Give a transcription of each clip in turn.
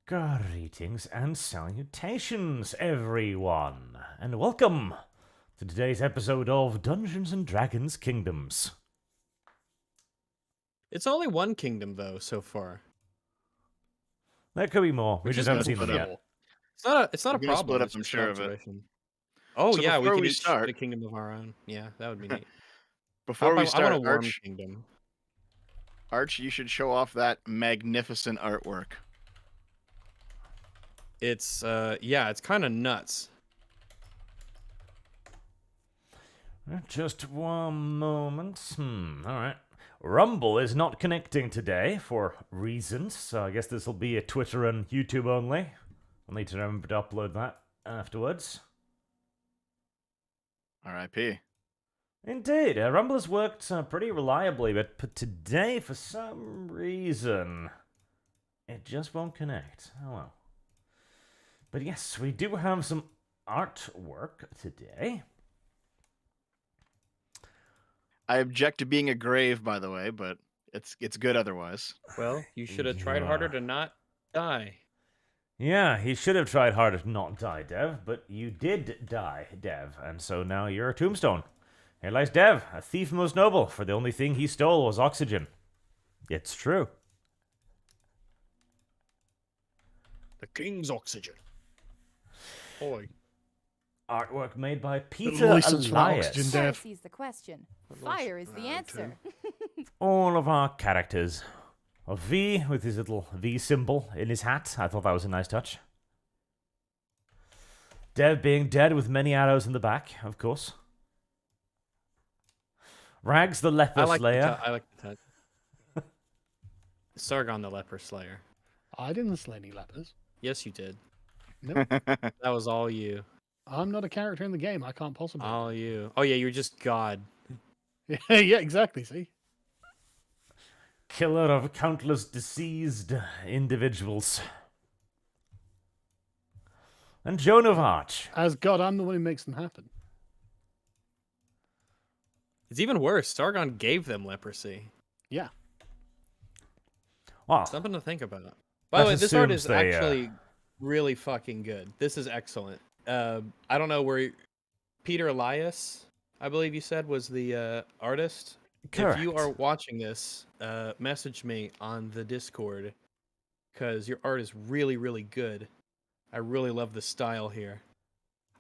Greetings and salutations, everyone, and welcome to today's episode of Dungeons and Dragons Kingdoms. It's only one kingdom, though, so far. There could be more. We Which just is haven't seen them cool. yet. It's not We're a gonna split problem. up, It's I'm just sure an of it. observation. Oh So yeah, we before can we each start- get a kingdom of our own. Yeah, that would be neat. Before we I start, want a warm Arch, kingdom. you should show off that magnificent artwork. It's it's kind of nuts. Just one moment. Alright. Rumble is not connecting today for reasons, so I guess this will be a Twitter and YouTube only. I'll need to remember to upload that afterwards. R.I.P. Indeed, Rumble has worked pretty reliably, but today, for some reason, it just won't connect. Oh well. But yes, we do have some artwork today. I object to being a grave, by the way, but it's good otherwise. Well, you should have tried harder to not die. Yeah, he should have tried harder to not die, Dev, but you did die, Dev, and so now you're a tombstone. Here lies Dev, a thief most noble, for the only thing he stole was oxygen. It's true. The king's oxygen. Boy. Artwork made by Peter license for Elias. oxygen, Dev. Piracy is the question. Fire is the answer. All of our characters. A V with his little V symbol in his hat. I thought that was a nice touch. Dev being dead with many arrows in the back, of course. Rags the leper slayer. I like the touch. Sargon the leper slayer. I didn't slay any lepers. Yes, you did. Nope. That was all you. I'm not a character in the game. I can't possibly. All you. Oh yeah, you're just God. Yeah, exactly. See? Killer of countless deceased individuals. And Joan of Arc. As God, I'm the one who makes them happen. It's even worse. Sargon gave them leprosy. Yeah. Wow. Something to think about. By the way, That this art assumes is they, actually really fucking good. This is excellent. I don't know where Peter Elias, I believe you said, was the artist. Correct. If you are watching this, message me on the Discord, because your art is really, really good. I really love the style here.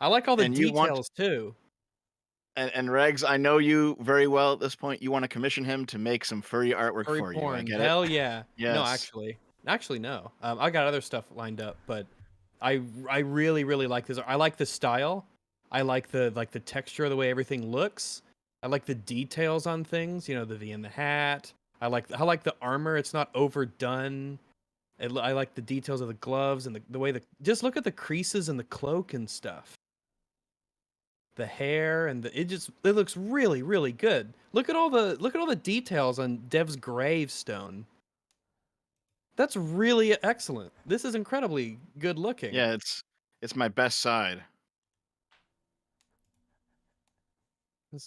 I like all the And you want- details too. And Regs, I know you very well at this point. You want to commission him to make some furry artwork Furry for you. I porn. get Hell it. yeah. No, Yes. actually no. I got other stuff lined up, but I really, really like this. I like the style. I like the texture of the way everything looks. I like the details on things. You know, the V in the hat. I like the armor. It's not overdone. I like the details of the gloves and the way just look at the creases in the cloak and stuff. The hair and it looks really, really good. Look at all the details on Dev's gravestone. That's really excellent. This is incredibly good looking. Yeah, it's my best side.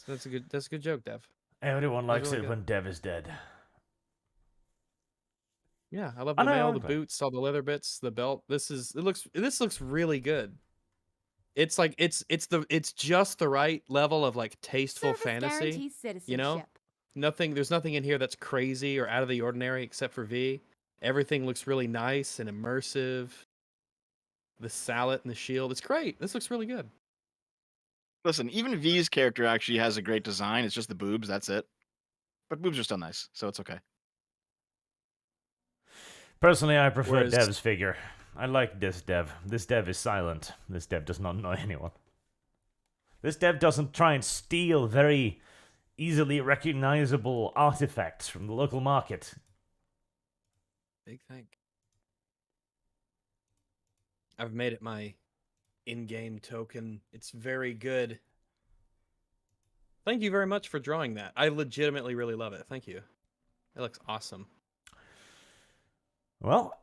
That's a good joke, Dev. Everyone likes really it good. when Dev is dead. Yeah, I love I the know, mail, the okay. boots, all the leather bits, the belt. This looks really good. It's like it's just the right level of like tasteful Service fantasy. guarantees citizenship. You know? There's nothing in here that's crazy or out of the ordinary except for V. Everything looks really nice and immersive. The sallet and the shield. It's great. This looks really good. Listen, even V's character actually has a great design. It's just the boobs. That's it. But boobs are still nice, so it's okay. Personally, I prefer Whereas- Dev's figure. I like this Dev. This Dev is silent. This Dev does not annoy anyone. This Dev doesn't try and steal very easily recognizable artifacts from the local market. Big thank. I've made it my in-game token. It's very good. Thank you very much for drawing that. I legitimately really love it. Thank you. It looks awesome. Well,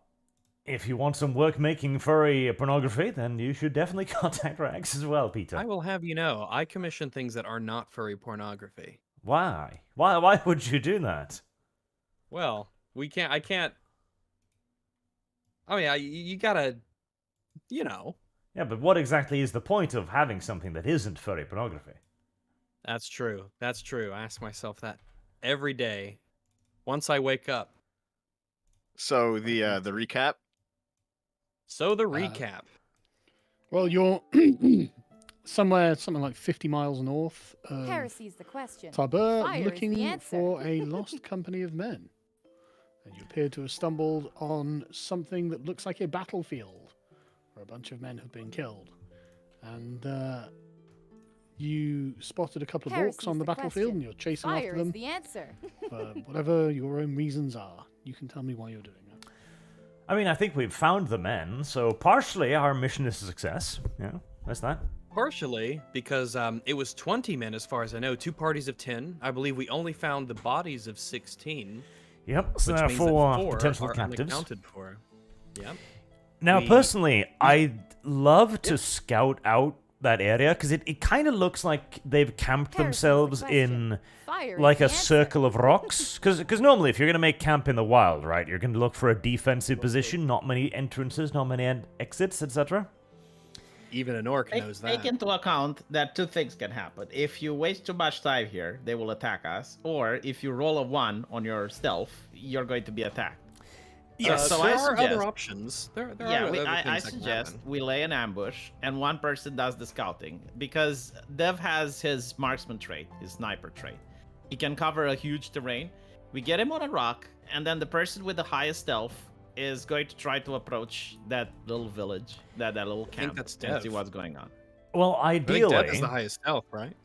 if you want some work making furry pornography, then you should definitely contact Rags as well, Peter. I will have you know, I commission things that are not furry pornography. Why? Why would you do that? Well, I can't Oh yeah, you gotta, you know. Yeah, but what exactly is the point of having something that isn't furry pornography? That's true. That's true. I ask myself that every day. Once I wake up. So the recap. So the recap. Well, you're somewhere, something like 50 miles north of Heresy's the question. Tabur, Fire is the looking answer. for a lost company of men. And you appear to have stumbled on something that looks like a battlefield, where a bunch of men have been killed. And you spotted a couple of orcs Heresy's on the battlefield, question. and you're chasing Fire after is them the answer. for whatever your own reasons are. You can tell me why you're doing that. I mean, I think we've found the men, so partially our mission is a success. Yeah, that's that. Partially because it was 20 men as far as I know, 2 parties of 10. I believe we only found the bodies of 16. Yep, so Which there are means that 4 4 potential are captives. unaccounted for. Yep. Now, We- personally, I'd love to scout out that area, because it kind of looks like they've camped Heresy's the themselves question. in Fire like is a the answer. circle of rocks. Because normally, if you're going to make camp in the wild, right, you're going to look for a defensive position, not many entrances, not many exits, etc. Even an orc Take, knows take that. into account that 2 things can happen. If you waste too much time here, they will attack us. Or if you roll a 1 on your stealth, you're going to be attacked. Yes. So there I are suggest, other options. There yeah, are other I things that can suggest happen. we lay an ambush and one person does the scouting, because Dev has his marksman trait, his sniper trait. He can cover a huge terrain. We get him on a rock, and then the person with the highest stealth is going to try to approach that little village, that little think camp, that's and see Dev. what's going on. Well, I think Dev ideally, is the highest health, right?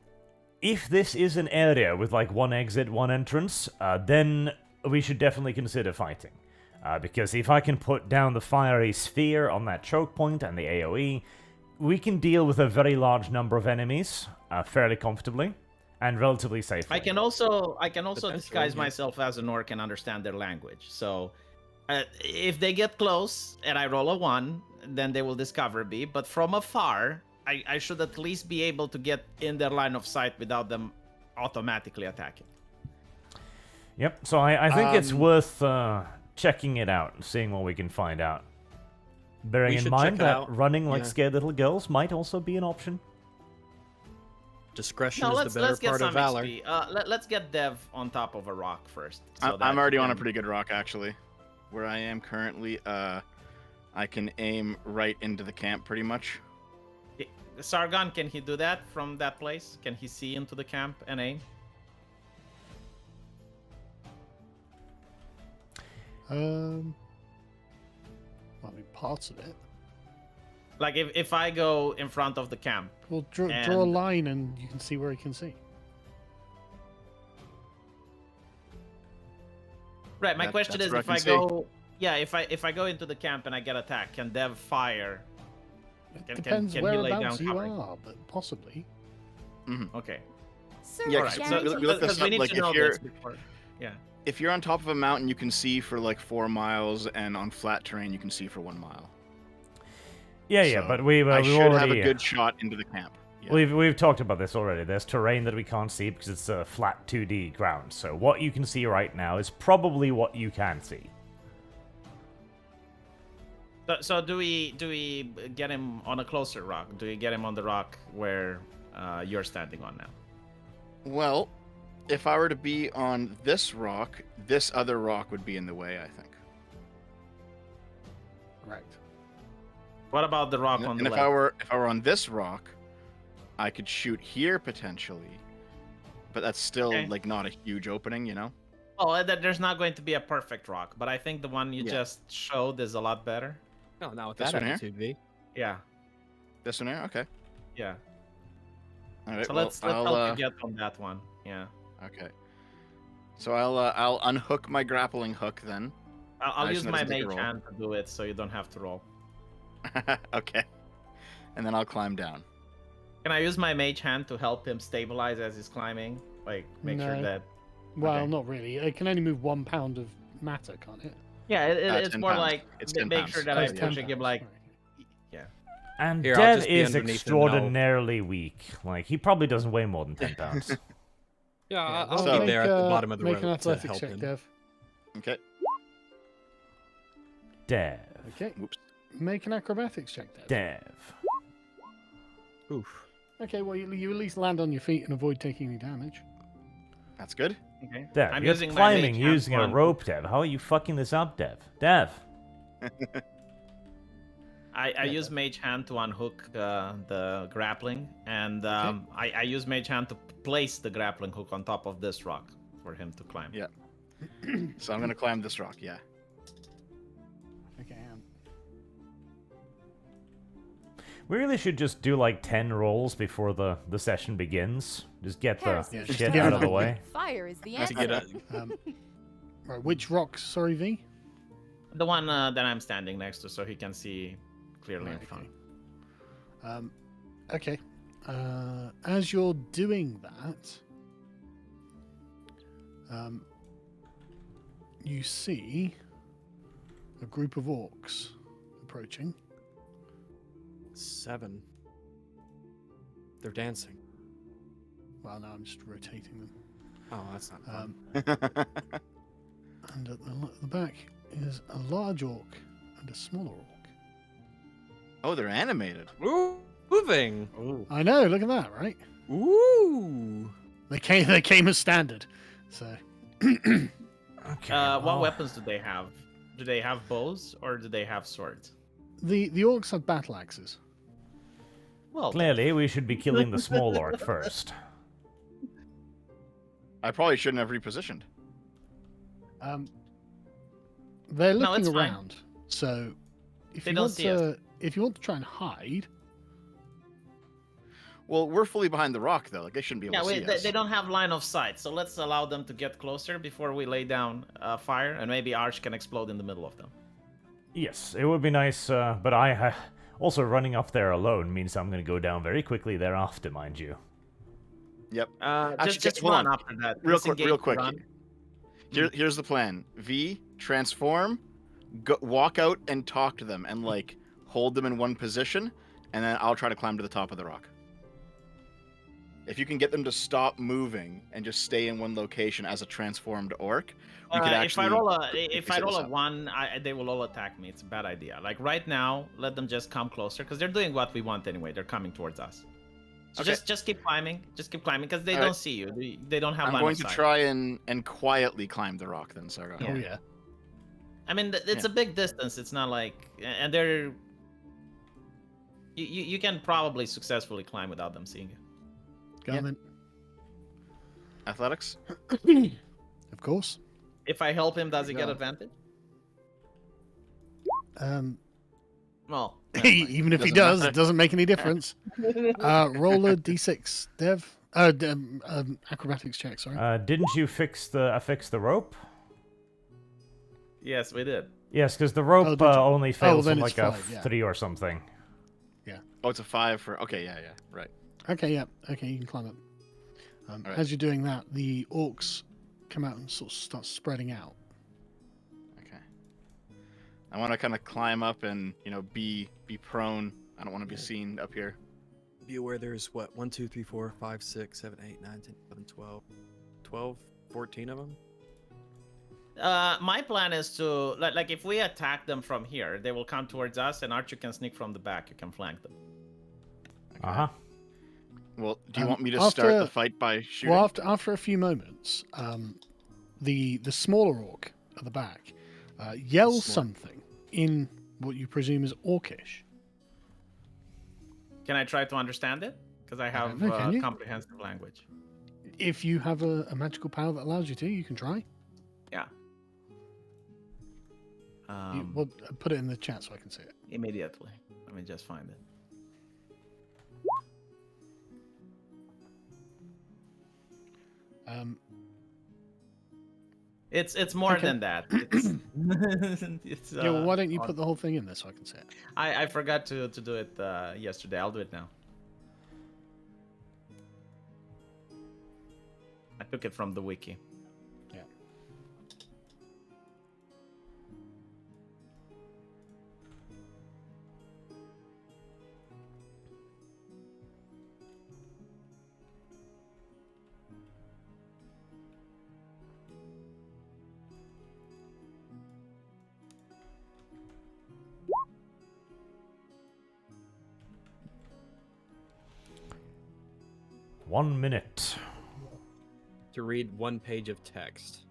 if this is an area with like 1 exit, 1 entrance, then we should definitely consider fighting. Because if I can put down the fiery sphere on that choke point and the AoE, we can deal with a very large number of enemies fairly comfortably and relatively safely. I can also Potentially, disguise yeah. myself as an orc and understand their language. So if they get close and I roll a 1, then they will discover me. But from afar, I should at least be able to get in their line of sight without them automatically attacking. Yep, so I think it's Um, worth checking it out and seeing what we can find out. Bearing We in should mind check it that out, running like yeah. scared little girls might also be an option. Discretion No, is let's the better get part some of valor. XP. Let's get Dev on top of a rock first. so that I'm already he on a can- pretty good rock actually. Where I am currently, I can aim right into the camp pretty much. Sargon, can he do that from that place? Can he see into the camp and aim? Well, I mean, parts of it. Like if I go in front of the camp, Well, draw a And- line and you can see where he can see. right? My That- question that's is, where I if can I see. go, yeah, if I go into the camp and I get attacked, can Dev fire? It Can- depends can he lay whereabouts down you cover? are, but possibly. Okay. Search Yeah, 'cause so guarantees we looked this Because we up, need like, to if know you're- this before. Yeah. If you're on top of a mountain, you can see for like 4 miles, and on flat terrain, you can see for 1 mile. Yeah, yeah, So but we've I we've should already have a good shot into the camp. Yeah. we've talked about this already. There's terrain that we can't see because it's a flat 2D ground. So what you can see right now is probably what you can see. So do we get him on a closer rock? Do we get him on the rock where you're standing on now? Well, if I were to be on this rock, this other rock would be in the way, I think. Right. What about the rock on And the if left? I were on this rock, I could shoot here potentially, but that's still Okay. like not a huge opening, you know. Oh, there's not going to be a perfect rock, but I think the one you Yeah. just showed is a lot better. No, not with This that one here? attitude, V. Yeah, This one here, okay. yeah. All right. So well, let's I'll, help you get on that one. Yeah. Okay. So I'll unhook my grappling hook then. I'll I just use my noticed I could mage roll. hand to do it, so you don't have to roll. Okay. And then I'll climb down. Can I use my mage hand to help him stabilize as he's climbing? Like, make sure No. that. Well, Okay. not really. It can only move 1 pound of matter, can't it? Yeah, it's 10 more pounds. like It's ma- 10 make pounds. sure that Oh, I'm it's 10 pushing him pounds, like. right. Yeah. And Here, I'll Dev just be is underneath him and I'll- extraordinarily weak. Like, he probably doesn't weigh more than 10 pounds. Yeah, Yeah, I'll So- be there at the bottom of the make rope an to athletics help check, him. Dev. Okay. Dev. Okay. Whoops. Make an acrobatics check, Dev. Dev. Oof. Okay, well, you at least land on your feet and avoid taking any damage. That's good. Okay. Dev, I'm you're using my climbing mage hand using a one. rope, Dev. How are you fucking this up, Dev? Dev. I use Mage Hand to unhook the grappling, and I use Mage Hand to place the grappling hook on top of this rock for him to climb. Yeah. So I'm gonna climb this rock. Yeah. Okay. We really should just do like 10 rolls before the session begins. Just get the Harrison, just shit get out it of the over way. Fire is the To answer. get a, Right, which rocks? Sorry, V. The one that I'm standing next to, so he can see clearly in Right, front. Okay. As you're doing that, you see a group of orcs approaching. 7. They're dancing. Well, now I'm just rotating them. Oh, that's not fun. And at the back is a large orc and a smaller orc. Oh, they're animated. Ooh, moving. I know. Look at that, right? Ooh. They came as standard. So Okay. What well, weapons do they have? Do they have bows or do they have swords? the orcs have battle axes. Well, Clearly, we should be killing the small orc first. I probably shouldn't have repositioned. They're No, looking it's fine. around. So if They you don't want see us. to, if you want to try and hide, Well, we're fully behind the rock though. Like they shouldn't be able yeah, to see they, us. they don't have line of sight, so let's allow them to get closer before we lay down fire, and maybe Arch can explode in the middle of them. Yes, it would be nice, but also running up there alone means I'm going to go down very quickly thereafter, mind you. Yep. Just hold run on. after that. Real Disengage, quick. run. Here's the plan. V, transform, walk out and talk to them, and like hold them in one position, and then I'll try to climb to the top of the rock. If you can get them to stop moving and just stay in one location as a transformed orc, we could actually. If I roll a 1, they will all attack me. It's a bad idea. Like right now, let them just come closer because they're doing what we want anyway. They're coming towards us. So Okay. just keep climbing. Just keep climbing because they All don't right. see you. They don't have I'm line going of to sight. try and quietly climb the rock then, Sargon. Yeah. oh yeah, I mean, it's a big distance. It's not like, and they're. You can probably successfully climb without them seeing you. go Yeah. then. Athletics? Of course. If I help him, does he get Yeah. advantage? Well, never mind. Even if he Doesn't does, matter. it doesn't make any difference. Roll a d6, Dev. Acrobatics check. Sorry. Didn't you fix the rope? Yes, we did. Yes, because the rope did you? only fails then on it's like a 5, yeah. 3 or something. Oh, it's a 5 for. Okay, yeah, right. Okay, yeah. Okay, you can climb up. Alright. As you're doing that, the orcs come out and sort of start spreading out. Okay. I want to kind of climb up and be prone. I don't want to be seen up here. Be aware there's what? 1, 2, 3, 4, 5, 6, 7, 8, 9, 10, 11, 12. 12, 14 of them? My plan is to like if we attack them from here, they will come towards us, and Archer can sneak from the back. You can flank them. Okay. Uh-huh. Well, do you Um, want me to after- start the fight by shooting? Well, after a few moments, the smaller orc at the back yells something in what you presume is orcish. Can I try to understand it? Because I have know, can you? comprehensive language. If you have a magical power that allows you to, you can try. Yeah. Well, put it in the chat so I can see it. Immediately. Let me just find it. It's more Okay. than that. It's, it's Yeah, well, why don't you put the whole thing in there so I can see it? I forgot to do it yesterday. I'll do it now. I took it from the wiki. Yeah. 1 minute. To read 1 page of text.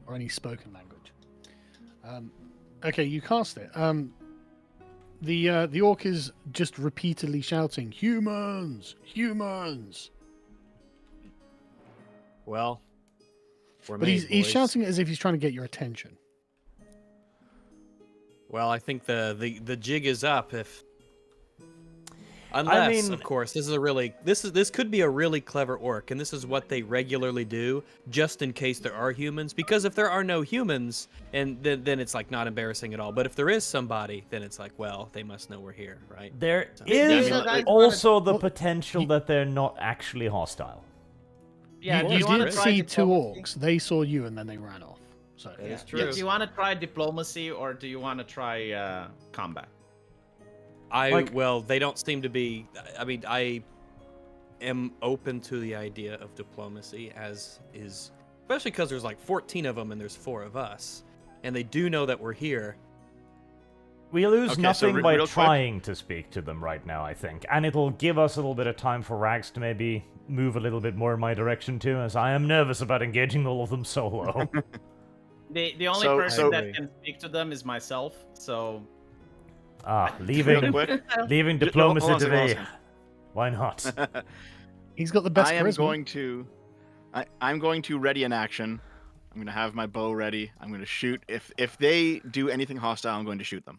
Or any spoken language. Okay, you cast it. The orc is just repeatedly shouting, "Humans! Humans!" Well, But he's shouting it as if he's trying to get your attention. Well, I think the jig is up if. Unless, of course, this could be a really clever orc, and this is what they regularly do, just in case there are humans. Because if there are no humans, and then it's like not embarrassing at all. But if there is somebody, then it's like, well, they must know we're here, right? There Yeah, is I mean, also the potential that they're not actually hostile. Yeah, do you you want did to try see two diplomacy? orcs. They saw you and then they ran off. So That is Yeah, true. do you want to try diplomacy or do you want to try combat? Well, they don't seem to be. I mean, I am open to the idea of diplomacy, as is, especially because there's like 14 of them and there's 4 of us, and they do know that we're here. We lose Okay, so nothing by real quick- trying to speak to them right now, I think. And it'll give us a little bit of time for Rags to maybe move a little bit more in my direction too, as I am nervous about engaging all of them solo. The only So- person so- that can speak to them is myself, so Leaving Real quick, leaving J- no, diplomacy hold on to a second, hold me. on a Why not? he's got the best I am charisma. going to. I'm going to ready an action. I'm going to have my bow ready. I'm going to shoot. If they do anything hostile, I'm going to shoot them.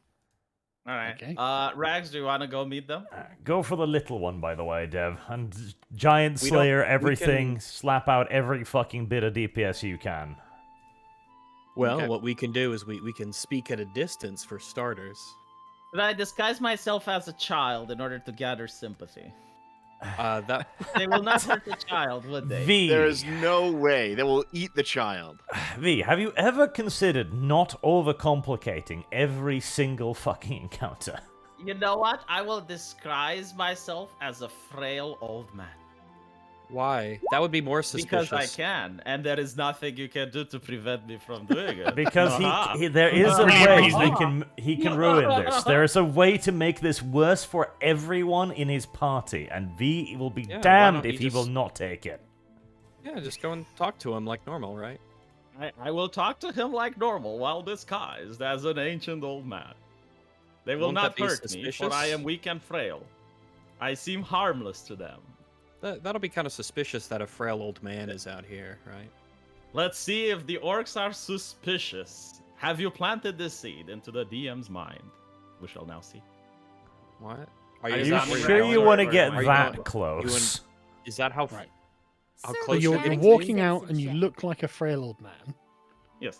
all right. Okay. Rags, do you want to go meet them? Go for the little one, by the way, Dev. And Giant We don't- Slayer, we everything. can- Slap out every fucking bit of DPS you can. Well, Okay. what we can do is we can speak at a distance for starters. But I disguise myself as a child in order to gather sympathy. That They will not hurt the child, would they? V. There is no way they will eat the child. V, have you ever considered not overcomplicating every single fucking encounter? You know what? I will disguise myself as a frail old man. why? That would be more suspicious. Because I can, and there is nothing you can do to prevent me from doing it. Because Aha. there is a Pretty way reasonable. he can ruin this. There is a way to make this worse for everyone in his party, and V will be Yeah, why damned don't if you he just- will not take it. Yeah, just go and talk to him like normal, right? I will talk to him like normal while disguised as an ancient old man. They will Won't not that be hurt me, for I suspicious? am weak and frail. I seem harmless to them. That'll be kind of suspicious that a frail old man is out here, right? Let's see if the orcs are suspicious. Have you planted this seed into the DM's mind? We shall now see. What? Are Are Is you that what sure you're you going want to for? get Are you that going- close? Is that how? Right. How Sir, close So you're you're getting walking to out and you citizenship. look like a frail old man. Yes.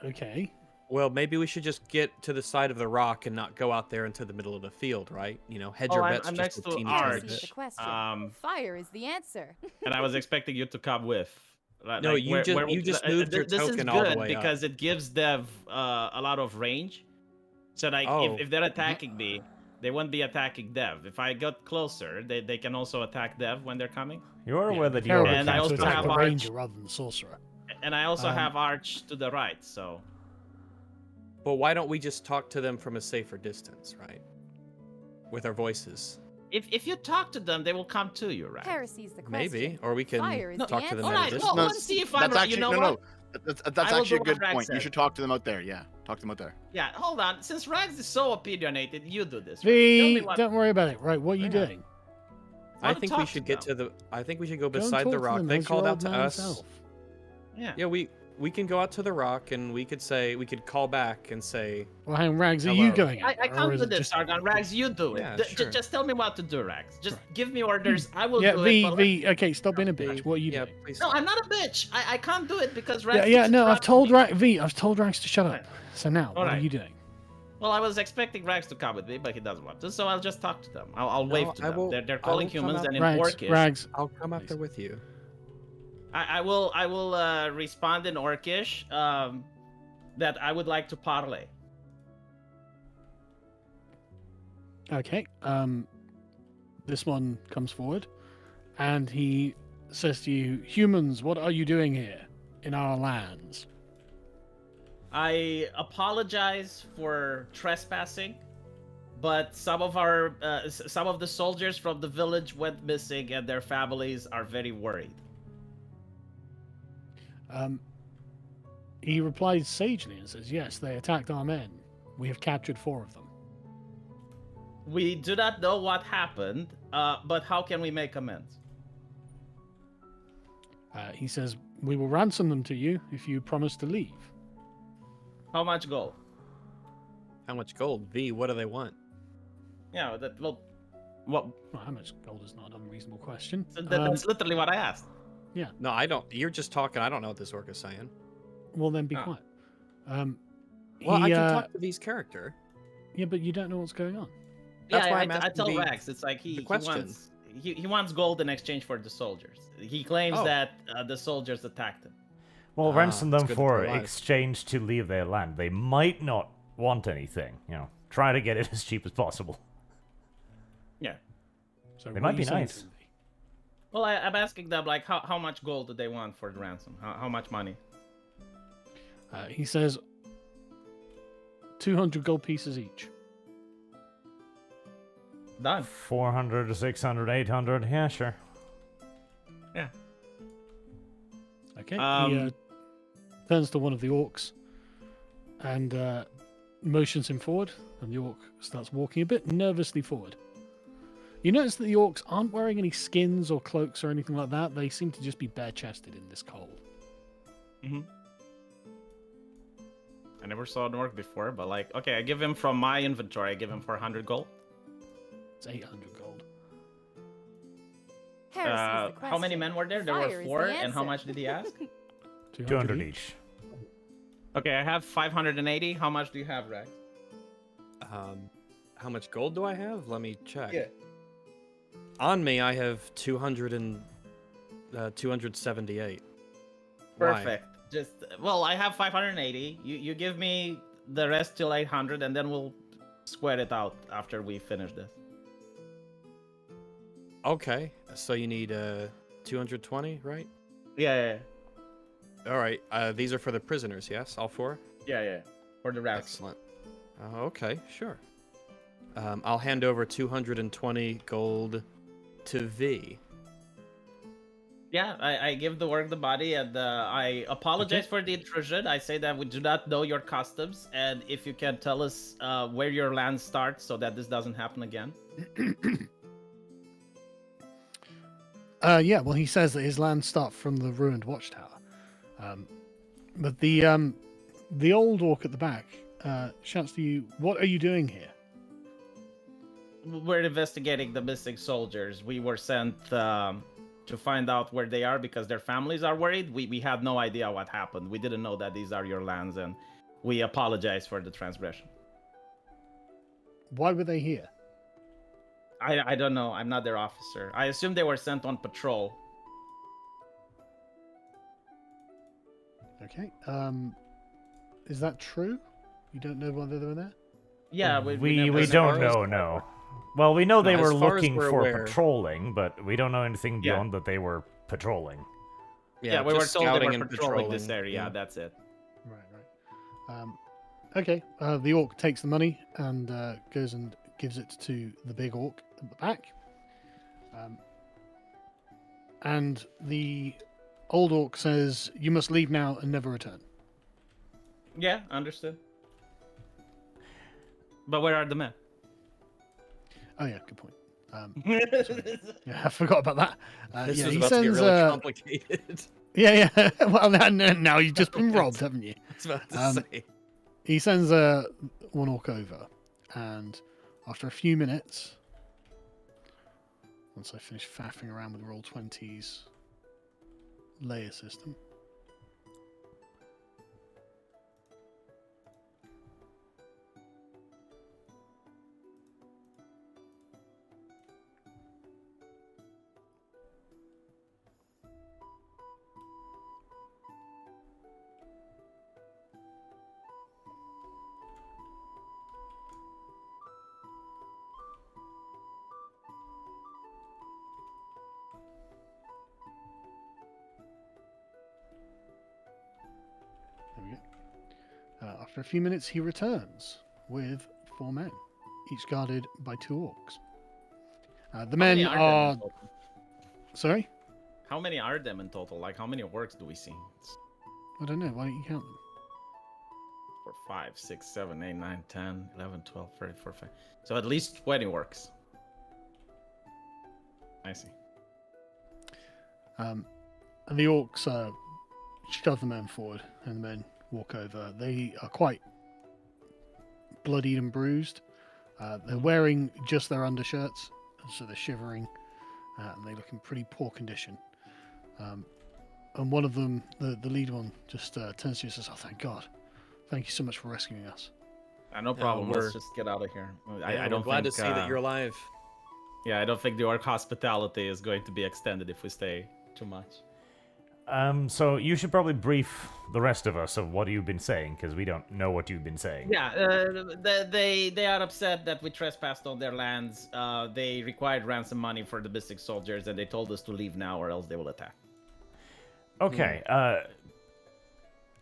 Okay. Well, maybe we should just get to the side of the rock and not go out there into the middle of the field, right? You know, hedge Oh, your I'm- bets I'm just next a to teeny Arch. tiny Here's the bit. question. Fire is the answer. And I was expecting you to come with. No, you just moved your this token is all the good way up. because it gives Dev a lot of range. So like Oh. if they're attacking me, they won't be attacking Dev. If I got closer, they can also attack Dev when they're coming. You are aware that Terrible you're And I to also attack have the Arch. ranger rather than the sorcerer. And I also Um, have Arch to the right, so But why don't we just talk to them from a safer distance, right? With our voices. if you talk to them, they will come to you, right? Heresy's the question. Maybe, or we can Fire is talk the to them answer. at a Alright, distance. well, let's see if I'm that's right. actually You know no, what? no. That's I will actually a do what good Rags point. You said. should talk to them out there. Yeah, talk to them out there. Yeah, hold on. Since Rags is so opinionated, you do this. Rags. Tell V, me what- don't worry about it. Right, what are you Yeah. doing? I want to think we talk should to get them. to the. I think we should go Go and beside talk the to rock. them They as called your out old to man us. self. Yeah. Yeah, we can go out to the rock and we could call back and say, Well, hang on, Rags, are you Hello. going I out there, or can't is do it this, just- Sargon. Rags, you do it. Yeah, D- sure. Just tell me what to do, Rags. Just Right. give me orders. I will Yeah, do V, it. but V, okay, stop being a bitch. "V, What are you yeah, doing? please." No, I'm not a bitch. I can't do it because Rags. Yeah, yeah, keeps no, I've told interrupting me. V, I've told Rags to shut up. Right. So now, what are Alright. you doing? Well, I was expecting Rags to come with me, but he doesn't want to, so I'll just talk to them. I'll wave to I them. will- They're I calling will come humans out- and in Rags, Orcish. Rags, I'll come out Please. there with you. I will respond in Orcish that I would like to parley. okay. This one comes forward, and he says to you, "Humans, what are you doing here in our lands?" I apologize for trespassing, but some of the soldiers from the village went missing, and their families are very worried. He replies sagely and says, "Yes, they attacked our men. We have captured 4 of them." We do not know what happened, but how can we make amends? He says, "We will ransom them to you if you promise to leave." How much gold? How much gold? V, what do they want? Yeah, well, Well, how much gold is not an unreasonable question. that's literally what I asked. No, I don't. You're just talking. I don't know what this orc is saying. Well, then be Ah. quiet. Well, I he, can talk to V's character. Yeah, but you don't know what's going on. That's Yeah, why I'm I asking tell the- Rex, it's like he question. wants he wants gold in exchange for the soldiers. He claims Oh. that the soldiers attacked him. Well, ransom it's them good to for provide. exchange to leave their land. They might not want anything. Try to get it as cheap as possible. Yeah. So They what might are be you saying nice. to me? Well, I'm asking them like how much gold do they want for the ransom? How much money? He says 200 gold pieces each. Done. 400 to 600, 800. Yeah, sure. Yeah. Okay. Um, He turns to one of the orcs and motions him forward, and the orc starts walking a bit nervously forward. You notice that the orcs aren't wearing any skins or cloaks or anything like that. They seem to just be bare-chested in this cold. Mm-hmm. I never saw an orc before, but like, okay, I give him from my inventory. I give him 400 gold. It's 800 gold. Heresy is the How many question. men were there? There Fire were is 4, the and how answer. much did he ask? 200 each. Okay, I have 580. How much do you have, Rex? How much gold do I have? Let me check. Yeah. On me, I have 278. Why? Perfect. Well, I have 580. You give me the rest till 800, and then we'll square it out after we finish this. Okay, so you need 220, right? Yeah. All right. These are for the prisoners, yes? All 4? Yeah. For the rest. Excellent. Okay, sure. I'll hand over 220 gold to V. Yeah, I give the orc the body, and I apologize Okay. for the intrusion. I say that we do not know your customs, and if you can tell us where your land starts so that this doesn't happen again. Yeah, well, he says that his lands start from the ruined watchtower. But the old orc at the back shouts to you, "What are you doing here?" We're investigating the missing soldiers. We were sent to find out where they are because their families are worried. We had no idea what happened. We didn't know that these are your lands, and we apologize for the transgression. Why were they here? I don't know. I'm not their officer. I assume they were sent on patrol. Okay. Is that true? You don't know whether they were there? Yeah, We never- don't know, no. Well, we know they No, were as far as looking we're for aware- patrolling, but we don't know anything Yeah. beyond that they were patrolling. Yeah, we were just told they scouting were and patrolling this patrolling, area. yeah. That's it. Right. Okay. The orc takes the money and goes and gives it to the big orc at the back. And the old orc says, "You must leave now and never return." Yeah, understood. But where are the men? Oh yeah, good point. Yeah, I forgot about that. This yeah, was he about to get sends. really complicated. Yeah. Well, now you've just been robbed, haven't you? I was about to Um, say. He sends one orc over, and after a few minutes, once I finish faffing around with Roll20's layer system, there we go. After a few minutes, he returns with 4 men, each guarded by 2 orcs. The How many men are there are. in total? Sorry? How many are them in total? Like, how many orcs do we see? It's I don't know. Why don't you count them? 4, 5, 6, 7, 8, 9, 10, 11, 12, 13, 14, 15. So at least 20 orcs. I see. And the orcs shove the men forward, and the men walk over. They are quite bloodied and bruised. They're wearing just their undershirts, so they're shivering, and they look in pretty poor condition. And one of them, the lead one, just turns to you and says, "Oh, thank God. Thank you so much for rescuing us." No problem. we're- Let's just get out of here. I don't glad think, to see that you're alive. Yeah, I don't think the orc hospitality is going to be extended if we stay too much. So you should probably brief the rest of us of what you've been saying, because we don't know what you've been saying. Yeah, they are upset that we trespassed on their lands. They required ransom money for the Mystic soldiers, and they told us to leave now or else they will attack. Okay,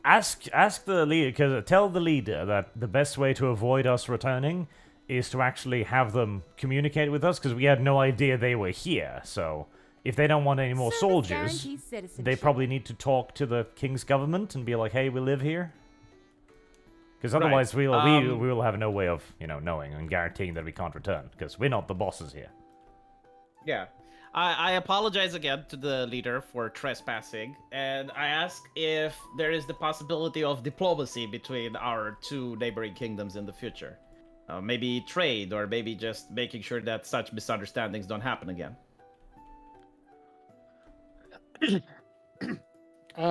ask the leader, because tell the leader that the best way to avoid us returning is to actually have them communicate with us, because we had no idea they were here, so if they don't want any more Service soldiers, guarantees they citizenship. probably need to talk to the king's government and be like, hey, we live here. Because otherwise we will have no way of, knowing and guaranteeing that we can't return, because we're not the bosses here. Yeah. I apologize again to the leader for trespassing, and I ask if there is the possibility of diplomacy between our 2 neighboring kingdoms in the future. Maybe trade, or maybe just making sure that such misunderstandings don't happen again.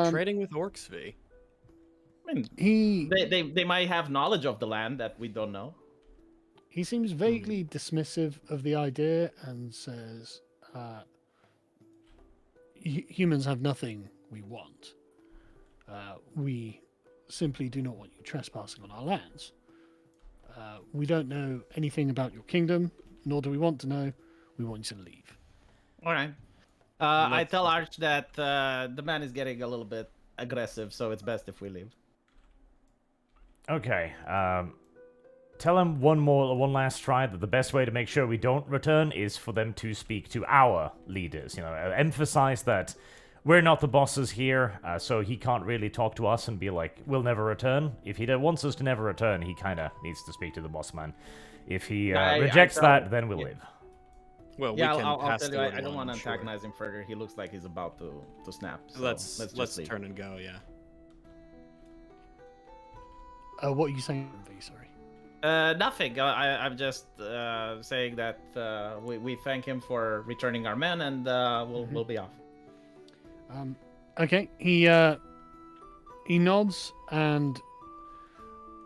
Trading with orcs, V. I mean, He they might have knowledge of the land that we don't know. he seems vaguely dismissive of the idea and says, "Humans have nothing we want. We simply do not want you trespassing on our lands. We don't know anything about your kingdom, nor do we want to know. We want you to leave." All right. I tell Arch that the man is getting a little bit aggressive, so it's best if we leave. Okay, tell him one last try that the best way to make sure we don't return is for them to speak to our leaders. Emphasize that we're not the bosses here, so he can't really talk to us and be like, we'll never return. If he wants us to never return, he kind of needs to speak to the boss man. If he rejects that, then we'll leave. Well, Yeah, we can I'll pass tell the you, word I don't along, want to I'm sure. antagonize him further. He looks like he's about to snap. So Let's just leave. turn and go. Yeah. What are you saying, V? Sorry. Nothing. I'm just saying that we thank him for returning our men, and we'll be off. Okay. He nods and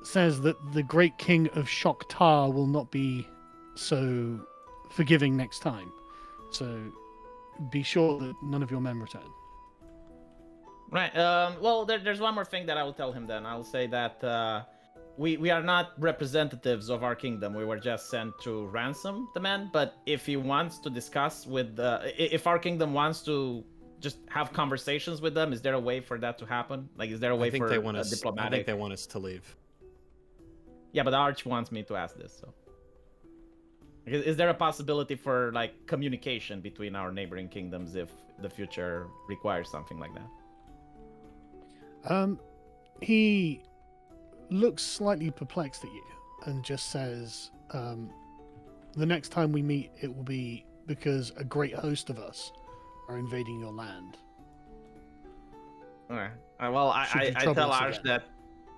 says that the great king of Shoktar will not be so forgiving next time. So be sure that none of your men return. Right. Well, there's one more thing that I will tell him. Then I'll say that we are not representatives of our kingdom. We were just sent to ransom the men. But if he wants to discuss with, if our kingdom wants to just have conversations with them, is there a way for that to happen? Like, is there a way for diplomatic? I think they want us to leave. Yeah, but Arch wants me to ask this. So, is there a possibility for like communication between our neighboring kingdoms if the future requires something like that? He looks slightly perplexed at you and just says, the next time we meet, it will be because a great host of us are invading your land. All right. Well, Should you I trouble tell us Arch again. that.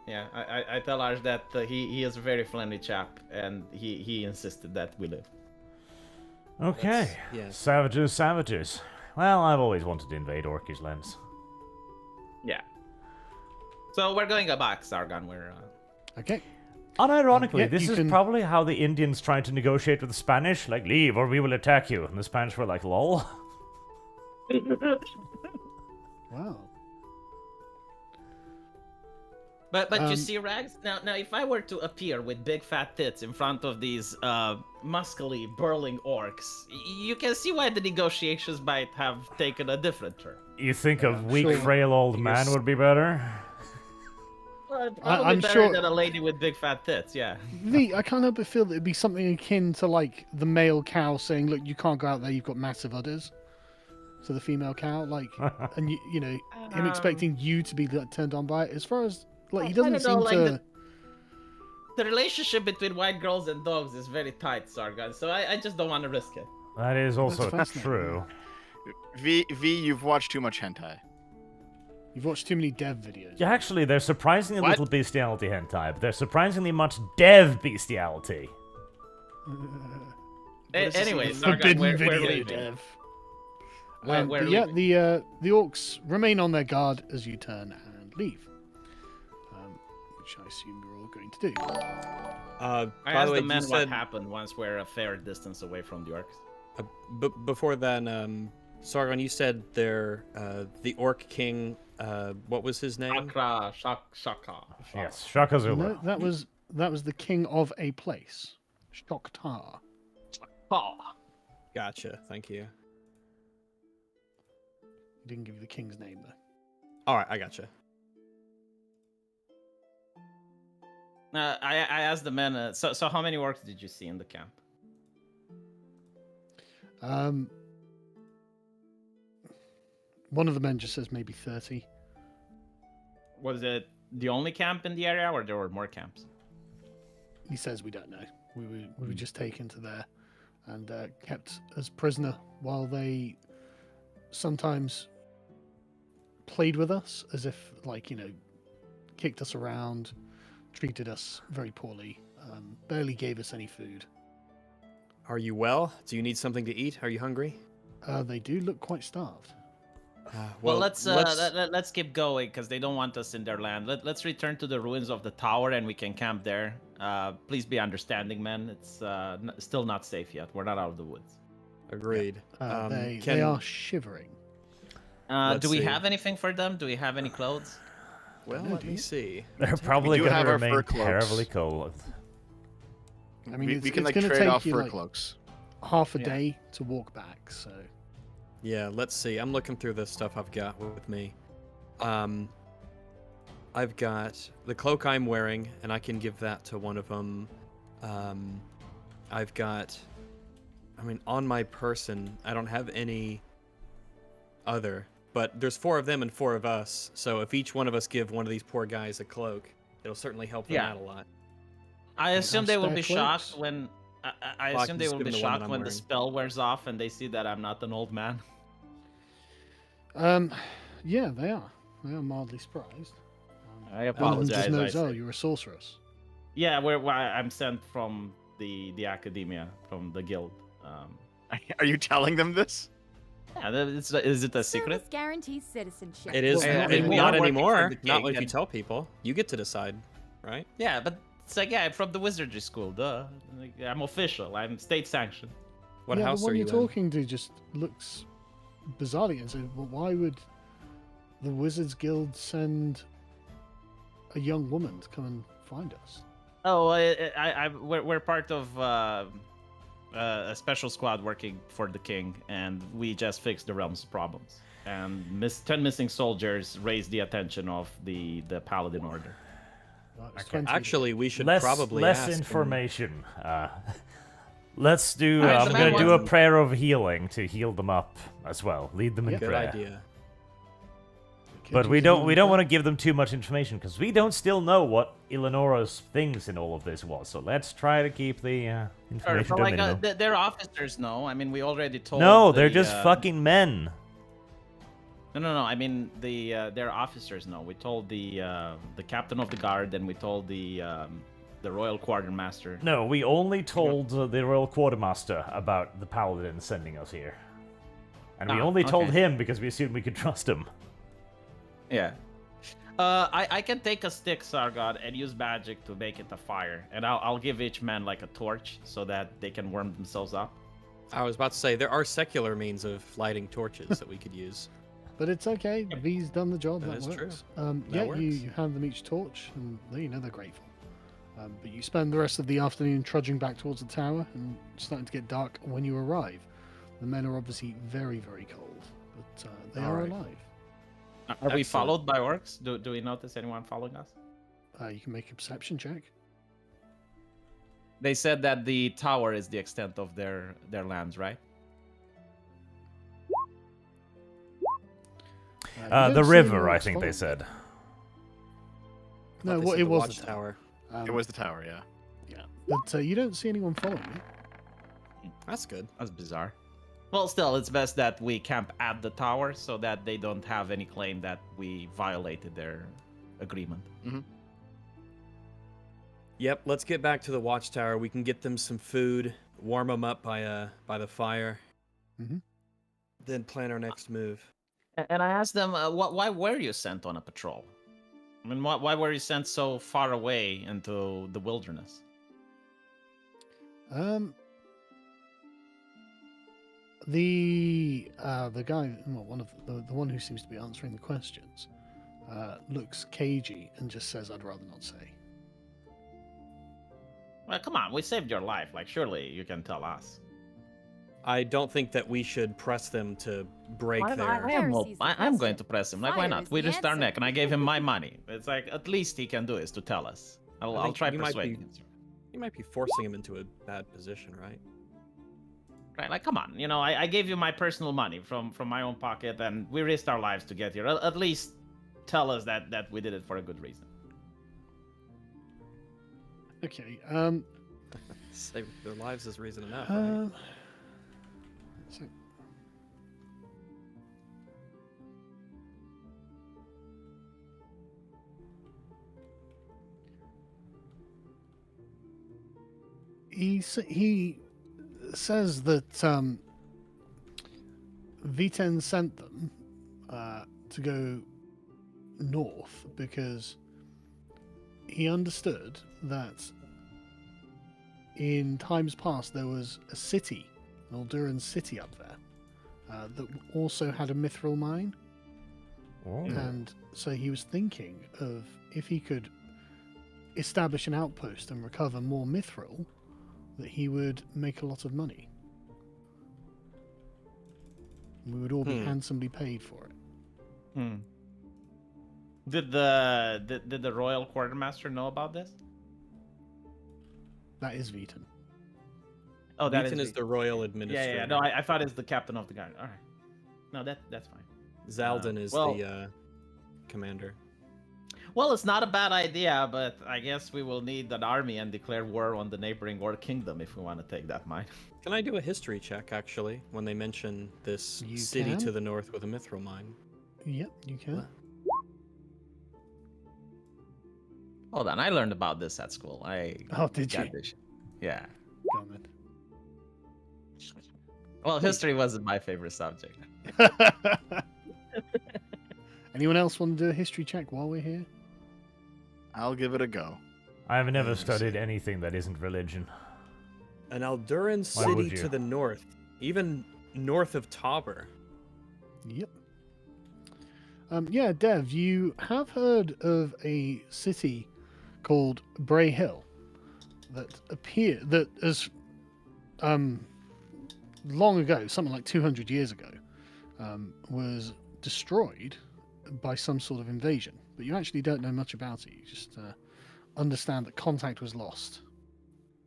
Yeah, I tell Arch that he is a very friendly chap, and he insisted that we live. Okay. Yes. Savages. Well, I've always wanted to invade Orcish lands. Yeah. So we're going back, Sargon. We're Okay. Unironically, Yeah, this you is can- probably how the Indians tried to negotiate with the Spanish, like, leave or we will attack you. And the Spanish were like, lol. Wow. But you see, Rags. Now if I were to appear with big fat tits in front of these muscly, burling orcs, you can see why the negotiations might have taken a different turn. You think a weak, sure. frail old man Yes. would be better? Well, I'm probably better sure- than a lady with big fat tits. Yeah. I can't help but feel that it'd be something akin to like the male cow saying, "Look, you can't go out there. You've got massive udders." So the female cow, like, and you know, him expecting you to be like, turned on by it. As far as like, he I doesn't don't seem know, like, to. The relationship between white girls and dogs is very tight, Sargon. So I just don't want to risk it. That is also fascinating. true. V, you've watched too much hentai. You've watched too many dev videos. Yeah, actually, there's surprisingly What? little bestiality hentai, but there's surprisingly much dev bestiality. This is Anyway, the Sargon, Forbidden we're video leaving. dev. We're But yeah, leaving. the orcs remain on their guard as you turn and leave, which I assume you're all going to do. I By asked the way, the men you what said happened once we're a fair distance away from the orcs. before then, Sargon, you said there the Orc King. What was his name? Shaka. Yes, Shaka Zulu. No, that was the king of a place, Shoktar. Gotcha. Thank you. He didn't give you the king's name though. All right, I gotcha. I asked the men. So how many orcs did you see in the camp? One of the men just says maybe 30. Was it the only camp in the area, or there were more camps? He says we don't know. We were just taken to there and kept as prisoner while they sometimes played with us as if, like, you know, kicked us around, treated us very poorly, barely gave us any food. Are you well? Do you need something to eat? Are you hungry? They do look quite starved. Well, let's keep going because they don't want us in their land. Let's return to the ruins of the tower and we can camp there. Please be understanding, men. It's still not safe yet. We're not out of the woods. Agreed. They are shivering. Let's Do we see. have anything for them? Do we have any clothes? Well, No, let do me you? see. They're probably do going have to our fur remain cloaks. terribly cold. I mean, we can it's like gonna trade take off you, fur like, cloaks. half a Yeah. day to walk back, so Yeah, let's see. I'm looking through the stuff I've got with me. I've got the cloak I'm wearing, and I can give that to one of them. I've got, I mean, on my person, I don't have any other, but there's 4 of them and 4 of us. So if each one of us give one of these poor guys a cloak, it'll certainly help them Yeah. out a lot. I assume they will spare be clothes? shocked when. I Well, I assume can they just will give be them the one that shocked I'm when the wearing. spell wears off and they see that I'm not an old man. yeah, they are. They are mildly surprised. I One of them just apologize. knows, I oh, said- you're a sorceress. Yeah, I'm sent from the academia, from the guild. Are you telling them this? Yeah, is it a secret? Service guarantees citizenship. It is Well, not not anymore. not Working for anymore. the Not king if you and- tell people. You get to decide, right? Yeah, but it's like, yeah, I'm from the wizardry school, duh. Like, I'm official. I'm state sanctioned. What yeah, house the one are you you're in? talking to just looks bizarrely and says, well, why would the Wizards Guild send a young woman to come and find us? Oh, we're part of a special squad working for the king, and we just fixed the realm's problems. And 10 missing soldiers raised the attention of the paladin order. Well, it's Okay. 20 Actually, we should Less probably ask them. information. Let's do. Alright, I'm the going man to do a wants- prayer of healing to heal them up as well. Lead them in Yeah. Good prayer. idea. But we don't want to give them too much information because we don't still know what Eleonora's things in all of this was. So let's try to keep the information to a Like, minimum. their officers know. I mean, we already told. No, they're the, just fucking men. No. I mean, their officers know. We told the captain of the guard, and we told the royal quartermaster. No, we only told the royal quartermaster about the paladin sending us here, and we Ah, only told okay. him because we assumed we could trust him. Yeah. I can take a stick, Sargon, and use magic to make it a fire, and I'll give each man like a torch so that they can warm themselves up. I was about to say there are secular means of lighting torches that we could use. But it's okay. V's done the job. That That, is true. works. That Yeah, works. you hand them each torch, and they, they're grateful. But you spend the rest of the afternoon trudging back towards the tower, and it's starting to get dark when you arrive. The men are obviously very, very cold, but they are Alright. alive. Are we Excellent. followed by orcs? Do we notice anyone following us? You can make a perception check. They said that the tower is the extent of their lands, right? You don't The see river, any I orcs think they following said. you. No, Thought they well, said it the was the watchtower. tower. It was the tower, yeah. Yeah, but you don't see anyone following you. That's good. That's bizarre. Well, still, it's best that we camp at the tower so that they don't have any claim that we violated their agreement. Yep, let's get back to the watchtower. We can get them some food, warm them up by the fire, Mhm. then plan our next move. And I asked them, why were you sent on a patrol? I mean, why were you sent so far away into the wilderness? The guy, well, one of the one who seems to be answering the questions, looks cagey and just says, "I'd rather not say." Well, come on, we saved your life. Like, surely you can tell us. I don't think that we should press them to break their... Pharisees the I'm going question. to press him. Like, why Fire not? is We the risked our answer. neck, and I gave him my money. It's like, at least he can do is to tell us. I'll think try you might persuading be- him. You might be forcing him into a bad position, right? Right, like, come on. You know, I gave you my personal money from my own pocket, and we risked our lives to get here. At least tell us that we did it for a good reason. Okay. Save their lives is reason enough, right? So, he says that V10 sent them to go north because he understood that in times past there was a city, an Alduran city up there, that also had a mithril mine. Oh. And so he was thinking of if he could establish an outpost and recover more mithril, that he would make a lot of money. We would all be handsomely paid for it. Did the royal quartermaster know about this? That is Veton. Oh, that Ethan is the the royal administrator. yeah. No, I thought it's the captain of the guard. All right. No, that's fine. Zaldin is well- the commander. Well, it's not a bad idea, but I guess we will need an army and declare war on the neighboring Orc kingdom if we want to take that mine. Can I do a history check, actually, when they mention this You city can. to the north with a mithril mine? Yep, you can. Hold on, I learned about this at school. Oh, did you? got this. Yeah. Go on Well, history wasn't my favorite subject. then. Anyone else want to do a history check while we're here? I'll give it a go. I've never Let's studied anything that isn't religion. An Alduran Why would city you? to the north, even north of Tauber. Yep. Yeah, Dev, you have heard of a city called Bray Hill that as long ago, something like 200 years ago, was destroyed by some sort of invasion. But you actually don't know much about it. You just understand that contact was lost.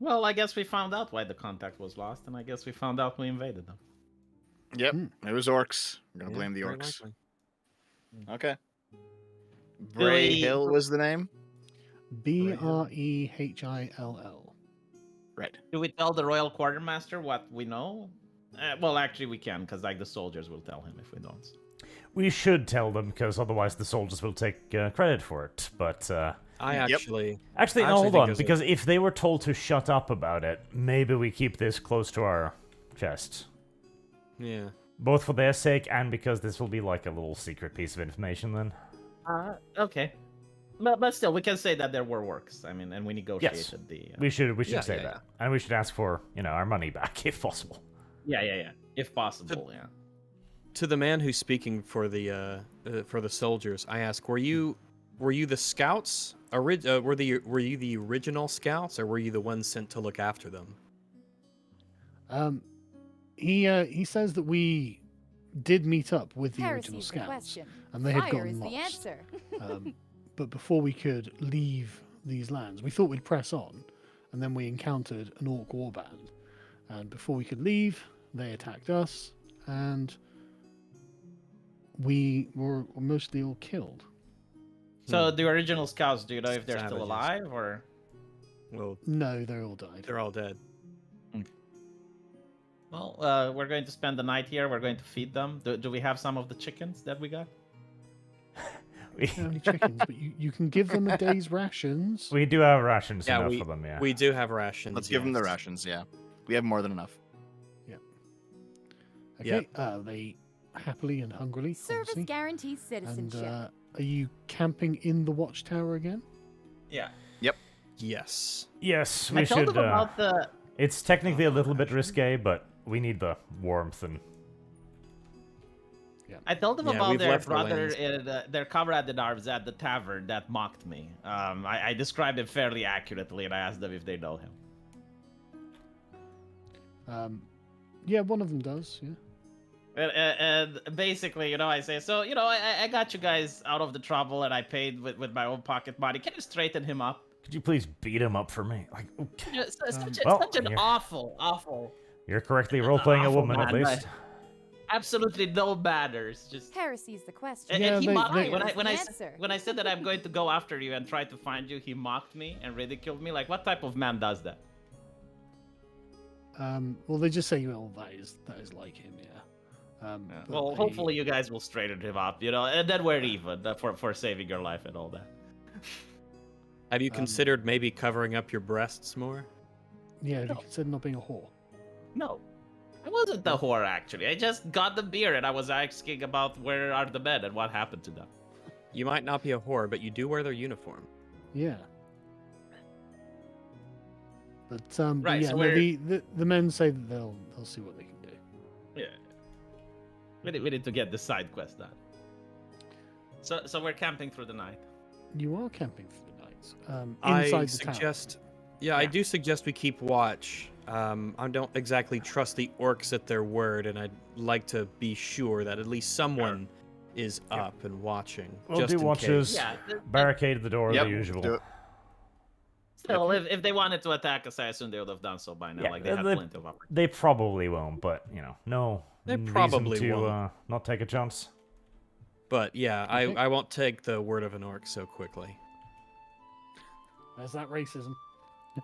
Well, I guess we found out why the contact was lost, and I guess we found out we invaded them. Yep, it was orcs. I'm gonna Yeah, blame the very orcs. likely. Okay. Bray we- Hill was the name? Brehill. Right. Do we tell the royal quartermaster what we know? Well, actually, we can, because like the soldiers will tell him if we don't. We should tell them, because otherwise the soldiers will take credit for it. But I Yep. actually... actually, I no, actually hold think on, there's because if they were told to shut up about it, maybe we keep this close to our chest. Yeah. Both for their sake and because this will be like a little secret piece of information then. Okay. But still, we can say that there were works. I mean, and we negotiated Yes. the... We should Yeah, say yeah, that. And we should ask for, our money back if possible. Yeah. If possible, yeah. To the man who's speaking for the soldiers, I ask: Were you the scouts? Were you the original scouts, or were you the ones sent to look after them? He says that we did meet up with the original Heresy's the scouts, question. and they had Fire gotten is lost. the answer. But before we could leave these lands, we thought we'd press on, and then we encountered an orc warband. And before we could leave, they attacked us, and we were mostly all killed. So the original scouts, do you know if they're Savages. still alive or? Well, No, they all died. they're all dead. Well, we're going to spend the night here. We're going to feed them. Do we have some of the chickens that we got? We don't have any chickens, but you can give them a day's rations. We do have rations Yeah, enough for them, yeah. We do have rations. Let's give them the yes. rations. Yeah, we have more than enough. Okay, they happily and hungrily, Service obviously. guarantees And citizenship. are you camping in the watchtower again? Yeah. Yes. Yes, we I told should. them about the. It's technically a little bit risque, but we need the warmth and. I told them Yeah, about we've their left the brother, lands. their comrade in arms at the tavern that mocked me. I described him fairly accurately, and I asked them if they know him. Yeah, one of them does. Yeah. And basically, I say, so, I got you guys out of the trouble, and I paid with my own pocket money. Can you straighten him up? Could you please beat him up for me? Like, okay. Such an you're- awful. You're correctly role playing a awful woman, at man, least. Absolutely no manners. Just. Heresy's the question. Yeah, And he they- mocked me they- when That's the I answer. when I said that I'm going to go after you and try to find you. He mocked me and ridiculed me. Like, what type of man does that? Well, they just say, well, that is like him, yeah. But Well, they- hopefully you guys will straighten him up, and then we're even for saving your life and all that. Have you considered maybe covering up your breasts more? Yeah, you consider not being a whore. No, I wasn't the whore actually. I just got the beer and I was asking about where are the men and what happened to them. You might not be a whore, but you do wear their uniform. Yeah. But Right, yeah, so no, we're- the men say that they'll see what they can do. Yeah, we need to get the side quest done. So we're camping through the night. You are camping for the night. I Inside the town. suggest, I Yeah. do suggest we keep watch. I don't exactly trust the orcs at their word, and I'd like to be sure that at least someone is up and watching. We'll just do in watches, case. Yeah. barricade the door, Yep, the usual. do it. Still, if they wanted to attack us, I assume they would have done so by now. Yeah, Like they had they- plenty of opportunities. They probably won't, but, no They reason probably to won't. not take a chance. But yeah, Okay. I won't take the word of an orc so quickly. There's that racism.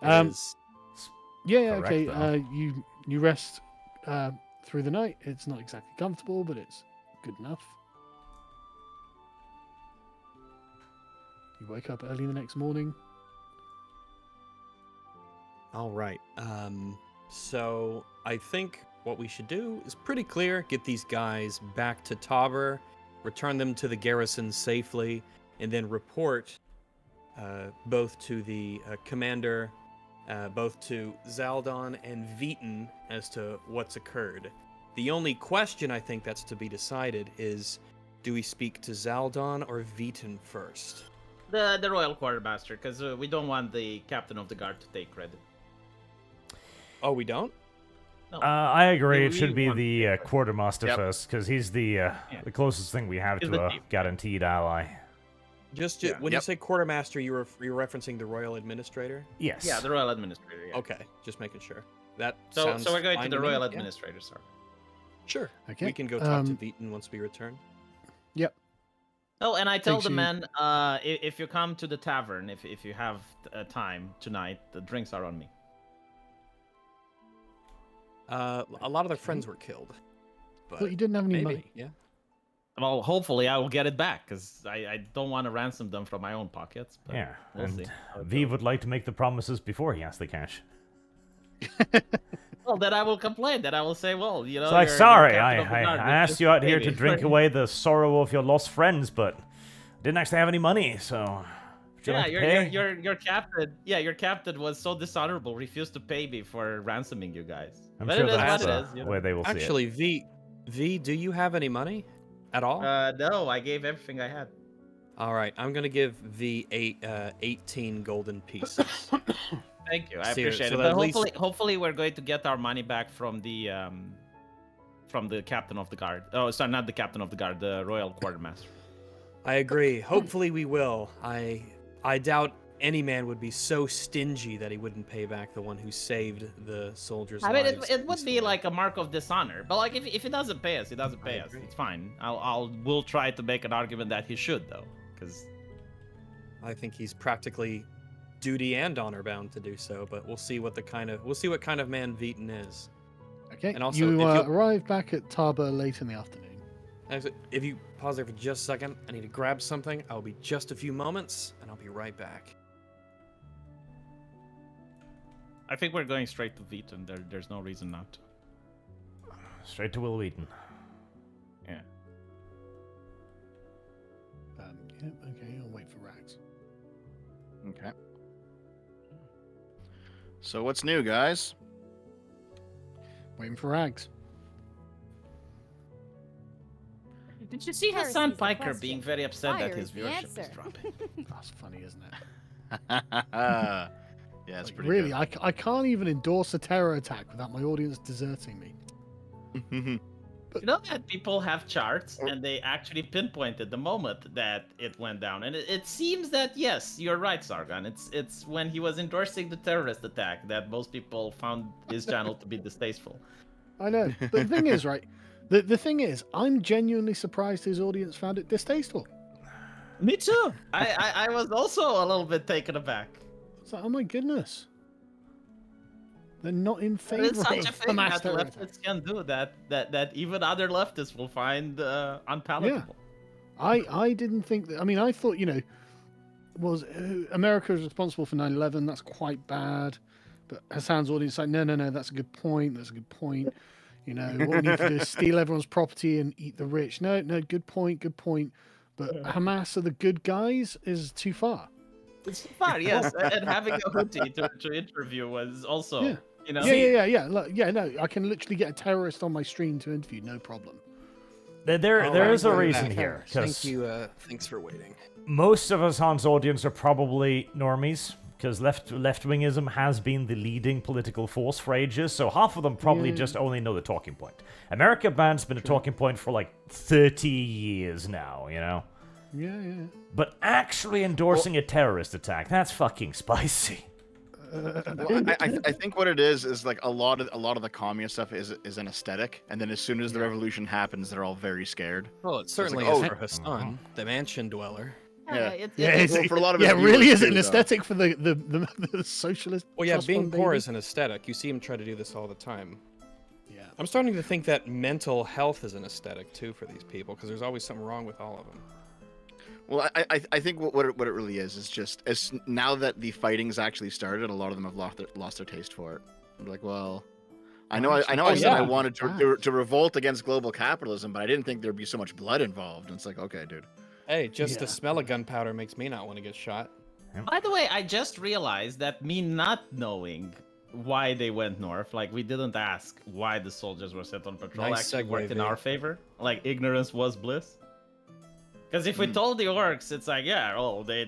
It is- Yeah, Correct, okay. though. You rest through the night. It's not exactly comfortable, but it's good enough. You wake up early the next morning. All right. So I think what we should do is pretty clear. Get these guys back to Tauber, return them to the garrison safely, and then report both to the commander, both to Zaldon and Veton as to what's occurred. The only question I think that's to be decided is, do we speak to Zaldon or Veton first? The royal quartermaster, because we don't want the captain of the guard to take credit. Oh, we don't? No. I agree. Yeah, It should we be want the to- quartermaster Yep. first, because he's the closest thing we have He's to the a chief. guaranteed ally. Just Yeah. when you Yep. say quartermaster, you're referencing the royal administrator? Yes. Yeah, the royal administrator. Yeah. Okay, just making sure. That So sounds we're going to fine the me, royal yeah. administrator, sir. Sure. Okay. We can go talk to Veton once we return. Yep. Oh, and I tell Thanks, the you- men, if you come to the tavern, if you have time tonight, the drinks are on me. A lot of their friends were killed. But But you didn't have any maybe, money. yeah. Well, hopefully I will get it back, because I don't want to ransom them from my own pockets. But Yeah, we'll and see how it V goes. would like to make the promises before he has the cash. Well, then I will complain. Then I will say, well, It's like, you're sorry, captain I of the guard, asked just you out here pay to me." drink away the sorrow of your lost friends, but didn't actually have any money, so... Would you Yeah, like to your, pay? your captain. Yeah, your captain was so dishonorable, refused to pay me for ransoming you guys. I'm But sure it is that's what it is. the way they will see it. Actually, V, do you have any money at all? No, I gave everything I had. All right, I'm gonna give V 18 golden pieces. Thank you, I See, appreciate so it. at But least- hopefully we're going to get our money back from the captain of the guard. Oh, sorry, not the captain of the guard, the royal quartermaster. I agree. Hopefully we will. I doubt any man would be so stingy that he wouldn't pay back the one who saved the soldiers' I mean, lives. it would be peacefully. like a mark of dishonor. But like, if he doesn't pay us, he doesn't pay us. agree. It's fine. We'll try to make an argument that he should though, because I think he's practically duty and honor bound to do so. But we'll see what kind of man Veton is. Okay. And also, you if you'll- arrive back at Taba late in the afternoon. Actually, if you pause there for just a second, I need to grab something. I'll be just a few moments, and I'll be right back. I think we're going straight to Veton. There's no reason not to. Straight to Will Wheaton. Yeah. Yep. Okay. I'll wait for Rags. Okay. So what's new, guys? Waiting for Rags. Did you see Heresy's Hassan the Piker question. being very upset that Fire his is the viewership is answer. dropping? That's funny, isn't it? Yeah, it's Like, pretty really, I can't even endorse a terror attack without my audience deserting me. good. You know that people have charts and they actually pinpointed the moment that it went down, and it seems that yes, you're right, Sargon. It's when he was endorsing the terrorist attack that most people found his channel to be distasteful. I know. But the thing is, right? The thing is, I'm genuinely surprised his audience found it distasteful. Me too. I was also a little bit taken aback. It's like, oh my goodness. They're not in But favor it's such a of the thing mass that terror attack. leftists can do that even other leftists will find unpalatable. I didn't think that. I mean, I thought, America is responsible for 9/11. That's quite bad. But Hassan's audience like, no, that's a good point. That's a good point. What we need to do is steal everyone's property and eat the rich. No, good point. But Hamas are the good guys is too far. It's far, yes. And having a hoodie to interview was also, Yeah. Yeah. Look, no, I can literally get a terrorist on my stream to interview, no problem. There is a Alright, reason back. here. Thank 'Cause you. Thanks for waiting. most of Hassan's audience are probably normies, because left-wingism has been the leading political force for ages, so half of them probably just only know the talking point. America ban's been a talking point for like 30 years now, Yeah. But actually endorsing a terrorist attack, that's fucking spicy. Well, I think what it is like a lot of the communist stuff is an aesthetic, and then as soon as the revolution happens, they're all very scared. Well, it certainly like, is oh. for Hassan, the mansion dweller. Yeah. Well, for a lot of yeah, his really viewers is it too, an though. aesthetic for the socialist? Well, yeah, trust being fund poor baby? is an aesthetic. You see him try to do this all the time. Yeah. I'm starting to think that mental health is an aesthetic too for these people, because there's always something wrong with all of them. Well, I think what it really is just as now that the fighting's actually started, a lot of them have lost their taste for it. I'm like, well, I know I said yeah. I wanted to revolt against global capitalism, but I didn't think there'd be so much blood involved. And it's like, okay, dude. Hey, just the Yeah. smell of gunpowder makes me not want to get shot. By the way, I just realized that me not knowing why they went north, like we didn't ask why the soldiers were sent on patrol, Nice actually segue, worked in V. our favor. Like ignorance was bliss. Because if we told the orcs, it's like,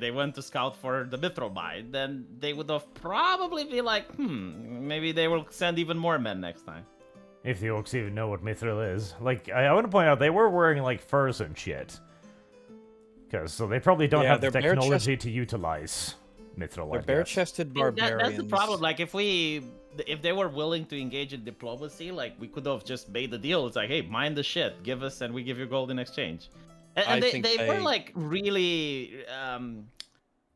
they went to scout for the mithril mine, then they would have probably be like, maybe they will send even more men next time. If the orcs even know what mithril is. Like, I want to point out, they were wearing, like, furs and shit. So they probably don't Yeah, have the they're bare technology to utilize mithril, They're I guess. bare-chested I mean, barbarians. that's the problem. Like, if they were willing to engage in diplomacy, like, we could have just made the deal. It's like, hey, mine the shit, give us, and we give you gold in exchange. I And think they were they- like really.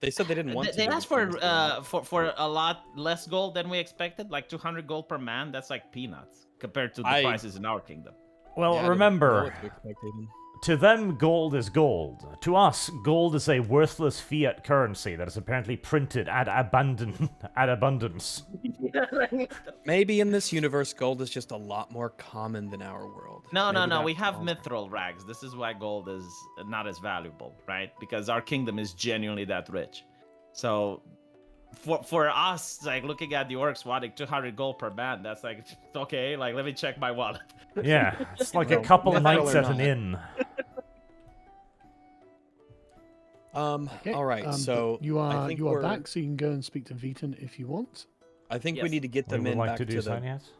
They said they didn't want to. They do asked these things, for a lot less gold than we expected, like 200 gold per man. That's like peanuts compared to the I- prices in our kingdom. Well, Yeah, I didn't know remember, what to expect even. to them, gold is gold. To us, gold is a worthless fiat currency that is apparently printed ad abundance. Maybe in this universe, gold is just a lot more common than our world. No, Maybe we that's have all. mithril rags. This is why gold is not as valuable, right? Because our kingdom is genuinely that rich. So, for us, like looking at the orcs wanting 200 gold per man, that's like okay. Like let me check my wallet. Yeah, it's like a Well, couple mithril nights or at an not. inn. Okay, All right. but So you I are think you are we're- back, so you can go and speak to Veton if you want. I think we Yes. need to get We them would in like back to do to so, the. yes?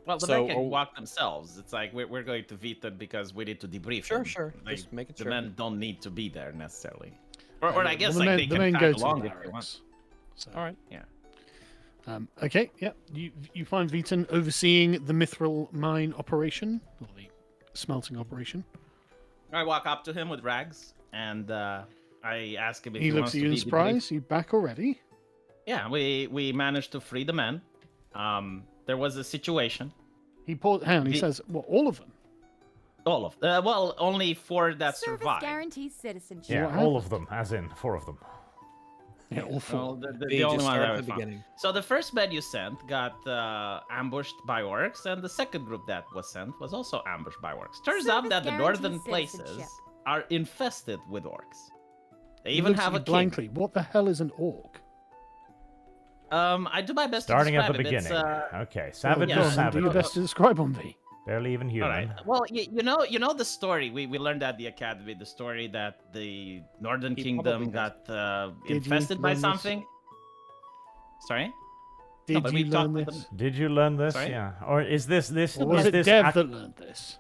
Well, the So, men can are- walk themselves. It's like we're going to Veton because we need to debrief Sure, him. sure. Like, Just make it the sure. men don't need to be there necessarily. Or I Yeah, guess well, like the they can men tag go to along the if they want. barracks. So, All right. Okay, yeah. You find Veton overseeing the mithril mine operation, or the smelting operation. I walk up to him with rags and I ask him if He looks wants at to you in be debriefed. surprise. You back already? Yeah, we managed to free the men. There was a situation. He paused. Hang on. He says, "Well, all of them." All of well, only 4 that Service survived. guarantees citizenship. Yeah, What all of them, as in 4 of them. Yeah, all four. Well, the V, only just one start that at I the found. beginning. So the first men you sent got ambushed by orcs, and the second group that was sent was also ambushed by orcs. Turns out Service that the guarantees northern places citizenship. are infested with orcs. They He even looks at have you a king. blankly. What the hell is an orc? I do my best Starting to at the describe it. beginning. It's, Okay, savage yeah. is Go on, do your savage. best to describe on V. Barely even all human. right. Well, you know the story we learned at the academy. The story that the Northern He Kingdom probably got Did you infested by learn this? something. Sorry. Did but you we learn talked with this? them. Did you learn this? Sorry? Yeah. Or is this Or was is it this Dev ac- that learned this?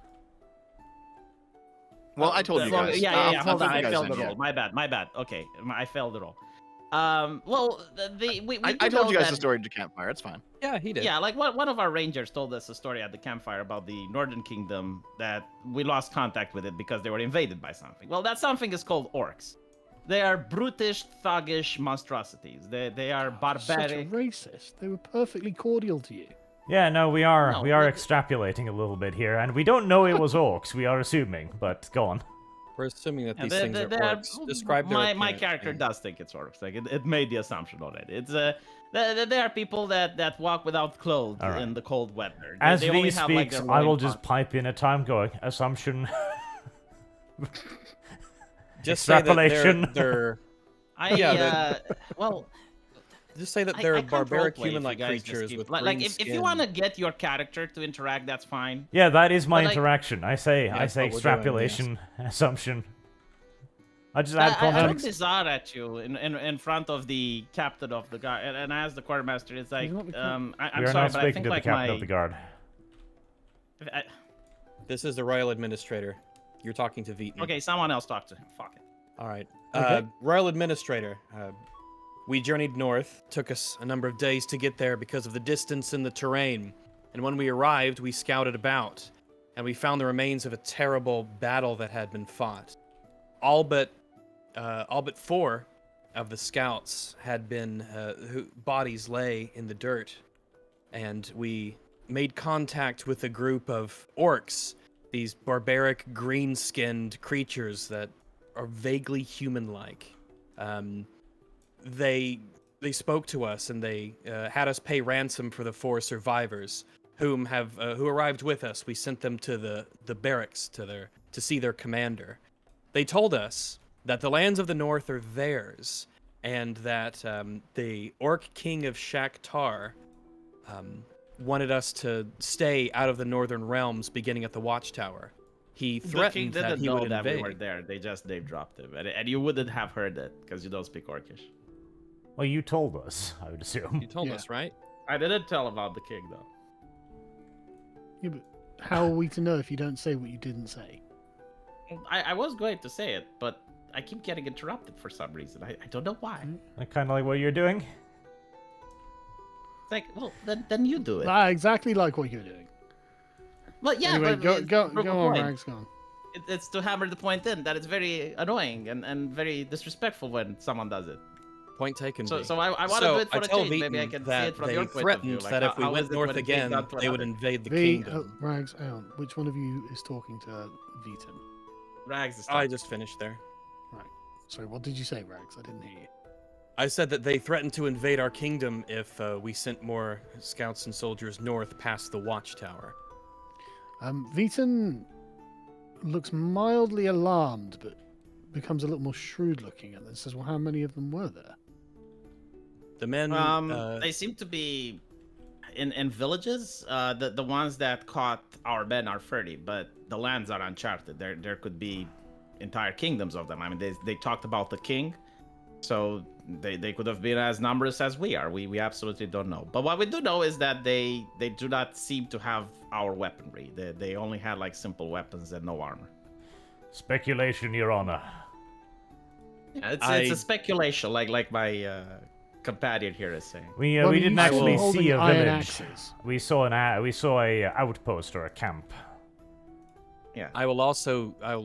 Well, I told you Well, guys. Yeah, I'll hold put on. you I guys failed in, the yeah. roll. My bad. Okay, I failed the roll. Well, we I do told know you guys that- the story to campfire. It's fine. Yeah, he did. Yeah, like one of our rangers told us a story at the campfire about the Northern Kingdom that we lost contact with it because they were invaded by something. Well, that something is called orcs. They are brutish, thuggish monstrosities. They are Such a barbaric. racist. They were perfectly cordial to you. Yeah, no, we are No, we are but- extrapolating a little bit here, and we don't know it was orcs. We are assuming, but go on. We're assuming that Yeah, these things are orcs. Describe their my appearance, character man. does think it's orcs. Like it made the assumption already. It's there are people that walk without clothes All right. in the cold weather. As they only V have, like, speaks, their I will loin just cloth. pipe in a time going assumption. Just say that Extrapolation. they're I well, just say that I they're can't barbaric roleplay if you human-like guys just creatures keep- with like green if you skin. want to get your character to interact, that's fine. Yeah, that is my But, like- interaction. I say That's what we're doing, extrapolation, assumption. I just add I look context. bizarre at you in front of the captain of the guard, and I ask the quartermaster, it's like, not the I'm We are sorry, not but I speaking think to the like captain my of the guard. This is the royal administrator. You're talking to Veton. Okay, someone else talk to him. Fuck it. All right. Okay. Royal Administrator, we journeyed north. Took us a number of days to get there because of the distance and the terrain. And when we arrived, we scouted about, and we found the remains of a terrible battle that had been fought. All but 4 of the scouts had been bodies lay in the dirt, and we made contact with a group of orcs, these barbaric green-skinned creatures that are vaguely human-like. They spoke to us and they had us pay ransom for the 4 survivors, who arrived with us. We sent them to the barracks to see their commander. They told us that the lands of the north are theirs, and that the orc king of Shaktar wanted us to stay out of the northern realms, beginning at the watchtower. He The king threatened that didn't he know would that invade. we were there. They just name dropped him, and you wouldn't have heard it because you don't speak Orcish. Well, you told us, I would assume. You told Yeah. us, right? I didn't tell about the king though. Yeah, but how are we to know if you don't say what you didn't say? I was going to say it, but I keep getting interrupted for some reason. I don't know why. Kind of like what you're doing. It's like, well, then you do it. Exactly like what you're doing. Well, yeah, Anyway, but go prove a on, point. Rags, go on. It's to hammer the point in that it's very annoying and very disrespectful when someone does it. Point taken. So, V. so I want to do it for I the tell change. Maybe I Veton can see that it from they your point of view. threatened Like, that if we how went is it north when it's being again, done to they would another? invade the V, kingdom. Rags, hang on. Which one of you is talking to Veton? Rags is I talking. just finished there. Sorry, what did you say, Rags? I didn't hear you. I said that they threatened to invade our kingdom if we sent more scouts and soldiers north past the watchtower. Veton looks mildly alarmed, but becomes a little more shrewd looking and then says, well, how many of them were there? The men. They seem to be in villages. The ones that caught our men are 30, but the lands are uncharted. There could be entire kingdoms of them. I mean, they talked about the king, so They could have been as numerous as we are. We absolutely don't know. But what we do know is that they do not seem to have our weaponry. They only had like simple weapons and no armor. Speculation, Your Honor. Yeah, it's a speculation, like my companion here is saying. We Well, didn't you actually saw see a holding iron village. axes. We saw a outpost or a camp. Yeah. I will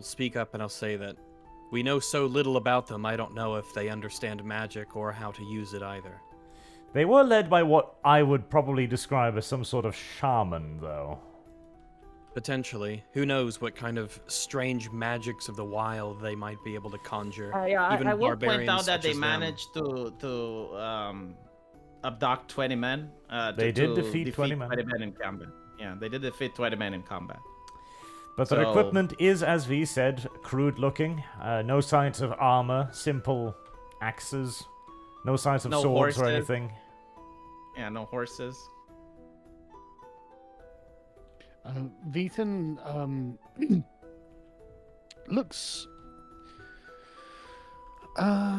speak up and I'll say that we know so little about them, I don't know if they understand magic or how to use it either. They were led by what I would probably describe as some sort of shaman, though. Potentially. Who knows what kind of strange magics of the wild they might be able to conjure. Yeah, Even I will point barbarians out that such they as them. managed to abduct 20 men. They did defeat 20 men. 20 men in combat. Yeah, they did defeat 20 men in combat. But their equipment is, as V said, crude looking. No signs of armor, simple axes. No signs of No swords or horses. anything. Yeah, no horses. Veton looks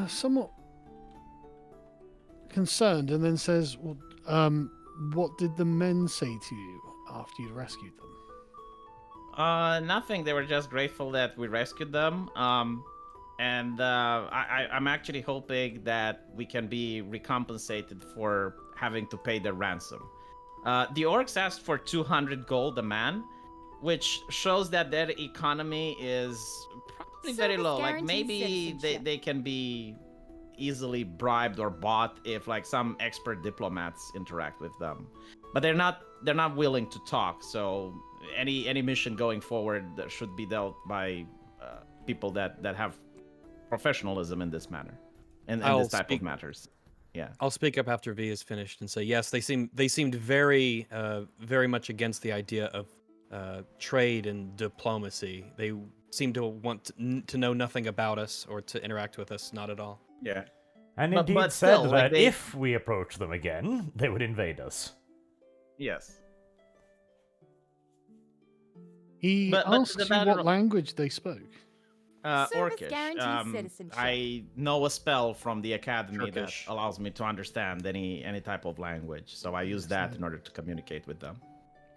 somewhat concerned and then says, well, what did the men say to you after you rescued them? Nothing. They were just grateful that we rescued them. I'm actually hoping that we can be recompensated for having to pay their ransom. The orcs asked for 200 gold a man, which shows that their economy is probably very Service low. Like guaranteed maybe citizenship. they can be easily bribed or bought if like some expert diplomats interact with them. But they're not willing to talk. So any mission going forward should be dealt by people that have professionalism in this manner and this type of matters. Yeah. I'll speak up after V is finished and say yes. They seemed very much against the idea of trade and diplomacy. They seem to want to know nothing about us or to interact with us, not at all. Yeah. And But- indeed but said still, that like, they- if we approach them again, they would invade us. Yes. He But asks the you matter what of- language they spoke. Service Orcish. guarantees citizenship. I know a spell from the academy that Turkish. allows me to understand any type of language, so I use that in order to communicate with them.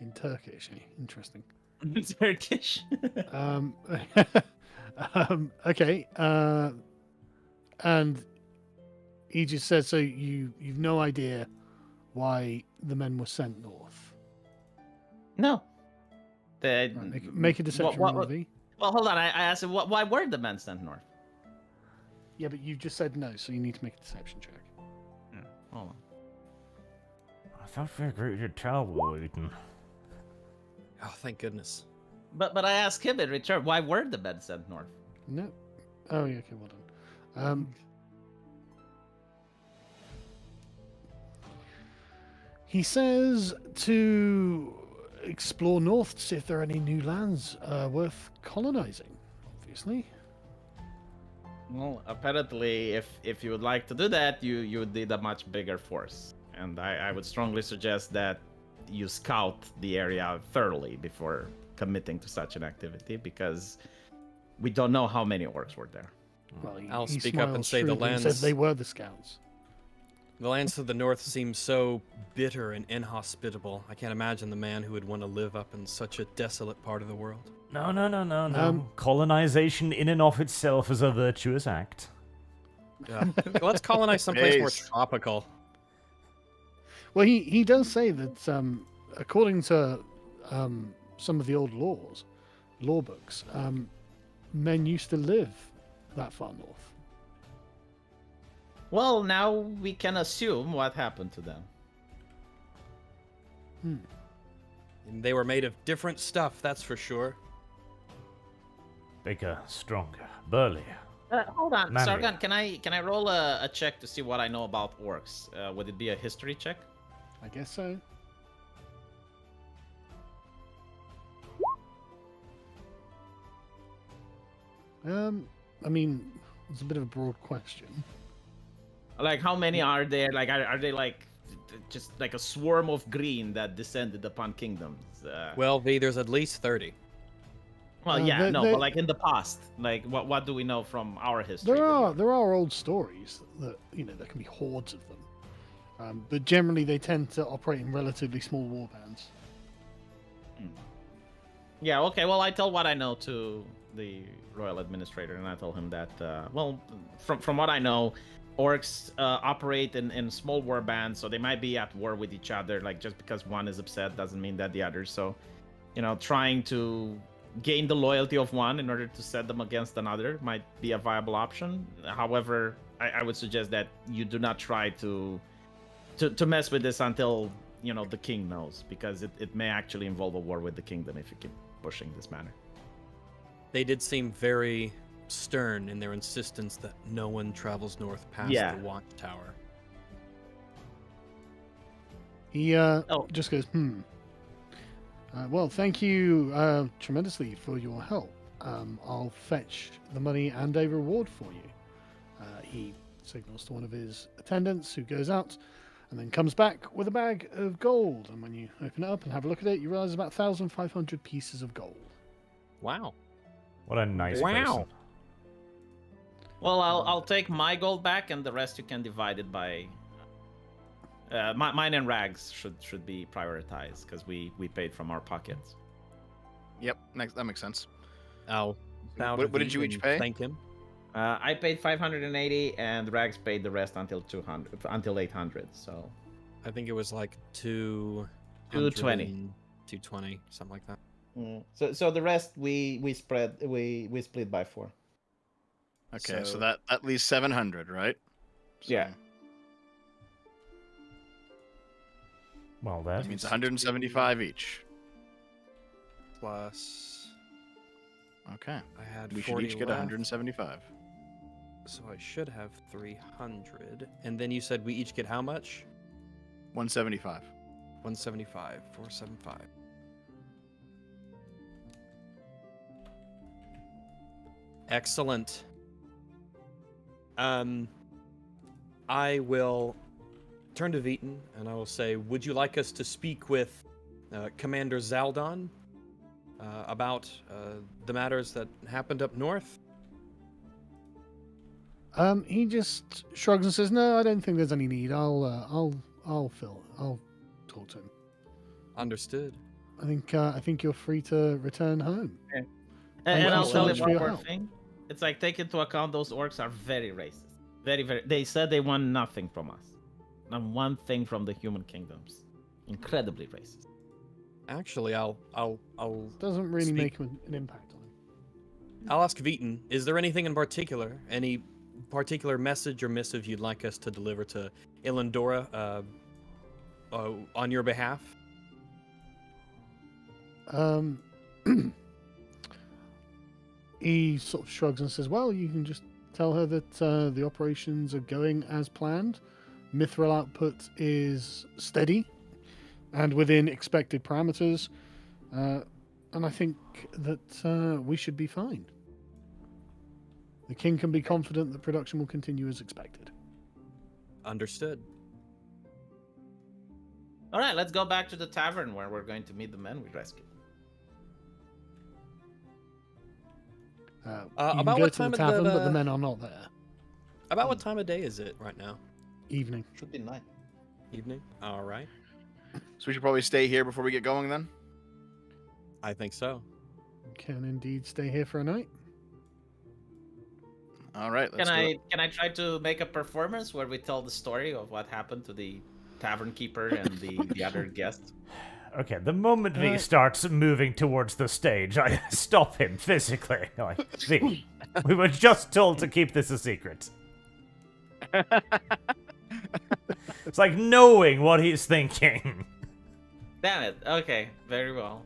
In Turkish, eh? Interesting. Turkish. Um, okay. And he just said, so you've no idea why the men were sent north. No. Right, make a deception roll, V. Well, hold on. I asked him, why were the men sent north? Yeah, but you just said no, so you need to make a deception check. Hold on. I thought we agreed to tell Wooten. Oh, thank goodness. But I asked him in return, why were the men sent north? No. Oh, yeah, okay, well done. He says to explore north to see if there are any new lands worth colonizing, obviously. Well, apparently, if you would like to do that, you would need a much bigger force. And I would strongly suggest that you scout the area thoroughly before committing to such an activity, because we don't know how many orcs were there. Well, I'll he speak up and smiles say the shrewdly and says lands- they were the scouts. The lands to the north seem so bitter and inhospitable. I can't imagine the man who would want to live up in such a desolate part of the world. No. Colonization in and of itself is a virtuous act. Yeah. Let's colonize someplace more Jeez. tropical. Well, he does say that according to some of the old law books, men used to live that far north. Well, now we can assume what happened to them. They were made of different stuff, that's for sure. Bigger, stronger, burlier. Hold on, Manlier. Sargon, can I roll a check to see what I know about orcs? Would it be a history check? I guess so. I mean, it's a bit of a broad question. Like, how many are there? Like, are they like just like a swarm of green that descended upon kingdoms? Well, V, there's at least 30. Well, yeah, there- no, there- but like in the past, like what do we know from our history? There with are York? there are old stories that there can be hordes of them, but generally they tend to operate in relatively small war bands. Yeah, okay. Well, I tell what I know to the royal administrator, and I tell him that, well, from what I know, orcs operate in small war bands, so they might be at war with each other. Like, just because one is upset doesn't mean that the other. So, trying to gain the loyalty of one in order to set them against another might be a viable option. However, I would suggest that you do not try to mess with this until the king knows, because it may actually involve a war with the kingdom if you keep pushing this matter. They did seem very stern in their insistence that no one travels north past Yeah. the watchtower. He just goes, well, thank you tremendously for your help. I'll fetch the money and a reward for you. He signals to one of his attendants, who goes out and then comes back with a bag of gold. And when you open it up and have a look at it, you realize about 1,500 pieces of gold. Wow. What a nice Wow. person. Well, I'll take my gold back, and the rest you can divide it by. Mine and Rags should be prioritized, because we paid from our pockets. Yep, that makes sense. I'll bow What to did you V each and pay? Thank him. I paid 580, and Rags paid the rest until 800. So I think it was like 220. 220, something like that. So the rest we split by 4. Okay, so So- that leaves 700, right? So Yeah. Well, That that means 175 each. Plus, Okay. I had We should 40 each get left, 175. so I should have 300. And then you said we each get how much? 175. 175, 475. Excellent. I will turn to Veton and I will say, would you like us to speak with Commander Zaldon about the matters that happened up north? He just shrugs and says, "No, I don't think there's any need. I'll talk to him. Understood. I think you're free to return home." And Thank you I'll so tell much you for one your more help. thing. It's like, take into account those orcs are very racist. Very, very. They said they want nothing from us. Not one thing from the human kingdoms. Incredibly racist. Actually, I'll Doesn't really Speak- make an impact on him. I'll ask Veton, is there anything in particular, any particular message or missive you'd like us to deliver to Ilendora on your behalf? He sort of shrugs and says, "Well, you can just tell her that the operations are going as planned. Mithril output is steady and within expected parameters, and I think that we should be fine. The king can be confident that production will continue as expected." Understood. All right, let's go back to the tavern where we're going to meet the men we rescued. You about can go what to time the of the- tavern, but the men are not there. About what time of day is it right now? Evening. Should be night. Evening? All right. So we should probably stay here before we get going then? I think so. Can indeed stay here for a night. All right, let's Can do I it. can I try to make a performance where we tell the story of what happened to the tavern keeper and the other guests? Okay, the moment V Uh, starts moving towards the stage, I stop him physically. Like, V, we were just told to keep this a secret. It's like knowing what he's thinking. Damn it. Okay, very well.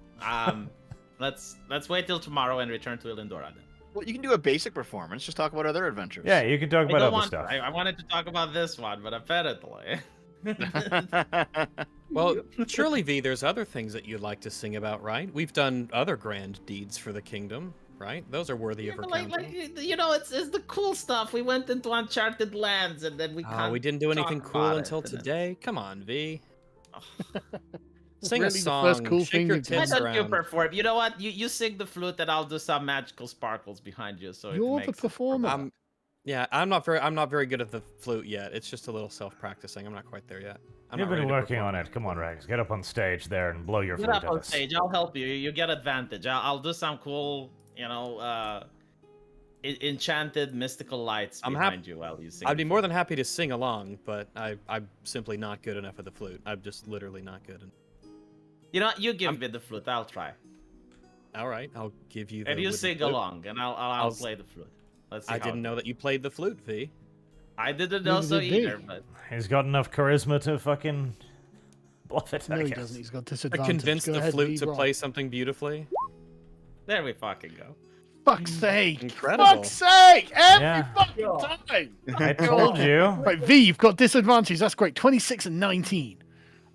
Let's wait till tomorrow and return to Ilendora then. Well, you can do a basic performance. Just talk about other adventures. Yeah, you can talk I about don't other want. stuff. I wanted to talk about this one, but apparently. Well, surely, V, there's other things that you'd like to sing about, right? We've done other grand deeds for the kingdom, right? Those are worthy Yeah, of but recounting. it's the cool stuff. We went into uncharted lands and then we Oh, can't we didn't do anything talk cool about until it, and then- today. Come on, V. Sing Really a the first song. cool Shake thing your you've done? Why tits don't you around. perform? You know what? You sing the flute, and I'll do some magical sparkles behind you. So it You're makes the it performer. Yeah, I'm not very good at the flute yet. It's just a little self-practicing. I'm not quite there yet. I'm You've not been ready to working perform. on it. Come on, Rags. Get up on stage there and blow your Get flute up at on us. stage. I'll help you. You get advantage. I'll do some cool, enchanted mystical lights I'm behind you while you sing. I'd the be more flute. than happy to sing along, but I'm simply not good enough at the flute. I'm just literally not good. You know, you give me the flute. I'll try. All right, I'll give you the And you wooden sing flute. along, and I'll I'll play the flute. Let's see. I how didn't it know goes. that you played the flute, V. I didn't Neither know so did they. either, but He's got enough charisma to fucking bluff it, No, I he guess. doesn't. He's got To disadvantage. convince Go the ahead, flute V, to rock. play something beautifully. there we fucking go. Fuck's sake! Incredible. Fuck's sake! Every Yeah. fucking Yeah. time. I told you. Right, V, you've got disadvantage. That's great. 26 and 19.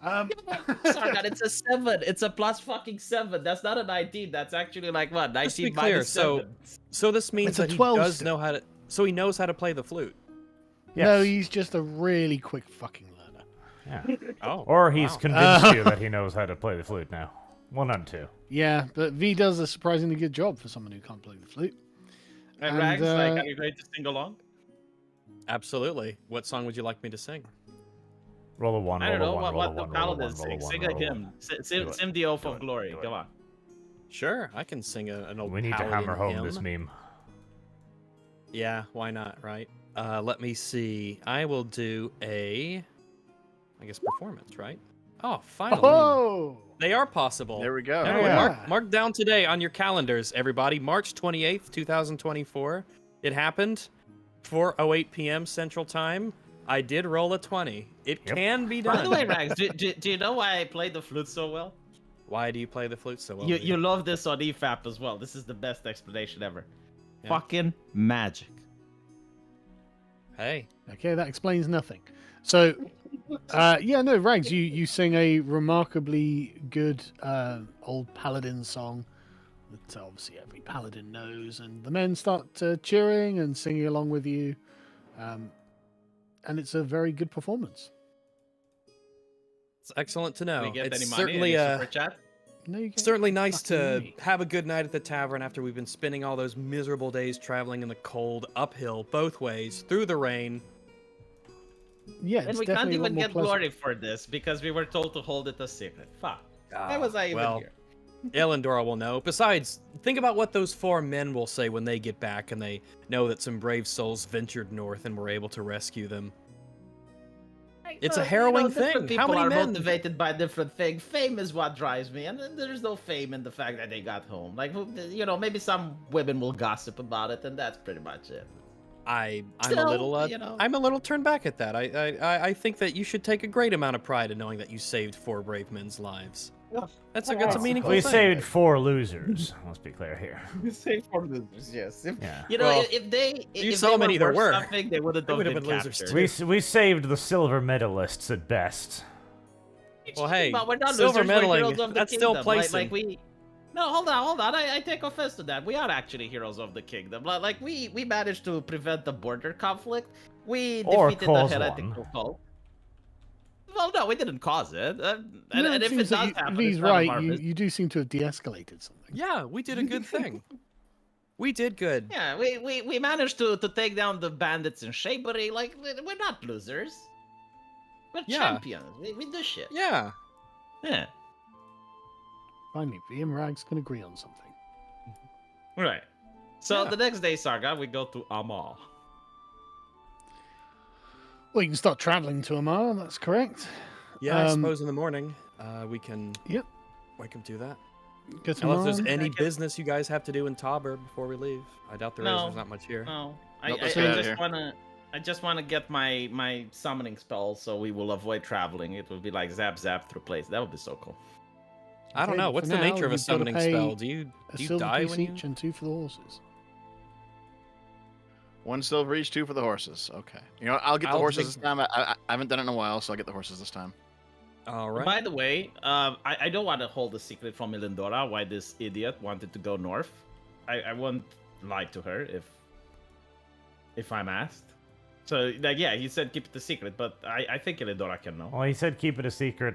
Sargon, it's a 7. It's a plus fucking 7. That's not a 19. That's actually like what? 19 Just to be clear, minus 7. so this means It's a that he 12 does still. know how to. So he knows how to play the flute. No, Yes. he's just a really quick fucking learner. Yeah. Oh. Or he's wow. convinced you that he knows how to play the flute now. One on two. Yeah, but V does a surprisingly good job for someone who can't play the flute. And and, Rags, like, uh, are you ready to sing along? Absolutely. What song would you like me to sing? Roll a one, I don't roll know a one, what the roll a paladin one, sings. roll a Sing one, a roll a hymn. one. Sim Do it. the Oath Do of it. Glory. Do it. Come on. Sure, I can sing an old We need to paladin hammer home hymn. this meme. Yeah, why not, right? Let me see. I will do I guess performance, right? Oh, finally. Oh! They are possible. There we go. Everyone, Yeah. mark down today on your calendars, everybody. March 28th, 2024. It happened. 4:08 p.m. Central Time. I did roll a 20. It Yep. can be By done. the way, Rags, do you know why I play the flute so well? Why do you play the flute so well? You Lee? you love this on EFAP as well. This is the best explanation ever. Yeah. Fucking magic. Hey, Okay, that explains nothing. So, yeah, no, Rags, you sing a remarkably good old paladin song that obviously every paladin knows, and the men start cheering and singing along with you, and it's a very good performance. it's excellent to know. We get It's any money? certainly Any super chat? No, you get certainly nice fucking to money. have a good night at the tavern after we've been spending all those miserable days traveling in the cold, uphill, both ways, through the rain. Yeah, And it's we can't definitely a lot even more get pleasant. glory for this because we were told to hold it a secret. Fuck. Why was I even well, here? Elendora will know. Besides, think about what those 4 men will say when they get back and they know that some brave souls ventured north and were able to rescue them. It's a harrowing different thing. How People many are men- motivated by different things. Fame is what drives me, and there's no fame in the fact that they got home. Like, maybe some women will gossip about it, and that's pretty much it. I'm Still, a little I'm a little turned back at that. I think that you should take a great amount of pride in knowing that you saved 4 brave men's lives. That's a meaningful We thing. saved 4 losers. Let's be clear here. Save for losers, yes. Yeah. Well, If they if saw they many were there worth were. something, they would have They would have been been losers captured. We saved the silver medalists at best. Well, hey, But we're not silver losers, we're medaling, heroes of the that's still kingdom. placing. No, hold on. I take offense to that. We are actually heroes of the kingdom. Like we managed to prevent the border conflict. We Or defeated the cause heretical one. cult. Well, no, we didn't cause it. And No, if it seems does that happen, V's it's none of right. our business. You do seem to have de-escalated something. Yeah, we did a good thing. We did good. Yeah, we managed to take down the bandits in Shapery. Like we're not losers. We're Yeah. champions. We do shit. Yeah. Yeah. Finally, V and Rags can agree on something. Right. So Yeah. the next day, Sargon, we go to Amal. Well, you can start traveling to Amar. That's correct. Yeah, I Um, suppose in the morning we can. Yep. We can do that. Get to Unless there's Amar. any guess- business you guys have to do in Tauber before we leave. I doubt there is. No. There's not much here. No, Nope, I let's get outta just here. wanna. I just want to get my summoning spell, so we will avoid traveling. It will be like zap zap through place. That would be so cool. I don't Okay, know. but What's for the nature now, of a you've gotta summoning pay spell? Do A you silver die piece when you? each and 2 for the horses. 1 silver each, 2 for the horses. Okay. You know, I'll get the I'll horses take- this time. I haven't done it in a while, so I'll get the horses this time. All right. By the way, I don't want to hold a secret from Elendora why this idiot wanted to go north. I won't lie to her if I'm asked. So like yeah, he said keep it a secret, but I think Elendora can know. Well, he said keep it a secret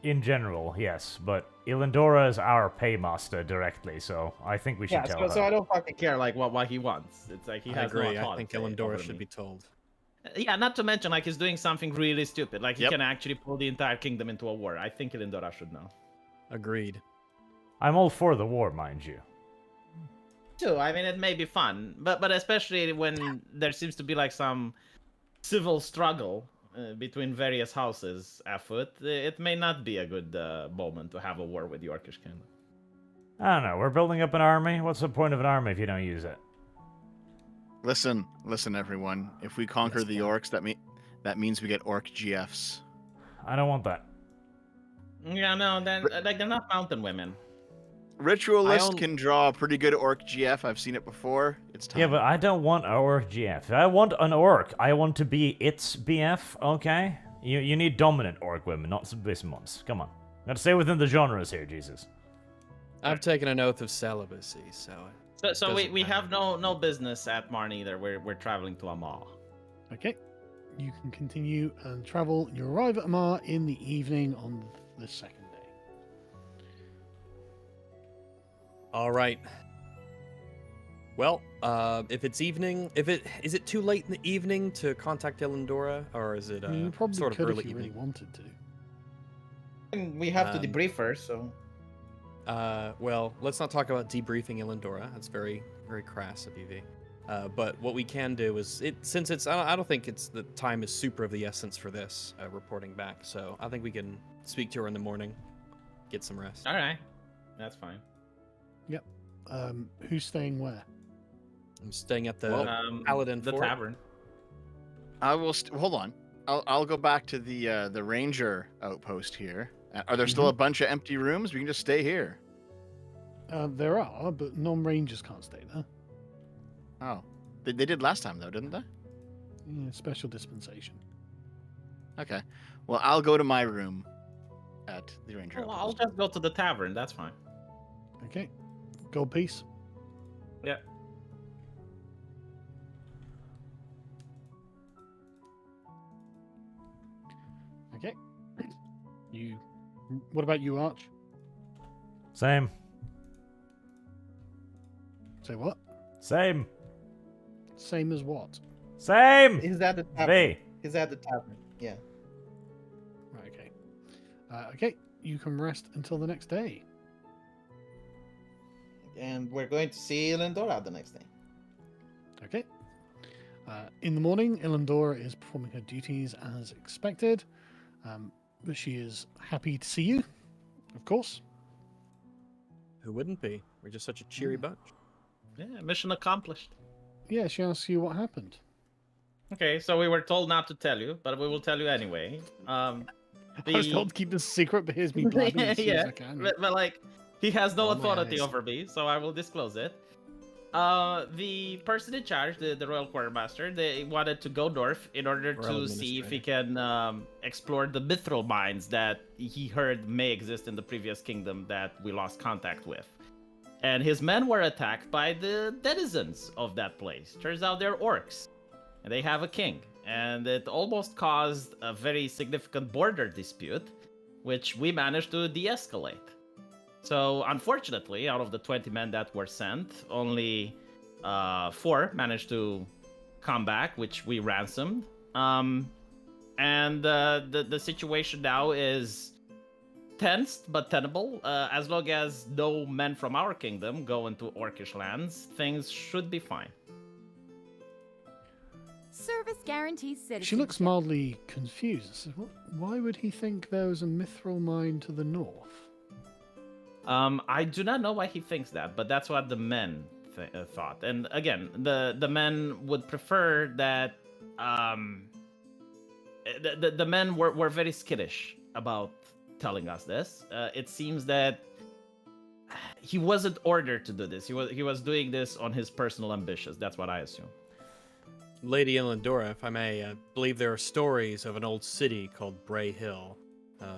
In general, yes, but Ilindora is our paymaster directly, so I think we should Yeah, tell so, her. so I don't fucking care like what he wants. It's like he I has no agree. I authority think Elendora over should me. be told. Yeah, not to mention like he's doing something really stupid. Like he Yep. can actually pull the entire kingdom into a war. I think Elendora should know. Agreed. I'm all for the war, mind you. Too. I mean, it may be fun, but especially when there seems to be like some civil struggle between various houses afoot, it may not be a good moment to have a war with the Orcish kingdom. I don't know, we're building up an army. What's the point of an army if you don't use it? Listen, everyone. If we conquer Yes, the Lord. orcs, that means we get orc GFs. I don't want that. Yeah, no, they're not mountain women. Ritualist I can draw a pretty good orc GF. I've seen it before. It's time. Yeah, but I don't want an orc GF. I want an orc. I want to be its BF, okay? You need dominant orc women, not submissive ones. Come on. Gotta stay within the genres here, Jesus. I've taken an oath of celibacy, so. So we doesn't have matter. no business at Marne either. We're traveling to Amal. Okay. You can continue and travel. You arrive at Amar in the evening on the second day. All right. Well, if it's evening, is it too late in the evening to contact Elendora, or is it You probably sort of could early if you evening? really wanted to. And we have to Um, debrief first, so. Well, let's not talk about debriefing Elendora. That's very, very crass of EV. But what we can do is, since it's, I don't think it's the time is super of the essence for this reporting back. So I think we can speak to her in the morning, get some rest. All right, that's fine. Who's staying where? I'm staying at the Well, Paladin the Fort. tavern. I will. Hold on. I'll go back to the ranger outpost here. Are there still a bunch of empty rooms? We can just stay here. There are, but non-rangers can't stay there. Oh, they did last time though, didn't they? Yeah, special dispensation. Okay. Well, I'll go to my room at the ranger Well, I'll outpost. just go to the tavern. That's fine. Okay. Gold piece. Yeah. Okay. You. What about you, Arch? Same. Say what? Same. Same as what? Same! He's at the V. He's at the tavern. Yeah. Right, okay. Okay. You can rest until the next day. And we're going to see Elendora the next day. Okay. In the morning, Ilendora is performing her duties as expected, but she is happy to see you, of course. Who wouldn't be? We're just such a cheery bunch. Yeah, mission accomplished. Yeah, she asks you what happened. Okay, so we were told not to tell you, but we will tell you anyway. I was told to keep this secret, but here's me blabbing as soon as I can. but like, he has no Oh, my authority eyes. over me, so I will disclose it. The person in charge, the royal quartermaster, they wanted to go north in order Royal to see if he can explore the mithril mines that he heard may exist in the previous kingdom that we lost contact with. And his men were attacked by the denizens of that place. Turns out they're orcs, and they have a king. And it almost caused a very significant border dispute, which we managed to de-escalate. So, unfortunately, out of the 20 men that were sent, only 4 managed to come back, which we ransomed. And the situation now is tensed but tenable. As long as no men from our kingdom go into Orcish lands, things should be fine. Service guarantees citizenship. She looks mildly confused. Says, why would he think there was a mithril mine to the north? I do not know why he thinks that, but that's what the men thought. And again, the men would prefer that. The men were very skittish about telling us this. It seems that he wasn't ordered to do this. He was doing this on his personal ambitions. That's what I assume. Lady Elendora, if I may, I believe there are stories of an old city called Bray Hill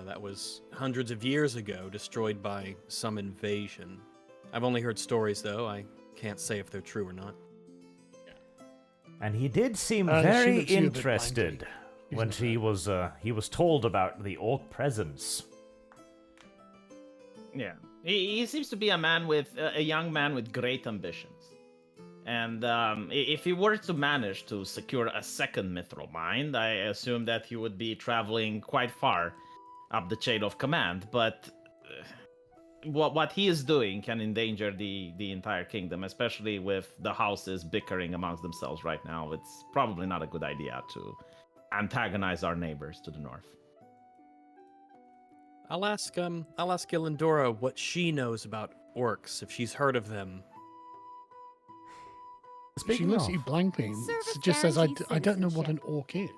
that was hundreds of years ago destroyed by some invasion. I've only heard stories, though. I can't say if they're true or not. And he did seem She very looks at you a bit interested blankly. He's when not he was told about the orc presence. Yeah, he seems to be a man with a young man with great ambitions, and if he were to manage to secure a second mithril mine, I assume that he would be traveling quite far up the chain of command. But what he is doing can endanger the entire kingdom, especially with the houses bickering amongst themselves right now. It's probably not a good idea to antagonize our neighbors to the north. I'll ask Ilindora what she knows about orcs, if she's heard of them. She Speaking looks of, at you blankly and Service just says, I guarantees don't know what an citizenship. orc is.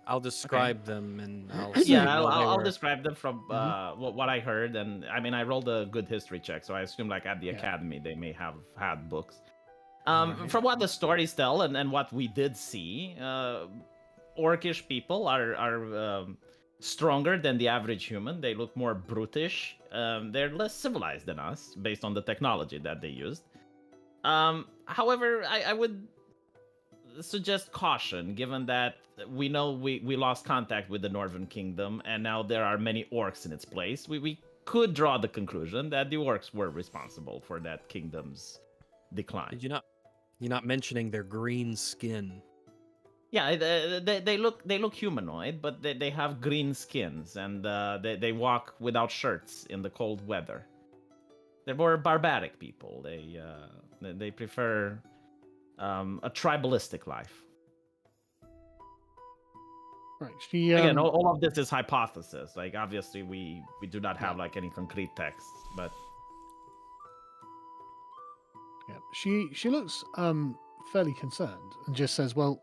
I'll describe them and I'll say, Yeah, well, they I'll were- describe them from what I heard, and I mean I rolled a good history check, so I assume like at the Yeah. academy they may have had books. Right. From what the stories tell and what we did see, orcish people are stronger than the average human. They look more brutish. They're less civilized than us based on the technology that they used. However, I would suggest caution, given that we know we lost contact with the Northern Kingdom, and now there are many orcs in its place. We could draw the conclusion that the orcs were responsible for that kingdom's decline. Did you not? You're not mentioning their green skin. Yeah, they look humanoid, but they have green skins, and they walk without shirts in the cold weather. They're more barbaric people. They prefer a tribalistic life. Right. She Again, all of this is hypothesis. Like, obviously, we do not have like any concrete texts, but yeah, she looks fairly concerned and just says, well,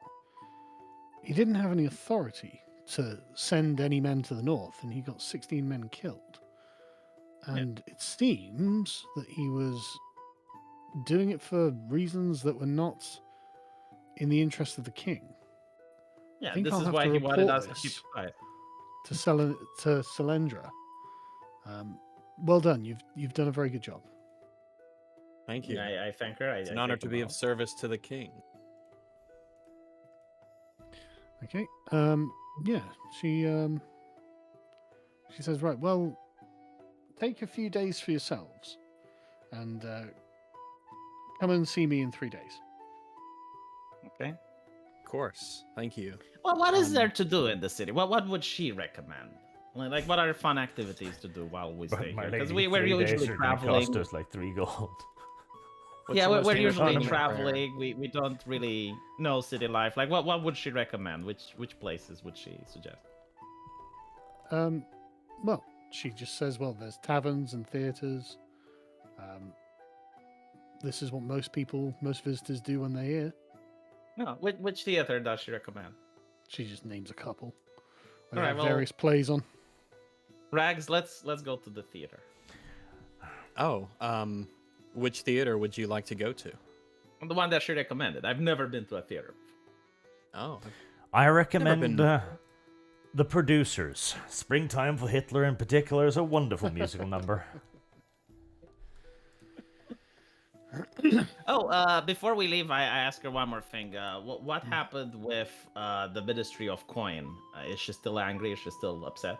he didn't have any authority to send any men to the north, and he got 16 men killed. And it seems that he was doing it for reasons that were not in the interest of the king. yeah, think this I'll is have why to he wanted report us to this. keep quiet. To Selendra. Well done. You've done a very good job. Thank you. I thank her. It's an honor to be of service to the king. Okay. Yeah. She says, right. Well, take a few days for yourselves, and come and see me in 3 days. Okay. Of course. Thank you. Well, what is there to do in the city? What would she recommend? Like, what are fun activities to do while we stay here? Because we're 3 days usually are gonna traveling. cost us like 3 gold. What's Yeah, your most we're favorite usually thing there? traveling. We don't really know city life. Like, what would she recommend? Which places would she suggest? Well, she just says, well, there's taverns and theaters. This is what most visitors do when they're here. No, which theater does she recommend? She just names a couple. They Alright, have well- various plays on. Rags, let's go to the theater. Oh, which theater would you like to go to? The one that she recommended. I've never been to a theater. Oh, I recommend been- The Producers. Springtime for Hitler in particular is a wonderful musical number. Oh, before we leave, I ask her one more thing. What happened with the Ministry of Coin? Is she still angry? Is she still upset?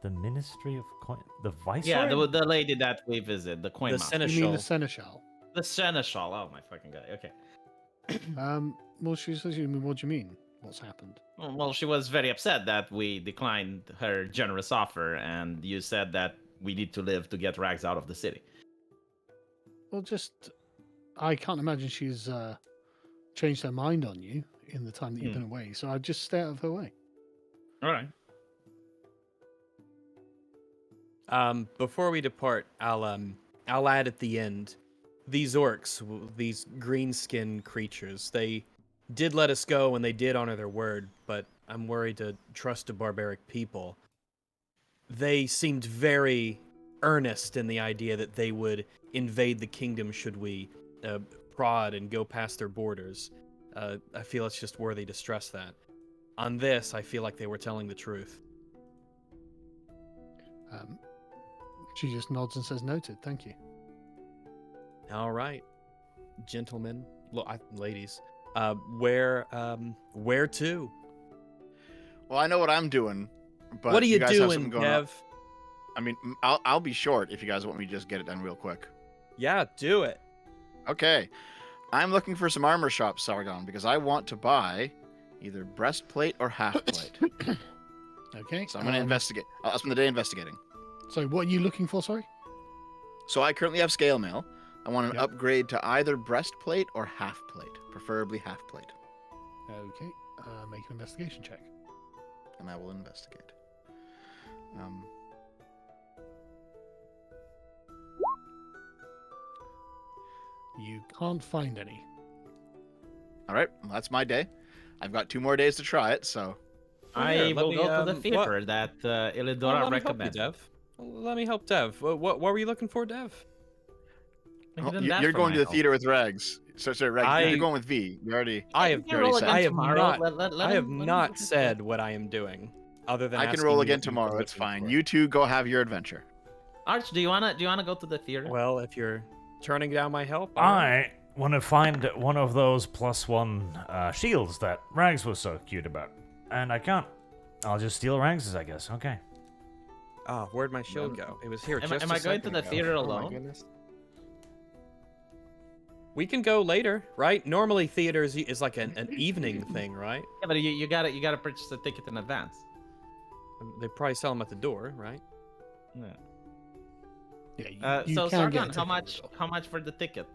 The Ministry of Coin, the Viceroy. Yeah, the lady that we visit, the coin the master. You mean the seneschal. seneschal? The seneschal. Oh my fucking god. Okay. Well, she says, what do you mean? What's happened? Well, she was very upset that we declined her generous offer, and you said that we need to live to get Rags out of the city. Well, I can't imagine she's changed her mind on you in the time that you've been away, so I'd just stay out of her way. All right. Before we depart, I'll add at the end, these orcs, these green-skinned creatures, they did let us go and they did honor their word, but I'm worried to trust a barbaric people. They seemed very earnest in the idea that they would invade the kingdom should we prod and go past their borders. I feel it's just worthy to stress that. On this, I feel like they were telling the truth. She just nods and says, noted, thank you. All right, gentlemen, ladies, where to? Well, I know what I'm doing, but What are you guys have something doing, going on. Kev? I mean, I'll be short if you guys want me to just get it done real quick. Yeah, do it. Okay. I'm looking for some armor shops, Sargon, because I want to buy either breastplate or half plate. Okay. So I'm going to investigate. I'll spend the day investigating. So what are you looking for? Sorry. So I currently have scale mail. I want an Yep. upgrade to either breastplate or half plate, preferably half plate, Okay. Make an investigation check. and I will investigate. You can't find any. All right, well, that's my day. I've got 2 more days to try it, so I Here, let will me, go to the what- theater that Well, Elidora let me help you, recommended. Dev. Let me help Dev. What were you looking for, Dev? He Oh, didn't ask you're for going my to the help. theater with Regs. Sorry, Regs. I- You're going with V. You already. I You have can roll said. again I have tomorrow. not Let I have him- let him not do his said thing. what I am doing, other than I can asking roll you again what you tomorrow. were It's looking fine. for. You 2 go have your adventure. Arch, do you wanna go to the theater? Well, if you're turning down my help, all right. I want to find one of those +1 shields that Rags was so cute about. And I can't. I'll just steal Rags's, I guess. Okay. Oh, where'd my shield go? It was here. Am I- just am a I going to second the ago. theater Oh my alone? goodness. We can go later, right? Normally theaters is like an evening thing, right? Yeah, but you gotta purchase a ticket in advance. They probably sell them at the door, right? Yeah. Yeah. You So can get Sargon, a ticket how as well. much for the ticket?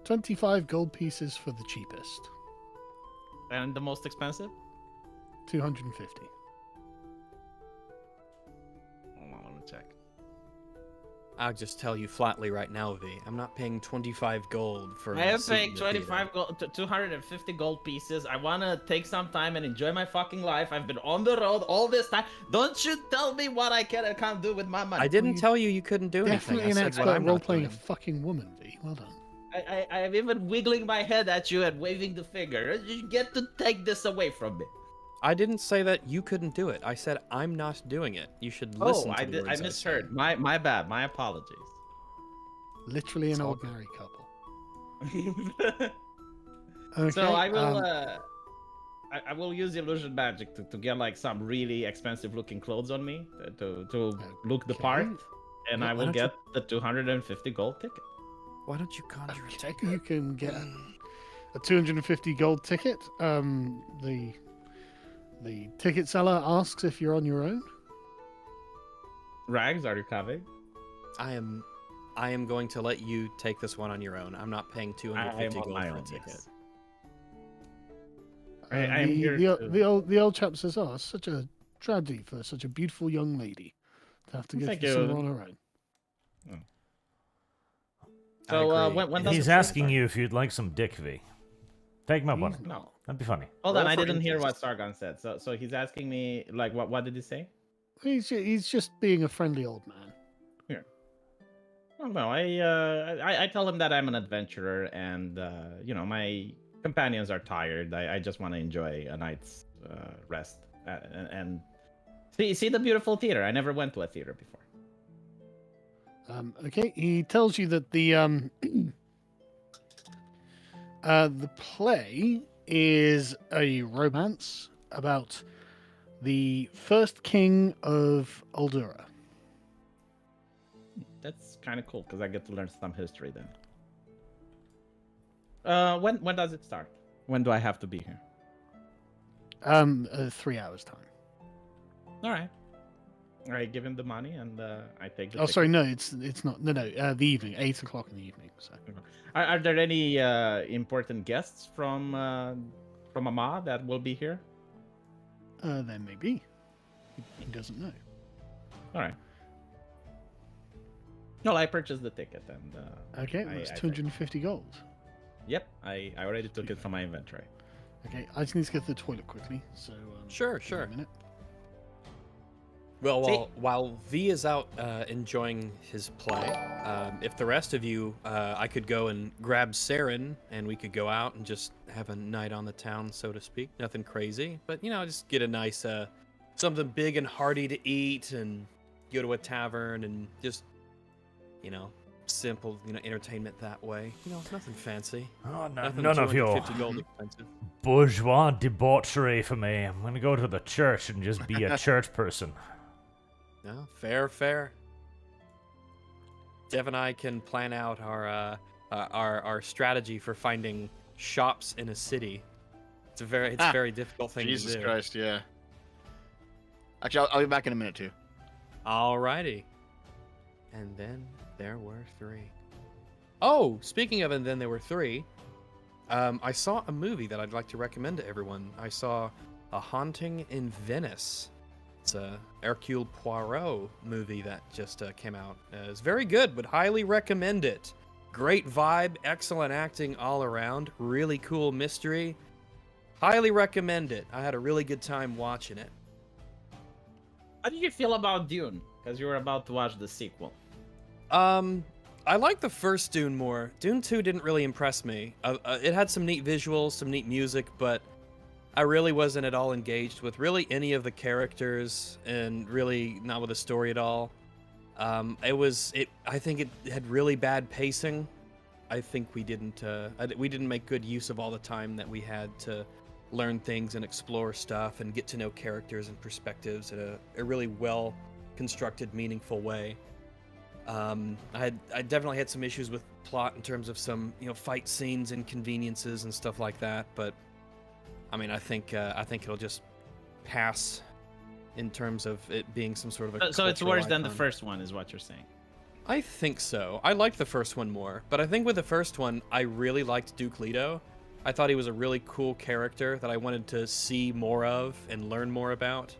25 gold pieces for the cheapest. And the most expensive? 250. Hold on, let me check. I'll just tell you flatly right now, V. I'm not paying 25 gold for. I a am seat in paying the 25 theater. gold, 250 gold pieces. I wanna take some time and enjoy my fucking life. I've been on the road all this time. Don't you tell me what I can and can't do with my money. I didn't you- tell you you couldn't do anything. Definitely I an said what expert I'm role not playing a doing. fucking woman, V. Well done. I'm even wiggling my head at you and waving the finger. You get to take this away from me. I didn't say that you couldn't do it. I said I'm not doing it. You should listen Oh, to I the did. I words misheard. said. My bad. My apologies. Literally It's an all old good. married couple. Okay, So I will. I will use illusion magic to get like some really expensive looking clothes on me to look the part, Okay. and Yeah, I why will don't you- get the 250 gold ticket. Why don't you conjure a Okay, ticket? you can get a 250 gold ticket. The ticket seller asks if you're on your own. Rags, are you coming? I am going to let you take this one on your own. I'm not paying 250 on gold my for a own, ticket. yes. I am here the old chap says, "Oh, it's such a tragedy for such a beautiful young lady to have to go Thank through something you. on her own." So I agree. when does He's the show asking start? you if you'd like some dick, V. Take my money. He's No. not. That'd be funny. Hold on, Roll I for didn't hear what interest. Sargon said. So he's asking me like what did he say? He's just being a friendly old man. Oh no, I tell him that I'm an adventurer and my companions are tired. I just want to enjoy a night's rest and see the beautiful theater. I never went to a theater before. Okay, he tells you that the the play is a romance about the first king of Aldura. That's kind of cool because I get to learn some history then. When does it start? When do I have to be here? 3 hours time. All right. I give him the money and I take the. Oh, sorry, no, it's not. No, the evening, 8 o'clock in the evening. So Are there any important guests from Ama that will be here? there may be. He doesn't know. All right. No, I purchased the ticket and. Okay, I that's think- 250 gold. Yep, I already took it from my inventory. Okay, I just need to get to the toilet quickly. So Sure, give me sure. a minute. Well, See- while V is out enjoying his play, if the rest of you, I could go and grab Saren, and we could go out and just have a night on the town, so to speak. Nothing crazy, but just get a nice something big and hearty to eat, and go to a tavern, and just simple entertainment that way. Nothing fancy. Oh, no, Nothing none of your 250 gold expensive. bourgeois debauchery for me. I'm gonna go to the church and just be a church person. No, fair. Dev and I can plan out our strategy for finding shops in a city. It's a very difficult thing Jesus to do. Christ, yeah. Actually, I'll be back in a minute too. Alrighty. And then there were 3. Oh, speaking of and then there were 3, I saw a movie that I'd like to recommend to everyone. I saw A Haunting in Venice. It's a Hercule Poirot movie that just came out. It's very good, would highly recommend it. Great vibe, excellent acting all around, really cool mystery. Highly recommend it. I had a really good time watching it. How did you feel about Dune? Because you were about to watch the sequel. I like the first Dune more. Dune 2 didn't really impress me. It had some neat visuals, some neat music, but I really wasn't at all engaged with really any of the characters, and really not with the story at all. I think it had really bad pacing. I think we didn't make good use of all the time that we had to learn things and explore stuff and get to know characters and perspectives in a really well constructed, meaningful way. I definitely had some issues with plot in terms of some fight scenes and conveniences and stuff like that, but I mean I think it'll just pass in terms of it being some sort of a So it's worse than the icon. first one, is what you're saying. I think so. I liked the first one more, but I think with the first one, I really liked Duke Leto. I thought he was a really cool character that I wanted to see more of and learn more about.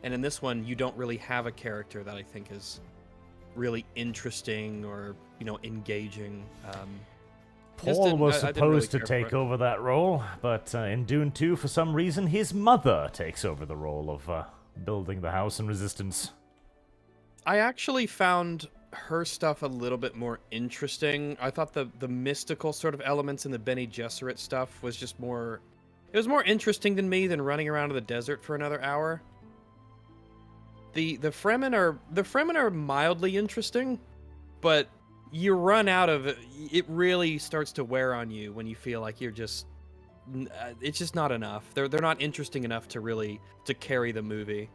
And in this one, you don't really have a character that I think is really interesting or, engaging. Paul was I didn't really supposed to care for take it. over that role, but in Dune 2, for some reason, his mother takes over the role of building the house and resistance. I actually found her stuff a little bit more interesting. I thought the mystical sort of elements in the Bene Gesserit stuff was just more... It was more interesting than me than running around in the desert for another hour. The Fremen are mildly interesting, but you run out of it. It really starts to wear on you when you feel like you're just... It's just not enough. They're not interesting enough to carry the movie.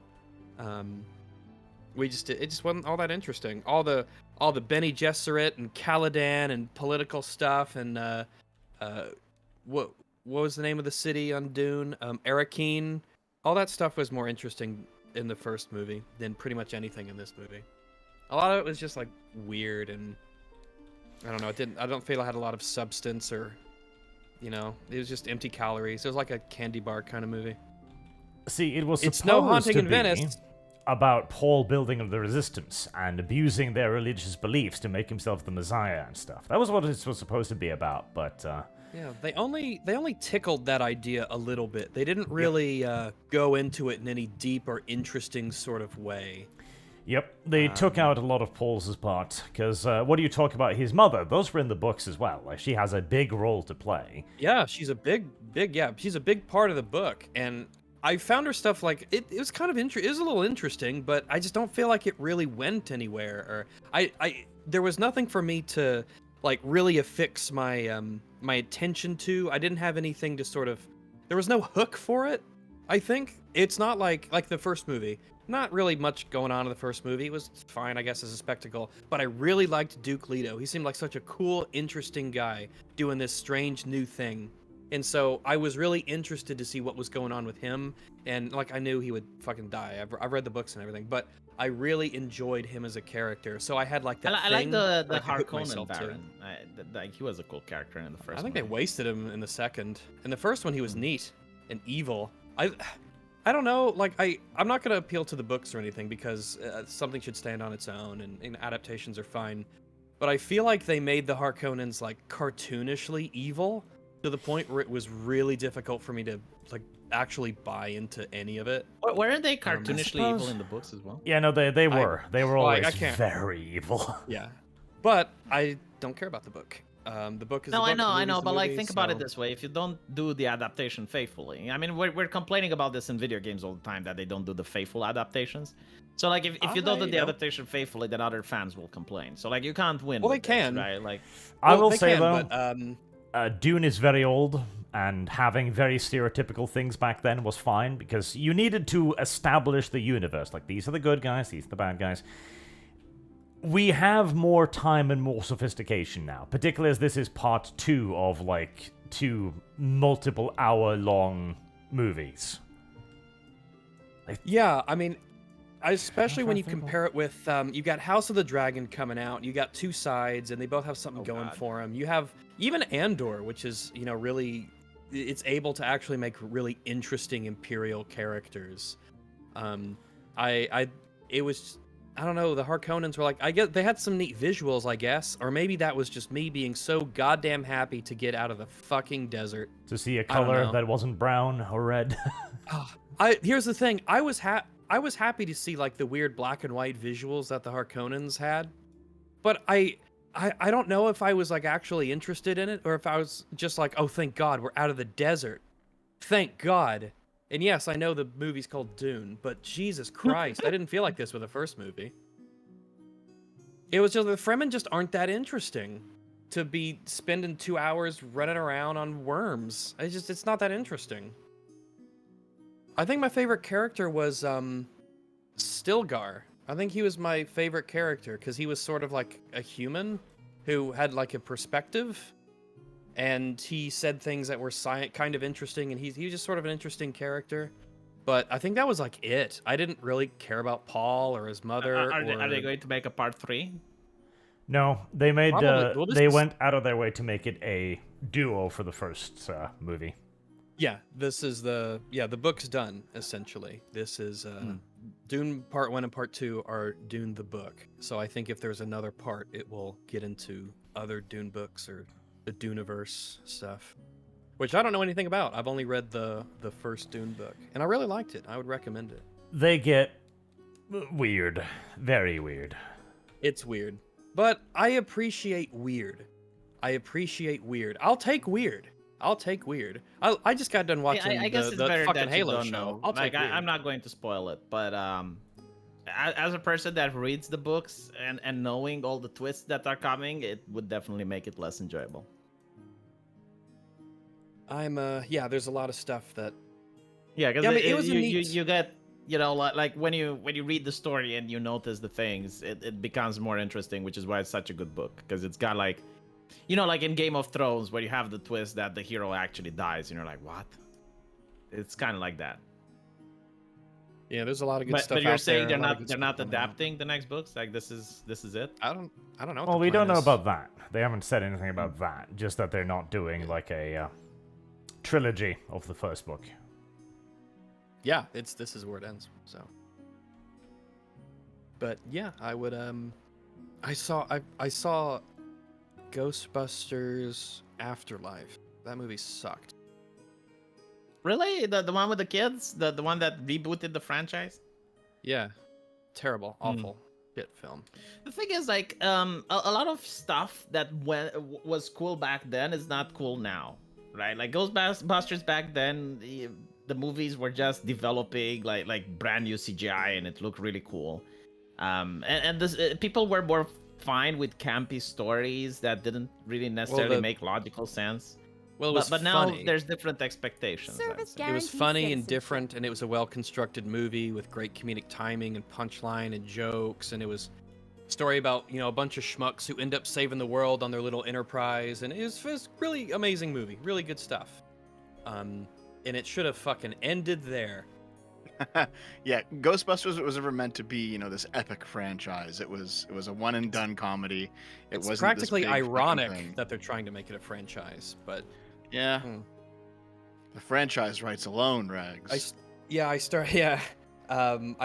It just wasn't all that interesting. All the Bene Gesserit and Caladan and political stuff and what was the name of the city on Dune? Arrakeen. All that stuff was more interesting in the first movie than pretty much anything in this movie. A lot of it was just like weird and I don't know. I don't feel I had a lot of substance or it was just empty calories. It was like a candy bar kind of movie. See, it was It's supposed no Haunting to in be Venice. about Paul building the resistance and abusing their religious beliefs to make himself the Messiah and stuff. That was what it was supposed to be about, but Yeah, they only tickled that idea a little bit. They didn't really go into it in any deep or interesting sort of way. Yep, they took out a lot of Paul's part, because what do you talk about his mother? Those were in the books as well. Like, she has a big role to play. Yeah, she's a big part of the book, and I found her stuff like it was kind of it was a little interesting, but I just don't feel like it really went anywhere. Or there was nothing for me to like really affix my my attention to. I didn't have anything to sort of. There was no hook for it. I think it's not like the first movie. Not really much going on in the first movie. It was fine, I guess, as a spectacle. But I really liked Duke Leto. He seemed like such a cool, interesting guy doing this strange new thing. And so I was really interested to see what was going on with him. And like I knew he would fucking die. I've read the books and everything. But I really enjoyed him as a character. So I had like that I like thing the that I could hook Harkonnen myself to. Baron. Like he was a cool character in the first. I think they movie. wasted him in the second. In the first one, he was neat and evil. I don't know. Like I'm not gonna appeal to the books or anything because something should stand on its own, and adaptations are fine. But I feel like they made the Harkonnens like cartoonishly evil to the point where it was really difficult for me to like actually buy into any of it. Weren't they cartoonishly evil suppose- in the books as well? Yeah, no, they were. They were Well, I always can't- very evil. Yeah, but I don't care about the book. The book is No, the I book, know, the I movie's know, the but like movie, think about it so- this way: if you don't do the adaptation faithfully, I mean, we're complaining about this in video games all the time that they don't do the faithful adaptations. So like, if you don't do the adaptation faithfully, then other fans will complain. So like, you can't win. Well, with they this, can. right? Like, I Well, will they say can, though, but, Dune is very old, and having very stereotypical things back then was fine because you needed to establish the universe. Like, these are the good guys, these are the bad guys. We have more time and more sophistication now, particularly as this is part 2 of, like, 2 multiple hour-long movies. Yeah, I mean, especially when you compare it with, you got House of the Dragon coming out, you got 2 sides, and they both have something going for them. You have even Andor, which is, you know, really, it's able to actually make really interesting Imperial characters. It was, I don't know, the Harkonnens were like, I guess they had some neat visuals, I guess, or maybe that was just me being so goddamn happy to get out of the fucking desert. To see a color that wasn't brown or red. Here's the thing, I was happy to see like the weird black and white visuals that the Harkonnens had, but I don't know if I was like actually interested in it or if I was just like, oh, thank God we're out of the desert, thank God. And yes, I know the movie's called Dune, but Jesus Christ, I didn't feel like this with the first movie. It was just the Fremen just aren't that interesting to be spending 2 hours running around on worms. It's not that interesting. I think my favorite character was Stilgar. I think he was my favorite character because he was sort of like a human who had like a perspective, and he said things that were kind of interesting, and he was just sort of an interesting character. But I think that was like it. I didn't really care about Paul or his mother. Are they going to make a part 3? No, they made. Well, they went out of their way to make it a duo for the first movie. Yeah, this is the book's done essentially. This is Dune Part 1 and Part 2 are Dune the book. So I think if there's another part, it will get into other Dune books or the Duneverse stuff, which I don't know anything about. I've only read the first Dune book, and I really liked it. I would recommend it. They get weird, very weird. It's weird, but I appreciate weird. I'll take weird. I just got done watching I guess the it's better fucking that Halo you don't show. know. I'll take weird. I'm not going to spoil it, but as a person that reads the books and knowing all the twists that are coming, it would definitely make it less enjoyable. There's a lot of stuff that. Yeah, because I mean, it was you get, you know, like when you read the story and you notice the things, it becomes more interesting, which is why it's such a good book, because it's got like, you know, like in Game of Thrones where you have the twist that the hero actually dies and you're like, what? It's kind of like that. Yeah, there's a lot of good stuff. But you're out saying there, they're not adapting the next books? Like this is it? I don't know. Well, we don't know about that. They haven't said anything about that. Just that they're not doing like a trilogy of the first book. Yeah, this is where it ends. So, but yeah, I would I saw Ghostbusters Afterlife. That movie sucked. Really? The one with the kids? The one that rebooted the franchise? Yeah, terrible, awful, shit film. The thing is, like, a lot of stuff that was cool back then is not cool now, right? Like Ghostbusters back then, the movies were just developing like brand new CGI, and it looked really cool. And this people were more fine with campy stories that didn't really necessarily make logical sense. Well, it was but now funny. There's different expectations. Service It was guarantee funny and citizenship. different, and it was a well-constructed movie with great comedic timing and punchline and jokes, and it was a story about, you know, a bunch of schmucks who end up saving the world on their little enterprise, and it was really amazing movie, really good stuff. And it should have fucking ended there. Yeah, Ghostbusters was never meant to be, you know, this epic franchise. It was a one and done comedy. It's wasn't practically this big fucking ironic thing. that they're trying to make it a franchise, but Yeah. The franchise rights alone, Rags. I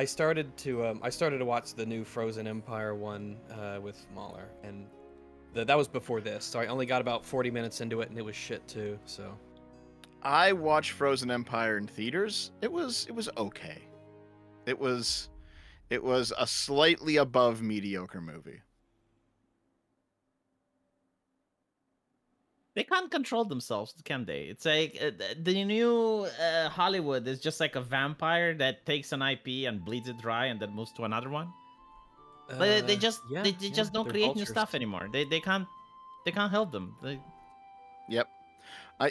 started to watch the new Frozen Empire one with Mahler, and that was before this, so I only got about 40 minutes into it, and it was shit too. So I watched Frozen Empire in theaters. It was okay. It was a slightly above mediocre movie. They can't control themselves, can they? It's like the new Hollywood is just like a vampire that takes an IP and bleeds it dry and then moves to another one. But they just don't they're create new vultures. stuff anymore. They can't help them. Yep.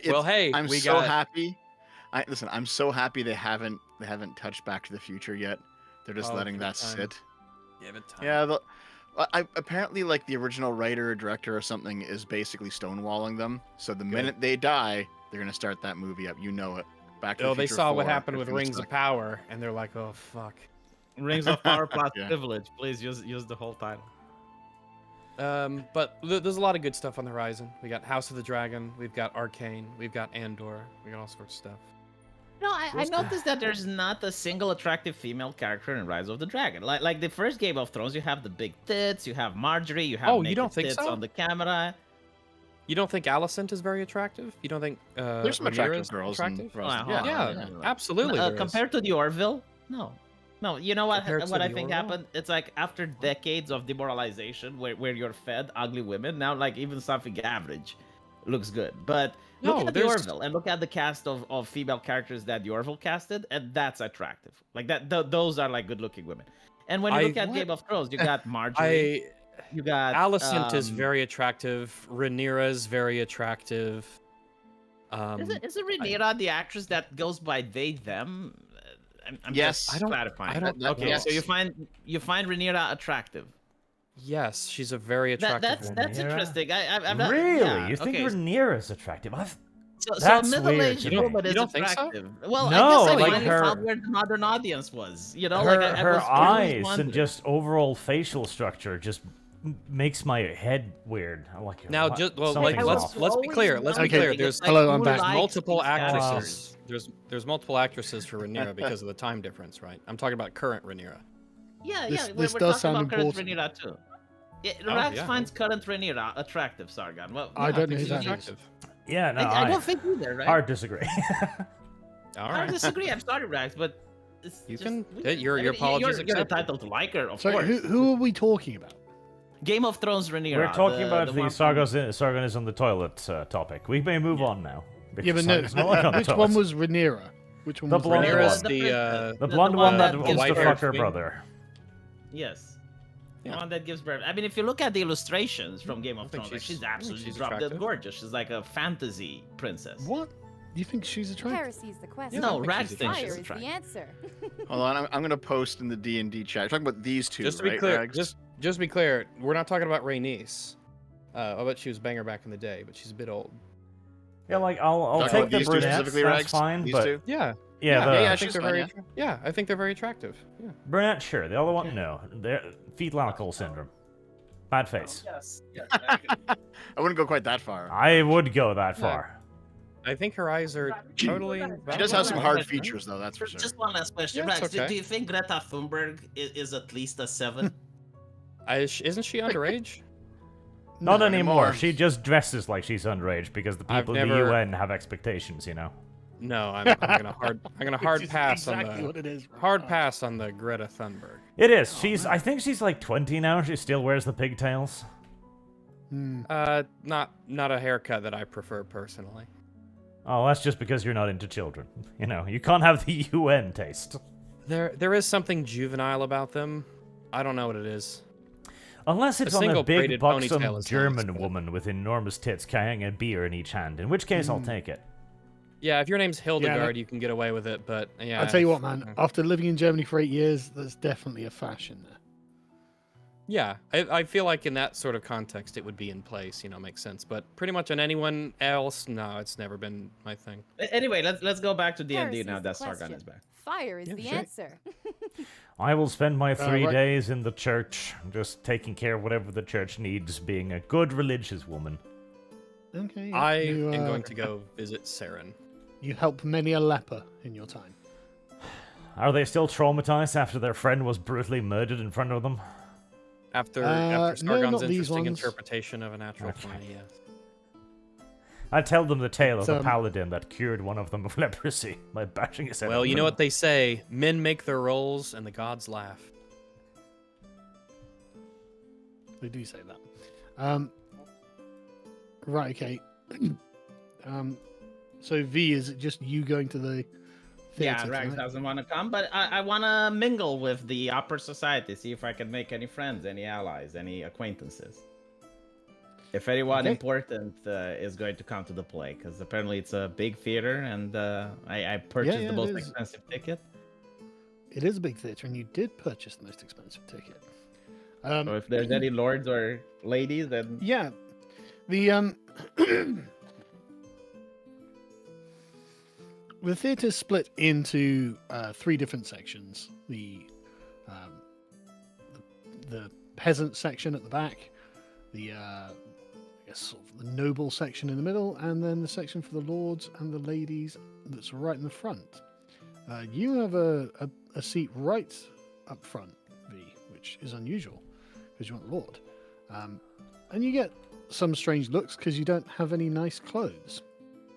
Well, hey, I'm we so got- happy. Listen, I'm so happy they haven't touched Back to the Future yet. They're just Oh, letting give it that time. sit. Give it time. Yeah, apparently like the original writer or director or something is basically stonewalling them. So the minute they die, they're gonna start that movie up. You know it. Back to the Oh, they Future saw what 4, happened it's with gonna Rings suck. of Power, and they're like, oh fuck. Rings of Power plus Yeah. privilege. Please use the whole title. But there's a lot of good stuff on the horizon. We got House of the Dragon, we've got Arcane, we've got Andor, we got all sorts of stuff. No, I noticed that there's not a single attractive female character in Rise of the Dragon. Like the first Game of Thrones, you have the big tits, you have Marjorie, you have Oh, you naked don't think tits so? on the camera. You don't think Alicent is very attractive? You don't think There's some Rhaenyra attractive is girls attractive? in Rise. Wow, Yeah, hold Yeah, on, hold on. absolutely. there is. Compared to the Orville, no. You know what? Compared to What I the think Orville? happened? It's like after decades of demoralization, where you're fed ugly women, now like even something average looks good. But look No, at the there's- Orville and look at the cast of female characters that the Orville casted, and that's attractive. Like that, those are like good-looking women. And when you look at what? Game of Thrones, you got Marjorie, you got Alicent is um, very attractive. Rhaenyra is very attractive. Isn't Rhaenyra the actress that goes by they them? I'm Yes. just I don't- clarifying. I don't Okay, know. so you find Rhaenyra attractive. Yes, she's a very attractive That's woman. Rhaenyra? interesting. I'm not Really? yeah, You think okay. Rhaenyra is attractive? So That's a weird middle-aged to me. woman You is don't think so? attractive. Well, No, I guess I like finally her- found where the modern audience was. You know, her like I her was always eyes and wondering. just overall facial structure just makes my head weird. I like Now, what- just well, something's like, off. let's be clear. Let's be Okay, clear. There's hello, I'm back. multiple actresses. Actresses. There's multiple actresses for Rhaenyra because of the time difference, right? I'm talking about current Rhaenyra. Yeah, This- yeah. this we're does talking sound about current important. Rhaenyra too. Yeah, Oh, Rax yeah. finds current Rhaenyra attractive, Sargon. Well, I yeah, don't know who she's that is. Attractive. Yeah, no, I don't think either, right? hard disagree. All I right. disagree. I'm sorry, Rax, but it's You just can- weird. your I mean, apologies You're accepted. entitled to like her, of So course. who are we talking about? Game of Thrones Rhaenyra. We're talking about the one Sargon is on the toilet topic. We may move on now. Yeah, but no. Sargon's no longer on the Which toilet. one was Rhaenyra? Which one The was blonde Rhaenyra? Rhaenyra's one. the the blonde one that was the white-haired fucker thing. brother? Yes. The Yeah. one that gives birth. I mean, if you look at the illustrations from Game of I think Thrones, like, she's- she's I think absolutely she's drop dead attractive. gorgeous. She's like a fantasy princess. What? You think she's attractive? Heresy's the question. No, I think Rax she's thinks Fire she's is the attractive. answer. Hold on, I'm gonna post in the D&D chat. You're talking about these two, Just to right, be clear, Rags? just to be clear, we're not talking about Rhaenys. I bet she was banger back in the day, but she's a bit old. Yeah, like I'll Talking take about the these two brunettes. specifically, That's Rags? fine, These but two? Yeah, yeah, the yeah, I think she's they're fine, very. yeah. Yeah, I think they're very attractive. Yeah. brunette, sure. The other one, no. They're fetal alcohol syndrome. Bad face. Yes. I wouldn't go quite that far. I would go that far. I think her eyes are totally. She does have some Well, hard well, features, though. That's for sure. Just one last question, Yeah, it's Rax. okay. Do you think Greta Thunberg is at least a 7? Isn't she underage? Not Not anymore. anymore. She just dresses like she's underage because the I've people in the never- UN have expectations, you know. No, I'm gonna hard Which is pass exactly on the what it is. hard pass on the Greta Thunberg. It is. I think she's like 20 now. She still wears the pigtails. Hmm. Not a haircut that I prefer personally. Oh, that's just because you're not into children. You know, you can't have the UN taste. There is something juvenile about them. I don't know what it is. Unless it's A on a single big, braided ponytail buxom is nice, German but- woman with enormous tits carrying a beer in each hand, in which case I'll take it. Yeah, if your name's Hildegard, that- you can get away with it, but yeah. I'll tell you what, if- man. After living in Germany for 8 years, there's definitely a fashion there. Yeah, I feel like in that sort of context, it would be in place. Makes sense. But pretty much on anyone else, no, it's never been my thing. Anyway, let's go back to D&D Heresy's now the that Sargon question. is back. Fire is Yeah, the sure. answer. I will spend my 3 right. days in the church, just taking care of whatever the church needs, being a good religious woman. Okay. yeah. I You, am going to go visit Saren. You help many a leper in your time. Are they still traumatized after their friend was brutally murdered in front of them? After No, Sargon's not these interesting ones. interpretation of a natural Okay. 20, yes. I tell them the tale of It's, the paladin that cured one of them of leprosy by bashing his head. Well, open. you know what they say: men make their roles, and the gods laugh. They do say that. Right. Okay. So V, is it just you going to the Yeah, theater Rags tonight? doesn't want to come, but I want to mingle with the upper society, see if I can make any friends, any allies, any acquaintances. if anyone Okay. important is going to come to the play, because apparently it's a big theater, and I purchased yeah, the it most is. expensive ticket. It is a big theatre, and you did purchase the most expensive ticket. So if there's any lords or ladies, then Yeah, the the theatre is split into 3 different sections. The peasant section at the back, the I guess sort of the noble section in the middle, and then the section for the lords and the ladies that's right in the front. You have a seat right up front, V, which is unusual because you want a lord, and you get some strange looks because you don't have any nice clothes.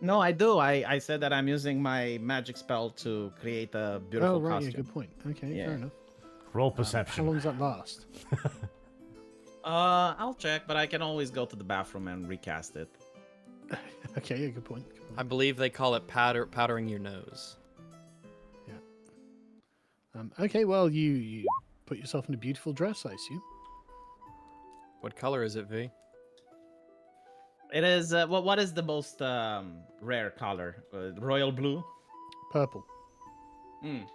no, I do. I said that I'm using my magic spell to create a beautiful Oh, right, costume. yeah, good point. Okay, Yeah. fair enough. Roll How perception. long does that last? I'll check, but I can always go to the bathroom and recast it. Okay, yeah, good point. Good I point. believe they call it powdering your nose. Okay, well, you put yourself in a beautiful dress, I assume. What color is it, V? It is what is the most rare color? Royal blue. Purple. Mm.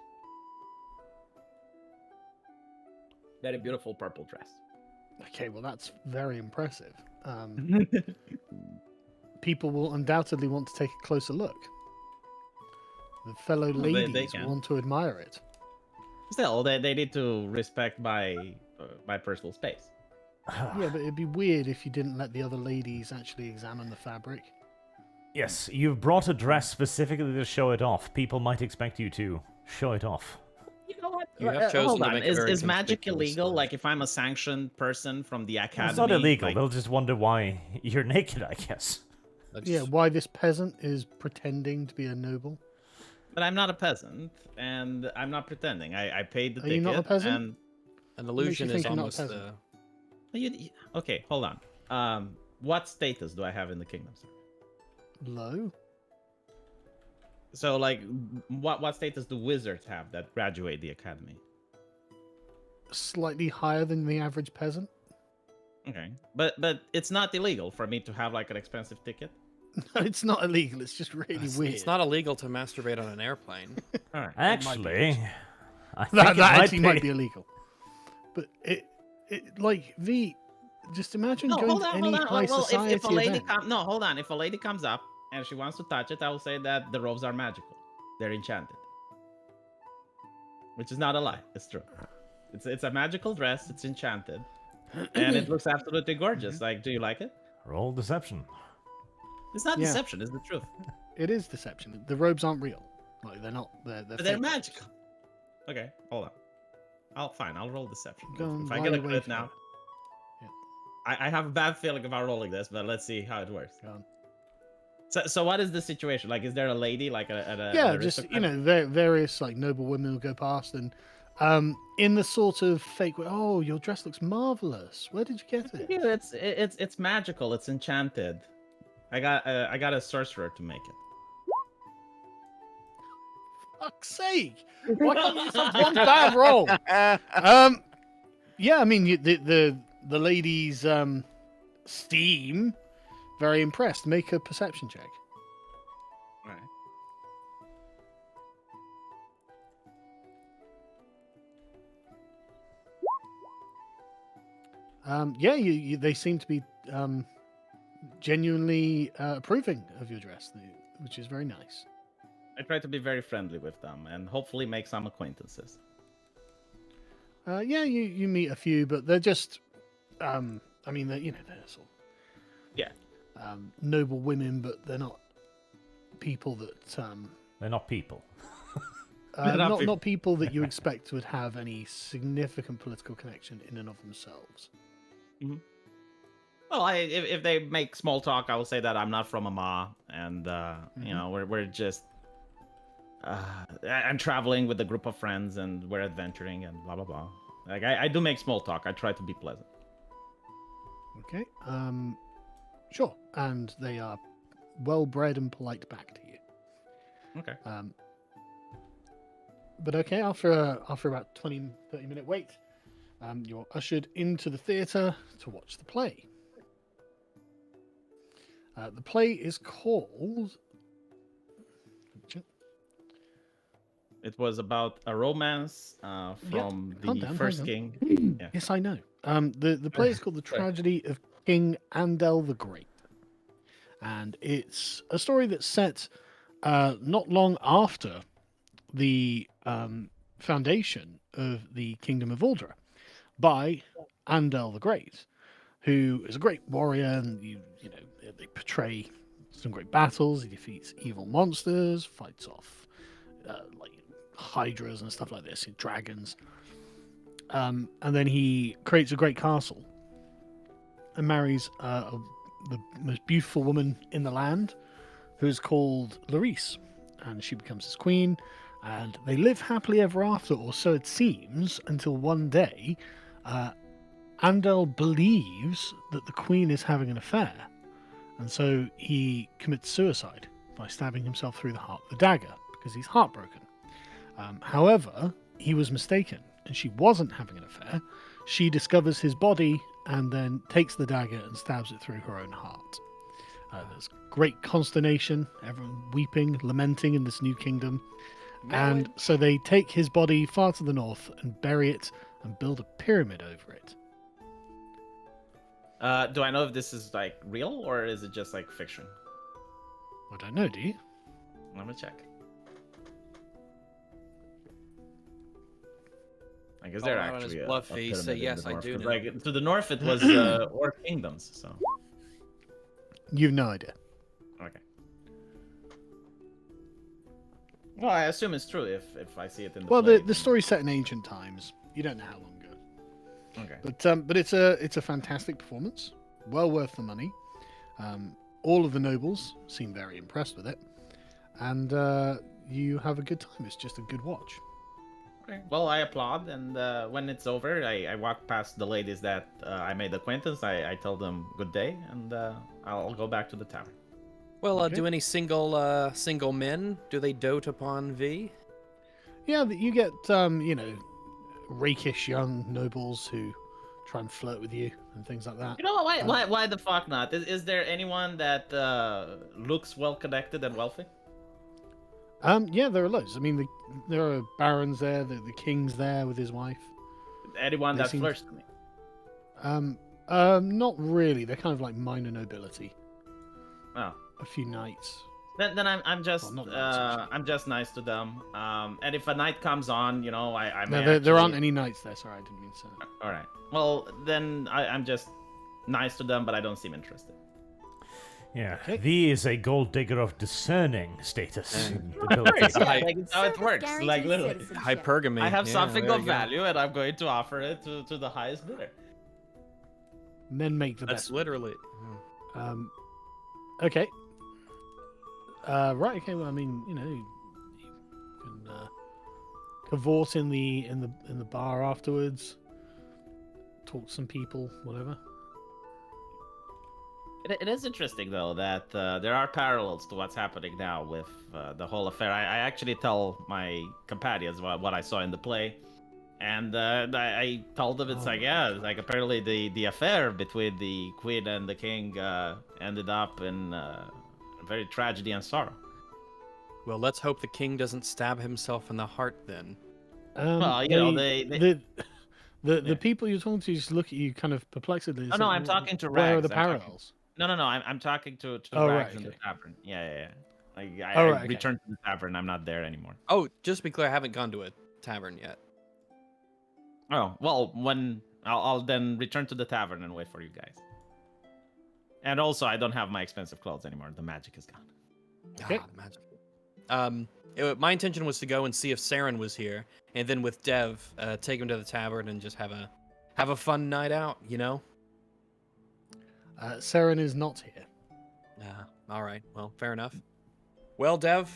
Very beautiful purple dress. Okay, well, that's very impressive. People will undoubtedly want to take a closer look. The fellow Well, they ladies can. want to admire it. Still, they need to respect my personal space. Yeah, but it'd be weird if you didn't let the other ladies actually examine the fabric. Yes, you've brought a dress specifically to show it off. People might expect you to show it off. You know what? You have chosen Hold to on. make a very Is magic conspicuous illegal? choice. Like if I'm a sanctioned person from the academy? It's not illegal. like- They'll just wonder why you're naked, I guess. That's- Yeah, why this peasant is pretending to be a noble? But I'm not a peasant, and I'm not pretending. I paid the Are ticket. you not a peasant? And An makes illusion you is think you're not a almost peasant? okay, hold on. What status do I have in the kingdom, sir? Low? So, like, what status do wizards have that graduate the academy? Slightly higher than the average peasant? Okay, but it's not illegal for me to have like an expensive ticket. No, it's not illegal. It's just really weird. It's not illegal to masturbate on an airplane. All right. Actually, I think That it might actually be. might be illegal. But it like V, just imagine No, going hold to on, any hold on. high Well, society if a lady event. no, hold on. If a lady comes up and she wants to touch it, I will say that the robes are magical. They're enchanted. Which is not a lie. It's true. It's a magical dress. It's enchanted, and it looks absolutely gorgeous. Like, do you like it? Roll deception. It's not Yeah. deception. It's the truth. It is deception. The robes aren't real. Like they're not. They're But they're fake. magical. Okay, hold on. I'll roll deception. Go on, If I lie get a away crit for now, it. I have a bad feeling about rolling this, but let's see how it works. Go on. So what is the situation? Like, is there a lady like Yeah, an just aristocrat? various like noble women will go past and in the sort of fake way. Oh, your dress looks marvelous. Where did you get it? Yeah, it's magical. It's enchanted. I got a sorcerer to make it. Fuck's sake! Why can't you just one bad roll? Yeah, I mean the ladies steam very impressed. Make a perception check. All right. Yeah, they seem to be genuinely approving of your dress, which is very nice. I try to be very friendly with them and hopefully make some acquaintances. Yeah, you meet a few, but they're just, I mean, they're sort of, Yeah. noble women, but they're not people that, They're not people. They're not people. not people that you expect would have any significant political connection in and of themselves. Well, if they make small talk, I will say that I'm not from Ama, and you know, we're just I'm traveling with a group of friends, and we're adventuring, and blah blah blah. Like I do make small talk. I try to be pleasant. Okay, sure, and they are well bred and polite back to you. Okay. But okay, after about 20-30 minute wait, you're ushered into the theatre to watch the play. The play is called. It was about a romance from calm the down, first hang king. Yeah. Yes, I know. The play is called The Tragedy of King Andel the Great. And it's a story that's set not long after the foundation of the Kingdom of Uldra by Andel the Great, who is a great warrior, and you know they portray some great battles. He defeats evil monsters, fights off like hydras and stuff like this, and dragons. And then he creates a great castle and marries the most beautiful woman in the land, who is called Larice, and she becomes his queen. And they live happily ever after, or so it seems, until one day, Andel believes that the queen is having an affair, and so he commits suicide by stabbing himself through the heart with a dagger because he's heartbroken. However, he was mistaken, and she wasn't having an affair. She discovers his body and then takes the dagger and stabs it through her own heart. There's great consternation, everyone weeping, lamenting in this new kingdom. And so they take his body far to the north and bury it and build a pyramid over it. Do I know if this is like real or is it just like fiction? I don't know, do you? Let me check. I guess they're All on his actually bluff face, pyramid in yes, the I north, do 'cause, know. like to the north it was Orc kingdoms. So You've no idea. okay. Well, I assume it's true if I see it in the. Well, play, the story's set in ancient times. You don't know how long ago. Okay. But it's a fantastic performance, well worth the money. All of the nobles seem very impressed with it, and you have a good time. It's just a good watch. Okay. Well, I applaud, and when it's over, I walk past the ladies that I made acquaintance. I tell them good day, and I'll go back to the tavern. Well, Okay. do any single men, do they dote upon V? Yeah, you get rakish young nobles who try and flirt with you and things like that. You know why the fuck not? Is there anyone that looks well connected and wealthy? Yeah, there are loads. I mean, there are barons there, the king's there with his wife. Anyone They that seem- flirts to me? Not really. They're kind of like minor nobility. Oh. A few knights. Then I'm just Well, not nice, actually. I'm just nice to them. And if a night comes on, you know, I No, may there aren't actually- any knights there. Sorry, I didn't mean to say that. All right. Well, then I'm just nice to them, but I don't seem interested. Yeah, Okay. V is a gold digger of discerning status. Yeah, Like it's how it Service works. guarantees Like literally, citizenship. Hypergamy. I have yeah, something there of you go. value, and I'm going to offer it to the highest bidder. Men make the That's best. literally. Okay. Right. Okay. Well, I mean, you can cavort in the bar afterwards. Talk to some people, whatever. It is interesting though that there are parallels to what's happening now with the whole affair. I actually tell my companions what I saw in the play, and I told them it's it's like apparently the affair between the queen and the king ended up in very tragedy and sorrow. Well, let's hope the king doesn't stab himself in the heart then. Well, you know, they- the people you're talking to just look at you kind of perplexedly. Oh, no, I'm talking to Where are Rags. the I'm talking- parallels? No, I'm talking to Oh, Rags right, in the okay. tavern. Yeah. Like, I Oh, right, okay. returned to the tavern. I'm not there anymore. Oh, just to be clear, I haven't gone to a tavern yet. Oh, well, when I'll then return to the tavern and wait for you guys. And also, I don't have my expensive clothes anymore. The magic is gone. Okay. Ah, the magic. My intention was to go and see if Sargon was here, and then with Dev, take him to the tavern and just have a fun night out. You know. Saren is not here. All right. Well, fair enough. Well, Dev,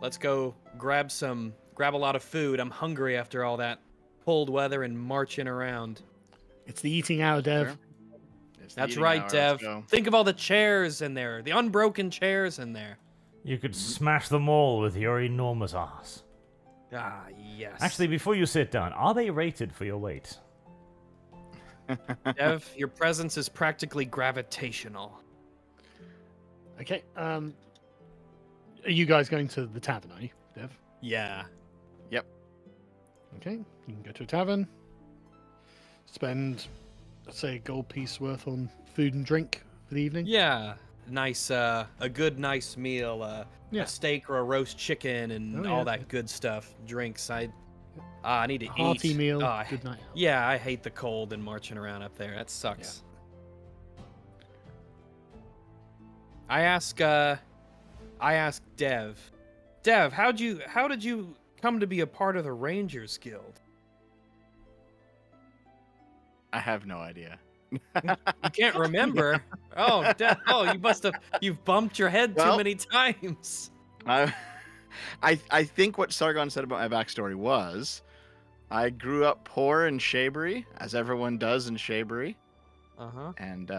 let's go grab a lot of food. I'm hungry after all that cold weather and marching around. It's the eating hour, Dev. Sure. It's the That's eating right, hour, Dev. let's go. Think of all the chairs in there, the unbroken chairs in there. You could smash them all with your enormous ass. Ah, yes. Actually, before you sit down, are they rated for your weight? Dev, your presence is practically gravitational. Okay. Are you guys going to the tavern? Are you, Dev? Yeah. Okay. You can go to a tavern. Spend, let's say, a gold piece worth on food and drink for the evening. Yeah. Nice. A good, nice meal. Yeah. A steak or a roast chicken and Oh, all yeah. that good stuff. Drinks. I need to Hearty eat. meal. Oh, Good night out. yeah, I hate the cold and marching around up there. That sucks. I ask Dev. Dev, how did you come to be a part of the Rangers Guild? I have no idea. You can't remember? Oh, Dev, you've bumped your head too Well- many times. I think what Sargon said about my backstory was, I grew up poor in Shabery, as everyone does in Shabery, Uh-huh. and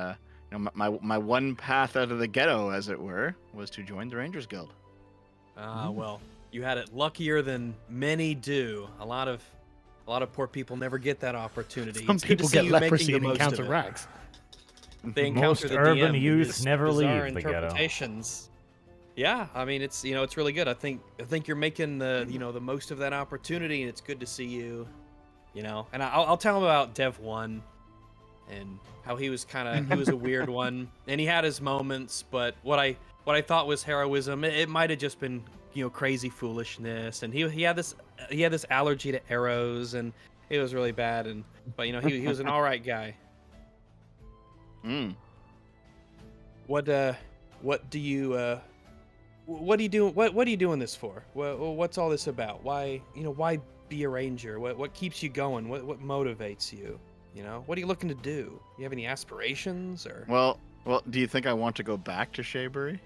my one path out of the ghetto, as it were, was to join the Rangers Guild. Well, you had it luckier than many do. A lot of poor people never get that opportunity. Some It's good to people see get you making leprosy the and most of encounter it. rags. They encounter Most the urban DM youth with never bizarre leave the ghetto. interpretations. Yeah, I mean it's it's really good. I think you're making the the most of that opportunity, and it's good to see you. And I'll tell him about Dev 1 and how he was a weird one, and he had his moments. But what I thought was heroism, it might have just been crazy foolishness, and he had this allergy to arrows, and it was really bad. But he was an all right guy. Mm. What do you what are you doing this for? What's all this about? Why be a ranger? What keeps you going? What motivates you? What are you looking to do? You have any aspirations or? Well, do you think I want to go back to Shabery?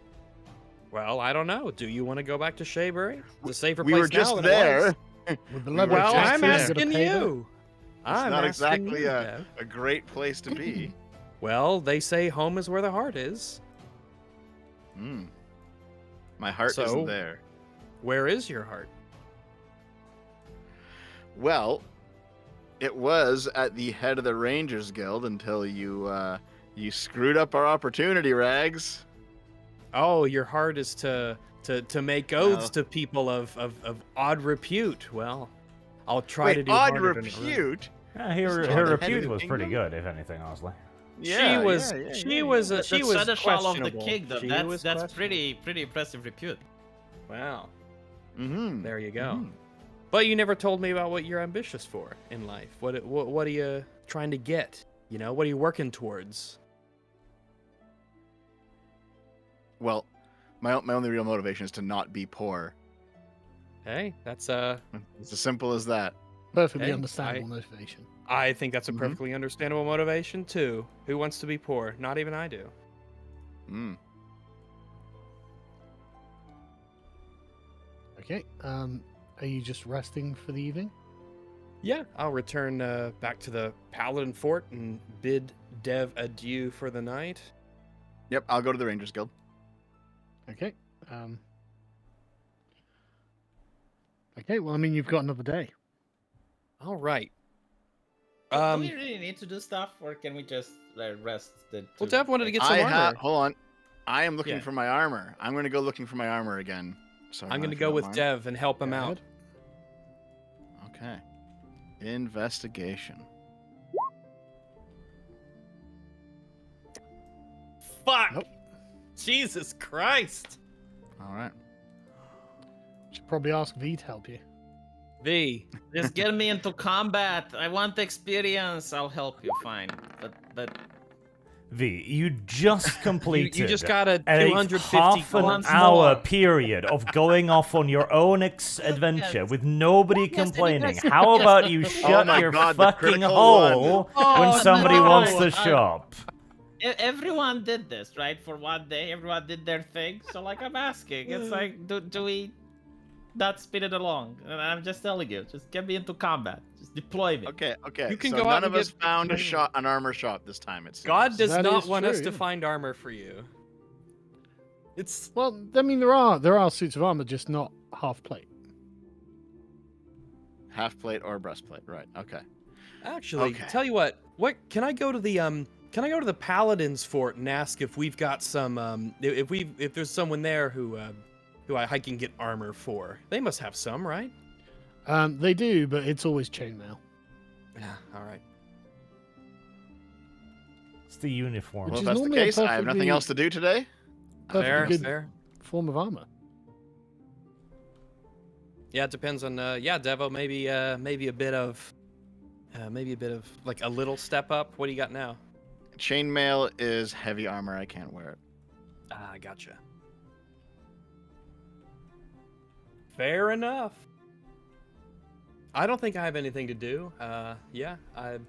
Well, I don't know. Do you want to go back to Shabery? It's a safer We place were just now than it was. there. With the We were leverage, Well, just I'm there. asking you. It's I'm not asking exactly you, a Dev. great place to be. Well, they say home is where the heart is. Mm. My heart So- isn't there. Where is your heart? Well, it was at the head of the Rangers Guild until you screwed up our opportunity, Rags. Oh, your heart is to make oaths Well- to people of odd repute. Well, I'll try to Wait, do odd harder than- repute? Her Isn't it the head repute of was the pretty kingdom? good, if anything, honestly. Yeah, she was yeah, she yeah. was The she was seneschal of the questionable. kingdom. She was That's questionable. pretty impressive repute. Wow. Mm-hmm. There you go. Mhm. But you never told me about what you're ambitious for in life. What are you trying to get? What are you working towards? Well, my only real motivation is to not be poor. Hey, that's It's as simple as that. Perfectly Hey, understandable motivation. I think that's a Mhm. perfectly understandable motivation too. Who wants to be poor? Not even I do. Mm. Okay. Are you just resting for the evening? Yeah, I'll return back to the Paladin Fort and bid Dev adieu for the night. Yep, I'll go to the Rangers Guild. Okay. Okay. Well, I mean, you've got another day. All right. Do Um, we really need to do stuff, or can we just rest? well, Dev wanted to get some I armor. hold on. I am looking Yeah. for my armor. I'm going to go looking for my armor again. Sorry, I'm Ron, gonna if you go don't with mind. Dev and help him Go out. ahead. Okay. Investigation. Fuck! Nope. Jesus Christ! All right. Should probably ask V to help you. V. Just get me into combat. I want experience. I'll help you. Fine, but V, you just completed You just got a a 250 half an once hour more. period of going off on your own adventure Yes. with nobody Yes, and you complaining. guys- How yes. about you Oh shut my your God, the fucking critical hole one. when Oh, somebody no. wants to shop? everyone did this, right? For one day, everyone did their thing. So, like, I'm asking. It's like, do we not speed it along? And I'm just telling you, just get me into combat. Just deploy me. Okay. You can so go out none and of us get found training. an armor shop this time. It seems. God does That not is want us true, to yeah. find armor for you. It's Well, I mean, there are suits of armor, just not half plate. half plate or breastplate. Right. Okay. actually Okay. tell you what. What can I go to the Can I go to the Paladin's fort and ask if we've got some if there's someone there who I can get armor for? They must have some, right? They do, but it's always chainmail. Yeah. All right. It's the uniform. Well, Which if is that's the normally a case, I have nothing perfectly- else to do today. Perfectly Fair. good Fair. form of armor. Yeah, it depends on Devo. Maybe a bit of like a little step up. What do you got now? Chainmail is heavy armor. I can't wear it. Ah, gotcha. Fair enough. I don't think I have anything to do. Yeah, I'm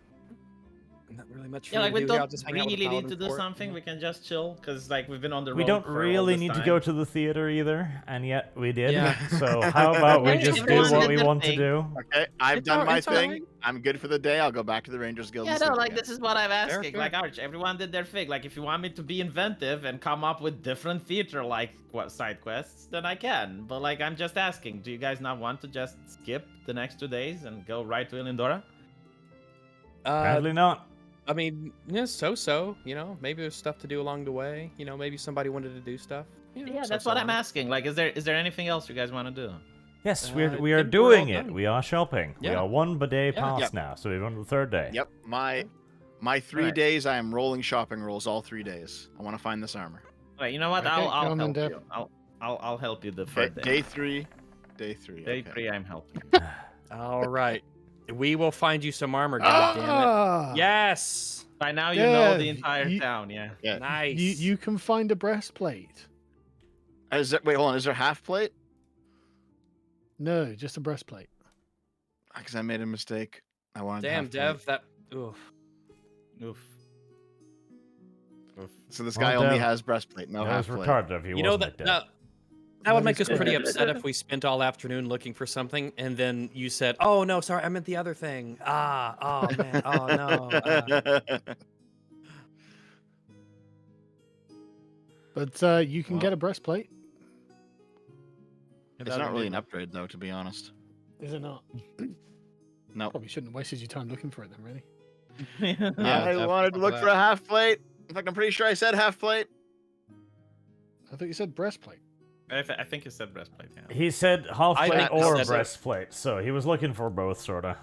not really much. Yeah, like we I'll don't just hang out with really need Paladin to do Fort. something. We can just chill because like we've been on the road. We don't for all really this need to time. go to the theater either, and yet we did. Yeah. So how about we Yeah, just do everyone what did we their want to thing. do? Okay, I've It's done all- my it's thing. alright. I'm good for the day. I'll go back to the Rangers Guild. Yeah, and no, sleep like again. this is what I'm asking. fair. Like, Arch, everyone did their thing. Like, if you want me to be inventive and come up with different theater-like side quests, then I can. But like, I'm just asking. Do you guys not want to just skip the next 2 days and go right to Elendora? Apparently not. I mean, yeah, so. You know, maybe there's stuff to do along the way. You know, maybe somebody wanted to do stuff. You know, Yeah, so- that's so what I'm on. asking. Like, is there anything else you guys want to do? Yes, we I are think we're doing all it. done. We are shopping. We Yeah. are one day Yeah. past Yep. now, so we're on the third day. Yep, my 3 Alright. days. I am rolling shopping rolls all 3 days. I want to find this armor. Right, you know what? Okay, I'll come on, help Dev. you. I'll help you the Okay, first day 3. Day 3. Day okay. 3, I'm helping. All right. We will find you some armor, goddammit. Ah! Yes. By now you know the Dev, entire you- town, yeah. Yeah. Nice. You can find a breastplate. Wait, hold on. Is there half plate? No, just a breastplate. Because I made a mistake. I wanted Damn, half Dev. plate. That. Oof. Oof. Oof. So this Well, guy only Dev, has breastplate, no that was half plate. retarded of you, You know wasn't it, that. Dad? That would That make is us pretty good. upset if we spent all afternoon looking for something, and then you said, "Oh no, sorry, I meant the other thing." Oh man, oh no. But you can Well. get a breastplate. It's not really an upgrade, though, to be honest. Is it not? No. Probably shouldn't have wasted your time looking for it then, really. Yeah, I Dev, wanted to fuck look that. for a half plate. In fact, I'm pretty sure I said half plate. I thought you said breastplate. I think you said breastplate, yeah. He said half I plate thought or you said- breastplate, so he was looking for both, sorta.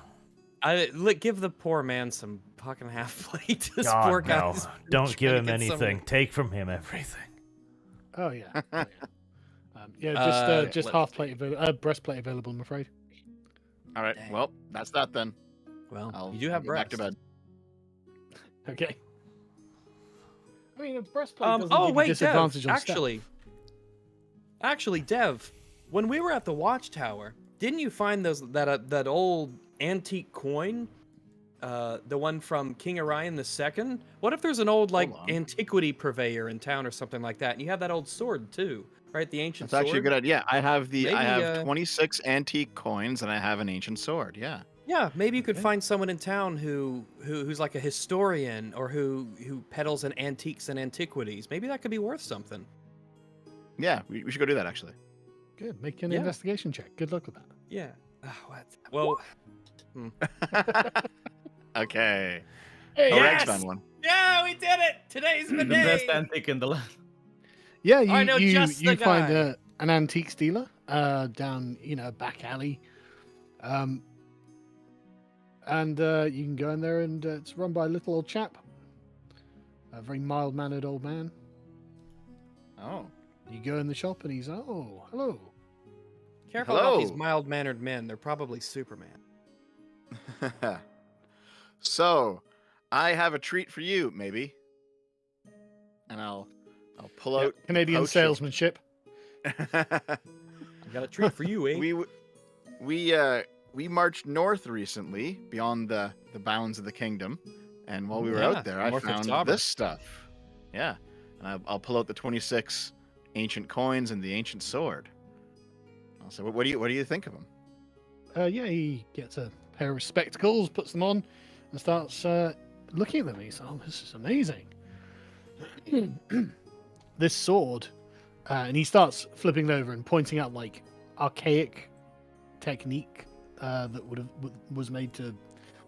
Give the poor man some fucking half plate. This poor God, guy. no. is Don't trying give to him get some- anything. Take from him everything. Oh yeah. Oh, yeah. Yeah, just let's half plate breastplate available. I'm afraid. All right. Dang. Well, that's that then. Well, you do have go back to breasts. bed. Okay. I mean, a breastplate doesn't Oh give you wait, disadvantage Dev. on stealth. Actually, Dev, when we were at the Watchtower, didn't you find that old antique coin? The one from King Orion II? What if there's an old like on. antiquity purveyor in town or something like that, and you have that old sword too, right? The ancient That's actually a sword. good idea. I have Maybe, I have 26 antique coins and I have an ancient sword. Yeah. Yeah, maybe you could find someone in town who's like a historian or who peddles in antiques and antiquities. Maybe that could be worth something. Yeah, we should go do that actually. Good. Make an Yeah. investigation check. Good luck with that. Yeah. Well. Okay. Hey, Oh, Rex yes! found one. Yeah, we did it! Today's the The day! best antique in the land. Yeah, I know you just the find guy. an antique dealer down a back alley, and you can go in there and it's run by a little old chap, a very mild mannered old man. Oh. You go in the shop and he's hello. Careful about these Hello. mild-mannered men. They're probably Superman. So, I have a treat for you, maybe. And I'll pull out the Canadian pouch of- salesmanship. I got a treat for you, eh? we marched north recently beyond the bounds of the kingdom, and while we were Yeah, out there, I north of found Sauber. this stuff. Yeah, and I'll pull out the 26 ancient coins and the ancient sword. I'll say, what do you think of them? Yeah, he gets a pair of spectacles, puts them on, and starts looking at them. He's this is amazing. This sword, and he starts flipping it over and pointing out like archaic technique that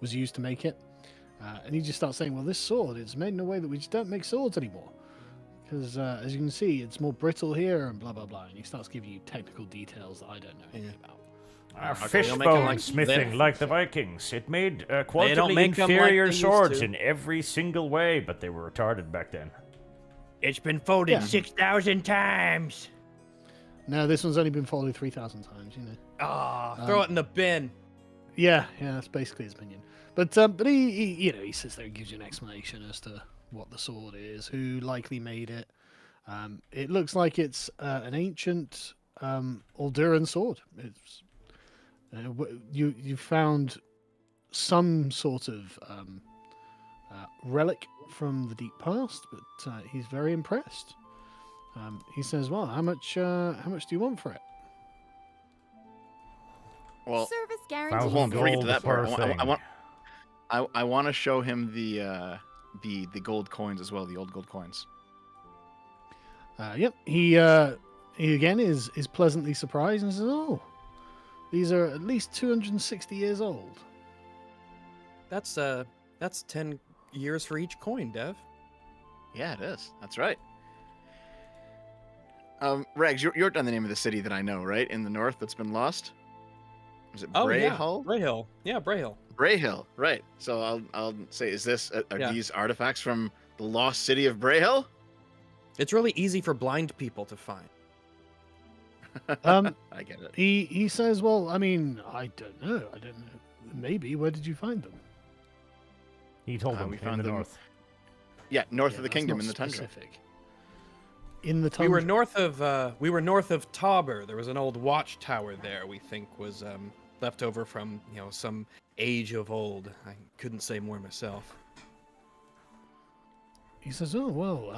was used to make it. And he just starts saying, well, this sword is made in a way that we just don't make swords anymore. Because, as you can see, it's more brittle here and blah, blah, blah. And he starts giving you technical details that I don't know anything about. Fish they'll make 'em bone like smithing this. like the Vikings. It made don't qualitatively make 'em like inferior they used swords to. in every single way, but they were retarded back then. It's been folded Yeah. 6,000 times. No, this one's only been folded 3,000 times, you know. Ah, throw it in the bin. Yeah, that's basically his opinion. But he sits there and gives you an explanation as to what the sword is, who likely made it. It looks like it's an ancient Alduran sword. It's you found some sort of relic from the deep past, but he's very impressed. He says, "Well, how much do you want for it?" Well, Service I guarantee. won't before we get to gold that part. per thing. I want to show him the gold coins as well, the old gold coins. Yep. He again is pleasantly surprised and says, "Oh, these are at least 260 years old." That's 10 years for each coin, Dev. Yeah, it is. That's right. Regs, you're on the name of the city that I know, right? In the north that's been lost? Is it Oh yeah, Brayhill? Brayhill. Yeah, Brayhill. Brayhill, right. So I'll say, are Yeah. these artifacts from the lost city of Brayhill? It's really easy for blind people to find. Um, I get it. he says, "Well, I mean, I don't know. Maybe. Where did you find them?" He told them we in found the them north. Yeah, north Yeah, of the that's kingdom not in the tundra. specific. In the We tundra. were north of Tauber. There was an old watchtower there. We think was left over from some age of old. I couldn't say more myself. He says, "Oh well,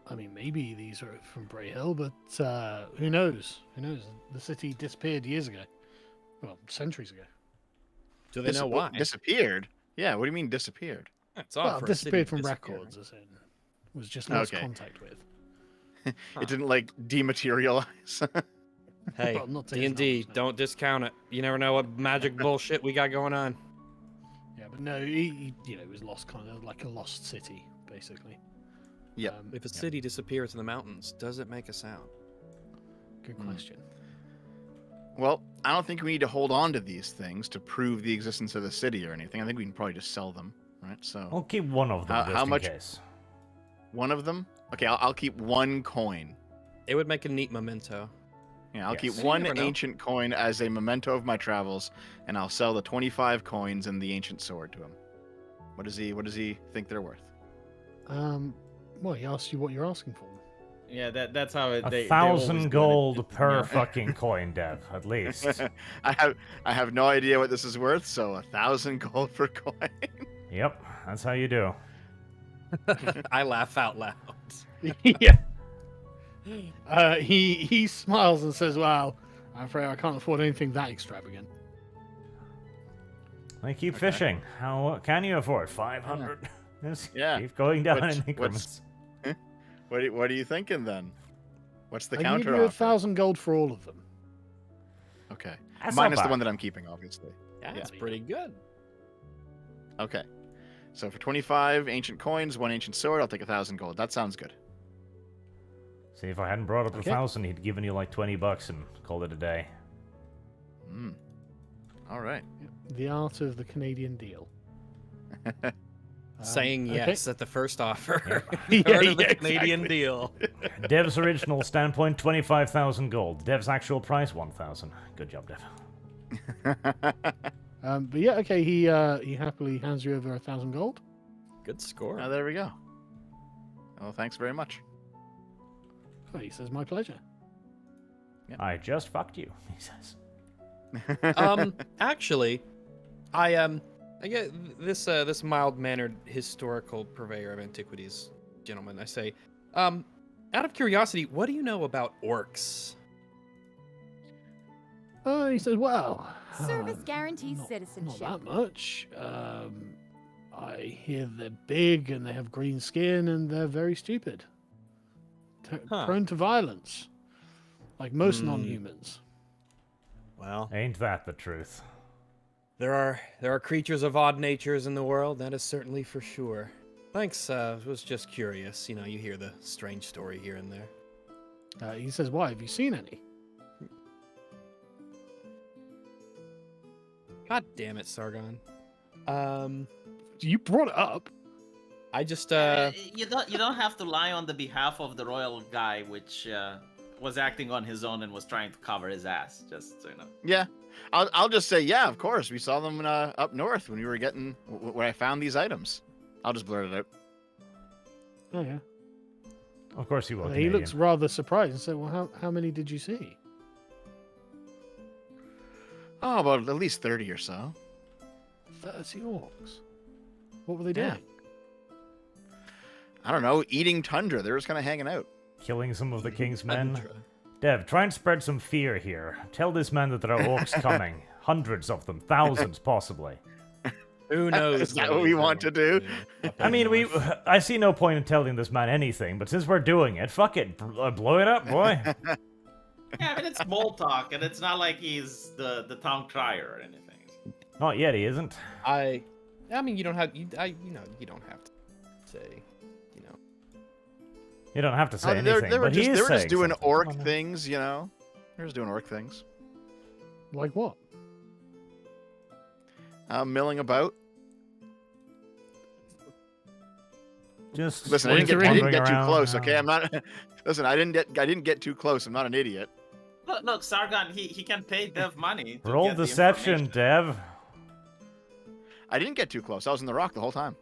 I mean, maybe these are from Brayhill, but who knows? Who knows? The city disappeared years ago. Well, centuries ago. Do they know why? Disappeared? Yeah, what do you mean disappeared? It's odd Well, for a city disappeared to from disappear, records, as in was just lost Okay. contact with. It didn't like dematerialize. right? Hey, Well, not to his D&D, knowledge, no. don't discount it. You never know what magic bullshit we got going on. Yeah, but no, he it was lost, kind of like a lost city, basically. Yeah. If a city disappears in the mountains, does it make a sound? Good question. Well, I don't think we need to hold on to these things to prove the existence of the city or anything. I think we can probably just sell them, right? So I'll keep one of them just how in much- case. one of them. Okay, I'll keep one coin. It would make a neat memento. Yeah, I'll Yes. keep You one never know. ancient coin as a memento of my travels, and I'll sell the 25 coins and the ancient sword to him. What does he think they're worth? Well, he asked you what you're asking for. Yeah, that's how it. They 1,000 always do it. gold It's- per yeah. fucking coin, Dev, at least. I have no idea what this is worth, so 1,000 gold per coin. Yep, that's how you do. I laugh out loud. Yeah. He smiles and says, "Well, I'm afraid I can't afford anything that extravagant." They keep fishing. How can you afford 500? Just Yeah. keep going down What's- in increments. What are you thinking then? What's the I can counter give you offer? 1,000 gold for all of them. Okay, That's not minus the bad. one that I'm keeping, obviously. Yeah, Yeah. it's pretty good. Okay, so for 25 ancient coins, one ancient sword, I'll take 1,000 gold. That sounds good. See, if I hadn't brought up Okay. 1,000, he'd given you like 20 bucks and called it a day. All right. The art of the Canadian deal. Saying okay. yes at the first offer. Yeah, Part of the yeah, Canadian deal. Dev's original standpoint, 25,000 gold. Dev's actual price, 1,000. Good job, Dev. But yeah, okay. He happily hands you over 1,000 gold. Good score. Oh, there we go. Well, thanks very much. Oh, he says, "My pleasure." I just fucked you, he says. Actually, I get this mild-mannered historical purveyor of antiquities, gentlemen. I say, out of curiosity, what do you know about orcs? He says, "Well, Service guarantees not citizenship. that much. I hear they're big and they have green skin and they're very stupid, Huh. prone to violence, like most Hmm. non-humans." Well, Ain't that the truth? There are creatures of odd natures in the world, that is certainly for sure. Thanks, was just curious. You know, you hear the strange story here and there. He says, "Why? Have you seen any?" God damn it, Sargon. You brought it up. I just You don't have to lie on the behalf of the royal guy, which was acting on his own and was trying to cover his ass. Just so you know. Yeah, I'll just say, yeah, of course, we saw them up north when we were getting when I found these items. I'll just blurt it out. Oh yeah. Of course he will. He looks rather surprised and said, "Well, how many did you see?" Oh, about at least 30 or so. 30 orcs. What were they Yeah. doing? I don't know, eating tundra. They were just kind of hanging out. Killing some of the king's men. Tundra. Dev, try and spread some fear here. Tell this man that there are orcs coming. Hundreds of them. Thousands, possibly. Who knows? Is that what we want to do? I mean, I see no point in telling this man anything, but since we're doing it, fuck it. Blow it up, boy. Yeah, I mean, it's small talk, and it's not like he's the town crier or anything. Not yet, he isn't. I mean, you don't have you don't have to say, you know. You don't have to say They anything, were but he is just saying doing something. orc Come on now. things, you know. They're just doing orc things. Like what? Milling about. Just Listen, I didn't wandering get too around, close. Okay, I'm not. Listen, I didn't get too close. I'm not an idiot. Look, Sargon, he can pay Dev money. To Roll get the deception, information. Dev. I didn't get too close. I was in the rock the whole time.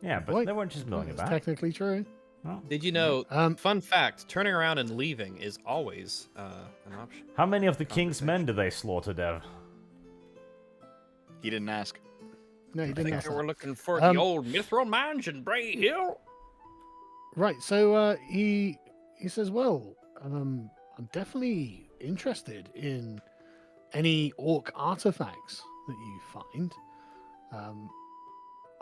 Yeah, but Wait. they weren't just milling That's about. technically true. Oh. Did you know? Um, Fun fact: turning around and leaving is always an option. How many of the king's men do they slaughter, Dev? He didn't ask. No, he I didn't think ask they that. were looking for Um, the old mithril mines in Bray Hill. Right. So he says, "Well, I'm definitely interested in any orc artifacts that you find.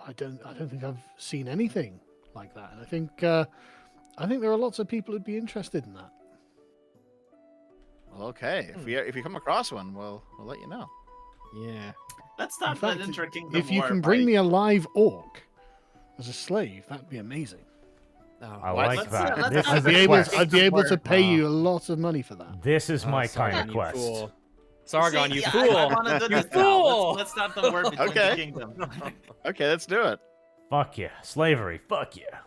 I don't think I've seen anything like that. And I think there are lots of people who'd be interested in that. Well, okay. If we come across one, we'll let you know. Yeah. Let's In start fact, the Inter-Kingdom if you War can bring by- me a live orc as a slave, that'd be amazing. I What? like Let's- that. let's This not is I'd a be able quest. I'd be able to pay Wow. you a lot of money for that. This is my kind Sargon, of you quest. fool. Sargon, See, you yeah, fool! I want to do You this now. fool! Let's start the war between Okay. the kingdoms. Okay, let's do it. Fuck yeah. Slavery. Fuck yeah.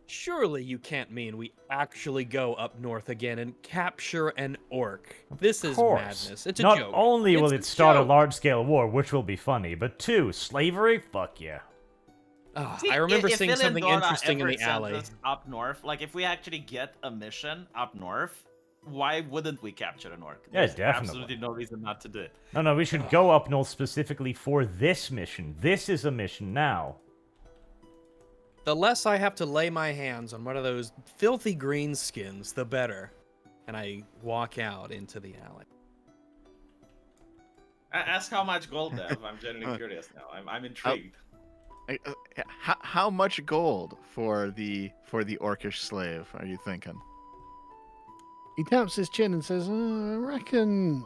Surely you can't mean we actually go up north again and capture an orc. This is Of course. madness. It's a Not joke. only will It's it start a joke. large-scale war, which will be funny, but two, slavery? Fuck yeah. See, I remember if seeing something Ilindora interesting in ever the sent alley. us up north, like if we actually get a mission up north, why wouldn't we capture an orc? Yeah, There's definitely. absolutely no reason not to do it. No, we should go up north specifically for this mission. This is a mission now. The less I have to lay my hands on one of those filthy green skins, the better. And I walk out into the alley. Ask how much gold they have. I'm genuinely curious now. I'm intrigued. How much gold for the orcish slave are you thinking? He taps his chin and says, I reckon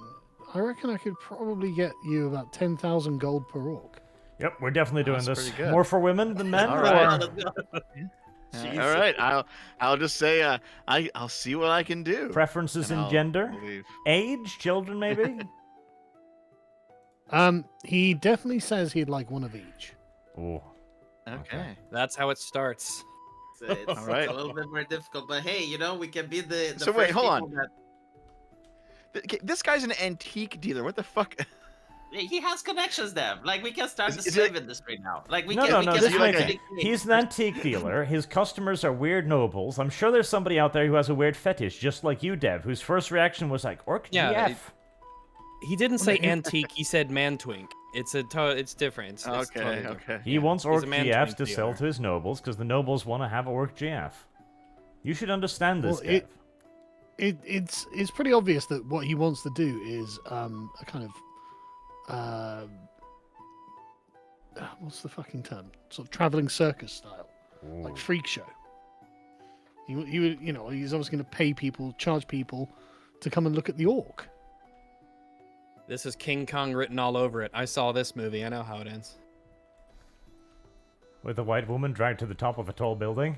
I could probably get you about 10,000 gold per orc. Yep, we're definitely doing That's this. pretty good. More for women than men? All or- right. Jesus. All right, I'll just say I'll see what I can do. Preferences And in I'll gender? leave. Age? Children, maybe? He definitely says he'd like one of each. Ooh. Okay. That's how it starts. It's All right. a little bit more difficult, but hey, we can be the So wait, first hold on. people This guy's an antique dealer. What the fuck? He has connections there. Like, we can start the Is it- slave industry now. Like, we No, can. no, we no. can This you like makes actually create- He's an antique dealer. His customers are weird nobles. I'm sure there's somebody out there who has a weird fetish, just like you, Dev, whose first reaction was like, Orc Yeah, GF. He didn't say antique, he said mantwink. It's it's different. It's Okay, totally different. okay. He wants Orc He's a man GFs twink to sell dealer. to his nobles because the nobles want to have Orc GF. You should understand this, Well, Dev. It's pretty obvious that what he wants to do is a kind of what's the fucking term? Sort of traveling circus style, like freak show. He would, he's obviously going to pay people, charge people to come and look at the orc. This is King Kong written all over it. I saw this movie. I know how it ends. With a white woman dragged to the top of a tall building.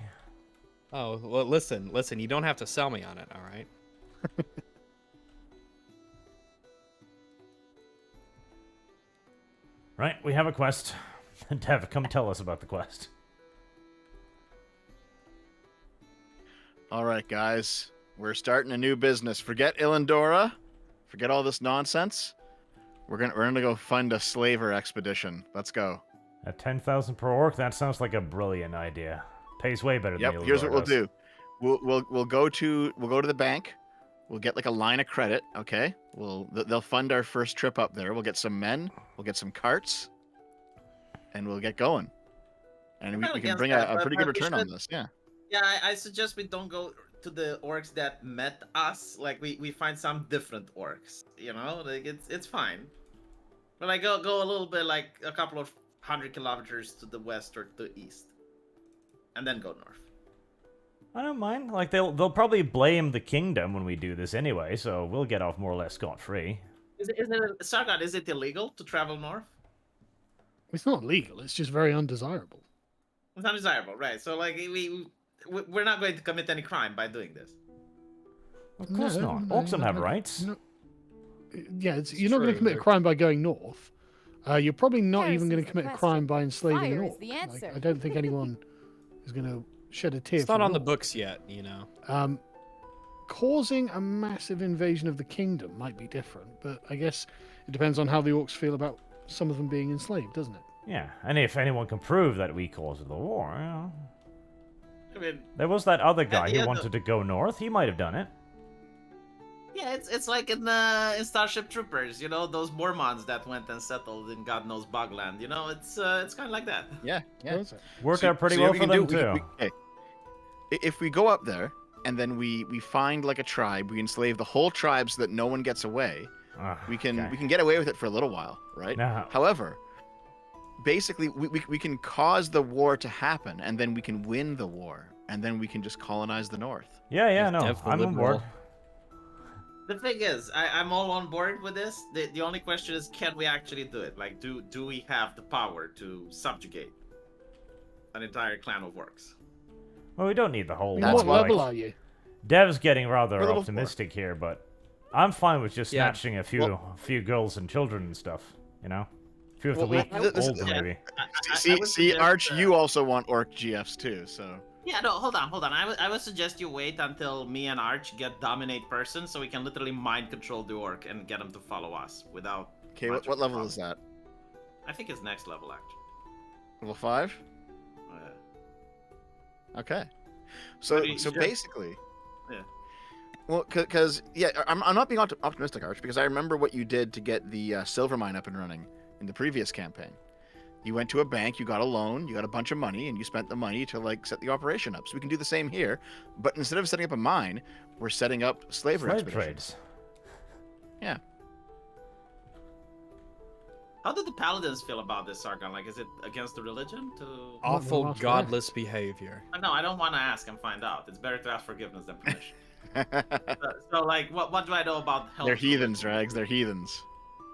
Oh, well, listen. You don't have to sell me on it, all right? Right, we have a quest. Dev, come tell us about the quest. All right, guys. We're starting a new business. Forget Illendora. Forget all this nonsense. We're gonna go fund a slaver expedition. Let's go. At 10,000 per orc, that sounds like a brilliant idea. Pays way better than Yep. Here's what we'll do. We'll go to the bank. We'll get like a line of credit. Okay. They'll fund our first trip up there. We'll get some men. We'll get some carts, and we'll get going. And we can bring a pretty good return on this. Yeah. Yeah, I suggest we don't go to the orcs that met us. Like we find some different orcs. You know, like it's fine. But like go a little bit, like a couple of 100 kilometers to the west or to the east, and then go north. I don't mind. Like they'll probably blame the kingdom when we do this anyway, so we'll get off more or less scot-free. Is it Sargon? Is it illegal to travel north? It's not legal. It's just very undesirable. It's undesirable, right? So like we're not going to commit any crime by doing this. Of course not. Orcs don't have rights. No. Yeah, you're not going to commit a crime by going north. You're probably not even going to commit a crime by enslaving an Fire orc. is the answer. I don't think anyone is going to shed a tear. It's for not an on the orc. books yet, you know. Causing a massive invasion of the kingdom might be different, but I guess it depends on how the orcs feel about some of them being enslaved, doesn't it? Yeah, and if anyone can prove that we caused the war, you know. I mean, There was that other guy yeah, who wanted to go north. He might have done it. yeah, it's like in Starship Troopers, you know, those Mormons that went and settled in God knows Bogland. You know, it's kind of like that. Yeah. Yeah. Does it? Worked out pretty So well we for can them do- too. okay. If we go up there and then we find like a tribe, we enslave the whole tribe so that no one gets away. We can get away with it for a little while, right? Now, However, basically we can cause the war to happen, and then we can win the war, and then we can just colonize the north. yeah, He's no, definitely I'm on board. liberal. The thing is, I'm all on board with this. The only question is, can we actually do it? Like, do we have the power to subjugate an entire clan of orcs? Well, we don't need the whole. That's What war, level like- are you? Dev's getting rather We're level 4. optimistic here, but I'm fine with just Yeah. snatching a few girls and children and stuff. You know, a few of the Well, weak this- old maybe. I would suggest, Arch, you also want orc GFs too, so. Yeah, no, hold on. I would suggest you wait until me and Arch get dominate person, so we can literally mind control the orc and get them to follow us without. Okay, much what of a level problem. is that? I think it's next level actually. Level 5? Uh, Okay. So But you just- basically. Yeah. Well, because I'm not being optimistic, Arch, because I remember what you did to get the silver mine up and running in the previous campaign. You went to a bank, you got a loan, you got a bunch of money, and you spent the money to like set the operation up. So we can do the same here, but instead of setting up a mine, we're setting up slaver Slave expeditions. trades. Yeah. How did the paladins feel about this, Sargon? Like, is it against the religion to? Awful, last godless behavior. No, I don't want to ask and find out. It's better to ask forgiveness than permission. So, like, what do I know about hell's They're heathens, religion? Rags. They're heathens.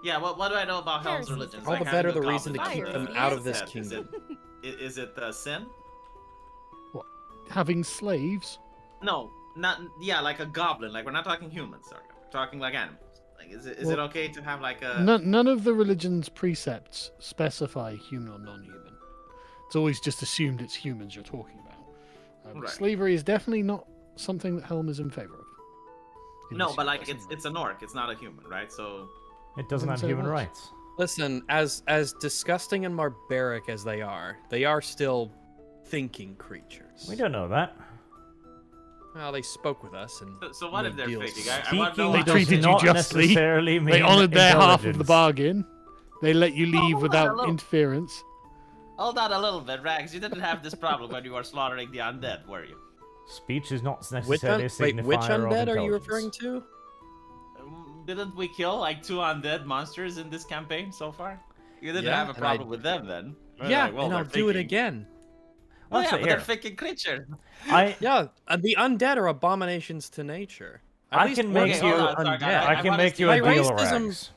Yeah, what do I know about hell's Heresy. religions? All Like, the how do better you the go reason to about keep the- them the out of this mindset? kingdom. Is it sin? Having slaves? No, not like a goblin. Like, we're not talking humans, Sargon. We're talking like animals. Like, is it Well, okay to have like a? None of the religion's precepts specify human or non-human. It's always just assumed it's humans you're talking about. Right. Slavery is definitely not something that Helm is in favor of. In No, this but like universe, it's an orc. It's not a human, right? So It doesn't Didn't have say human much. rights. Listen, as disgusting and barbaric as they are still thinking creatures. We don't know that. Well, they spoke with us and so what if made they're deals. faking? I want to know. Speaking They how- does treated you not justly. necessarily mean They honoured their half of the intelligence. bargain. They let you leave hold on, without hello. interference. Hold on a little bit, Rags. You didn't have this problem when you were slaughtering the undead, were you? Speech is not Which necessarily a signifier which of undead are you intelligence. referring to? Didn't we kill like 2 undead monsters in this campaign so far? You didn't Yeah, have a and problem with them then. We're Yeah, like, well, and I'll they're do it faking. again. Oh Well, yeah, so but they're here, faking creatures. I Yeah, the undead are abominations to nature. At I least can one make is you- hold on, undead. Sargon, I can wanna make see you a My deal, racism- Rags.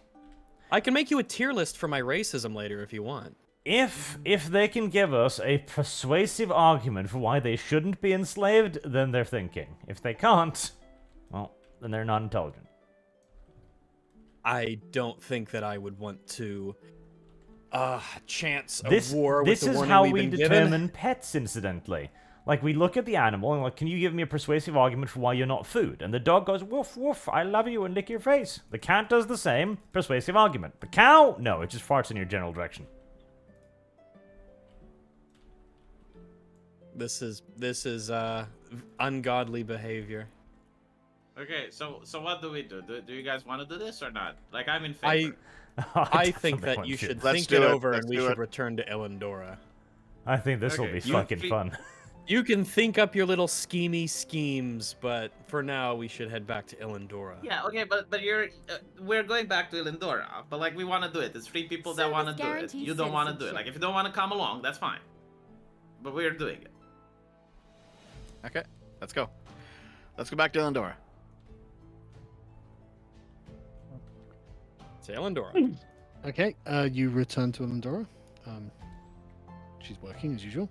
I can make you a tier list for my racism later if you want. If they can give us a persuasive argument for why they shouldn't be enslaved, then they're thinking. If they can't, well, then they're not intelligent. I don't think that I would want to chance a This war with the is warning how we've we been determine given. pets, incidentally. Like, we look at the animal and like, can you give me a persuasive argument for why you're not food? And the dog goes, woof, woof, I love you, and lick your face. The cat does the same, persuasive argument. The cow, no, it just farts in your general direction. This is ungodly behavior. Okay, so what do we do? Do you guys want to do this or not? Like, I'm in favor. I think definitely that you should Let's think do it it. over Let's and we do should it. return to Illendora. I think this will Okay, be you fucking fe- fun. You can think up your little schemey schemes, but for now we should head back to Illendora. Yeah, okay, but we're going back to Elendora, but like we want to do it. There's 3 people that want to Service do it. guarantees You don't want to do it. citizenship. Like if you don't want to come along, that's fine. But we're doing it. Okay, let's go. Let's go back to Elendora. To Illendora. Okay, you return to Elendora. She's working as usual.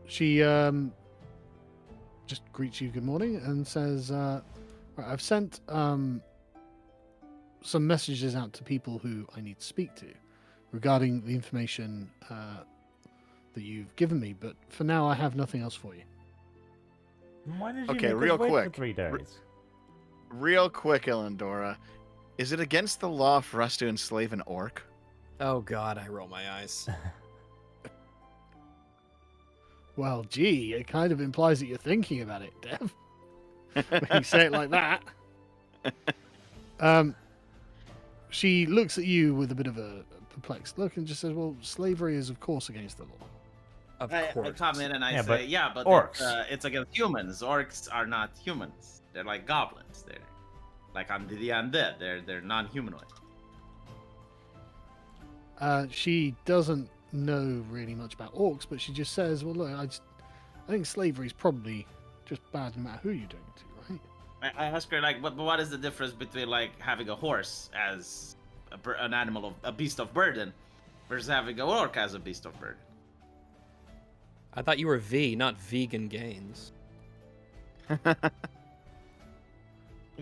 She just greets you good morning and says, right, I've sent some messages out to people who I need to speak to regarding the information that you've given me, but for now I have nothing else for you. Why did you Okay, make us real wait quick. for 3 days? Real quick, Elendora. Is it against the law for us to enslave an orc? Oh god, I roll my eyes. Well, gee, it kind of implies that you're thinking about it, Dev. When you say it like that. She looks at you with a bit of a perplexed look and just says, well, slavery is, of course, against the law. Of I course. come in and I Yeah, say, but yeah, but orcs. it's against humans. Orcs are not humans. They're like goblins. They're like under the undead. They're non-humanoid. She doesn't know really much about orcs, but she just says, well, look, I think slavery is probably just bad no matter who you're doing it to, right? I ask her like, but what is the difference between like having a horse as an animal of a beast of burden versus having an orc as a beast of burden? I thought you were V, not vegan gains. But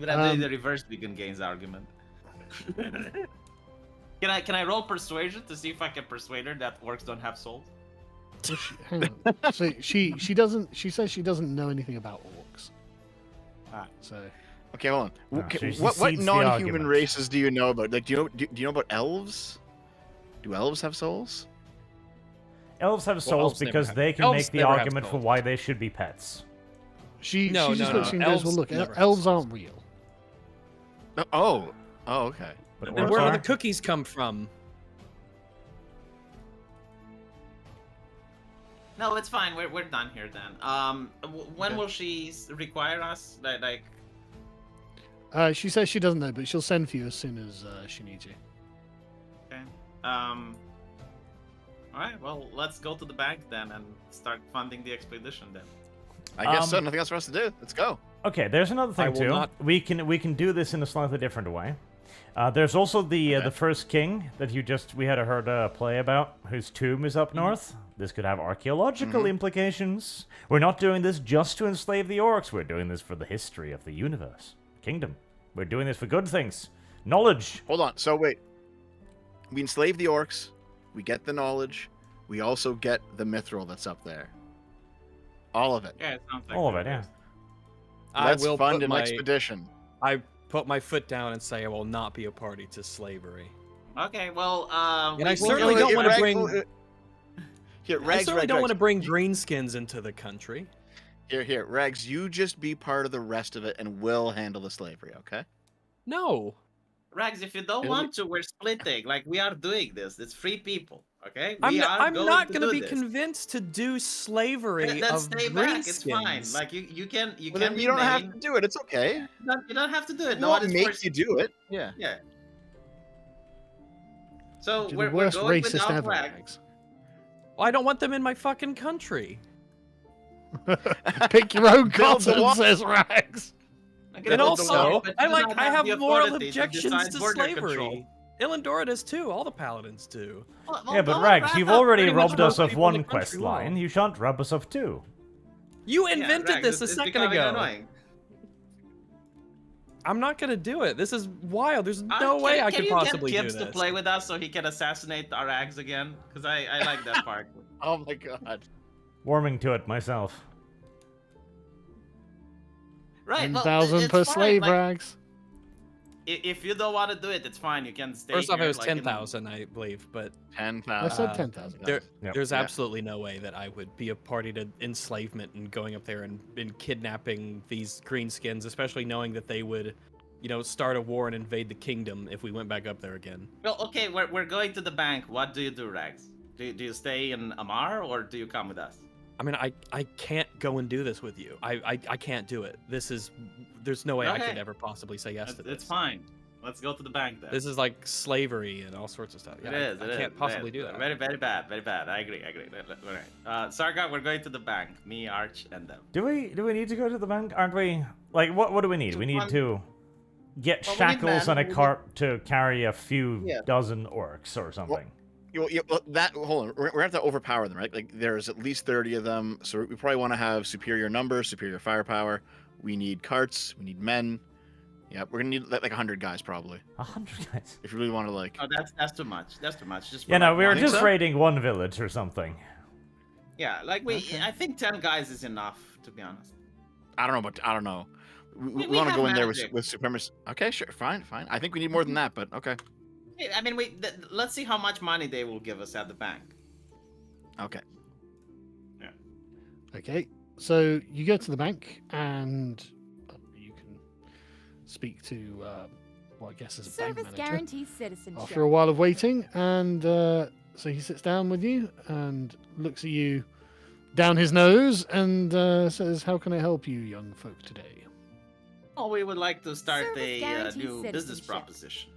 I'm doing the reverse vegan gains argument. Can I roll persuasion to see if I can persuade her that orcs don't have souls? Well, hang on. So she doesn't. She says she doesn't know anything about orcs. So Okay, hold on. No, Okay, she what cedes the non-human argument. races do you know about? Like, do you know about elves? Do elves have souls? Elves have souls elves never because have- they can elves make the never have argument for souls. why they should be pets. she No, just no, looks at you no. and goes, well, Elves look, never have elves souls. aren't real. Oh, okay. But And orcs where do are? the cookies come from? No, it's fine. We're done here then. When will she require us? Like, She says she doesn't know, but she'll send for you as soon as she needs you. okay. All right. Well, let's go to the bank then and start funding the expedition then. I guess so. Um, Nothing else for us to do. Let's go. Okay, there's another I thing will too. not- We can do this in a slightly different way. There's also the Okay. the first king that we had heard play about, whose tomb is up north. This could have archaeological implications. We're not doing this just to enslave the orcs. We're doing this for the history of the universe, kingdom. We're doing this for good things, knowledge. Hold on. So wait. We enslave the orcs. We get the knowledge. We also get the mithril that's up there. All of it. Yeah, it sounds like All of it, yeah. Let's I will fund put an my, expedition. I put my foot down and say I will not be a party to slavery. Okay. Well, And I we- certainly we- don't wanna Rags bring- will- Here, I Rags, certainly Rags, don't want to Rags. bring greenskins into the country. Here, Rags. You just be part of the rest of it, and we'll handle the slavery. Okay? No. Rags, if you don't It'll be- want to, we're splitting. Like we are doing this. It's 3 people. Okay. I'm are not going going to do be this. convinced to do slavery Then of stay back. It's fine. greenskins. Like you can Well, then you don't have to remain- do it. It's okay. You don't have to do it. We No won't one is make forced- you do it. Yeah. Yeah. So You're we're the worst going racist without ever, Rags. Rags. Well, I don't want them in my fucking country. Pick your own Build the cotton, wall. says Rags. Okay, And but also, but I you do not I have the moral authority to objections decide to border slavery. control. Illendora does too. All the paladins do. Yeah, but well, Rags, wrap you've up. already Pretty much robbed us most of people in the one country quest line. will. You shan't rob us of two. You Yeah, invented Rags, this a it's second becoming ago. Annoying. I'm not gonna do it. This is wild. There's no way I could possibly Can do you get Gibbs this. to play with us so he can assassinate our Rags again? Because I like that part. Oh my god. Warming to it myself. Right. Well, 10,000 it's per fine, slave like, rags. If you don't want to do it, it's fine. You can stay. First off, here, it was like, in- 10,000, I believe, but 10,000. I said Uh, 10,000. there, Yep. there's Yeah. absolutely no way that I would be a party to enslavement and going up there and kidnapping these greenskins, especially knowing that they would, start a war and invade the kingdom if we went back up there again. Well, okay, we're going to the bank. What do you do, Rags? Do you stay in Amar or do you come with us? I mean, I can't go and do this with you. I can't do it. There's no way I Okay. could ever possibly say yes to this. It's fine. Let's go to the bank then. This is like slavery and all sorts of stuff. Yeah, It is. I can't possibly do that. Very, very bad. Very bad. I agree. All right. Sargon, we're going to the bank. Me, Arch, and them. Do we need to go to the bank? Aren't we? Like, what do we need? We need to get Well, we need shackles men. and a cart to carry a few Yeah. dozen orcs or something. Hold on. We're gonna have to overpower them, right? Like there's at least 30 of them, so we probably want to have superior numbers, superior firepower. We need carts. We need men. Yeah, we're gonna need like 100 guys probably 100 guys. if you really want to like. Oh, that's too much. That's too much. Just for Yeah, no, like we were one- think just so? raiding one village or something. Yeah, like I think 10 guys is enough, to be honest. I don't know, but I don't know. We We want to have go in there magic. with supremacy. Okay, sure, fine. I think we need more than that, but okay. I mean, let's see how much money they will give us at the bank. Okay. Okay, so you go to the bank and you can speak to, well, I guess as a bank Service manager. guarantees citizenship. After a while of waiting, and so he sits down with you and looks at you down his nose and says, "How can I help you, young folk, today?" Oh, we would like to start Service a guarantees new business citizenship. proposition.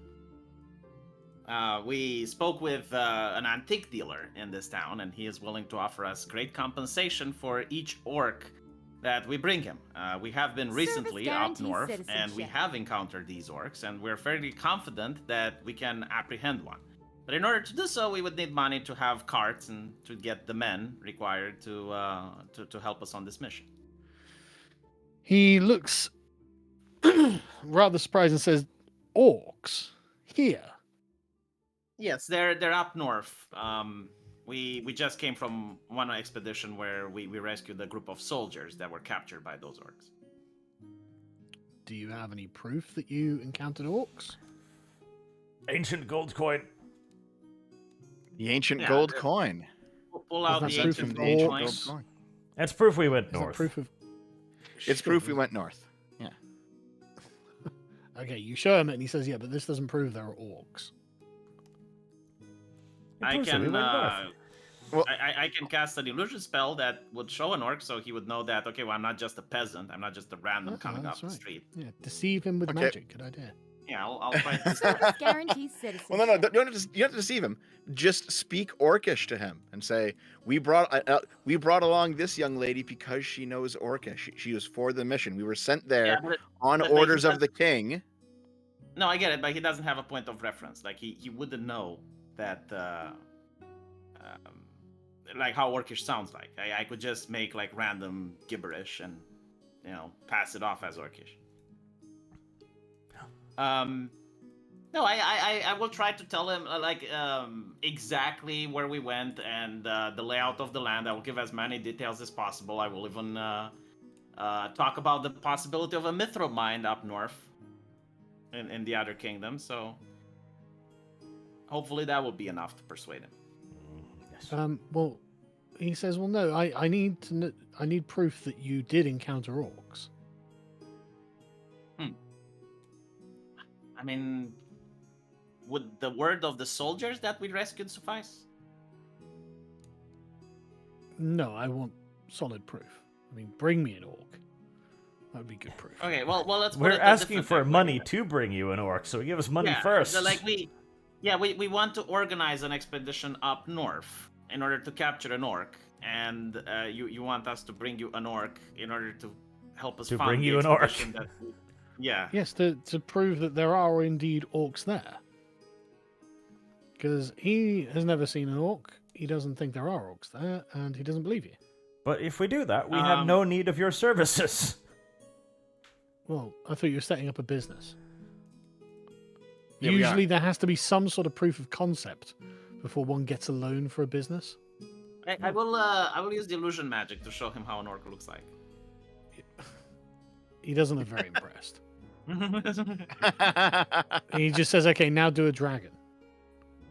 We spoke with an antique dealer in this town, and he is willing to offer us great compensation for each orc that we bring him. We have been Service recently up guarantees north, and we citizenship. have encountered these orcs, and we're fairly confident that we can apprehend one. But in order to do so, we would need money to have carts and to get the men required to help us on this mission. He looks rather surprised and says, "Orcs here." Yes, they're up north. We just came from one expedition where we rescued a group of soldiers that were captured by those orcs. Do you have any proof that you encountered orcs? Ancient gold coin. The ancient Yeah, gold the- coin. Pull out that the proof ancient of The the gold ancient coin. gold coin. That's proof we went Is that north. proof of? It's proof we Sure. went north. Okay, you show him it, and he says, "Yeah, but this doesn't prove there are orcs." It I proves that we can went north. Well- I can cast an illusion spell that would show an orc, so he would know that okay, well, I'm not just a peasant. I'm not just a random Oh, coming that's up the right. street. Yeah, deceive him with Okay. magic. Good idea. Yeah, I'll try to. Service guarantees citizenship. Well, no, you don't have to deceive him. Just speak Orcish to him and say, "We brought along this young lady because she knows Orcish. She was for the mission. We were sent there Yeah, but on but he orders of does- the king." no, I get it, but he doesn't have a point of reference. Like he wouldn't know that. Like how orcish sounds like. I could just make like random gibberish and pass it off as orcish. No, I will try to tell him exactly where we went and the layout of the land. I will give as many details as possible. I will even talk about the possibility of a mithril mine up north in the other kingdom. So hopefully that will be enough to persuade him. Yes. Well, he says, "Well, no, I need I need proof that you did encounter orcs." I mean, would the word of the soldiers that we rescued suffice? No, I want solid proof. I mean, bring me an orc. That would be good proof. Okay, well, let's. put We're it a asking different for way. money to bring you an orc, so give us money Yeah, first. so, like we want to organize an expedition up north in order to capture an orc, and you want us to bring you an orc in order to help us To fund bring the you an orc. expedition that Yeah. Yes, to prove that there are indeed orcs there. Because he has never seen an orc, he doesn't think there are orcs there, and he doesn't believe you. But if we do that, we have no need of your services. Well, I thought you were setting up a business. Yeah, we are. Usually there has to be some sort of proof of concept before one gets a loan for a business. I will use the illusion magic to show him how an orc looks like. He doesn't look very impressed. He just says, okay, now do a dragon.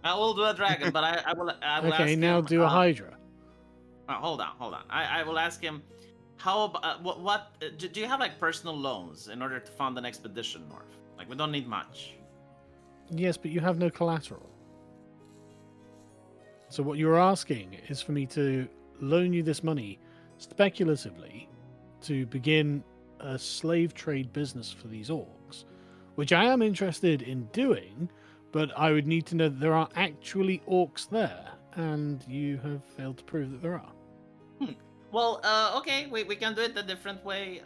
I will do a dragon, but I will Okay, ask now him, do a hydra. hold on. I will ask him, how about do you have like personal loans in order to fund an expedition north? Like we don't need much. Yes, but you have no collateral. So what you're asking is for me to loan you this money speculatively to begin a slave trade business for these orcs, which I am interested in doing, but I would need to know that there are actually orcs there, and you have failed to prove that there are. Well, okay, we can do it a different way.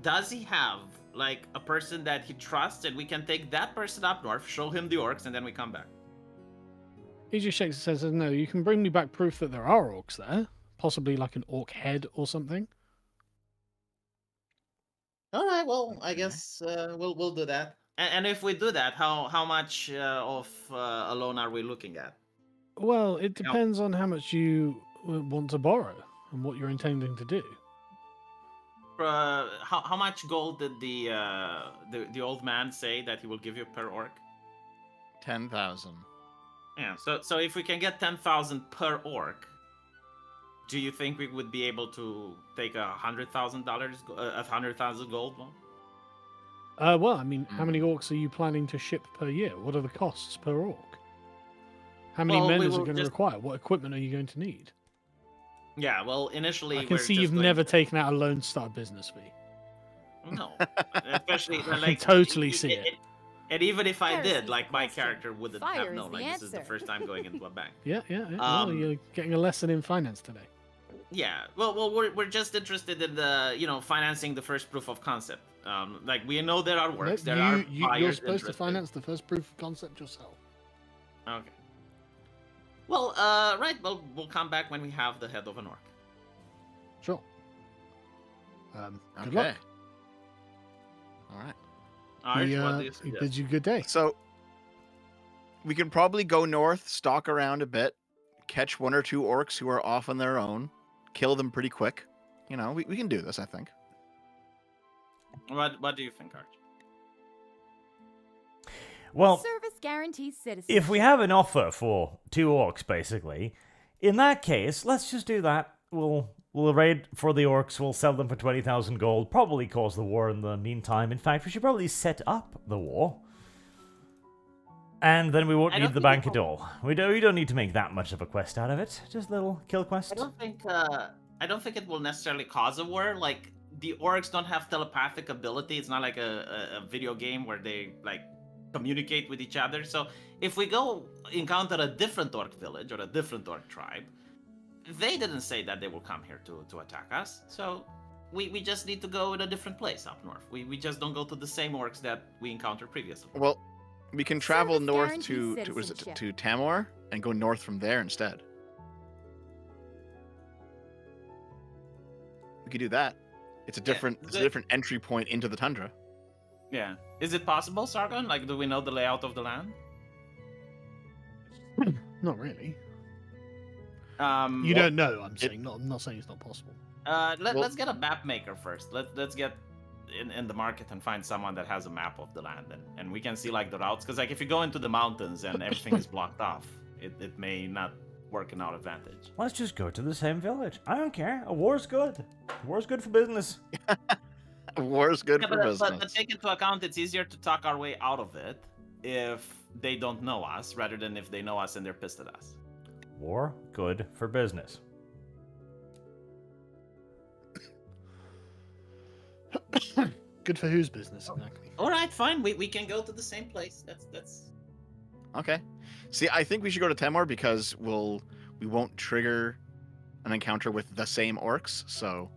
Does he have like a person that he trusts, and we can take that person up north, show him the orcs, and then we come back? He just shakes and says, no, you can bring me back proof that there are orcs there, possibly like an orc head or something. All right, well, I guess we'll do that. And if we do that, how much of a loan are we looking at? Well, it depends on how much you want to borrow and what you're intending to do. How much gold did the old man say that he will give you per orc? 10,000. Yeah. So if we can get 10,000 per orc, do you think we would be able to take $100,000, 100,000 gold loan? Well, I mean, how many orcs are you planning to ship per year? What are the costs per orc? How many men is it going to require? What equipment are you going to need? Yeah, well, initially I can see you've never taken out a Lone Star business fee. No, especially I like can totally see it. And even if I Heresy's did, like my question. character wouldn't Fire have is known. the Like this is the answer. first time going into a bank. Yeah. Well, you're getting a lesson in finance today. Yeah, well, we're just interested in the financing the first proof of concept. Like we know there are works, there are buyers you're supposed to interested. finance the first proof of concept yourself. Okay. Well, right. Well, we'll come back when we have the head of an orc. Sure. Good Okay. luck. All right. Arch, what do you He suggest? bids you good day. So we can probably go north, stalk around a bit, catch one or two orcs who are off on their own, kill them pretty quick. You know, we can do this, I think. What do you think, Arch? Well, Service guarantees citizenship. if we have an offer for 2 orcs, basically, in that case, let's just do that. We'll raid for the orcs, we'll sell them for 20,000 gold, probably cause the war in the meantime. In fact, we should probably set up the war. And then we won't I need don't the think bank at all. We don't need to make that much of a quest out of it. Just a little kill quest. I don't think it will necessarily cause a war. Like the orcs don't have telepathic ability. It's not like a video game where they like communicate with each other. So if we go encounter a different orc village or a different orc tribe, they didn't say that they will come here to attack us. So we just need to go in a different place up north. We just don't go to the same orcs that we encountered previously. Well, we can travel Service north guarantees to was it citizenship. to Tamor and go north from there instead. We could do that. It's a different entry point into the tundra. Yeah. Is it possible, Sargon? Like, do we know the layout of the land? Not really. You Don't know. I'm saying not. I'm not saying it's not possible. Let's get a map maker first. Let's get in the market and find someone that has a map of the land, and we can see like the routes. Because like if you go into the mountains and everything is blocked off, it may not work in our advantage. Let's just go to the same village. I don't care. A war's good. War's good for business. War is good Yeah, for but business. take into account it's easier to talk our way out of it if they don't know us rather than if they know us and they're pissed at us. War, good for business. Good for whose business exactly? All right, fine. We can go to the same place. That's Okay. See, I think we should go to Tamor because we won't trigger an encounter with the same orcs. So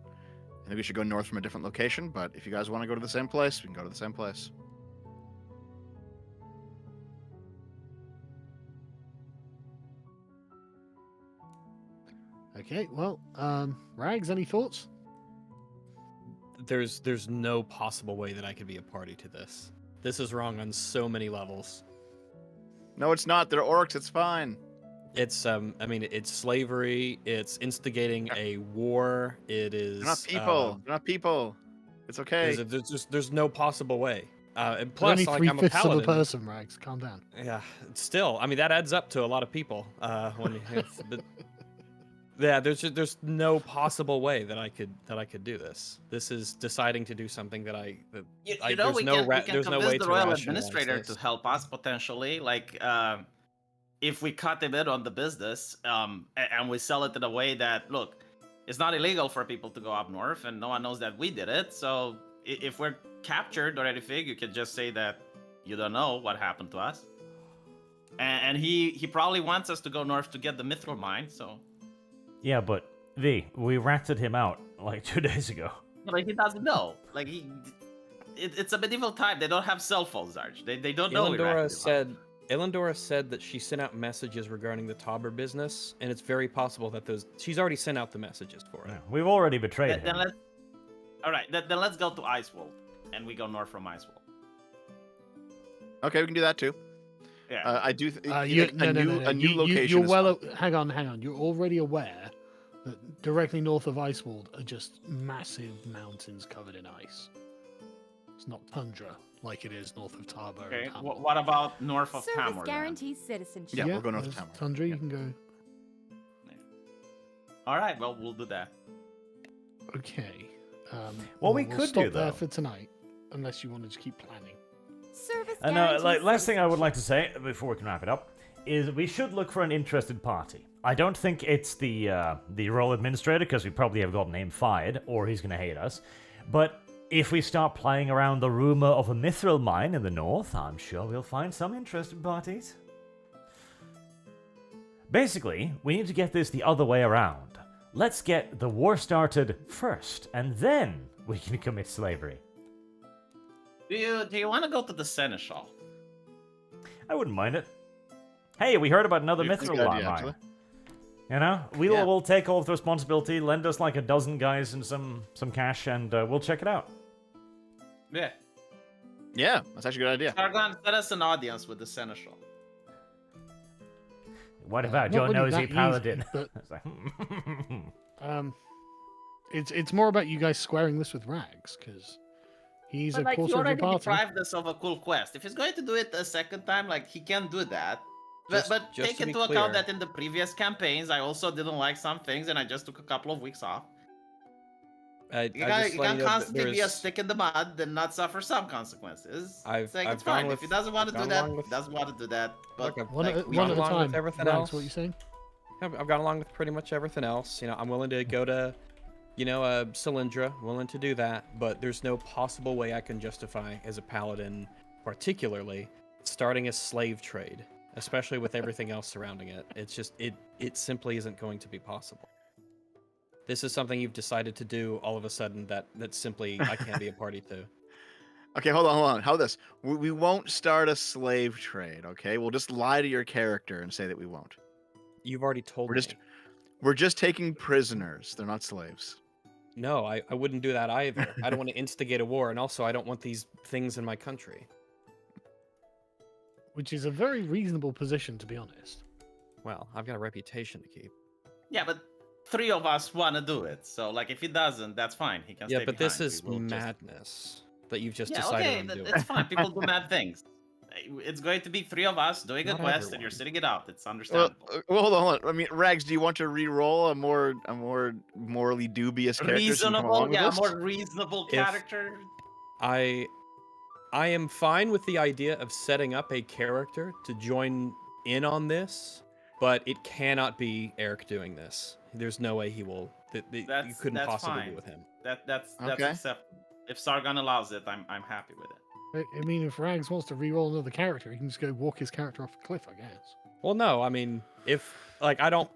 I think we should go north from a different location, but if you guys want to go to the same place, we can go to the same place. Okay, well, Rags, any thoughts? There's no possible way that I could be a party to this. This is wrong on so many levels. No, it's not. They're orcs. It's fine. It's I mean, it's slavery. It's instigating a war. It is. They're not people. They're not people. It's okay. There's no possible way. And You're plus, only like I'm a 3/5 of a paladin. person, Rags. Calm down. Yeah, still, I mean that adds up to a lot of people. Yeah, there's no possible way that I could do this. This is deciding to do something that You I- know, there's we no can, ra- we can there's no convince way the to royal rationalize administrator this. to help us potentially. Like, if we cut him in on the business, and we sell it in a way that, look, it's not illegal for people to go up north, and no one knows that we did it. So if we're captured or anything, you can just say that you don't know what happened to us. And he probably wants us to go north to get the mithril mine. So, Yeah, but V, we ratted him out like 2 days ago. like, he doesn't know. Like, it's a medieval time. They don't have cell phones, Arch. They don't know. Elendora said that she sent out messages regarding the Tauber business, and it's very possible that she's already sent out the messages for it. Yeah, we've already betrayed Then him. then let's go to Icewold, and we go north from Icewold. Okay, we can do that too. Yeah. I do. No, A new location. You're is well. fine. Hang on. You're already aware that directly north of Icewold are just massive mountains covered in ice. It's not tundra like it is north of Tarbur. Okay. And Tamor. What about north of Service Tamor? Then? guarantees citizenship. Yeah, we'll go north of there's Tamor. Tundra, Yeah. you can go. All right. Well, we'll do that. Okay. What we we'll could stop do, there though- for tonight, unless you wanted to keep planning. Service And guarantees last thing I would citizenship. like to say before we can wrap it up is we should look for an interested party. I don't think it's the royal administrator because we probably have gotten him fired or he's going to hate us. But if we start playing around the rumor of a mithril mine in the north, I'm sure we'll find some interested parties. Basically, we need to get this the other way around. Let's get the war started first, and then we can commit slavery. Do you want to go to the Seneschal? I wouldn't mind it. Hey, we heard about another That's a mithril good mine. idea, actually. You know, Yeah. we'll take all of the responsibility, lend us like a dozen guys and some cash, and we'll check it out. Yeah. Yeah, that's actually a good idea. Sargon, set us an audience with the Seneschal. What about Not your really nosy that easy, paladin? but It's like, it's more about you guys squaring this with Rags because he's But a like, he quarter of the already party. deprived us of a cool quest. If he's going to do it a second time, like, he can do that. But Just take to be into account clear- that in the previous campaigns, I also didn't like some things, and I just took a couple of weeks off. You can constantly be a stick in the mud and not suffer some consequences. It's like, I've it's fine. gone If he with- doesn't want to I've do gone that, along with- he doesn't want to do that. But Look, One, like, at, we one don't at a along with time. everything Rags, else. what are you saying? I've gone along with pretty much everything else. You know, I'm willing to go to, Cylindra, willing to do that, but there's no possible way I can justify as a paladin, particularly, starting a slave trade, especially with everything else surrounding it. It's just, it simply isn't going to be possible. This is something you've decided to do all of a sudden that simply I can't be a party to. Okay, hold on. How this? We won't start a slave trade. Okay, we'll just lie to your character and say that we won't. You've already told We're me. We're just taking prisoners. They're not slaves. No, I wouldn't do that either. I don't want to instigate a war, and also I don't want these things in my country. Which is a very reasonable position, to be honest. Well, I've got a reputation to keep. yeah, but 3 of us want to do it. So, like, if he doesn't, that's fine. He can Yeah, stay but this behind. is We will just- madness that you've just Yeah, decided okay, on doing. it's fine. People do mad things. It's going to be 3 of us doing a Not quest, everyone. and you're sitting it out. It's Well, understandable. hold on. I mean, Rags, do you want to re-roll a more morally dubious character? so you can come along Reasonable, with yeah, this? more reasonable If- character. I am fine with the idea of setting up a character to join in on this, but it cannot be Eric doing this. There's no way he will. You couldn't That's possibly fine. be with him. That's Okay. acceptable. If Sargon allows it, I'm happy with it. I mean, if Rags wants to re-roll another character, he can just go walk his character off a cliff, I guess. Well, no, I mean, if like I don't,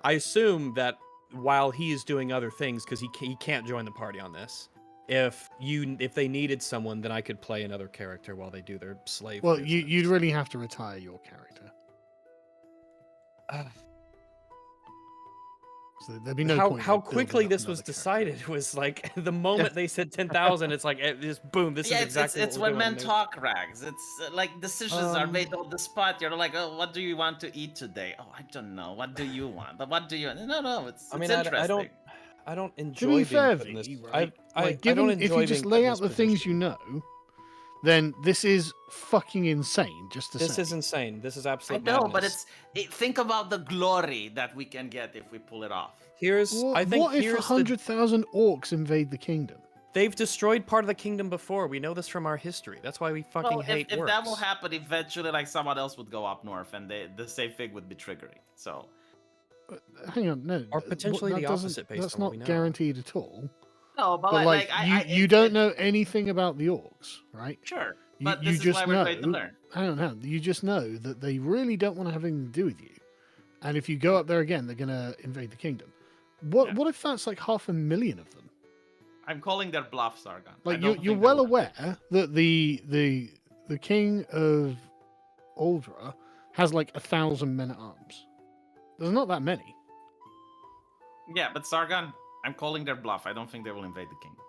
I assume that while he is doing other things, because he can't join the party on this. If they needed someone, then I could play another character while they do their slave. Well, business. you'd really have to retire your character. So there'd be no point how in building quickly up this was another decided was like the moment they said 10,000, it's like just boom. This Yeah, is exactly it's what when we're men doing. talk, Rags. It's like decisions are made on the spot. You're like, oh, what do you want to eat today? Oh, I don't know. What do you want? But what do you? No, it's I mean, interesting. I don't enjoy To be being fair, put in this. V, right? I Like, don't given enjoy if you just being put lay in out this the things you position. know, then this is fucking insane. Just to This say. is insane. This is I absolute know, but madness. think about the glory that we can get if we pull it off. What, I think what if here's 100,000 orcs invade the kingdom? they've destroyed part of the kingdom before. We know this from our history. That's why we fucking Well, hate if orcs. that will happen eventually, like someone else would go up north, and the same thing would be triggering. So Hang on, no. Or potentially that the doesn't- opposite based That's on what not we know. guaranteed at all. no, but, But like, you don't know anything about the orcs, right? Sure, You, but you this is just why we're know. going to learn. Hang on. You just know that they really don't want to have anything to do with you, and if you go up there again, they're gonna invade the kingdom. Yeah. What if that's like 500,000 of them? I'm calling their bluff, Sargon. I Like don't you're think well they're gonna- aware that the king of Aldra has like 1,000 men at arms. There's not that many. Yeah, but Sargon, I'm calling their bluff. I don't think they will invade the kingdom.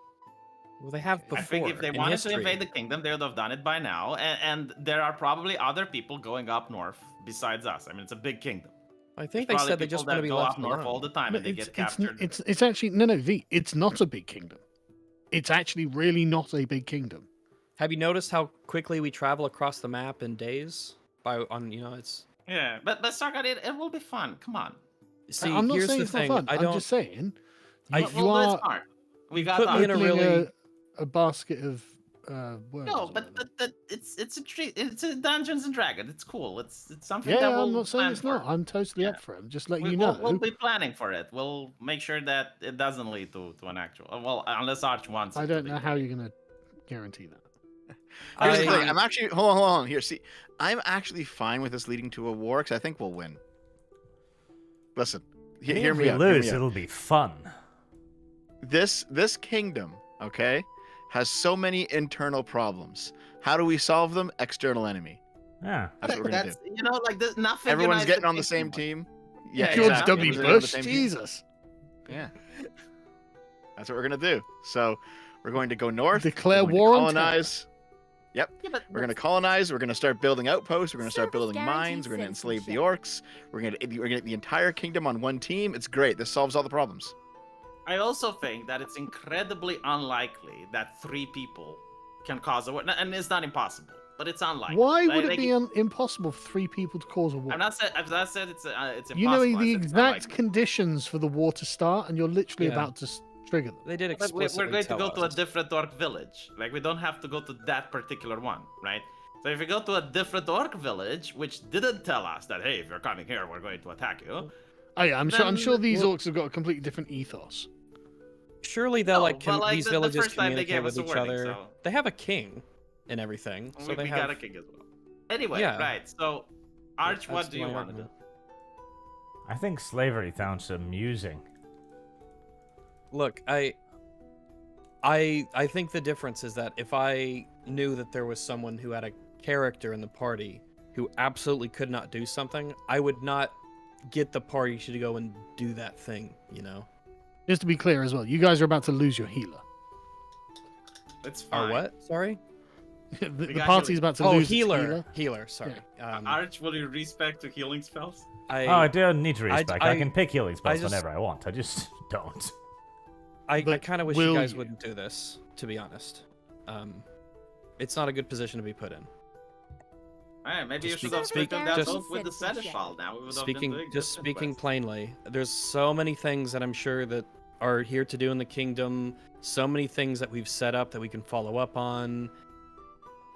Well, they have before. I think if they in wanted history. to invade the kingdom, they would have done it by now. And there are probably other people going up north besides us. I mean, it's a big kingdom. I think There's they said probably they just people want to that be go left up north all alone. the time No, and they it's, get captured. it's actually no V. It's not a big kingdom. It's actually really not a big kingdom. Have you noticed how quickly we travel across the map in days? It's. Yeah, but Sargon, it will be fun. Come on. See, I'm not here's saying the it's thing. not fun. I I'm don't. just saying I- you, But you we'll do it are smart. We got put me in a opening really- a basket of worms. No, or but whatever. it's a Dungeons and Dragons. It's cool. It's something Yeah, that we'll I'm not saying plan it's not. for. I'm totally Yeah. up for it. I'm just letting We, you we'll, know. we'll be planning for it. We'll make sure that it doesn't lead to an actual. Well, unless Arch wants. I it to don't lead know to how it. you're gonna guarantee that. Here's the I- thing. I'm actually hold on. Here, see, I'm actually fine with this leading to a war because I think we'll win. Listen, hear if me we out. hear lose, me out. it'll be fun. This kingdom, okay, has so many internal problems. How do we solve them? External enemy. Yeah. That's what we're gonna do. You know, like there's nothing. Everyone's unites getting on the kingdom same more. team. Yeah, George exactly. W. Everyone's getting on the Bush, same team. Jesus. Yeah. That's what we're gonna do. So we're going to go north. Declare we're going to war on colonize. Yep. Yeah, but We're going to colonize. We're going to start building outposts. We're going to start Service building mines. We're going to guaranteed enslave the orcs. We're going to get the entire kingdom on one team. It's great. This solves all the problems. I also think that it's incredibly unlikely that 3 people can cause a war, and it's not impossible, but it's unlikely. Why would Like, it be impossible for 3 people to cause a war? I've not said it's impossible. You know I the said it's exact unlikely. conditions for the war to start, and you're literally Yeah. about to trigger them. They did But explicitly we're going to tell go to a us. different orc village. Like we don't have to go to that particular one, right? So if we go to a different orc village, which didn't tell us that, hey, if you're coming here, we're going to attack you. Oh yeah, I'm Then sure these we'll- orcs have got a completely different ethos. Surely they'll No, like but, like, these the villages first time they communicate gave with us a each warning, other. so- They have a king and everything, so they we have. got a king as well. Anyway, Yeah. right. So, Arch, what That's do you my want to do? argument. I think slavery sounds amusing. Look, I think the difference is that if I knew that there was someone who had a character in the party who absolutely could not do something, I would not get the party to go and do that thing, you know? Just to be clear as well, you guys are about to lose your healer. It's fine. Or what? Sorry? the got party's healer. about to Oh, lose its healer. Healer, sorry. Arch, will you respect to healing spells? Oh, I don't need to respect. I I- can pick healing spells just- whenever I want. I just don't. I But kind of wish will you guys you? wouldn't do this, to be honest. It's not a good position to be put in. Alright, maybe Just you should have speak- spoken that just- off with the citizenship. Seneschal now. We would have been Speaking doing just different speaking quests. plainly, there's so many things that I'm sure that are here to do in the kingdom, so many things that we've set up that we can follow up on.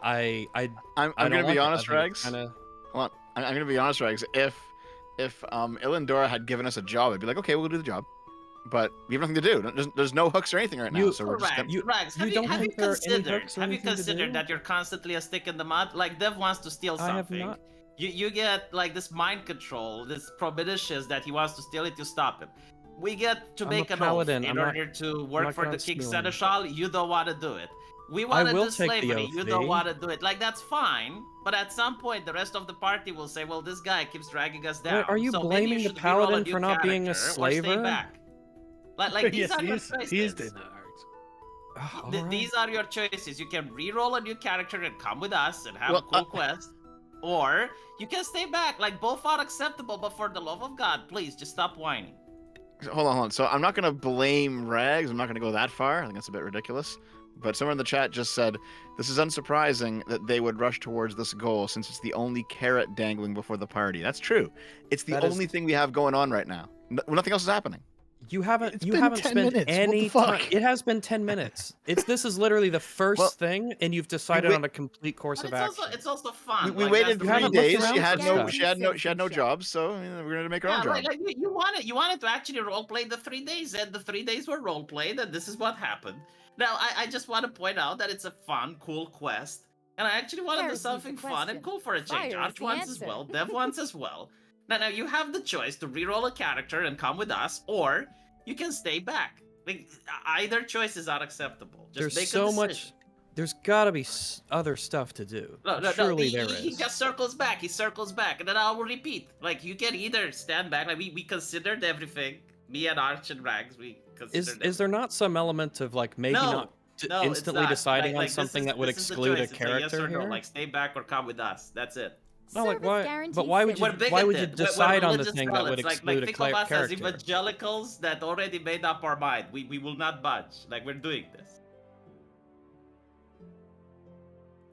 I I'm don't going to like be it. I honest, think it's Rags. kinda- Hold on. I'm going to be honest, Rags. If Illendora had given us a job, I'd be like, okay, we'll do the job. But we have nothing to do. There's no hooks or anything right now, You- so we're just Correct. gonna... Rags, you have don't have think you there are any considered? hooks or Have you anything to considered do? that you're constantly a stick in the mud? Like Dev wants to steal I have something. not. You get like this mind control, this premonitions that he wants to steal it. You stop him. we get to I'm make a an oath paladin. in I'm not- order to not work for gonna the king steal. seneschal. You don't want to do it. We want to will do take the slavery. oath, You don't V. want to do it. Like that's fine, but at some point the rest of the party will say, "Well, this guy keeps dragging us down." Wait, are you so maybe blaming you the should reroll a paladin new for not being a character or stay slaver? back. Like these yes, are he your is. choices. He is doing that, Alex. All right. These are your choices. You can re-roll a new character and come with us and have Well, a cool quest, or you can stay back. Like both are acceptable, but for the love of God, please just stop whining. Hold on. So I'm not gonna blame Rags. I'm not gonna go that far. I think that's a bit ridiculous. But someone in the chat just said, "This is unsurprising that they would rush towards this goal since it's the only carrot dangling before the party." That's true. It's the That is- only thing we have going on right now. Nothing else is happening. You haven't. It's You been haven't 10 spent minutes. What the any fuck? time. It has been 10 minutes. This is literally the first Well, thing, and you've decided wait- on a complete course But of action. it's also fun. We like, waited that's the 3 haven't thing. looked days. around She for had stuff. she had no jobs, so we're gonna make our own job. Like you wanted to actually role play the 3 days, and the 3 days were role played, and this is what happened. Now I just want to point out that it's a fun, cool quest, and I actually want to do Heresy's the something fun and question. cool for a change. Fire is Arch the wants as answer. well, Dev wants as well. Now you have the choice to reroll a character and come with us, or you can stay back. Like either choice is unacceptable. Just There's make so a much. decision. There's got to be other stuff to do. No, Surely he, there he is. just circles back. He circles back, and then I will repeat. Like you can either stand back. Like we considered everything. Me and Arch and Rags, we considered. Is there not some element of like maybe No, not no, it's instantly not. deciding Like, on this something is- that would this is the exclude a choice. It's yes character or no. here? Like stay back or come with us. That's it. No, like Service why? guaranteed But why would you? What Bigot Why would you did, decide on the religious thing that would zealots, like exclude a think of us as character? evangelicals that already made up our mind. We will not budge. Like we're doing this.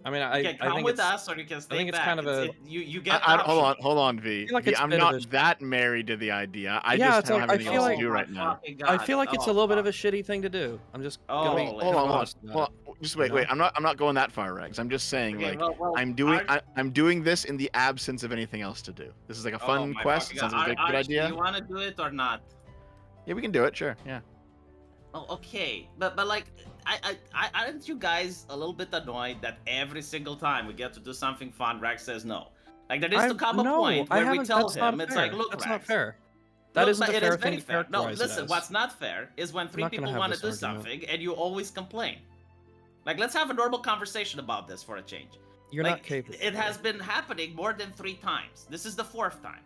I mean, You can I come think with it's. us, or you can stay think it's back. kind of a- you get. Hold on, V. feel like V, it's a I'm bit of not a- that married to the idea. I Yeah, just it's don't like- have I anything feel else like- to do right now. I feel like it's a little bit of a shitty thing to do. I'm just. gonna be Oh, Hold on, honest about hold it. on. Just wait, wait. I'm not going that far, Regs. I'm just saying, Okay, like, I'm doing this in the absence of anything else to do. This is like a fun quest. It sounds like a good idea. Do you want to do it or not? Yeah, we can do it. Sure. Yeah. Oh, okay, but like, aren't you guys a little bit annoyed that every single time we get to do something fun, Rex says no? Like there needs to come a point where we tell him it's like, look, that's Rex, not fair. That look, isn't but a it fair is thing very to fair. No, characterize it listen, as. what's not fair is when three not gonna people have want to this do argument. something and you always complain. Like, let's have a normal conversation about this for a change. You're like, not capable. It has been happening more than 3 times. This is the 4th time.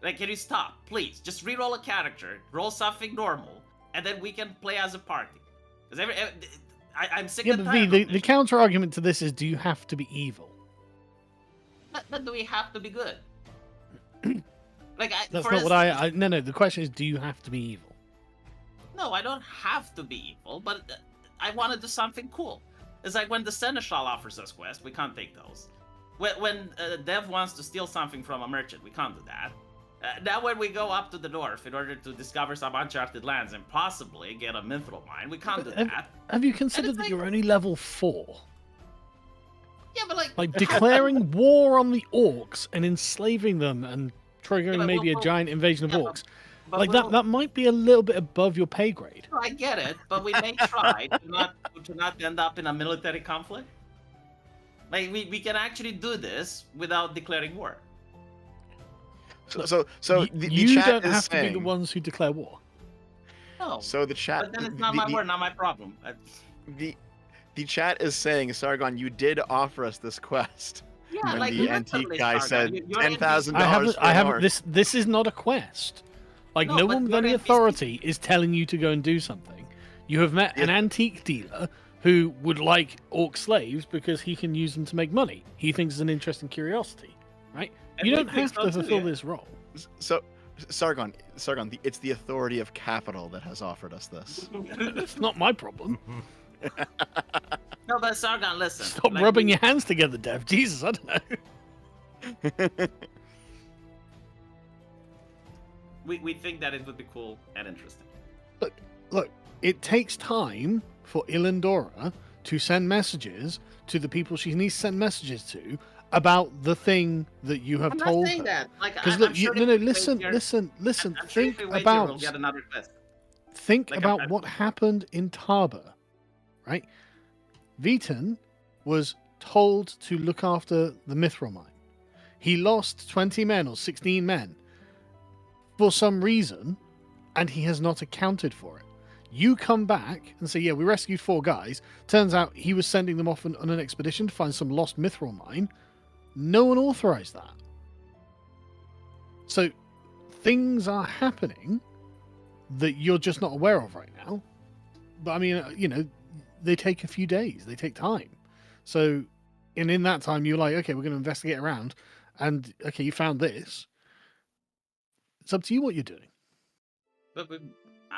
Like, can you stop, please? Just re-roll a character, roll something normal, and then we can play as a party. Because I'm sick Yeah, and but tired the of the this. counter argument to this is: do you have to be evil? But do we have to be good? Like, That's for not what instance- No. The question is: do you have to be evil? No, I don't have to be evil, but I want to do something cool. It's like when the Seneschal offers us quests, we can't take those. When Dev wants to steal something from a merchant, we can't do that. Now when we go up to the north in order to discover some uncharted lands and possibly get a mithril mine, we can't do But that. Have you considered that like- you're only level 4? Yeah, but Like declaring war on the orcs and enslaving them and triggering but maybe a we'll- giant invasion of yeah, orcs. but Like we'll- that might be a little bit above your pay grade. I get it, but we may try to not end up in a military conflict. Like we can actually do this without declaring war. So the you chat don't is have to be saying. the ones who declare war. No, So the chat. but then it's not my the, word, not my problem. the chat is saying, Sargon, you did offer us this quest. Yeah, When like the literally, antique guy Sargon, said you're in $10,000 I haven't. for I an haven't. orc. This is not a quest. Like No, no but one with you're any NPC. authority is telling you to go and do something. You have met an Yeah. antique dealer who would like orc slaves because he can use them to make money. He thinks it's an interesting curiosity, right? And You we don't think have so to too, fulfill yeah. this role. So, Sargon, it's the authority of capital that has offered us this. It's not my problem. No, but Sargon, listen. Stop like, rubbing we, your hands together, Dev. Jesus, I don't know. we think that it would be cool and interesting. Look, it takes time for Ilindora to send messages to the people she needs to send messages to about the thing that you have I'm told not saying her. that. Like, Because I'm look, sure no, if no, we wait listen, here- listen. I'm sure Think if we wait here, about we'll get another quest. think Like, about I'm- what happened in Tarbur, right? Veton was told to look after the mithril mine. He lost 20 men or 16 men for some reason, and he has not accounted for it. You come back and say, yeah, we rescued 4 guys. Turns out he was sending them off on an expedition to find some lost mithril mine. No one authorized that. So things are happening that you're just not aware of right now. But I mean, they take a few days. They take time. So in that time, you're like, okay, we're going to investigate around. And, okay, you found this. It's up to you what you're doing. But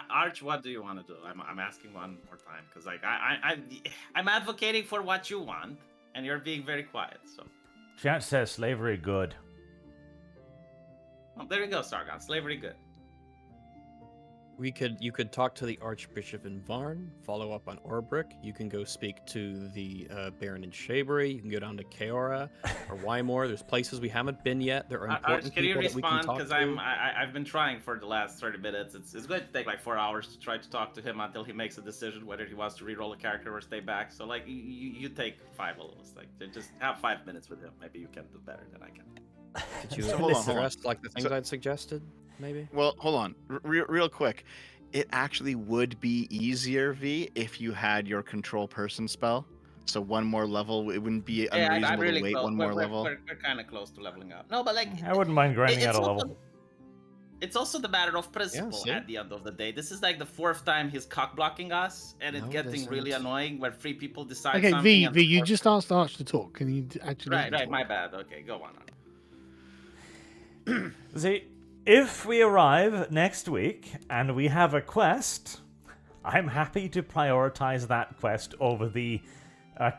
Arch, what do you want to do? I'm asking one more time because like I'm advocating for what you want, and you're being very quiet. So Chat says slavery good. well, there you go, Sargon. Slavery good. You could talk to the Archbishop in Varn, follow up on Orbrick. You can go speak to the Baron in Shabury. You can go down to Kaora or Wymore. There's places we haven't been yet. There are important Arch, can you people that we can respond? talk Because to. I've been trying for the last 30 minutes. It's going to take like 4 hours to try to talk to him until he makes a decision whether he wants to reroll a character or stay back. So like you take 5 of those. Like just have 5 minutes with him. Maybe you can do better than I can. Could you So hold on, hold on. suggest like the things I'd suggested, maybe? Well, hold on. Real quick. It actually would be easier, V, if you had your control person spell. So one more level, it wouldn't be unreasonable I'm really to wait close. one more level. We're kind of close to leveling up. No, but like I wouldn't mind grinding out a also- level. It's also the matter of principle see? at the end of the day. This is like the 4th time he's cock blocking us, and it's No, it getting really isn't. annoying when 3 people decide Okay, something. V, and the you fourth- just asked Arch to talk. Can you actually let Right, him my talk? bad. Okay, go on. See, if we arrive next week and we have a quest, I'm happy to prioritize that quest over the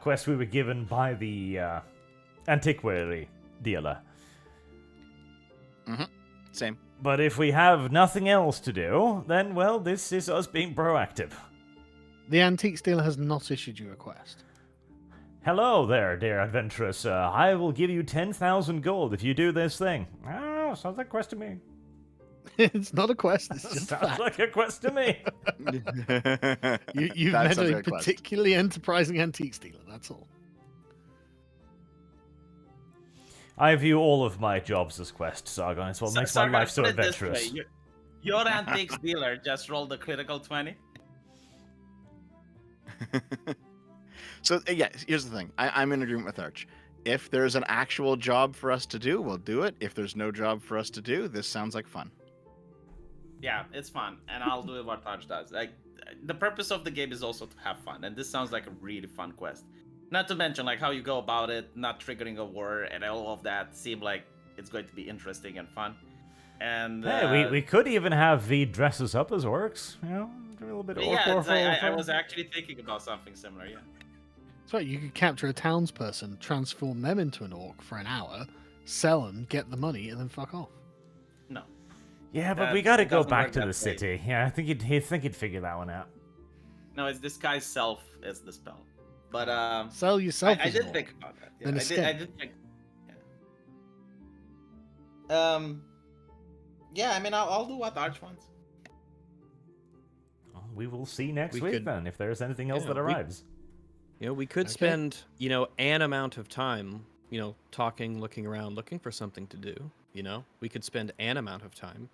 quest we were given by the antiquary dealer. Same. But if we have nothing else to do, then, well, this is us being proactive. The antique dealer has not issued you a quest. Hello there, dear adventurous. I will give you 10,000 gold if you do this thing. Oh, sounds like a quest to me. It's not a quest. It's just Sounds fact. like a quest to me. You've That met sounds a like quest. particularly enterprising antique dealer. That's all. I view all of my jobs as quests, Sargon. It's what makes my Sargon, life so put it this adventurous. way, Your antiques dealer just rolled a critical 20. So yeah, here's the thing. I'm in agreement with Arch. If there's an actual job for us to do, we'll do it. If there's no job for us to do, this sounds like fun. Yeah, it's fun, and I'll do what Arch does. Like, the purpose of the game is also to have fun, and this sounds like a really fun quest. Not to mention like how you go about it, not triggering a war, and all of that seem like it's going to be interesting and fun. And Hey, we could even have V dress us up as orcs. You know, do a little bit of orc yeah, warfare. I was actually thinking about something similar. Yeah. That's right. You could capture a townsperson, transform them into an orc for an hour, sell them, get the money, and then fuck off. No. Yeah, but That we gotta go doesn't back work to that the way. city. Yeah, I think he'd figure that one out. No, it's disguise self is the spell. But Sell yourself. I as an did orc. think about that. Yeah, Then I escape. did think. Yeah. Yeah, I mean, I'll do what Arch wants. Well, we will see next We week could- then if there's anything else Yeah, that we- arrives. We could Okay. spend, an amount of time, talking, looking around, looking for something to do. We could spend an amount of time.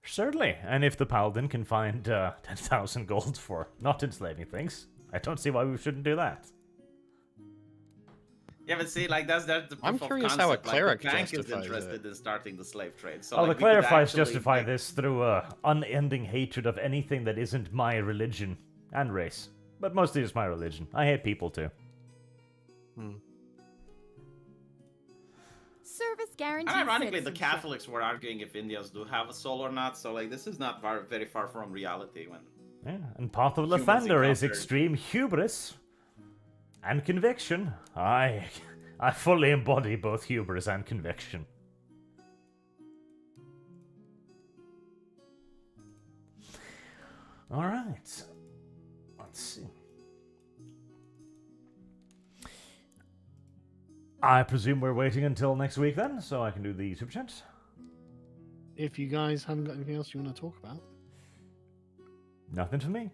Certainly, and if the paladin can find 10,000 gold for not enslaving things, I don't see why we shouldn't do that. Yeah, but see, like that's the I'm proof of curious how a concept. cleric like, the bank is justifies interested in starting the slave trade. So Oh, like, the we could clarifiers actually, justify like- this through unending hatred of anything that isn't my religion and race. But mostly just my religion. I hate people too. Service guarantee. And ironically, the citizenship. Catholics were arguing if Indians do have a soul or not. So like, this is not very far from reality. When Yeah, and part of Humans Lathander is encountered. extreme hubris and conviction. I fully embody both hubris and conviction. All right. Let's see. I presume we're waiting until next week then, so I can do the super chats. If you guys haven't got anything else you want to talk about, Nothing for me.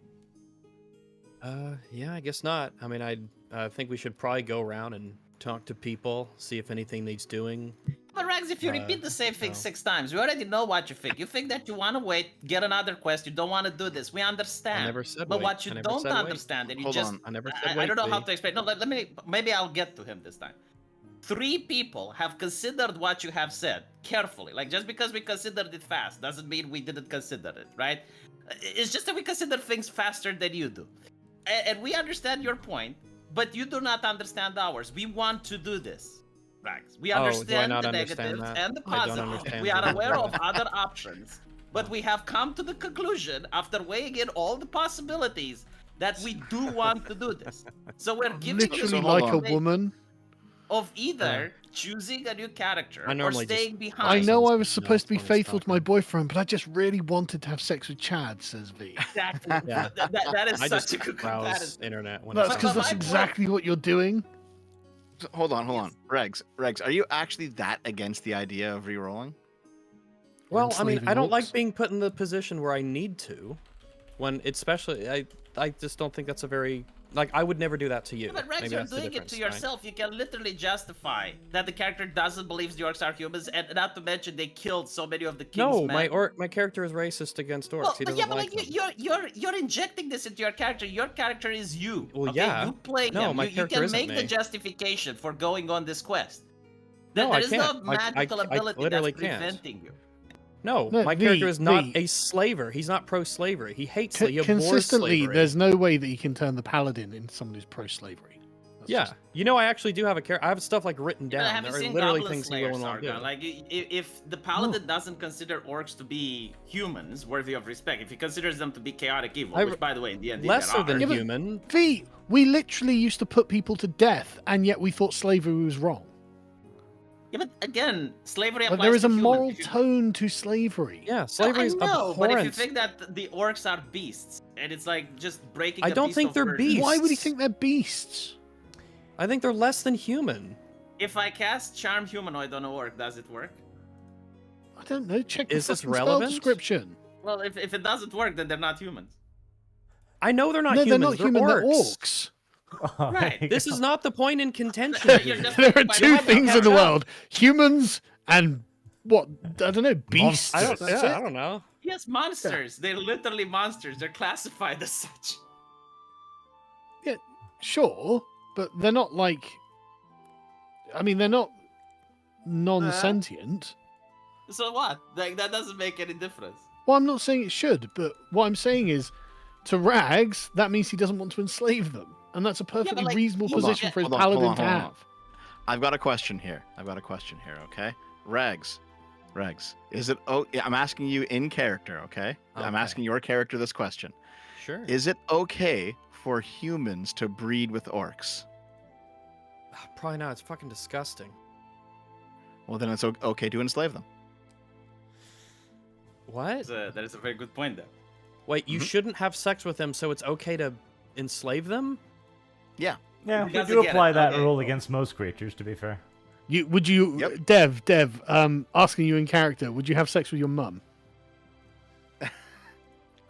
Yeah, I guess not. I mean, I think we should probably go around and talk to people, see if anything needs doing. But Rags, if you repeat the same thing no. 6 times, we already know what you think. You think that you want to wait, get another quest, you don't want to do this. We understand. I never said But wait. what you I never don't said wait. understand, and you Hold just... on. I never said I wait. don't know how V. to explain. No, let me... Maybe I'll get to him this time. 3 people have considered what you have said carefully. Like, just because we considered it fast doesn't mean we didn't consider it, right? It's just that we consider things faster than you do. And we understand your point, but you do not understand ours. We want to do this. Rags. We Oh, do I understand not the understand negatives that? and the I don't positives. understand We are that. aware of other options, but we have come to the conclusion, after weighing in all the possibilities, that we do want to do this. So we're giving you Literally the hold like a on. woman. of either choosing a new character I or normally just- staying I behind. know sounds I was good. supposed to be No, it's funny faithful to my stalker. boyfriend, but I just really wanted to have sex with Chad, says V. Exactly. Yeah. That is I such just a good browse comparison. internet when That's it's because But that's my point- exactly what you're doing. Hold on. Regs, are you actually that against the idea of re-rolling? Well, I mean, enslaving I don't orcs. like being put in the position where I need to. When especially, I just don't think that's a very like I would never do that to you. Yeah, but Rex, Maybe you're that's the doing it difference, to right? yourself. You can literally justify that the character doesn't believe the orcs are humans, and not to mention they killed so many of the king's No, men. my character is racist against orcs. Well, He but doesn't yeah, but like like them. you're injecting this into your character. Your character is you. Well, okay? yeah. You play No, him. my You character can isn't make the me. justification for going on this quest. No, There I is can't. no I magical ability literally that's can't. preventing you. No, No, my character is not the- a slaver. He's not pro-slavery. He hates. He abhors Consistently, slavery. there's no way that you can turn the paladin into someone who's pro-slavery. That's Yeah, just- you know, I actually do have a character. I have stuff like written Yeah, down. have you There are seen literally Goblin things he Slayer, will not do. Sargon? Like, if the paladin doesn't consider orcs to be humans worthy of respect, if he considers them to be chaotic evil, I- which, by the way, in the end, Lesser than Yeah, but- human. V, we literally used to put people to death, and yet we thought slavery was wrong. Yeah, but again, slavery applies But there is to a humans. moral If you- tone to slavery. Yeah, No, slavery is I know, but if you abhorrent. think that the orcs are beasts, and it's like just breaking I a don't beast think of they're burden. beasts. Why would he think they're beasts? I think they're less than human. If I cast Charm Humanoid on an orc, does it work? I don't know. Check the Is this fucking spell relevant? description. Well, if it doesn't work, then they're not humans. I know they're not No, humans. they're not human. They're orcs. Oh, Right. there you This go. is not the point in contention. You're here. just- There are By the two way, things in the catch up. world: humans and what? I don't know. Beasts. I don't. That's Yeah, I it. don't know. Yes, monsters. They're literally monsters. They're classified as such. Sure, but they're not like. I mean, they're not non-sentient. So what? Like, that doesn't make any difference. Well, I'm not saying it should, but what I'm saying is, to Rags, that means he doesn't want to enslave them, and that's a perfectly like, reasonable hold on, position for his hold on, paladin hold on, to hold on. have. I've got a question here. Okay, Regs, is it? Oh, yeah, I'm asking you in character. Okay, I'm Okay. asking your character this question. Sure. Is it okay for humans to breed with orcs? Probably not. It's fucking disgusting. Well, then it's okay to enslave them. What? That is a very good point, though. Wait, you Mhm. shouldn't have sex with them, so it's okay to enslave them? Yeah. Yeah, we Because do again, apply that okay. rule against most creatures, to be fair. Would you, Yep. Dev, asking you in character, would you have sex with your mum?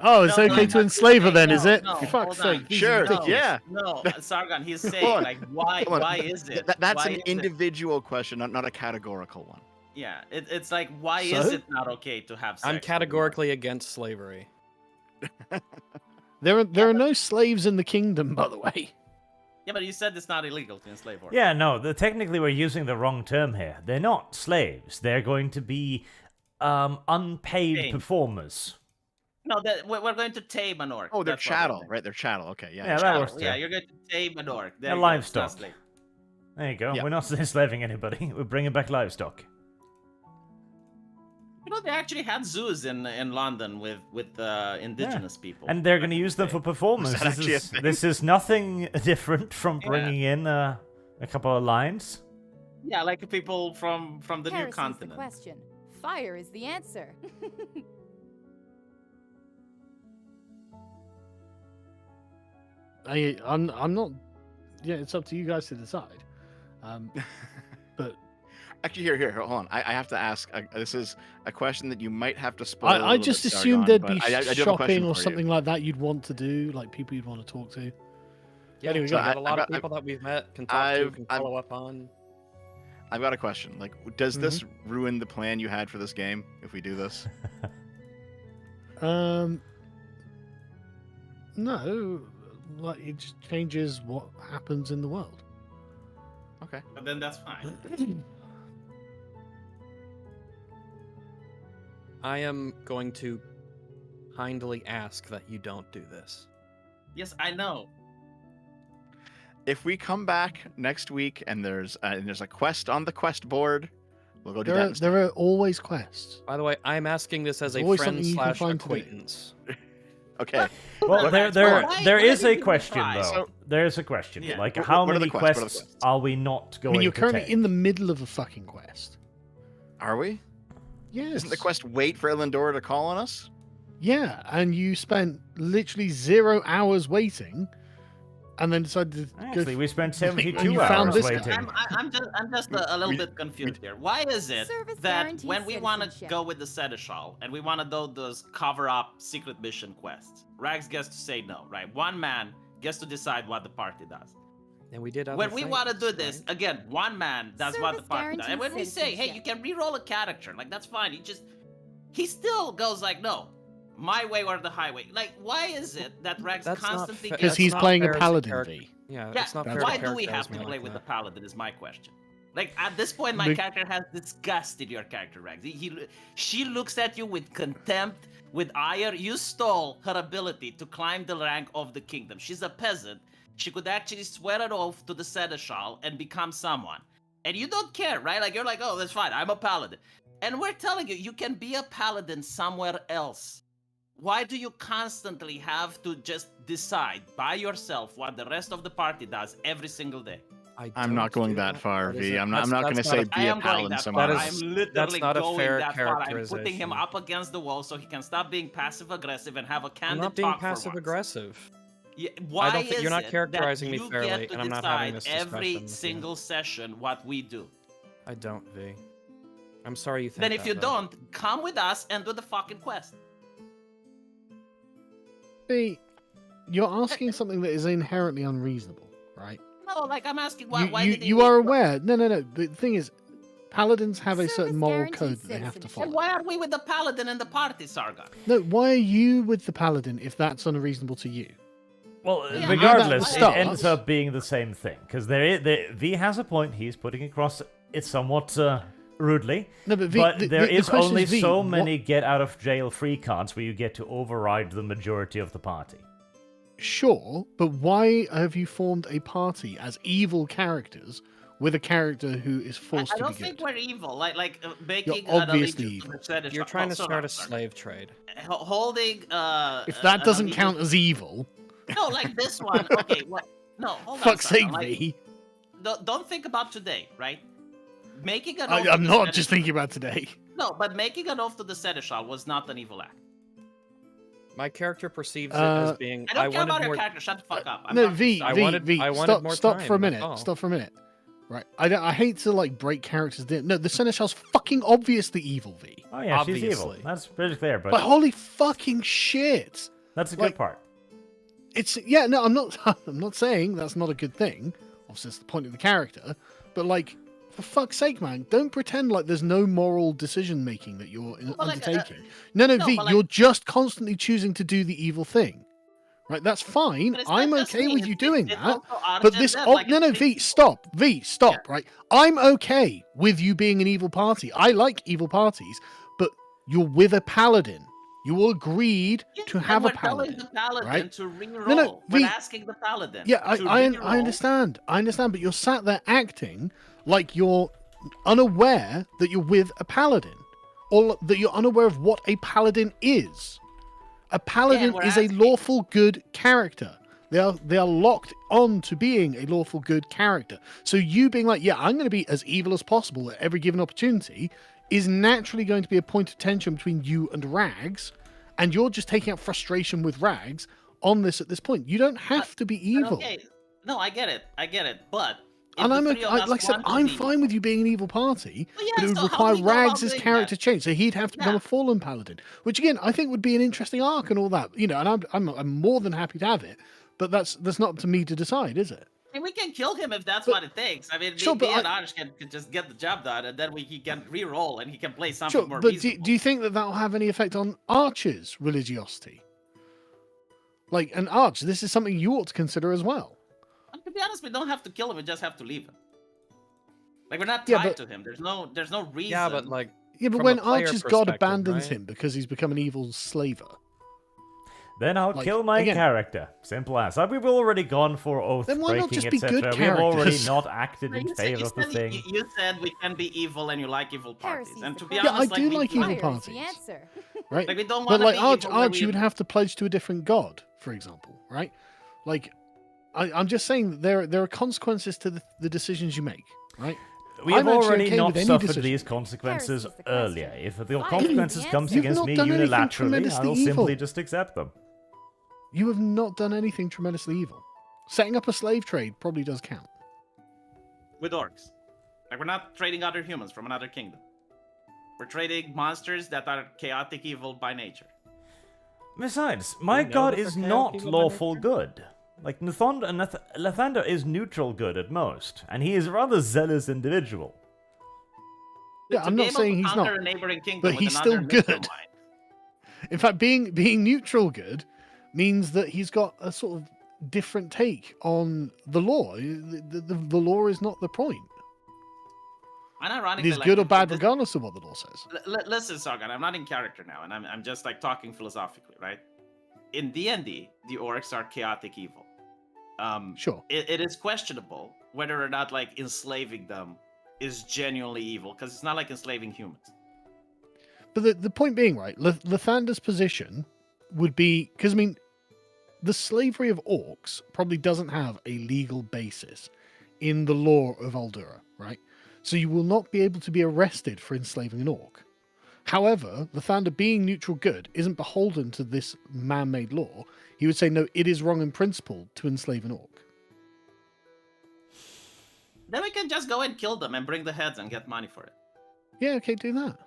Oh, it's No, okay no, to enslave her then, no, is it? no, For hold fuck's on. sake. these are Sure, ridiculous. yeah. No, Sargon, he's saying, Hold on. like, why? Hold on. Why is it? That's Why an is it- individual question, not a categorical one. Yeah, it's like, why is So? it not okay to have sex? I'm with categorically against slavery. There are no slaves in the kingdom, by the way. them? Yeah, but you said it's not illegal to enslave orcs. Yeah, no, technically we're using the wrong term here. They're not slaves. They're going to be unpaid Paid. performers. No, we're going to tame an orc. Oh, they're That's what we're chattel, doing. right? They're chattel. Okay, yeah. Yeah, that Chattel, works too. yeah, you're going to tame an orc. There They're you go, livestock. it's not slave. There you go. Yeah. We're not enslaving anybody. We're bringing back livestock. You know, they actually had zoos in London with indigenous people. And they're going to use them for performance. that actually a thing? This is nothing different from bringing in a couple of lines. Yeah, like people from the new Heresy's continent. the question. Fire is the answer. I'm not. Yeah, it's up to you guys to decide. But Actually, here, hold on. I have to ask. This is a question that you might have to spoil. a I little just bit, assumed Sargon, there'd be but I do have a question shopping or for you. something like that you'd want to do, like people you'd want to talk to. Yeah, Anyway, we go got on. a lot of I've- people that we've met, can talk to, I've- can I've- follow up on. I've got a question. Like, does this ruin the plan you had for this game if we do this? No, like it just changes what happens in the world. Okay. But then that's fine. I am going to kindly ask that you don't do this. Yes, I know. If we come back next week and there's a quest on the quest board, we'll go do that instead. There are always quests. By the way, I'm asking this as There's a always friend something you can slash find to do. acquaintains. Okay. Well, What- there is why a did we question try? though. So- There is a question. Yeah. Like, What- how what are the many quests? What are the quests quests? are we not I going mean, you're to currently take? in the middle of a fucking quest. Are we? Yes. Isn't the quest wait for Elendora to call on us? Yeah, and you spent literally 0 hours waiting, and then decided to Actually, we spent and 72 you found hours this guy. waiting. I'm just a little We- bit confused here. Why is it Service that guarantees when we want to citizenship. go with the Seneschal and we want to do those cover-up secret mission quests, Rags gets to say no, right? One man gets to decide what the party does. And we did other When we want to things, do this, right? again, one man does what the Service party does. And when we guarantees say, hey, you citizenship. can re-roll a character, like that's fine. He still goes like, no, my way or the highway. Like, why is it that Rags That's not constantly fa- gets because that's he's not playing a fair as paladin character. V. Yeah, yeah, it's not That's fair why to do we have characterize to me play like with the that. paladin is my question. Like at this point, my Be- character has disgusted your character, Rags. She looks at you with contempt, with ire. You stole her ability to climb the rank of the kingdom. She's a peasant. She could actually swear an oath to the Seneschal and become someone. And you don't care, right? Like you're like, oh, that's fine. I'm a paladin. And we're telling you, you can be a paladin somewhere else. Why do you constantly have to just decide by yourself what the rest of the party does every single day? I'm not don't going do that far, That V. is a- I'm not going to that's say not a- I be a am going paladin that somewhere far. That else. is- I'm literally not a going fair that far. I'm putting him characterization. up against the wall so he can stop being passive aggressive and have a I'm candid not being talk for passive once. aggressive. Yeah, why don't think- you're not is it characterizing that me you fairly, get to and I'm not having decide this every discussion with you. single session what we do? I don't, V. I'm sorry you think Then if that, you though. don't, come with us and do the fucking quest. See, you're asking something that is inherently unreasonable, right? No, like I'm asking why. You, why you, did they you need are to- aware. No. The thing is, paladins have a certain Service moral guarantees code that they have to citizenship. And follow. why are we with the paladin in the party, Sargon? No, why are you with the paladin if that's unreasonable to you? Well, Yeah, regardless, that it starts- ends up being the same thing. Because V has a point he's putting across it somewhat rudely. No, but V, But the, there the is question only is, V, so what- many get out of jail free cards where you get to override the majority of the party. Sure, but why have you formed a party as evil characters with a character who is forced I to don't be think good? we're evil. Making You're an obviously allegiance to evil. the Seneschal. You're trying Oh, to sorry, start a sorry. slave trade. Holding. If that an doesn't allegiance- count as evil, No, like this one. Okay, what? No, hold on. fuck's Sargon, sake, like, V. Don't think about today, right? Making an oath I'm to the not Seneschal- just thinking about today. No, but making an oath to the Seneschal was not an evil act. My character perceives it as being. I don't care wanted about more. your character. Shut the fuck up. I'm No, not- V, I V, wanted- V. I wanted Stop, more stop time, for a that's minute. all. Stop for a minute. Right, I hate to like break characters down. No, the Seneschal's fucking obviously evil, V. Oh yeah, she's evil. Obviously. That's pretty clear, but But holy fucking shit! that's a like- good part. It's yeah. No, I'm not. I'm not saying that's not a good thing. Obviously, that's the point of the character. But like, for fuck's sake, man, don't pretend like there's no moral decision making that you're Well, like, undertaking. No, no, V, but, like- you're just constantly choosing to do the evil thing. Right, that's fine. But it's not I'm just okay me, with you it's doing that. also But Arjun this, Dev, oh, like, no, it's V, big- stop, V, stop, right? I'm okay with you being an evil party. I like evil parties, but you're with a paladin. You all agreed Yeah, to and have a we're telling paladin. the paladin right? to re-roll. No, we're V- asking the paladin. Yeah, to I re-roll. understand. I understand, but you're sat there acting like you're unaware that you're with a paladin, or that you're unaware of what a paladin is. A paladin we're is a asking- lawful good character. They are locked on to being a lawful good character. So you being like, yeah, I'm going to be as evil as possible at every given opportunity, is naturally going to be a point of tension between you and Rags, and you're just taking out frustration with Rags on this at this point. You don't have to be evil. Okay, no, I get it, but. if And the I'm three of us like I said, want to I'm be- fine with you being an evil party, Well, yeah, but it would so how require do we go about Rags' doing character that? change. So he'd have to become Yeah. a fallen paladin, which again I think would be an interesting arc and all that. You know, and I'm more than happy to have it, but that's not up to me to decide, is it? I mean, we can kill him if that's what it takes. I mean, Sure, me but and Arch can just get the job done, and then he can re-roll, and he can play something Sure, more but reasonable. do you think that will have any effect on Archer's religiosity? Like, an Arch, this is something you ought to consider as well. And to be honest, we don't have to kill him. We just have to leave him. Like, we're not Yeah, tied but- to him. There's no reason. Yeah, but like, Yeah, but from when a player Archer's god perspective, abandons right? him because he's become an evil slaver. Then I'll Like, kill my again- character. Simple as. We've already gone for oath Then why not breaking, just be good etc. We've already characters? not acted No, in you said- favor you of the said- thing. You said we can be evil, and you like evil parties. Heresy's And the to be question. Yeah, I honest, do we like can't. evil Fire is the parties. answer. Right? Like, we don't But want like to be Arch, evil where you would have to pledge to a different god, for example, right? Like, I'm just saying that there are consequences to the decisions you make, right? We have I'm actually already okay not with any suffered decision. these consequences Heresy's the earlier. question. If the Fire is consequences the comes answer. You've against not me done anything unilaterally, tremendously I'll simply evil. just accept them. You have not done anything tremendously evil. Setting up a slave trade probably does count. with orcs. Like, we're not trading other humans from another kingdom. We're trading monsters that are chaotic evil by nature. Besides, my know god that is they're not chaotic evil by lawful good. Like, Lathander is neutral good at most, and he is a rather zealous individual. Yeah, To I'm be not able saying to he's conquer not, a neighboring kingdom but with he's another still good. missile In fact, being neutral good means that he's got a sort of different take on the law. The law is not the point. And It ironically, is like, good or bad this- regardless of what the law says. Listen, Sargon, I'm not in character now, and I'm just like talking philosophically, right? In D&D, the orcs are chaotic evil. Sure. It is questionable whether or not like enslaving them is genuinely evil, because it's not like enslaving humans. But the point being, right, Lathander's position would be, because I mean, the slavery of orcs probably doesn't have a legal basis in the law of Aldura, right? So you will not be able to be arrested for enslaving an orc. However, Lathander being neutral good isn't beholden to this man-made law. He would say, no, it is wrong in principle to enslave an orc. Then we can just go and kill them and bring the heads and get money for it. Yeah, okay, do that.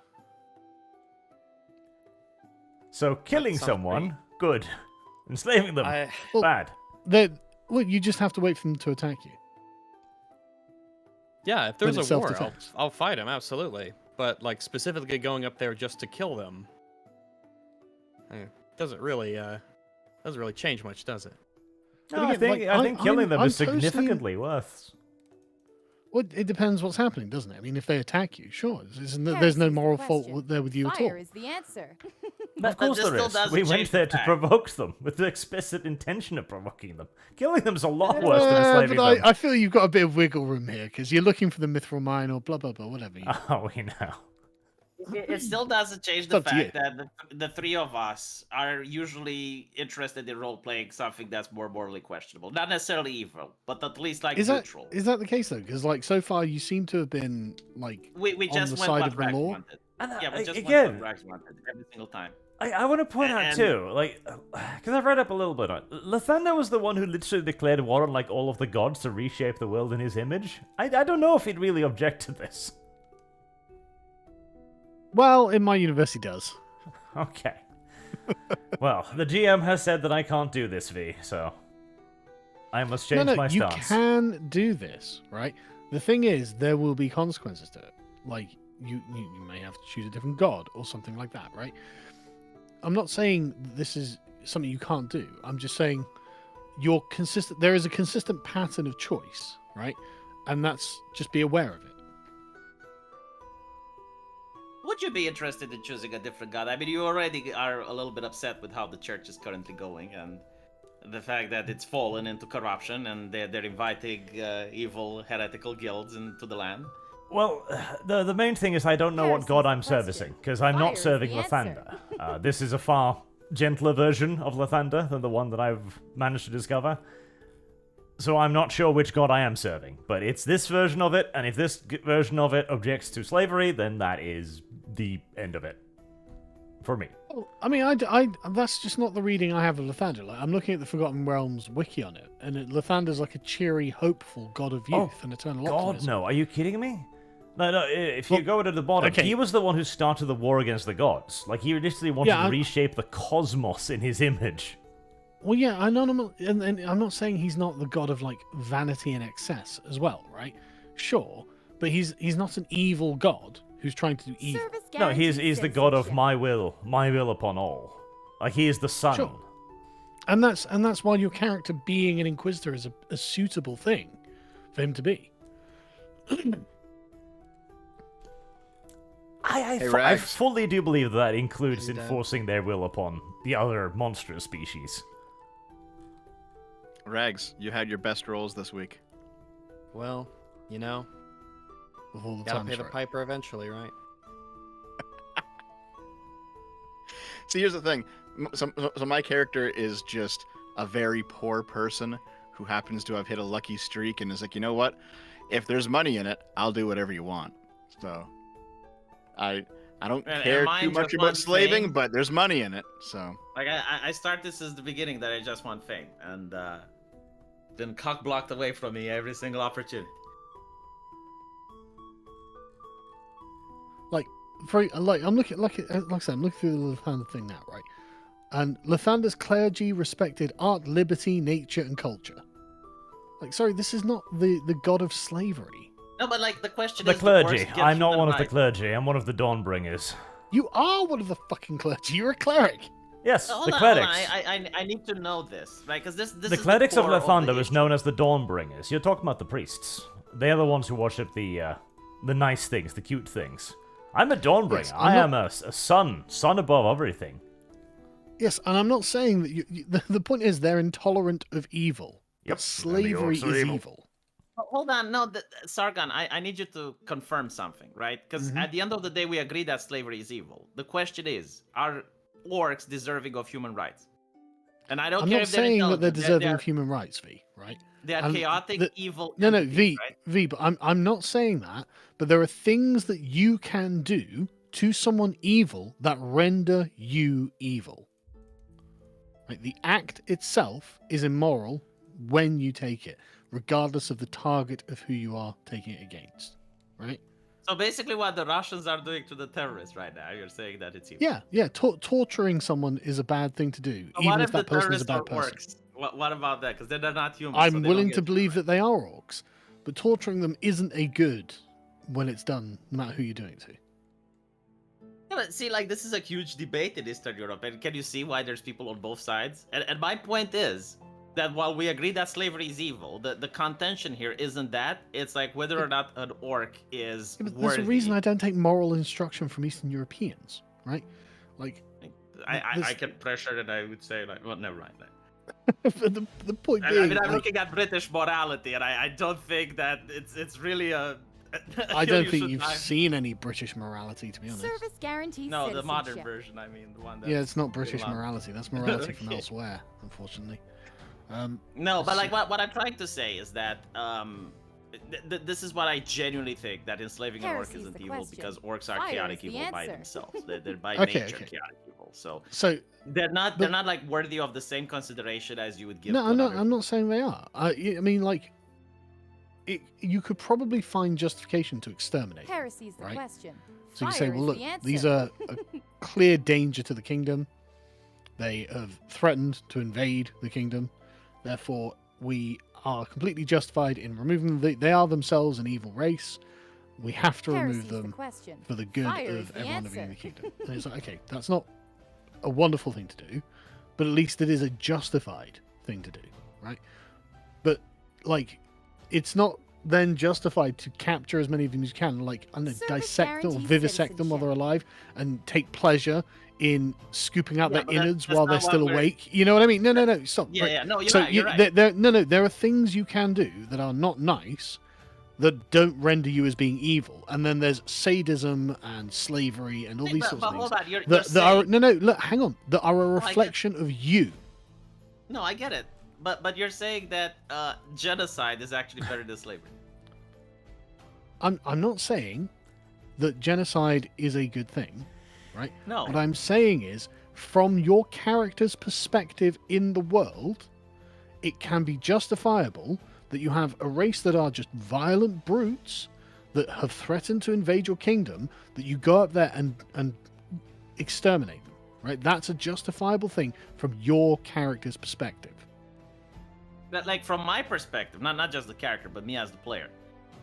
So, killing sounds someone, good. Enslaving them, Well, bad. Well, you just have to wait for them to attack you. Yeah, if When there's it's a war, self-defense. I'll fight him, absolutely. But like specifically going up there just to kill them, doesn't really change much, does it? No, But I again, think, like, I think killing them I'm is personally- significantly worse. Well, it depends what's happening, doesn't it? I mean, if they attack you, sure. There's no Heresy's the moral fault question. there with you at all. Fire is the answer. Of course this there still is. doesn't We went change there the to fact. provoke them with the explicit intention of provoking them. Killing them's a lot worse than enslaving but them. I feel you've got a bit of wiggle room here because you're looking for the mithril mine or blah blah blah, whatever. Oh, we know. It still doesn't change It's the up to you. fact that the three of us are usually interested in role playing something that's more morally questionable. Not necessarily evil, but at least like Is that neutral. the case though? Because like so far you seem to have been like We on just the went side what of the Rags law. wanted. And Yeah, we just again, went what Rags wanted every single time. I want to point out And- too, like, because I've read up a little bit on it. Lathander was the one who literally declared war on like all of the gods to reshape the world in his image. I don't know if he'd really object to this. Well, in my universe he does. Okay. Well, the GM has said that I can't do this, V, so I must change no, my you stance. can do this, right? The thing is, there will be consequences to it. Like you may have to choose a different god or something like that, right? I'm not saying this is something you can't do. I'm just saying you're consistent. There is a consistent pattern of choice, right? And that's just be aware of it. Would you be interested in choosing a different god? I mean, you already are a little bit upset with how the church is currently going, and the fact that it's fallen into corruption, and they're inviting evil heretical guilds into the land. Well, the main thing is I don't know what Heresy's god the I'm question. servicing, because I'm Fire not is serving the answer. Lathander. This is a far gentler version of Lathander than the one that I've managed to discover. So I'm not sure which god I am serving, but it's this version of it, and if this version of it objects to slavery, then that is the end of it. For me. Well, I mean, that's just not the reading I have of Lathander. Like, I'm looking at the Forgotten Realms wiki on it, and Lathander's like a cheery, hopeful god of youth Oh, and eternal God, optimism. no. Are you kidding me? No, if you go to the bottom, okay. he was the one who started the war against the gods. Like, he literally wanted Yeah, to I'm- reshape the cosmos in his image. Well, yeah, I know, and I'm not saying he's not the god of like vanity and excess as well, right? Sure, but he's not an evil god who's trying to do evil. Service No, he's guarantees the god of citizenship. my will upon all. Like he is the sun. Sure. And that's why your character being an inquisitor is a suitable thing for him to be. I Hey, I Rags. fully do believe that includes And, enforcing their will upon the other monstrous species. Rags, you had your best rolls this week. Well, you know, With all the gotta times pay the for it. piper eventually, right? See, here's the thing. So my character is just a very poor person who happens to have hit a lucky streak and is like, you know what? If there's money in it, I'll do whatever you want. So, I don't And care mine too much just about one slaving, thing. but there's money in it. So, Like I start this as the beginning that I just want fame, and then cock blocked away from me every single opportunity. Like, I'm looking like I said, I'm looking through the Lathander thing now, right? And Lathander's clergy respected art, liberty, nature, and culture. Like, sorry, this is not the god of slavery. No, but like the question The is, clergy. the orcs get I'm not human one of the rights. clergy. I'm one of the Dawnbringers. You are one of the fucking clergy. You're a cleric. Yes, Hold the on, clerics. hold on. I need to know this, right? Because this The is clerics of core Lathander the is known as the Dawnbringers. You're talking about the priests. They are the ones who worship the nice things, the cute things. I'm a Dawnbringer. Yes, I I'm am a son above everything. Yes, and I'm not saying that the point is they're intolerant of evil. Yep, But slavery orcs are is evil. evil. Hold on, no, Sargon, I need you to confirm something, right? Because Mm-hmm. at the end of the day, we agree that slavery is evil. The question is, are orcs deserving of human rights? And I don't I'm care not if they're saying that they're intelligent. deserving They're, of human rights, V, right? they are and chaotic, the- evil. No, entities, right? V, but I'm not saying that. But there are things that you can do to someone evil that render you evil. Right? The act itself is immoral when you take it, regardless of the target of who you are taking it against. Right? So basically, what the Russians are doing to the terrorists right now, you're saying that it's evil. Yeah. Torturing someone is a bad thing to do, So even what if if the that person is a terrorists bad are person. orcs? What about that? Because they're not human. so I'm they don't willing get to human believe that rights. they are orcs, but torturing them isn't a good when it's done, no matter who you're doing it to. Yeah, but see, like, this is a huge debate in Eastern Europe, and can you see why there's people on both sides? And my point is that while we agree that slavery is evil, the contention here isn't that. It's like whether or not an orc is Yeah, but worthy. there's a reason I don't take moral instruction from Eastern Europeans, right? Like, I this- can pressure and I would say, like, well, never mind. the point I being, mean, I'm like, looking at British morality, and I don't think that it's really a. I don't you think should you've not- seen any British morality, to be honest. Service guarantees No, the modern citizenship. version. I mean, the one that. Yeah, it's not British allowed. morality. That's morality from Okay. elsewhere, unfortunately. No, but like So- what I'm trying to say is that this is what I genuinely think, that enslaving an orc Heresy's isn't the evil question. because orcs are Fire chaotic is the evil by answer. themselves. They're by Okay, nature okay. chaotic evil. So So they're not but- like worthy of the same consideration as you would give. no, to I'm not. another- I'm not saying they are. I mean, like, you could probably find justification to exterminate. them. Heresy's the Right. question. So you Fire say, is well, look, the answer. these are a clear danger to the kingdom. They have threatened to invade the kingdom. Therefore, we are completely justified in removing them. They are themselves an evil race. We have to remove Heresy's the them question. for the good Fire is of the everyone living in the answer. kingdom. And it's like, okay, that's not a wonderful thing to do, but at least it is a justified thing to do, right? But, like, it's not then justified to capture as many of them as you can, like, I don't know, Service dissect them or guarantees vivisect them while they're alive and take pleasure in scooping out Yeah, their but that- innards that's while not they're what still we're- awake. You know what I mean? No, stop. Yeah, right. yeah, no, you're So right. You're right. there are things you can do that are not nice that don't render you as being evil, and then there's sadism and slavery and all these sorts but of things hold on, you're that are saying- no, look, hang on, that are a I get- reflection of you. No, I get it, but you're saying that genocide is actually better than slavery. I'm not saying that genocide is a good thing, right? No. What I'm saying is, from your character's perspective in the world, it can be justifiable that you have a race that are just violent brutes that have threatened to invade your kingdom, that you go up there and exterminate them. right? That's a justifiable thing from your character's perspective. But like from my perspective, not just the character, but me as the player.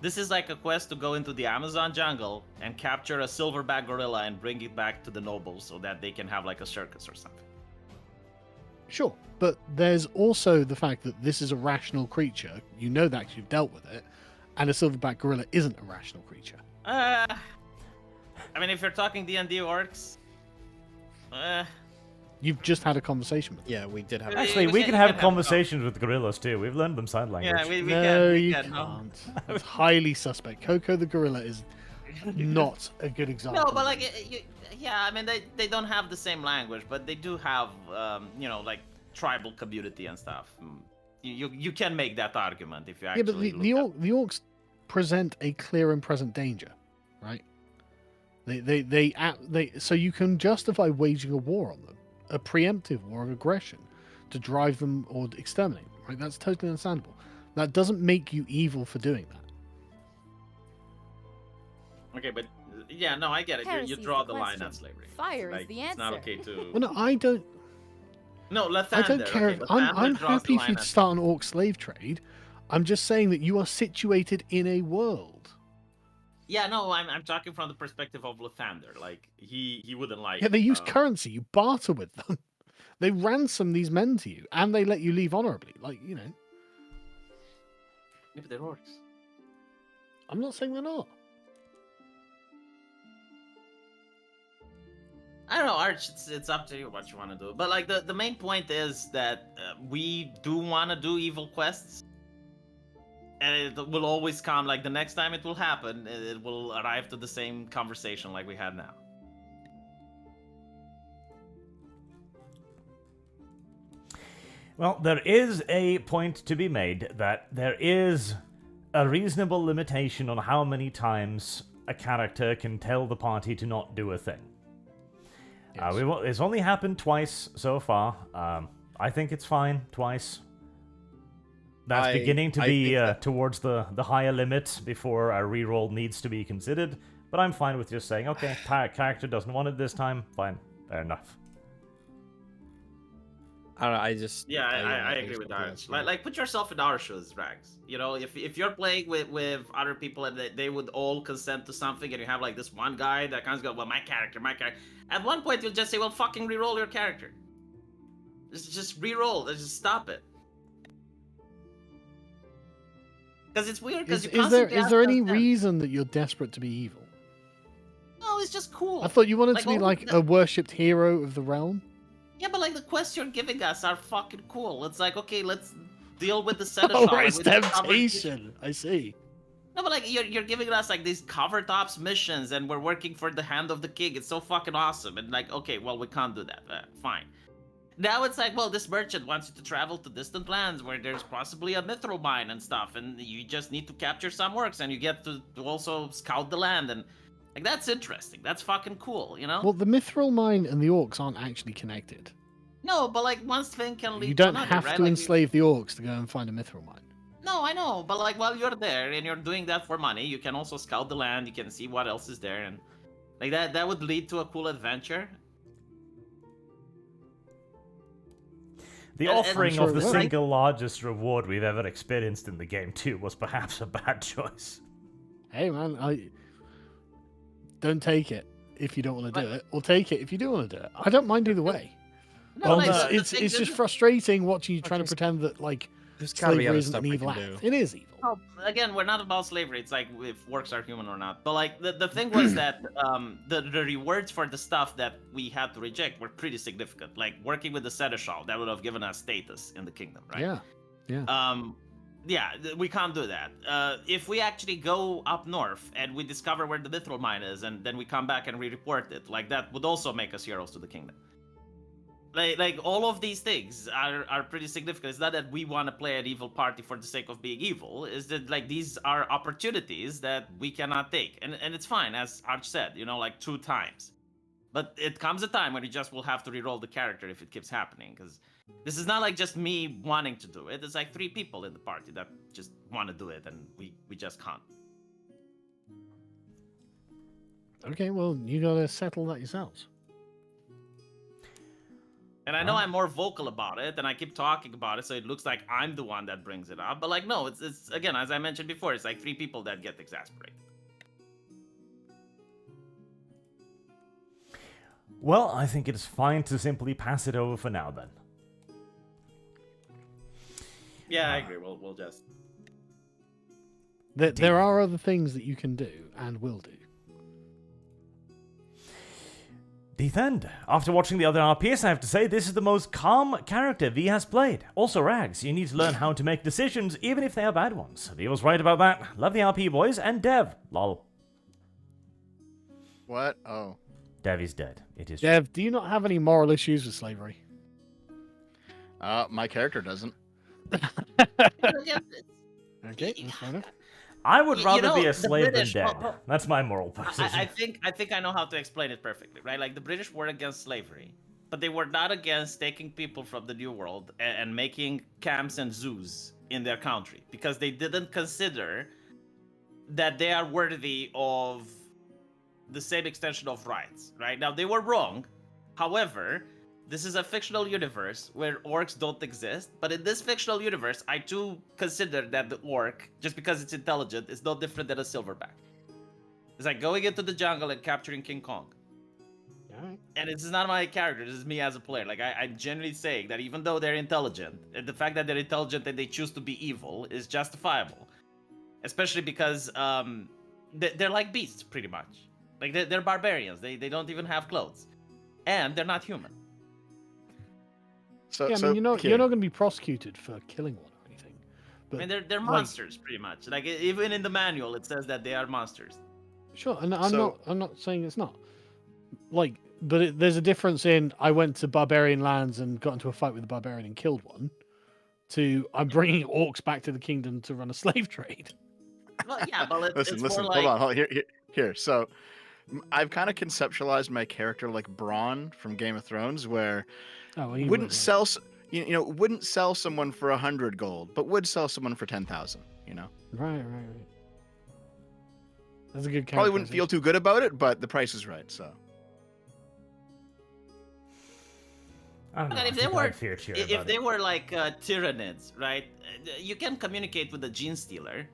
This is like a quest to go into the Amazon jungle and capture a silverback gorilla and bring it back to the nobles so that they can have like a circus or something. Sure, but there's also the fact that this is a rational creature. You know that 'cause you've dealt with it, and a silverback gorilla isn't a rational creature. I mean, if you're talking D&D orcs, You've just had a conversation with them. Yeah, we did have. Actually, we can have conversations with gorillas too. We've learned them sign language. yeah, we No, can. you We can. No. can't. It's highly suspect. Coco the gorilla is not a good example. No, but like, yeah, I mean, they don't have the same language, but they do have, like tribal community and stuff. You can make that argument if you yeah, actually. but the orcs present a clear and present danger, right? They so you can justify waging a war on them, a preemptive war of aggression, to drive them or exterminate them, right? That's totally understandable. That doesn't make you evil for doing that. Okay, but yeah, no, I get it. You Heresy's draw the the line question. at slavery. Fire is Like, the it's not answer. okay to. Well, no, I don't. No, Lathander. I don't care. Okay, I'm Lathander draws the happy for you line to at- start an orc slave trade. I'm just saying that you are situated in a world. Yeah, no, I'm talking from the perspective of Lathander. Like he wouldn't like. Yeah, they use uh, currency. You barter with them. They ransom these men to you, and they let you leave honorably. Like, you know. Maybe they're orcs. I'm not saying they're not. I don't know, Arch. It's up to you what you want to do. But like the main point is that we do want to do evil quests, and it will always come. Like the next time it will happen, it will arrive to the same conversation like we had now. Well, there is a point to be made that there is a reasonable limitation on how many times a character can tell the party to not do a thing. Yes. It's only happened twice so far. I think it's fine twice. That's beginning to I be think that- towards the higher limit before a reroll needs to be considered. But I'm fine with just saying, okay, character doesn't want it this time. Fine, fair enough. I don't know. I just. Yeah, I think agree with something that. else, Like put yourself in our shoes, Rags. You know, if you're playing with other people and they would all consent to something, and you have like this one guy that kind of go, well, my character. At one point, you'll just say, well, fucking reroll your character. Just reroll. Just stop it. Because it's weird. Because Is there any reason that you're desperate to be evil? No, it's just cool. I thought you wanted to be all like the- a worshipped hero of the realm. Yeah, but like the quests you're giving us are fucking cool. It's like, okay, let's deal with the setup. Oh, it's temptation. I see. No, but like you're giving us like these cover tops missions, and we're working for the hand of the king. It's so fucking awesome. And like, okay, well, we can't do that. Fine. Now it's like, well, this merchant wants you to travel to distant lands where there's possibly a mithril mine and stuff, and you just need to capture some orcs, and you get to also scout the land, and like that's interesting. That's fucking cool, you know? Well, the mithril mine and the orcs aren't actually connected. No, but like one thing can lead You to don't another, have right? to Like, enslave the orcs to go and find a mithril mine. No, I know, but like while you're there and you're doing that for money, you can also scout the land. You can see what else is there, and like that would lead to a cool adventure. The And- and- offering sure of the it will. single largest reward we've ever experienced in the game too was perhaps a bad choice. Hey, man, I don't take it if you don't want to do it, or take it if you do want to do it. I don't mind either way. No, Well, like, no, the thing It's is- just frustrating watching you trying to just- pretend that like There's gotta be slavery other isn't stuff an we evil can act. do. It is evil. No, again, we're not about slavery. It's like if orcs are human or not. But like the thing was that the rewards for the stuff that we had to reject were pretty significant. Like working with the seneschal, that would have given us status in the kingdom, right? Yeah. We can't do that. If we actually go up north and we discover where the mithril mine is, and then we come back and re-report it, like that would also make us heroes to the kingdom. Like all of these things are pretty significant. It's not that we want to play an evil party for the sake of being evil. Is that like these are opportunities that we cannot take, and it's fine, as Arch said, you know, like 2 times. But it comes a time when you just will have to re-roll the character if it keeps happening, because this is not like just me wanting to do it. It's like 3 people in the party that just want to do it, and we just can't. Okay, well, you gotta settle that yourselves. And I know I'm more vocal about it, and I keep talking about it, so it looks like I'm the one that brings it up. But like, no, it's again, as I mentioned before, it's like 3 people that get exasperated. Well, I think it's fine to simply pass it over for now, then. Yeah, I agree. We'll just. There are other things that you can do and will do. Defend. After watching the other RPs, I have to say this is the most calm character V has played. Also, Rags, you need to learn how to make decisions, even if they are bad ones. V was right about that. Love the RP boys, and Dev. Lol. What? Oh. Dev is dead. It is Dev, do you not have any moral issues with slavery? My character doesn't. Okay, that's fair enough. I would rather be a the slave British- than dead. well, That's my moral position. I think I know how to explain it perfectly, right? Like the British were against slavery, but they were not against taking people from the New World and making camps and zoos in their country because they didn't consider that they are worthy of the same extension of rights, right? Now they were wrong. However, this is a fictional universe where orcs don't exist, but in this fictional universe, I too consider that the orc, just because it's intelligent, is no different than a silverback. It's like going into the jungle and capturing King Kong. Alright. And this is not my character, this is me as a player. Like, I'm genuinely saying that even though they're intelligent, the fact that they're intelligent and they choose to be evil is justifiable. Especially because they're like beasts, pretty much. Like, they're barbarians, they don't even have clothes. And they're not human. So, Yeah, I so mean, you're not here. going to be prosecuted for killing one or anything. I mean, they're like- monsters, pretty much. Like, even in the manual, it says that they are monsters. Sure, and So- I'm not saying it's not. Like, but there's a difference in I went to barbarian lands and got into a fight with a barbarian and killed one, to I'm bringing orcs back to the kingdom to run a slave trade. Well, yeah, but Listen, it's listen. more like... Hold on. Here. So, I've kind of conceptualized my character like Bronn from Game of Thrones, where Oh, well, he wouldn't would, sell, you know, wouldn't sell someone for 100 gold, but would sell someone for 10,000. You know, Right. That's a good character. probably wouldn't feel too good about it, but the price is right. So, I don't know. And I if they think were, I'd fear cheer if about they it. were like Tyranids, right? You can communicate with a gene stealer,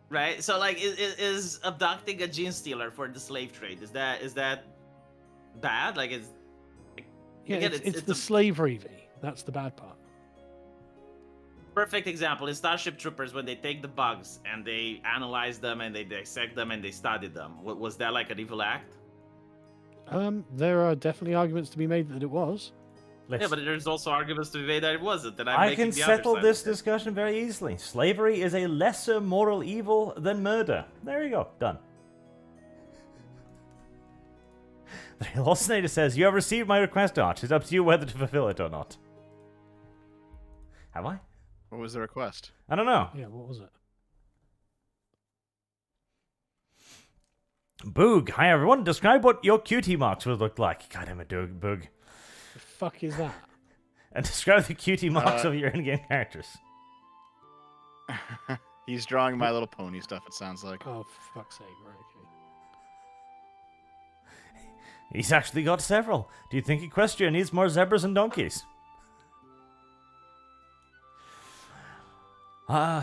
right? So like, is abducting a gene stealer for the slave trade is that bad? Like, Yeah, again, it's the a slavery V. That's the bad part. perfect example is Starship Troopers when they take the bugs and they analyze them and they dissect them and they study them. Was that like an evil act? There are definitely arguments to be made that it was. Let's- Yeah, but there's also arguments to be made that it wasn't. And I'm I making can the other settle side this of it. discussion very easily. Slavery is a lesser moral evil than murder. There you go. Done. The Hallucinator says, "You have received my request, Arch. It's up to you whether to fulfill it or not." Have I? what was the request? I don't know. Yeah, what was it? Boog. Hi, everyone. Describe what your cutie marks would look like. God, I'm a Boog. The fuck is that? And describe the cutie marks of your in-game characters. He's drawing My Little Pony stuff. It sounds like. Oh, for fuck's sake, right, okay. He's actually got several. Do you think Equestria needs more zebras and donkeys?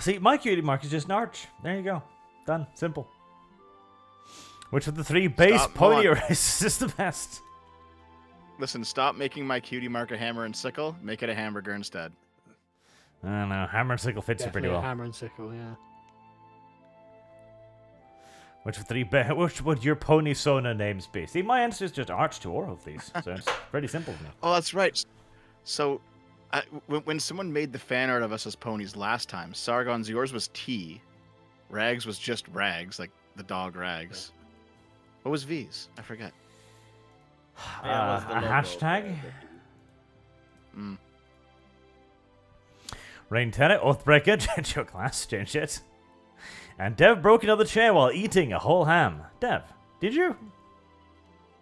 See, my cutie mark is just an arch. There you go. Done. Simple. Which of the 3 base Stop, pony hold on. races is the best? Listen, stop making my cutie mark a hammer and sickle. Make it a hamburger instead. I don't know. Hammer and sickle fits you pretty Definitely a well. hammer and sickle, yeah. Which of 3 which would your pony Sona names be? See, my answer is just arch to all of these. So it's pretty simple to me. Oh, that's right. So, when someone made the fan art of us as ponies last time, Sargon's yours was T, Rags was just Rags, like the dog Rags. What was V's? I forget. Yeah, it was the A logo. hashtag? Mm. Rain Tenant, Oathbreaker, change your class, change it. And Dev broke another chair while eating a whole ham. Dev, did you?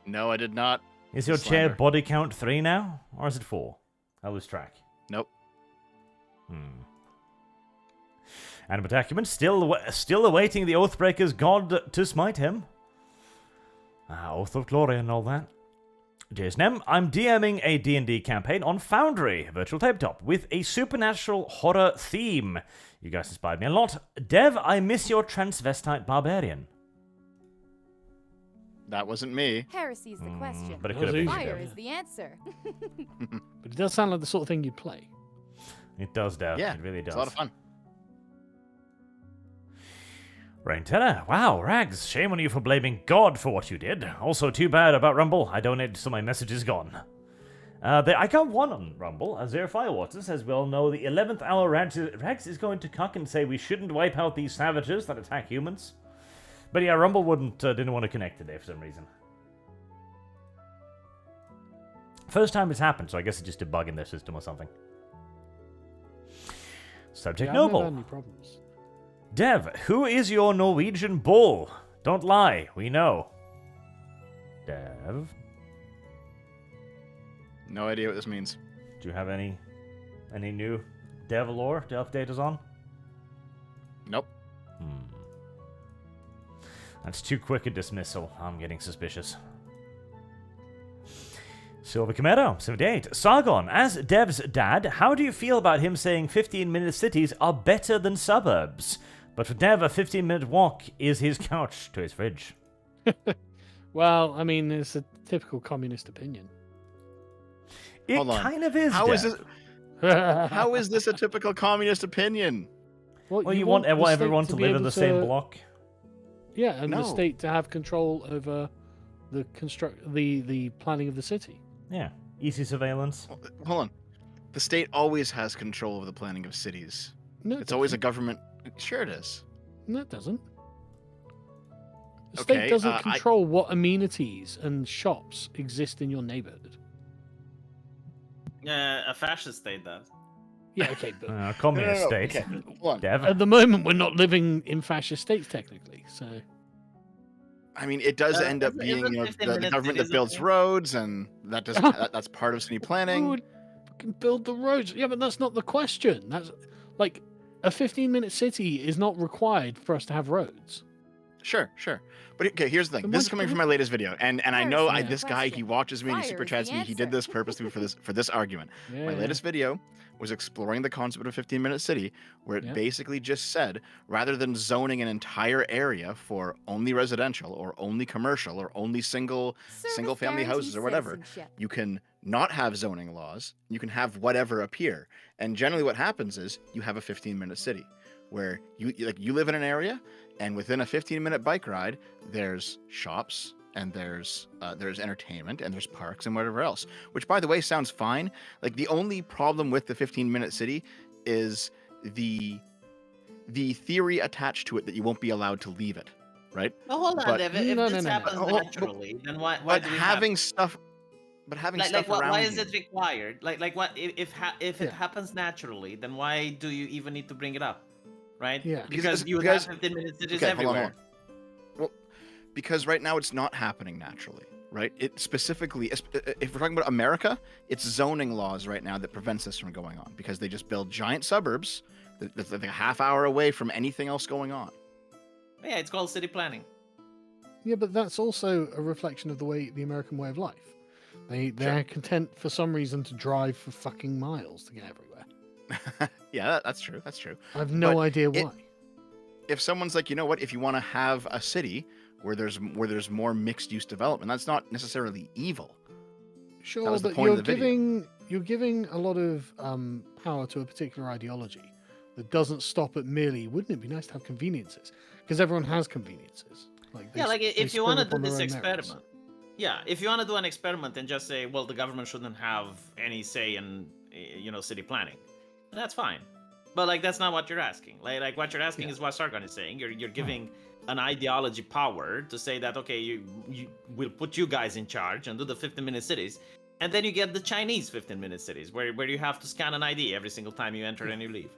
No, I did not. Is your chair Slander. body count 3 now? Or is it 4? I lose track. Nope. Animate Acumen, still awaiting the Oathbreaker's god to smite him. Oath of Glory and all that. JSNM, I'm DMing a D&D campaign on Foundry, virtual tabletop, with a supernatural horror theme. You guys inspired me a lot. Dev, I miss your transvestite barbarian. That wasn't me. Heresy's the question. But it That could have been was you, Fire Dev. is the answer. But it does sound like the sort of thing you'd play. It does, Dev. Yeah, It really does. it's a lot of fun. Rain Teller, wow, Rags, shame on you for blaming God for what you did. Also, too bad about Rumble. I donated, so my message is gone. I got one on Rumble. Zero Firewater says, we all know the 11th hour Rags is going to cuck and say we shouldn't wipe out these savages that attack humans. But yeah, Rumble didn't want to connect today for some reason. First time it's happened, so I guess it's just a bug in their system or something. Subject Yeah, I've never Noble. had any problems. Dev, who is your Norwegian bull? Don't lie, we know. Dev, No idea what this means. do you have any new Dev lore to update us on? Nope. That's too quick a dismissal. I'm getting suspicious. Silver Camero, 78. Sargon, as Dev's dad, how do you feel about him saying 15-minute cities are better than suburbs? But for Dev, a 15-minute walk is his couch to his fridge. Well, I mean, it's a typical communist opinion. It Hold on. kind of is, How is Dev. this? How is this a typical communist opinion? Well, you want the state everyone to be live in able the same to- block? Yeah, and the No. state to have control over the the planning of the city. Yeah. Easy surveillance. Hold on. The state always has control over the planning of cities. No, It's always a doesn't. government. Sure, it is. No, it doesn't. The Okay, state doesn't I- control what amenities and shops exist in your neighborhood. A fascist state does. Yeah, okay, but Communist No, state. Okay, hold on. Dev. at the moment we're not living in fascist states technically, so I mean, it does end up isn't being, 15 the minutes government that cities builds okay? roads, and that does that's part of city who planning. would fucking build the roads? Yeah, but that's not the question. That's like a 15-minute city is not required for us to have roads. Sure. But okay, here's the thing. Then This why is coming do from we- my latest video, and I know Yeah. this guy, he Question. watches me, and he Fire super is chats the me. He did answer. this purposely for this argument. Yeah. My latest video was exploring the concept of a 15-minute city, where it Yeah. basically just said, rather than zoning an entire area for only residential or only commercial or only single Service family houses or guarantees whatever, citizenship. you can not have zoning laws. You can have whatever appear. And generally what happens is you have a 15-minute city where you live in an area, and within a 15-minute bike ride, there's shops and there's entertainment and there's parks and whatever else, which by the way sounds fine. Like the only problem with the 15-minute city is the theory attached to it that you won't be allowed to leave it, right? Well, hold on, But- Dev. If No, this no, no. happens Oh, but- naturally, then why But do we having have... stuff like stuff what, around why is you. it required? Like what if it Yeah. happens naturally, then why do you even need to bring it up, right? Yeah. Because you because- have 15-minute cities Okay, hold on, everywhere. Well, because right now it's not happening naturally, right? It specifically, if we're talking about America, it's zoning laws right now that prevents this from going on because they just build giant suburbs that's like a half hour away from anything else going on. Yeah, it's called city planning. Yeah, but that's also a reflection of the American way of life. They're content for some reason to drive for fucking miles to get everywhere. Yeah, that's true. That's true. I have no But idea it- why. If someone's like, you know what, if you want to have a city where there's more mixed use development, that's not necessarily evil. Sure, was the but point of the video. you're giving a lot of power to a particular ideology that doesn't stop at merely. Wouldn't it be nice to have conveniences? Because everyone has conveniences. Yeah, like they if you spring want to upon do their this own merits. experiment. Yeah, if you want to do an experiment and just say, well, the government shouldn't have any say in, city planning, that's fine. But like that's not what you're asking. Like what you're asking Yeah. is what Sargon is saying. You're giving an ideology power to say that okay, you will put you guys in charge and do the 15-minute cities, and then you get the Chinese 15-minute cities where you have to scan an ID every single time you enter and you leave.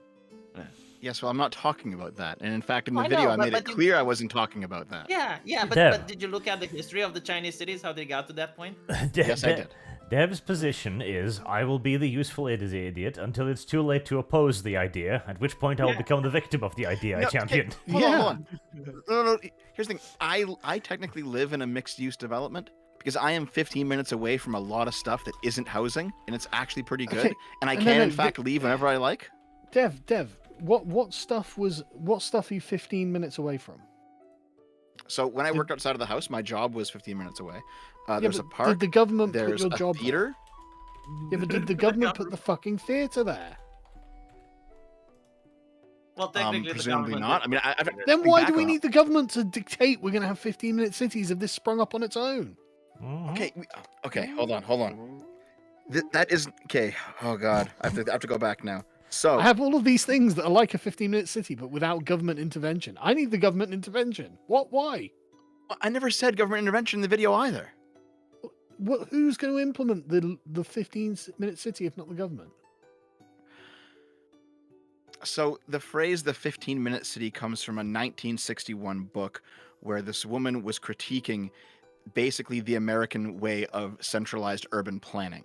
Yes, well, I'm not talking about that. And in fact, in the I video, know, I made but it you- clear I wasn't talking about that. Yeah, Dev. but did you look at the history of the Chinese cities, how they got to that point? Yes, I did. Dev's position is, I will be the useful idiot until it's too late to oppose the idea, at which point I will Yeah. become the victim of the idea I No, championed. Hold on. No. Here's the thing. I technically live in a mixed use development because I am 15 minutes away from a lot of stuff that isn't housing, and it's actually pretty good. Okay, And I no, can, no, in fact, leave whenever I like. Dev, what stuff are you 15 minutes away from? So when I worked outside of the house, my job was 15 minutes away. There's a but park. Did the government put There's your a job there? theater. Yeah, but did the government put the fucking theater there? Well, technically, Presumably the not. I government mean, did. Then think why back do we on- need the government to dictate we're going to have 15-minute cities if this sprung up on its own? Mhm. Okay, hold on. That is okay. Oh God, I have to go back now. So I have all of these things that are like a 15-minute city, but without government intervention. I need the government intervention. What? Why? I never said government intervention in the video either. Who's going to implement the 15-minute city if not the government? So the phrase "the 15-minute city" comes from a 1961 book where this woman was critiquing basically the American way of centralized urban planning.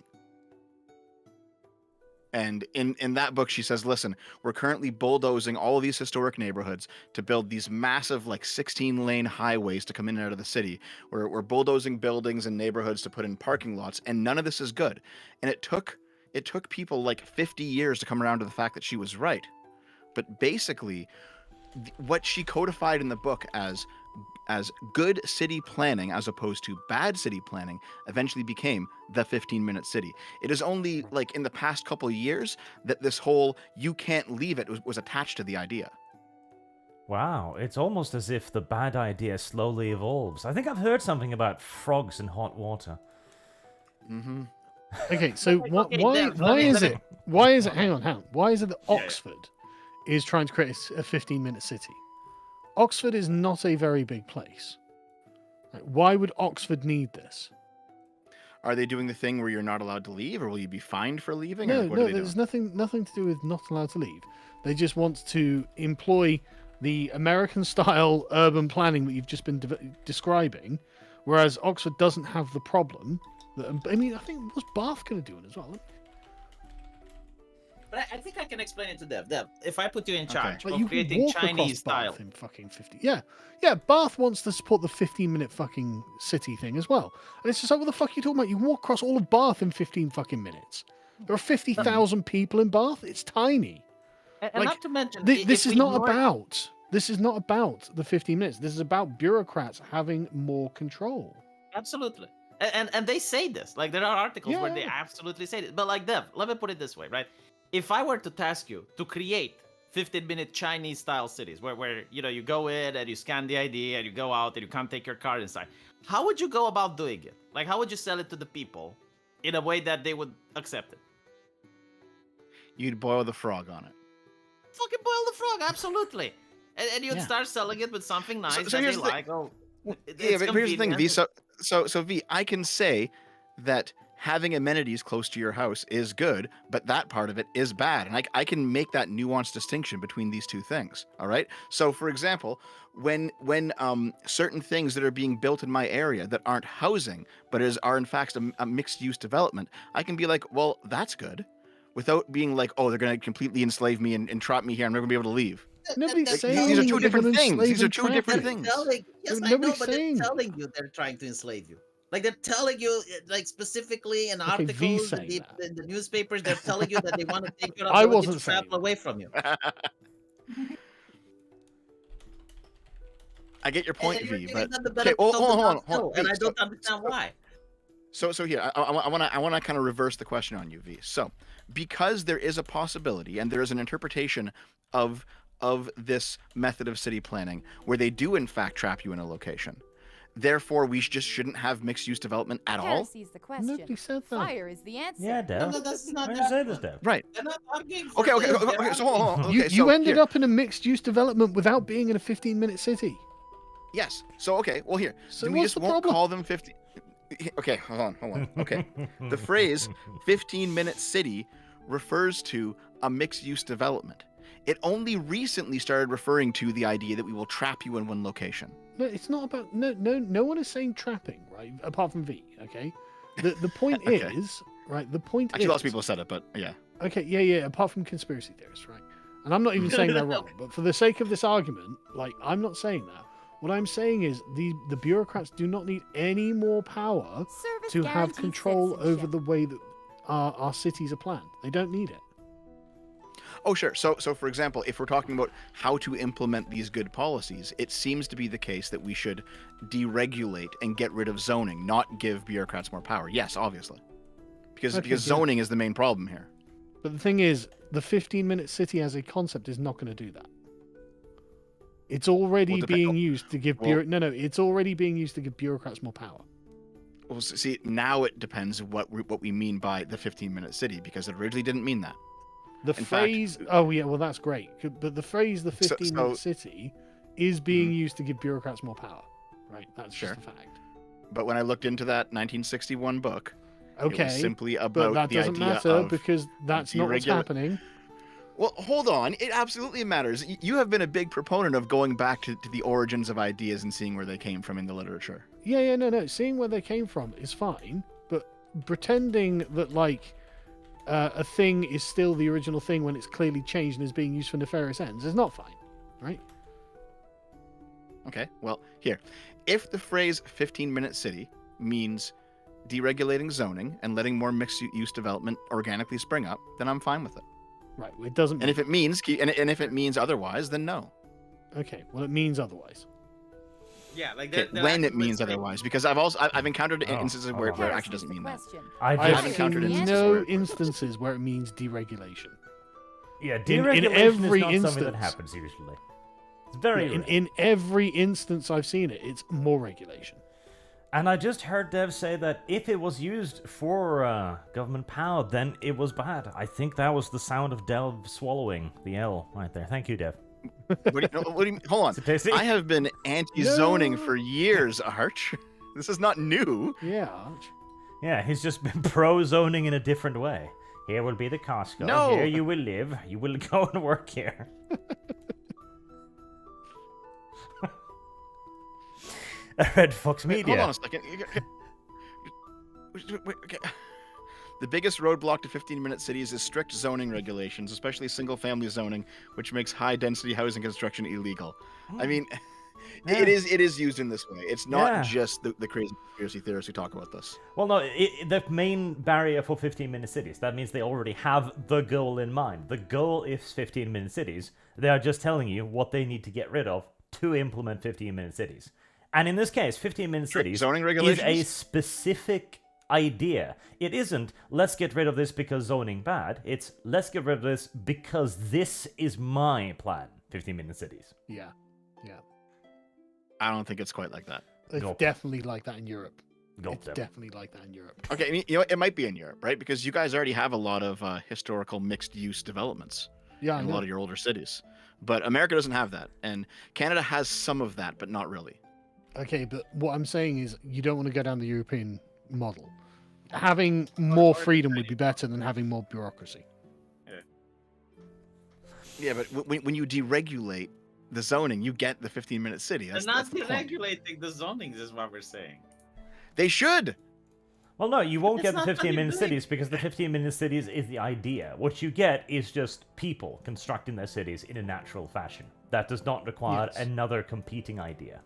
And in that book, she says, listen, we're currently bulldozing all of these historic neighborhoods to build these massive, like 16-lane highways to come in and out of the city. We're bulldozing buildings and neighborhoods to put in parking lots, and none of this is good. And it took people like 50 years to come around to the fact that she was right. But basically, what she codified in the book as good city planning as opposed to bad city planning eventually became the 15-minute city. It is only like in the past couple of years that this whole "you can't leave it" was attached to the idea. Wow, it's almost as if the bad idea slowly evolves. I think I've heard something about frogs in hot water. Mm-hmm. Okay, so Okay, why Dev, why let me- is let it? me- Why is it? Hang on. Why is it that Yeah. Oxford is trying to create a 15-minute city? Oxford is not a very big place. Like, why would Oxford need this? Are they doing the thing where you're not allowed to leave, or will you be fined for leaving? No, or what are they there's doing? nothing to do with not allowed to leave. They just want to employ the American-style urban planning that you've just been describing, whereas Oxford doesn't have the problem. I mean, I think what's Bath going to do it as well? But I think I can explain it to Dev. Dev, if I put you in Okay. charge Like, of you can creating walk Chinese across style, Bath in fucking 50. Yeah. Bath wants to support the 15-minute fucking city thing as well, and it's just like, what the fuck are you talking about? You can walk across all of Bath in 15 fucking minutes. There are 50,000 people in Bath. It's tiny. and like, not to mention, This if is we not ignore- about. This is not about the 15 minutes. This is about bureaucrats having more control. Absolutely. And they say this. Like, there are articles where they Yeah. absolutely say it. But, like, Dev, let me put it this way, right? If I were to task you to create 15-minute Chinese-style cities where you go in and you scan the ID and you go out and you can't take your car inside, how would you go about doing it? Like, how would you sell it to the people in a way that they would accept it? You'd boil the frog on it. Fucking boil the frog, absolutely. And you'd Yeah. start selling it with something nice so that here's they the- like. Oh, Yeah, but here's the thing, V. convenient. So V, I can say that having amenities close to your house is good, but that part of it is bad, and I can make that nuanced distinction between these two things. All right. So, for example, when certain things that are being built in my area that aren't housing, but are in fact a mixed-use development, I can be like, well, that's good, without being like, oh, they're going to completely enslave me and trap me here. I'm never going to be able to leave. Nobody's Like, saying these are that two they're different gonna things. enslave These are and two trap different you. things. Yes, I know, Nobody's but they're saying that. telling you they're trying to enslave you. Like, they're telling you, like, specifically in Okay, V's articles in saying that. in the newspapers, they're telling you that they want to take your I ability wasn't to saying travel that. away from you. I get your point, And you're V, giving but them the okay, benefit hold of the on, doubt hold too, on. and V, I don't understand why. So here, I want to kind of reverse the question on you, V. So, because there is a possibility and there is an interpretation of this method of city planning where they do in fact trap you in a location, therefore we just shouldn't have mixed-use development at all. Heresy's the question. Nobody said that. Fire is the answer. Yeah, Dev. No, that's Why not did you that say this, one. Dev? Right. They're not arguing for Okay. this, they're So hold on. arguing- Okay, You so ended here. up in a mixed-use development without being in a 15-minute city. Yes. So okay. Well, here. So we what's just the won't problem? call them 50. Okay. Hold on. Okay. The phrase 15-minute city refers to a mixed-use development. It only recently started referring to the idea that we will trap you in one location. No, it's not about no one is saying trapping, right? Apart from V, okay? The point Okay. is, right, the point Actually, is lots of people have said it, but yeah. Okay, yeah, apart from conspiracy theorists, right? And I'm not even saying they're wrong, but for the sake of this argument, like, I'm not saying that. What I'm saying is the bureaucrats do not need any more power Service to have guaranteed control over citizenship. the way that our cities are planned. They don't need it. Oh, sure. So for example, if we're talking about how to implement these good policies, it seems to be the case that we should deregulate and get rid of zoning, not give bureaucrats more power. Yes, obviously. Because Okay, yeah. zoning is the main problem here. But the thing is, the 15-minute city as a concept is not going to do that. It's already Well, being used to give well- it's already being used to give bureaucrats more power. Well, see, now it depends what we mean by the 15-minute city, because it originally didn't mean that. The In phrase, fact- oh yeah, well that's great. But the phrase, the So- 15-minute so- city, is being used to give bureaucrats more power. Right? That's Sure. just a fact. But when I looked into that 1961 book, it Okay, was simply but about that the doesn't idea matter of... because that's not what's deregula- happening. Well, hold on. It absolutely matters. You have been a big proponent of going back to the origins of ideas and seeing where they came from in the literature. Yeah, no. Seeing where they came from is fine, but pretending that like a thing is still the original thing when it's clearly changed and is being used for nefarious ends is not fine, right? Okay, well, here. If the phrase 15-minute city means deregulating zoning and letting more mixed-use development organically spring up, then I'm fine with it. Right. Well, it doesn't. And if it means if it means otherwise, then no. Okay. Well, it means otherwise. Yeah, like Okay, that. when it means otherwise, because I've encountered Oh, instances hold where on. it Here's actually doesn't the mean that. question. I I've just encountered seen instances no where- instances where it means deregulation. Yeah, in deregulation every is not something that instance. happens usually. It's very rare. In every instance I've seen it, it's more regulation. And I just heard Dev say that if it was used for government power, then it was bad. I think that was the sound of Dev swallowing the L right there. Thank you, Dev. What do you hold Is it on? tasty? I have been anti-zoning No. for years, Arch. This is not new. Yeah. Arch. Yeah, he's just been pro-zoning in a different way. Here will be the Costco. No. Here you will live. You will go and work here. Red Fox Wait, Media. hold on a second. Wait, okay. The biggest roadblock to 15-minute cities is strict zoning regulations, especially single-family zoning, which makes high-density housing construction illegal. I mean, Yeah. it is used in this way. It's not Yeah. just the crazy conspiracy theorists who talk about this. Well, no, the main barrier for 15-minute cities, that means they already have the goal in mind. The goal is 15-minute cities. They are just telling you what they need to get rid of to implement 15-minute cities. And in this case, 15-minute cities zoning is regulations? a specific idea. It isn't, let's get rid of this because zoning bad. It's, let's get rid of this because this is my plan, 15-minute cities. Yeah. I don't think it's quite like that. It's Gulp. definitely like that in Europe. Gulp It's them. definitely like that in Europe. Okay, I mean, you know, it might be in Europe, right? Because you guys already have a lot of historical mixed-use developments Yeah, I in a know. lot of your older cities. But America doesn't have that. And Canada has some of that, but not really. Okay, but what I'm saying is you don't want to go down the European model. Having more freedom would be better than having more bureaucracy. Yeah, but when you deregulate the zoning, you get the 15-minute city. They're That's, not that's the point. deregulating the zonings, is what we're saying. They should. Well, no, you won't It's get the not what you're 15-minute doing. cities because the 15-minute cities is the idea. What you get is just people constructing their cities in a natural fashion. That does not require Yes. another competing idea.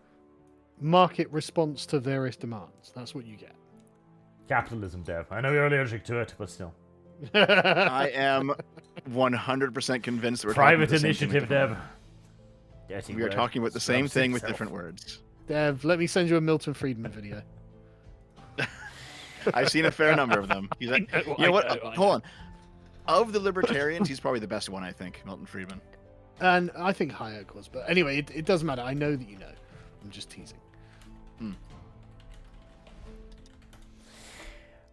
Market response to various demands. That's what you get. Capitalism, Dev. I know you're allergic to it, but still. I am 100% convinced that we're Private talking about the same thing with initiative, different Dev. Dirty words. We are word. talking about the same Subs thing with itself. different words. Dev, let me send you a Milton Friedman video. I've seen a fair number of them. He's like, you know what? Hold on. Of the libertarians, he's probably the best one, I think, Milton Friedman. And I think Hayek was, but anyway, it doesn't matter. I know that you know. I'm just teasing.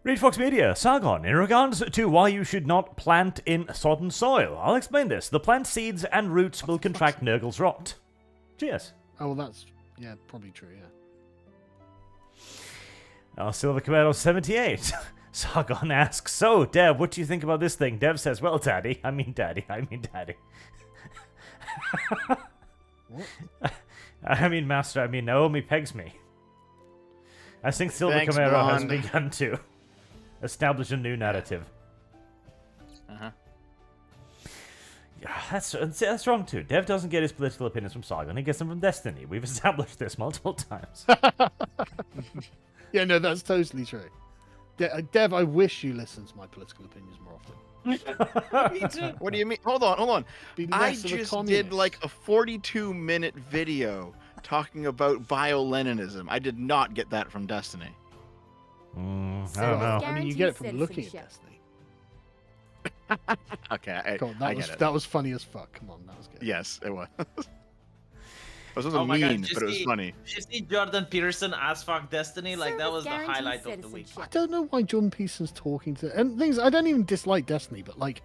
Read Fox Media, Sargon, in regards to why you should not plant in sodden soil. I'll explain this. The plant seeds and roots will contract Nurgle's rot. Cheers. Oh, well, that's, yeah, probably true, yeah. Silver Commando 78. Sargon asks, so, Dev, what do you think about this thing? Dev says, well, Daddy. I mean Daddy. What? I mean Master. I mean Naomi pegs me. I think Silver Thanks, Camaro has Blonde. begun to establish a new narrative. Uh-huh. Yeah, that's wrong too. Dev doesn't get his political opinions from Sargon. He gets them from Destiny. We've established this multiple times. Yeah, no, that's totally true. Dev, I wish you listened to my political opinions more often. What do you mean? Hold on. Be I less of a just communist. did like a 42-minute video talking about bio-Leninism. I did not get that from Destiny. I don't Well, know. I mean, you get it from Guaranteed looking at citizenship. Destiny. Okay, Come on, I that was get it. that was funny as fuck. Come on, that was good. Yes, it was. It wasn't Oh my God, mean, did you but it was see- funny. Did you see Jordan Peterson as fuck Destiny? Like that Service was the guarantees highlight of the week. citizenship. I don't know why Jordan Peterson's talking to. And things I don't even dislike Destiny, but like,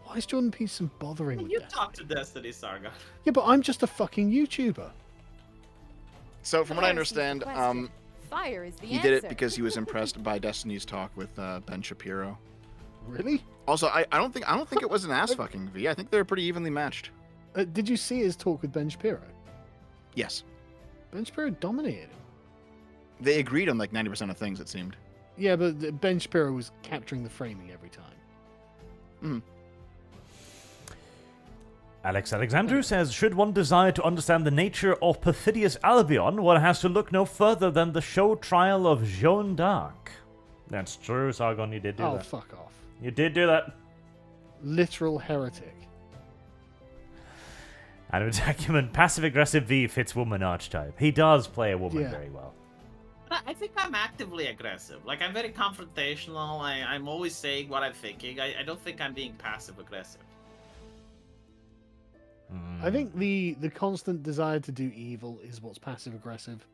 why is Jordan Peterson bothering with You Destiny? talk to Destiny, Sargon. Yeah, but I'm just a fucking YouTuber. So from what I Fire is the understand, question. Fire is the he answer. did it because he was impressed by Destiny's talk with Ben Shapiro. Really? Also, I don't think it was an ass fucking V. I think they were pretty evenly matched. Did you see his talk with Ben Shapiro? Yes, Ben Shapiro dominated him. they agreed on like 90% of things. It seemed. Yeah, but Ben Shapiro was capturing the framing every time. Alex Alexandru says, should one desire to understand the nature of perfidious Albion, one has to look no further than the show trial of Jeanne d'Arc. That's true, Sargon, you did do Oh, that. fuck off. You did do that. Literal heretic. Adam Acumen, passive-aggressive V fits woman archetype. He does play a woman Yeah. very well. I think I'm actively aggressive. Like I'm very confrontational. I'm always saying what I'm thinking. I don't think I'm being passive aggressive. I think the constant desire to do evil is what's passive aggressive.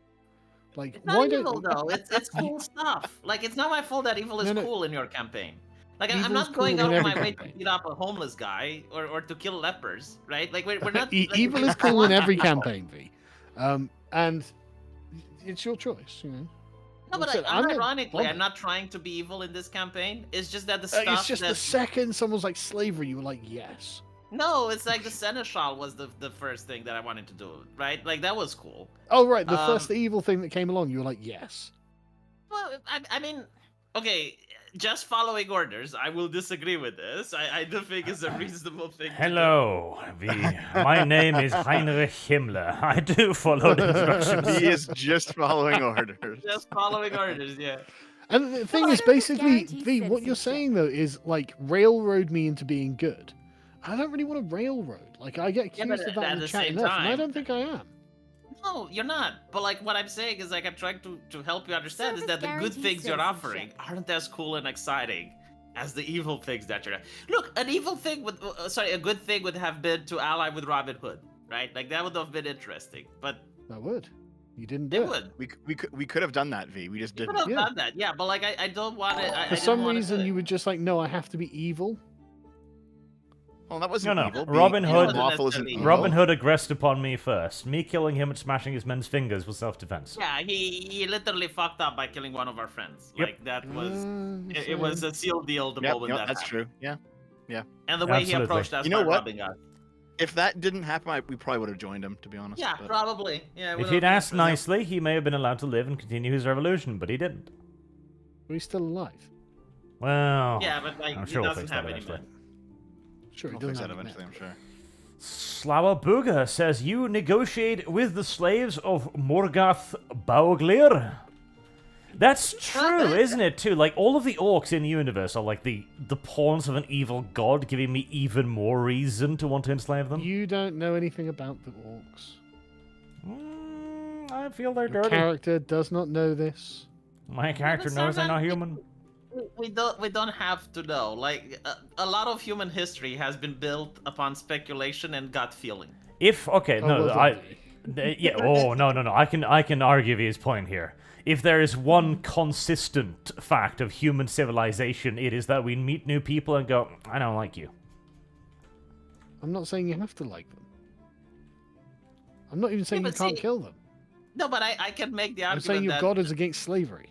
Like, It's not why evil don't though. It's cool stuff. Like it's not my fault that evil is No. cool in your campaign. Like I'm Evil not is going cool out in of my every way to campaign. beat up a homeless guy or to kill lepers, right? Like we're not. like, evil I is cool in want every that. campaign, V. And it's your choice, you know. No, but So I'm not ironically, bothered. I'm not trying to be evil in this campaign. It's just that the stuff It's just that the second someone's like slavery, you were like, yes. no, it's like the seneschal was the first thing that I wanted to do, right? Like that was cool. Oh, right, the first Um, evil thing that came along, you were like, yes. Well, I mean, okay, just following orders. I will disagree with this. I do think it's a reasonable thing. to do. Hello, V. My name is Heinrich Himmler. I do follow the instructions. He is just following orders. Just following orders, yeah. And the thing Well, is, service basically, guarantees V, what you're citizenship. saying, though, is like, railroad me into being good. I don't really want to railroad. Like, I get Yeah, accused but of that at in the the chat same enough, and I time- don't think I am. No, you're not. But like what I'm saying is like I'm trying to help you understand is Service that the good guarantees things you're offering citizenship. aren't as cool and exciting as the evil things that you're. Look, an evil thing would sorry, a good thing would have been to ally with Robin Hood, right? Like that would have been interesting. But I would. You didn't do it it. would. We could have done that, V. We just You didn't. could have Yeah. done that, yeah. But like I don't want it. For some reason, you were just like, no, I have to be evil. Well, that wasn't No. evil. Robin Being Hood- lawful isn't Robin evil. Robin Hood aggressed upon me first. Me killing him and smashing his men's fingers was self-defense. Yeah, he literally fucked up by killing one of our friends. Yep. Like that was it, So- it was a seal deal the Yep, moment yep, that that's happened. true. Yeah. And the way he Absolutely. approached us You know by what? robbing us. If that didn't happen, we probably would have joined him, to be honest. Yeah, but- probably. Yeah. it If would've he'd been asked interesting. nicely, he may have been allowed to live and continue his revolution, but he didn't. But he's still alive. Well, Yeah, but like I'm he sure we'll doesn't fix have that any eventually. money. Sure, he We'll fix doesn't that have eventually, I'm sure. Slower Booger says, you negotiate with the slaves of Morgoth Bauglir. That's true, isn't it, too? Like, all of the orcs in the universe are like the pawns of an evil god, giving me even more reason to want to enslave them. You don't know anything about the orcs. I feel they're Your dirty. character does not know this. My character but knows they're not Sargon, human. We don't have to know. Like a lot of human history has been built upon speculation and gut feeling. If, okay, Oh, no, well I... done, Yeah, oh, no. I can argue his point here. If there is one consistent fact of human civilization, it is that we meet new people and go, I don't like you. I'm not saying you have to like them. I'm not even saying you but can't see, kill them. No, but I can make the I'm argument saying your that god is against slavery.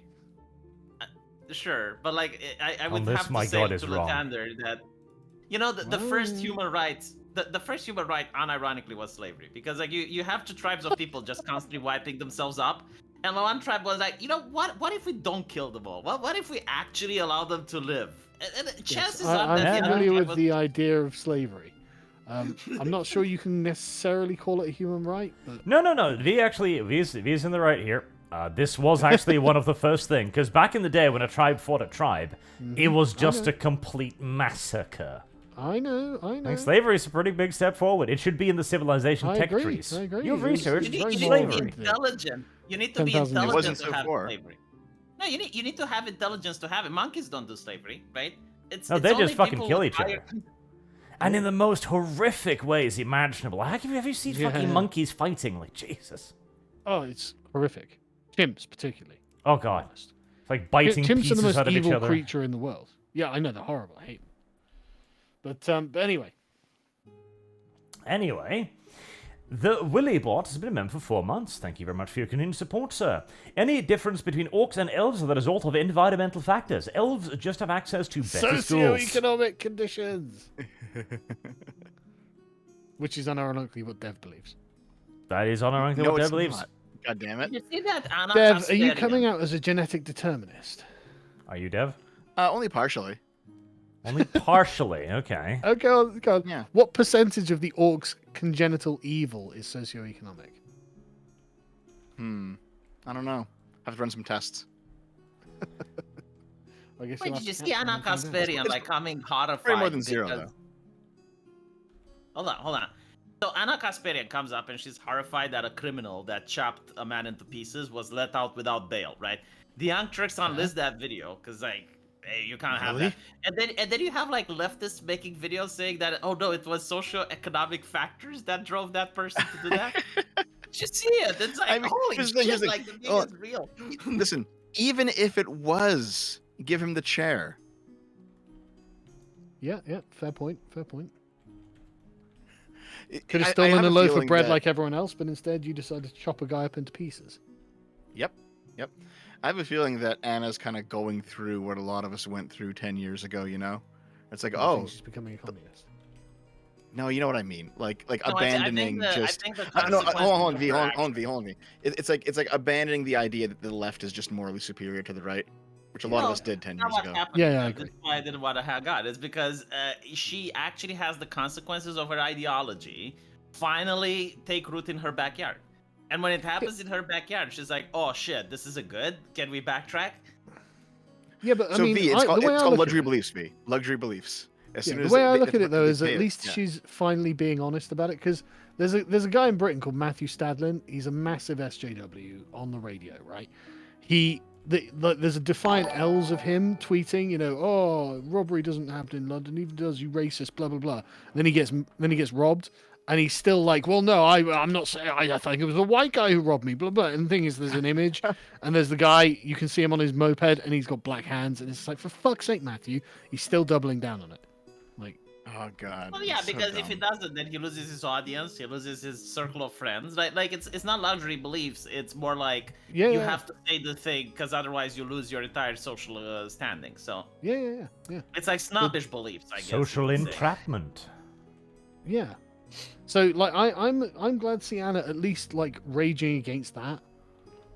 sure, but like I would Unless have my to say god to is wrong. Lysander that you know the first Oh. human rights. The first human right, unironically, was slavery because like you have two tribes of people just constantly wiping themselves up, and one tribe was like, you know what? What if we don't kill them all? What if we actually allow them to live? And chances are I'm that the other familiar tribe with was- the idea of slavery. I'm not sure you can necessarily call it a human right, but No. V's in the right here. This was actually one of the first things, because back in the day when a tribe fought a tribe, it was just a complete massacre. I know. Like, slavery is a pretty big step forward. It should be in the civilization I tech agree, trees. I agree. You've It was- researched it's You need, very you need to slavery. be intelligent. You need to be 10,000 years. It wasn't intelligent to so have far. slavery. No, you need to have intelligence to have it. Monkeys don't do slavery, right? No, they only just fucking people kill with each other. higher- And in the most horrific ways imaginable. Have you seen Yeah. fucking monkeys fighting? Like, Jesus. Oh, it's horrific. Chimps, particularly. Oh, God. It's like biting Chimps are the pieces most out of each evil other. creature in the world. Yeah, I know, they're horrible. I hate them. But anyway. Anyway, the Willy bot has been a member for 4 months. Thank you very much for your continued support, sir. Any difference between orcs and elves are the result of environmental factors. Elves just have access to better schools. Socioeconomic conditions. Which is unironically what Dev believes. That is unironically No, what it's Dev believes. not. God damn it. You see that Anna Dev, are you Kasparian? coming out as a genetic determinist? Are you, Dev? Only partially. Only partially, okay. Okay, go on. Yeah. What percentage of the orcs' congenital evil is socioeconomic? I don't know. Have to run some tests. I guess Wait, you'll did you have to see catch Anna them and find out. Kasparian like coming horrified? Way more than zero, because- though. Hold on. So Anna Kasparian comes up and she's horrified that a criminal that chopped a man into pieces was let out without bail, right? The Young Turks unlist that video because like, hey, you can't have that. And then you have like leftists making videos saying that oh no, it was socio-economic factors that drove that person to do that. Did you see it? It's like I mean, holy here's the thing, shit, here's the- like the thing oh, is real. Listen, even if it was, give him the chair. Yeah, fair point. I- Could have I stolen have a loaf of feeling bread that- like everyone else, but instead you decided to chop a guy up into pieces. Yep. I have a feeling that Anna's kind of going through what a lot of us went through 10 years ago, you know? It's like, I oh, think she's becoming a communist. no, you know what I mean? Like No, abandoning I just... think the No, hold on, consequences V, of her hold on, actions- V, hold on, V. It's like abandoning the idea that the left is just morally superior to the right, which a lot of No, us did 10 Not years what ago. happened. Yeah, I That's agree. why I didn't want to hang out. It's because she actually has the consequences of her ideology finally take root in her backyard. And when it happens in her backyard, she's like, "Oh shit, this isn't good. Can we backtrack?" Yeah, but I So mean, V, the it's way I called look at luxury it- beliefs, V. Luxury beliefs. As Yeah, soon the as way I they- look they at it though fucking is pay at it, least yeah. she's finally being honest about it because there's a guy in Britain called Matthew Stadlin. He's a massive SJW on the radio, right? There's a defiant L's of him tweeting, you know, oh, robbery doesn't happen in London, even does, you racist, blah blah blah. Then he gets robbed, and he's still like, well, no, I'm not saying. I think it was a white guy who robbed me, blah blah. And the thing is, there's an image, and there's the guy. You can see him on his moped, and he's got black hands, and it's like, for fuck's sake, Matthew, he's still doubling down on it. Like, Oh god. Well, yeah, it's so because if he dumb. doesn't, then he loses his audience. He loses his circle of friends. Like it's not luxury beliefs. It's more like Yeah, you yeah. have to say the thing because otherwise you lose your entire social standing. So yeah. it's like snobbish beliefs, I guess. you Social would say. entrapment. Yeah. So like I'm glad to see Anna at least like raging against that.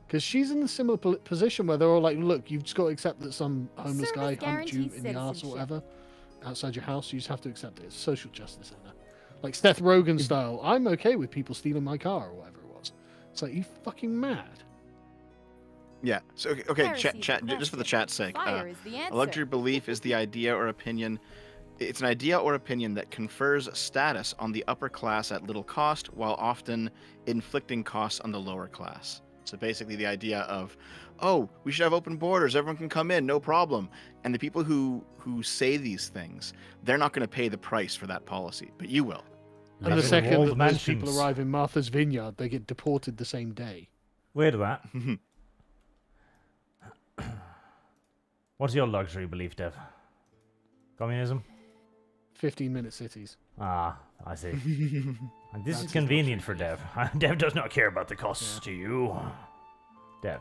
Because she's in a similar position where they're all like, look, you've just got to accept that some homeless guy Service humped you guarantees in the arse or citizenship. whatever outside your house. You just have to accept it. It's social justice, Anna. Like Seth Rogen style. I'm okay with people stealing my car or whatever it was. It's like, you fucking mad. Yeah. So okay, Heresy chat. is the Just for the question. chat's sake, Fire is the a answer. luxury belief is the idea or opinion. It's an idea or opinion that confers status on the upper class at little cost, while often inflicting costs on the lower class. So basically, the idea of, oh, we should have open borders, everyone can come in, no problem. And the people who say these things, they're not going to pay the price for that policy, but you will. And the Living second walled that those people mansions. arrive in Martha's Vineyard, they get deported the same day. Wait a that. What's your luxury belief, Dev? Communism? 15-minute cities. Ah, I see. And this That's is his convenient luxury for Dev. Dev does not care about the costs to you. Dev.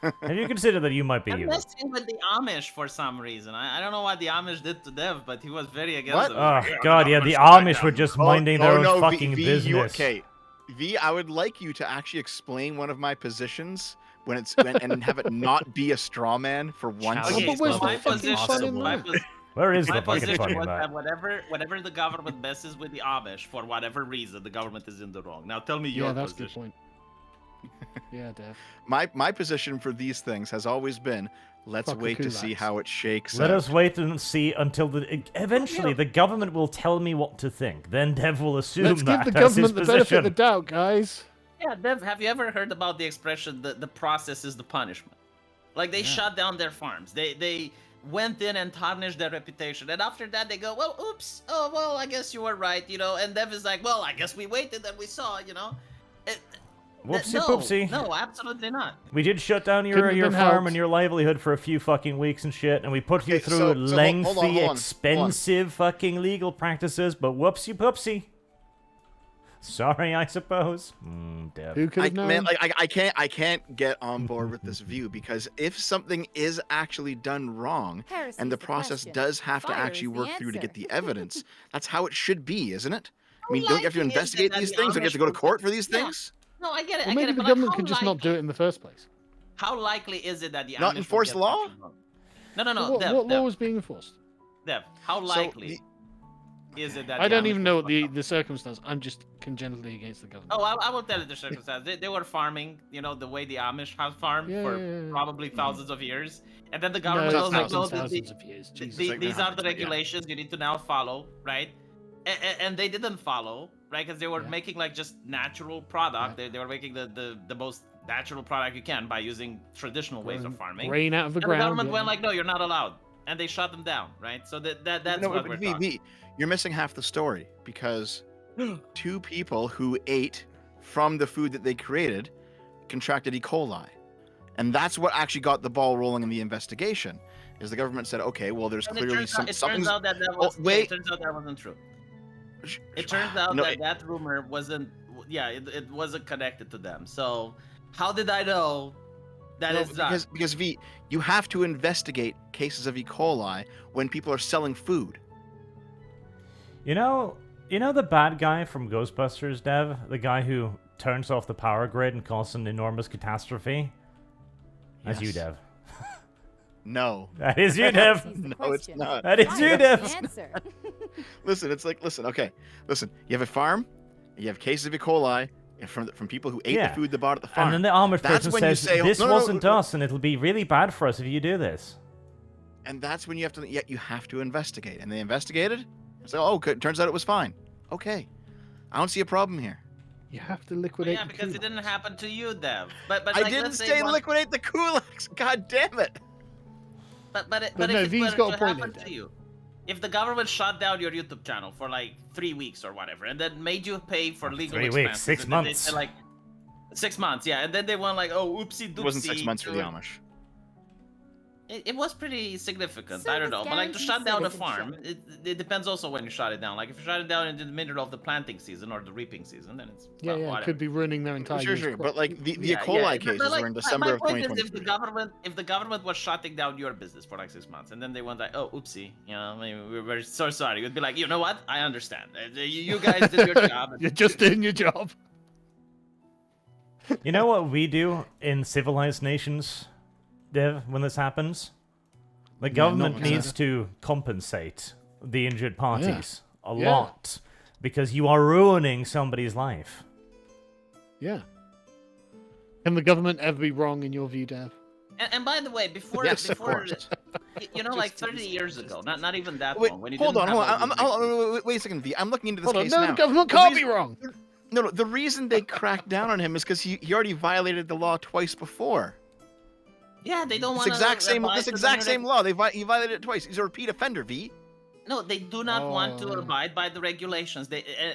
Have you considered that you might be I'm you? messing with the Amish for some reason. I don't know what the Amish did to Dev, but he was very against What? them. Oh god, yeah, the Amish were just minding their own V, fucking V, business. okay, V, I would like you to actually explain one of my positions and have it not be a straw man for once. Challenge but where's so the my fucking position, fun in my, that? pos- Where is My the fucking position funny was about? that whenever the government messes with the Amish for whatever reason, the government is in the wrong. Now tell me Yeah, your that's a good position. point. Yeah, Dev. My position for these things has always been, let's Fuck the wait to see kulaks. how it shakes Let out. us wait and see until eventually the government will tell me what to think. Then Dev will assume Let's that give the as his government the benefit of the position. doubt, guys. Yeah, Dev, have you ever heard about the expression the process is the punishment? Like they shut down their farms. They went in and tarnished their reputation. And after that they go, well, oops. Oh, well, I guess you were right, you know. And Dev is like, well, I guess we waited and we saw, you know. Whoopsie no, poopsie. No, absolutely not. We did shut down Couldn't have your been farm helped. and your livelihood for a few fucking weeks and shit, and we put you Okay, through so hold on, lengthy, hold on. expensive fucking legal practices, but whoopsie poopsie. Sorry, I suppose. Dev. Who could have known? Man, like I can't get on board with this view, because if something is actually done wrong Heresy's and the the process question. does have to Fire actually is the work through to get answer. the evidence, that's how it should be, isn't it? I How mean, don't you have to likely is it investigate that these the things? Don't you have to go to Amish court will- for these Yeah. things? No, I get it. Or I maybe get it. the but, like, government how could just not do likely- it in the first place. How likely is it that the Not Amish enforce will the get law? something wrong? No, what Dev, what Dev, law was being enforced? Dev, how likely is it that I the don't Amish even will know shut the, down? the circumstance. I'm just congenitally against the government. Oh, I will tell you the circumstance. They were farming, you know, the way the Amish have farmed Yeah, for yeah, yeah. probably thousands of years. And then the No, government it's goes like, thousands, no, thousands of years. Jesus. Like, these are hundreds, the but yeah. regulations you need to now follow, right? And they didn't follow, right? Because they were Yeah. making like just natural product. They were making the most natural product you can by using traditional ways of farming. Rain out of the And the ground. government yeah. went like, no, you're not allowed. And they shut them down, right? So that's No, what but we're V, talking. you're missing half the story, because two people who ate from the food that they created contracted E. coli. And that's what actually got the ball rolling in the investigation. Is the government said, okay, well, there's And it clearly turns out, something's. that that Oh, was, wait. it turns out that wasn't true. Sh- It turns out No, that that rumor wasn't, yeah, it wasn't connected to them. So how did I know that No, it's not? because V, you have to investigate cases of E. coli when people are selling food. You know the bad guy from Ghostbusters, Dev? The guy who turns off the power grid and causes an enormous catastrophe? That's you, Yes. Dev. No. That is you, Dev. Heresy's the No, it's question. not. That is Fire you, is Dev. the answer. Listen, it's like, okay, listen. You have a farm, you have cases of E. coli from people who ate Yeah. the food they bought at the farm. And then the Amish That's person when you says, say, this no, no, wasn't no, us, and it'll be really bad for us if you do this. And that's when you have to, you have to investigate. And they investigated. It's like, oh, okay, turns out it was fine. Okay, I don't see a problem here. You have to Well, liquidate. yeah, the because it didn't kulaks. happen to you, Dev. But I like, didn't let's say one- liquidate the kulaks. God damn it. But But if no, it V's were got to a point happen there, to Dev. you, if the government shut down your YouTube channel for like 3 weeks or whatever, and then made you pay for legal 3 expenses, weeks, 6 and then they months. said, like 6 months, yeah, and then they went like, oh, oopsie doopsie. It wasn't 6 months for the Amish. It was pretty significant. I Service don't know, but like to guarantees shut down a farm, citizenship. it depends also when you shut it down. Like if you shut it down in the middle of the planting season or the reaping season, then it's Yeah, well, yeah. It whatever. could be ruining their entire. Sure, year's sure. crop. But like the E. Yeah, coli yeah, cases but, like, were in my December of point is 2023. if the government was shutting down your business for like 6 months and then they went like, oh, oopsie, you know, I mean, we're very so sorry. You'd be like, you know what? I understand. You guys did your job. You're just doing your job. You know what we do in civilized nations, Dev, when this happens? The government not needs to compensate the injured parties a Yeah. lot, because you are ruining somebody's life. Yeah. Can the government ever be wrong in your view, Dev? And by the way, before Yes, of before course. you know, like 30 years ago, not even that Wait, long. When you hold didn't on, hold have on. all these Wait a second, V. I'm looking into this Hold on. case No, now. the government The can't be reason- wrong. No, the reason they cracked down on him is because he already violated the law twice before. Yeah, they don't This want exact same law. He violated it twice. He's a repeat offender, V. No, they do not want to Oh. abide by the regulations.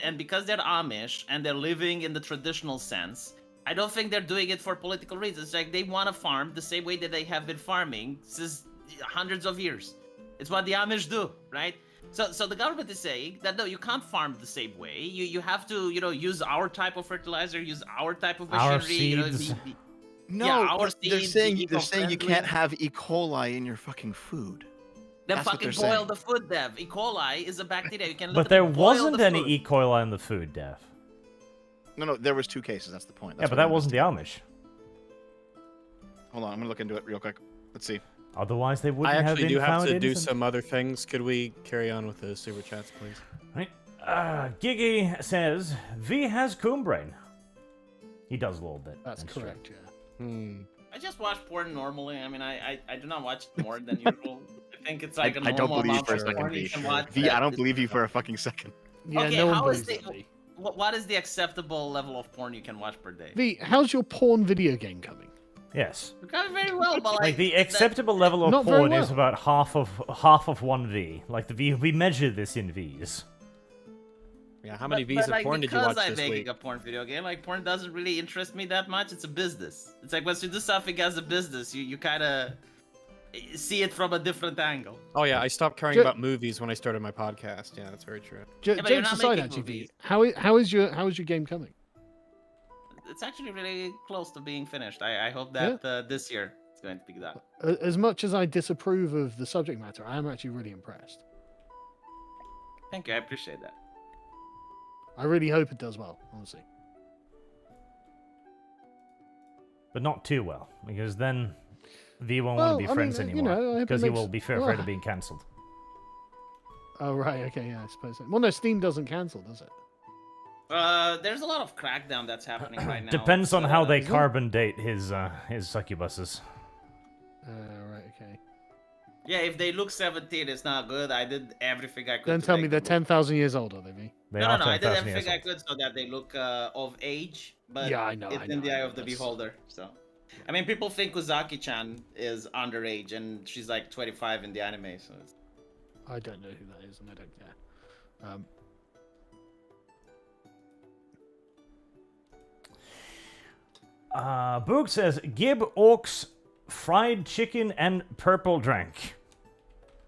And because they're Amish and they're living in the traditional sense, I don't think they're doing it for political reasons. Like they want to farm the same way that they have been farming since hundreds of years. It's what the Amish do, right? So the government is saying that no, you can't farm the same way. You have to use our type of fertilizer, use our type of Our machinery. seeds. No, Yeah, our they're seeds, saying the you eco-friendly. can't have E. coli in your fucking food. Then That's what fucking they're boil saying. the food, Dev. E. coli is a bacteria. You can But there literally boil wasn't the any food. E. coli in the food, Dev. No, there was 2 cases. That's the point. Yeah, That's but what that I'm wasn't the Amish. Hold on, I'm gonna look into it real quick. Let's see. Otherwise, they wouldn't I have actually been do have found to do innocent. some other things. Could we carry on with the super chats, please? Right. Giggy says, V has coon brain. He does a little bit. That's true. correct, yeah. I just watch porn normally. I mean, I do not watch more than usual. I think it's like a I don't normal believe you amount for a of second, porn V. you can watch. V, I don't believe you for a fucking second. Yeah, Okay, no one how is believes the- that, V. What is the acceptable level of porn you can watch per day? V, how's your porn video game coming? Yes. Got very well, but Like the acceptable level of Not very porn is well. about half of 1V. Like the V, we measure this in Vs. Yeah, how many but, V's of like, porn did you watch Because I'm this making week? a porn video game, like porn doesn't really interest me that much. It's a business. It's like once you do something as a business, you kind of see it from a different angle. Oh yeah, I stopped caring Ju- about movies when I started my podcast. Yeah, that's very true. but you're Jokes not aside, making actually, V, movies. how is your game coming? It's actually really close to being finished. I hope that this year it's going to be done. As much as I disapprove of the subject matter, I am actually really impressed. Thank you. I appreciate that. I really hope it does well, honestly. But not too well, because then V won't Well, want to be I friends mean, anymore. I hope it Because he makes- will be afraid well, of being cancelled. Oh, right, okay, yeah, I suppose so. Well, no, Steam doesn't cancel, does it? There's a lot of crackdown that's happening right now. Depends on how they is it? carbon date his succubuses. Right, okay. Yeah, if they look 17, it's not good. I did everything I could. Then to tell make me they're them look- 10,000 years old, are they, V? They No, are I did 10,000 years everything I old. could so that they look of age, but Yeah, I know, it's I in know, the I eye know, of the that's- beholder. So, I mean, people think Uzaki-chan is underage, and she's like 25 in the anime. So, it's... I don't know who that is, and I don't care. Boog says, Gib Orcs fried chicken and purple drink.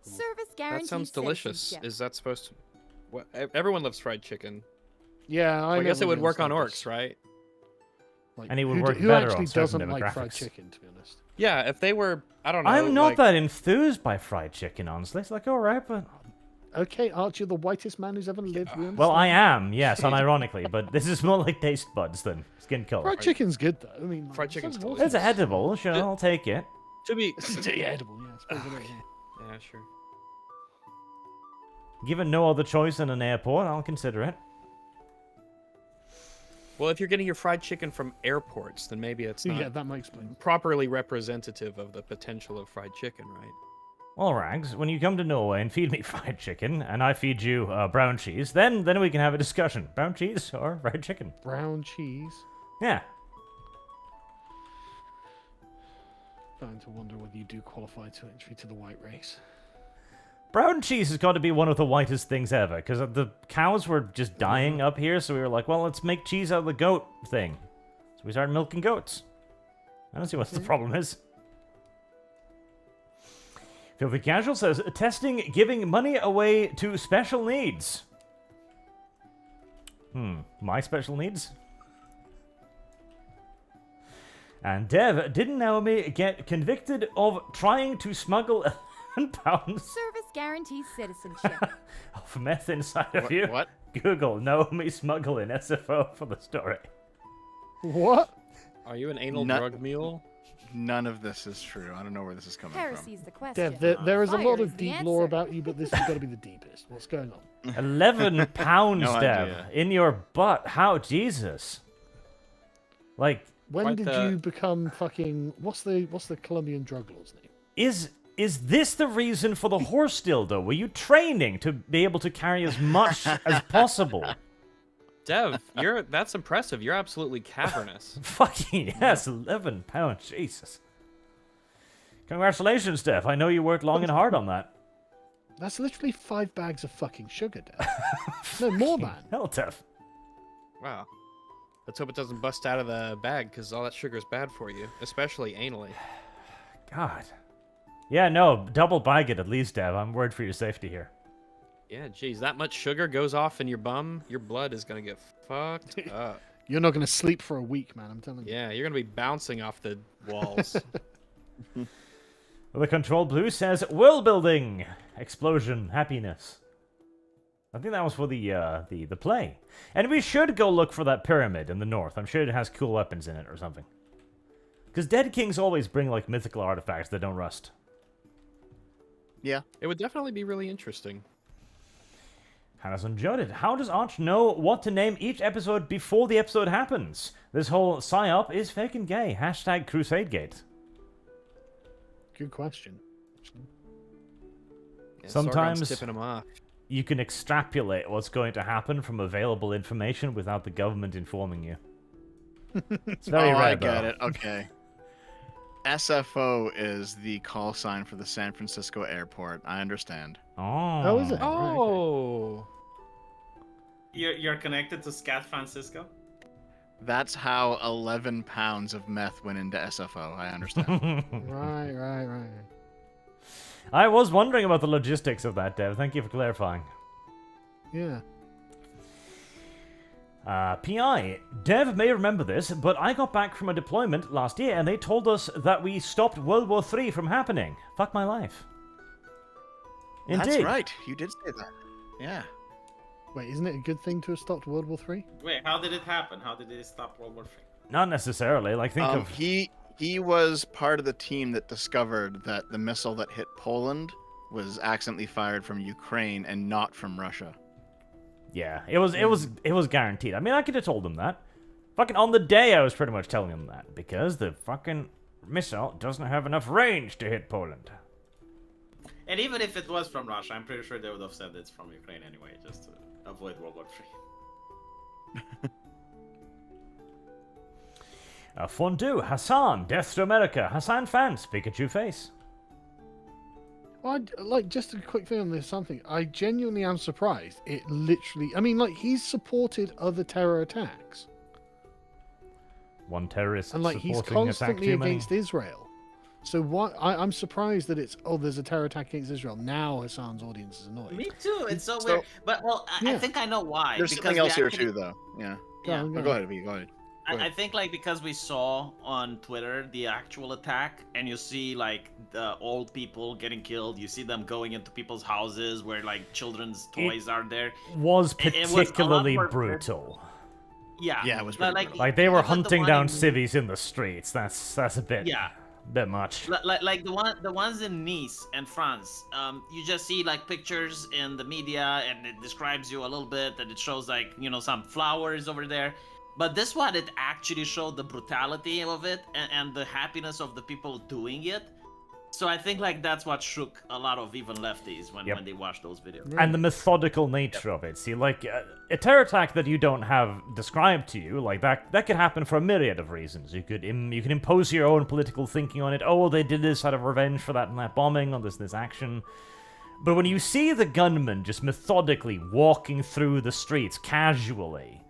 Service guarantee. That sounds delicious. citizenship. Is that supposed to? What? Everyone loves fried chicken. Yeah, I guess never it would work on understood orcs, this. right? Like, And it would who, work who better on actually certain doesn't like fried demographics. chicken, to be honest. Yeah, if they were, I don't know. I'm not like, that enthused by fried chicken, honestly. It's like, alright, but... Okay, Archie, the whitest man who's ever lived. We Well, I understand. am, yes, unironically, but this is more like taste buds than skin color. Fried chicken's good, though. I mean, like, Fried it chicken's sounds delicious. It's edible, sure, I'll take it. To be. awesome. Yeah, edible, yeah. I suppose it is, yeah. Yeah, sure. Given no other choice in an airport, I'll consider it. Well, if you're getting your fried chicken from airports, then maybe it's not Yeah, that might explain. properly representative of the potential of fried chicken, right? Well, Rags, when you come to Norway and feed me fried chicken, and I feed you brown cheese, then we can have a discussion. Brown cheese or fried chicken? Brown cheese. Yeah. Starting to wonder whether you do qualify to entry to the white race. Brown cheese has got to be one of the whitest things ever, because the cows were just dying up here, so we were like, well, let's make cheese out of the goat thing. So we started milking goats. I don't see what the problem is. Filthy Casual says, testing giving money away to special needs. My special needs? And Dev, didn't Naomi get convicted of trying to smuggle £11 Service guarantee citizenship. of meth inside of you? What? Google Naomi smuggling SFO for the story. What? Are you an anal No- drug mule? None of this is true. I don't know where this is coming from. Heresy's the question. Dev, there is a Fire lot is of the deep lore answer. about you, but this has got to be the deepest. What's going on? £11, No Dev, idea. in your butt. How? Jesus. Like, When Quite did the- you become fucking? What's the Colombian drug lord's name? is this the reason for the horse dildo? Were you training to be able to carry as much as possible? Dev, that's impressive. You're absolutely cavernous. Fucking yes, £11, Jesus. Congratulations, Dev. I know you worked long and hard on that. That's literally 5 bags of fucking sugar, Dev. No more, man. Hell, Dev. Wow. Let's hope it doesn't bust out of the bag, because all that sugar is bad for you, especially anally. God. Yeah, no, double bag it at least, Dev. I'm worried for your safety here. Yeah, geez, that much sugar goes off in your bum, your blood is gonna get fucked up. You're not going to sleep for a week, man. I'm telling you. Yeah, you're gonna be bouncing off the walls. The Control Blue says, world building, explosion, happiness. I think that was for the play. And we should go look for that pyramid in the north. I'm sure it has cool weapons in it or something. Because Dead Kings always bring like mythical artifacts that don't rust. Yeah. It would definitely be really interesting. Harrison Joded, how does Arch know what to name each episode before the episode happens? This whole psyop is fake and gay. Hashtag CrusadeGate. Good question. Yeah, Sometimes- Sargon's tipping him off. You can extrapolate what's going to happen from available information without the government informing you. It's very rare, I get though. it. Okay. SFO is the call sign for the San Francisco airport. I understand. Oh, is it? Right, okay. Oh. You're connected to Scat Francisco? That's how 11 pounds of meth went into SFO. I understand. Right. I was wondering about the logistics of that, Dev. Thank you for clarifying. Yeah. PI, Dev may remember this, but I got back from a deployment last year and they told us that we stopped World War III from happening. Fuck my life. Indeed. That's right. You did say that. Yeah. Wait, isn't it a good thing to have stopped World War III? Wait, how did it happen? How did they stop World War III? Not necessarily. Like, think of... He was part of the team that discovered that the missile that hit Poland was accidentally fired from Ukraine and not from Russia. Yeah, it was guaranteed. I mean, I could have told them that. Fucking on the day, I was pretty much telling them that. Because the fucking missile doesn't have enough range to hit Poland. And even if it was from Russia, I'm pretty sure they would have said it's from Ukraine anyway, just to avoid World War III. Fondue, Hassan, Death to America, Hassan fans, Pikachu face. Well, like, just a quick thing on this something. I genuinely am surprised. It literally, I mean, like, he's supported other terror attacks. One terrorist And, like, he's supporting attack constantly too many. against Israel. So what? I'm surprised that it's, oh, there's a terror attack against Israel. Now Hassan's audience is annoyed. Me too. It's so So- weird. But well, I Yeah. think I know why. There's because something we else here actually- too, though. Yeah. Yeah. Go ahead, V. Go ahead. I think like because we saw on Twitter the actual attack, and you see like the old people getting killed. You see them going into people's houses where like children's toys are there. Was It was a lot particularly more- brutal. Yeah. Yeah, it was But, pretty brutal. Like, they were even the hunting one down in- civvies in the streets. That's a bit... Yeah. Bit much. Like the ones in Nice and France, you just see like pictures in the media, and it describes you a little bit, and it shows like some flowers over there. But this one, it actually showed the brutality of it and the happiness of the people doing it. So I think like that's what shook a lot of even lefties when they watched those videos. And the methodical nature of it. See, like, a terror attack that you don't have described to you, like, that could happen for a myriad of reasons. You can impose your own political thinking on it. Oh, they did this out of revenge for that and that bombing, or this action. But when you see the gunman just methodically walking through the streets casually,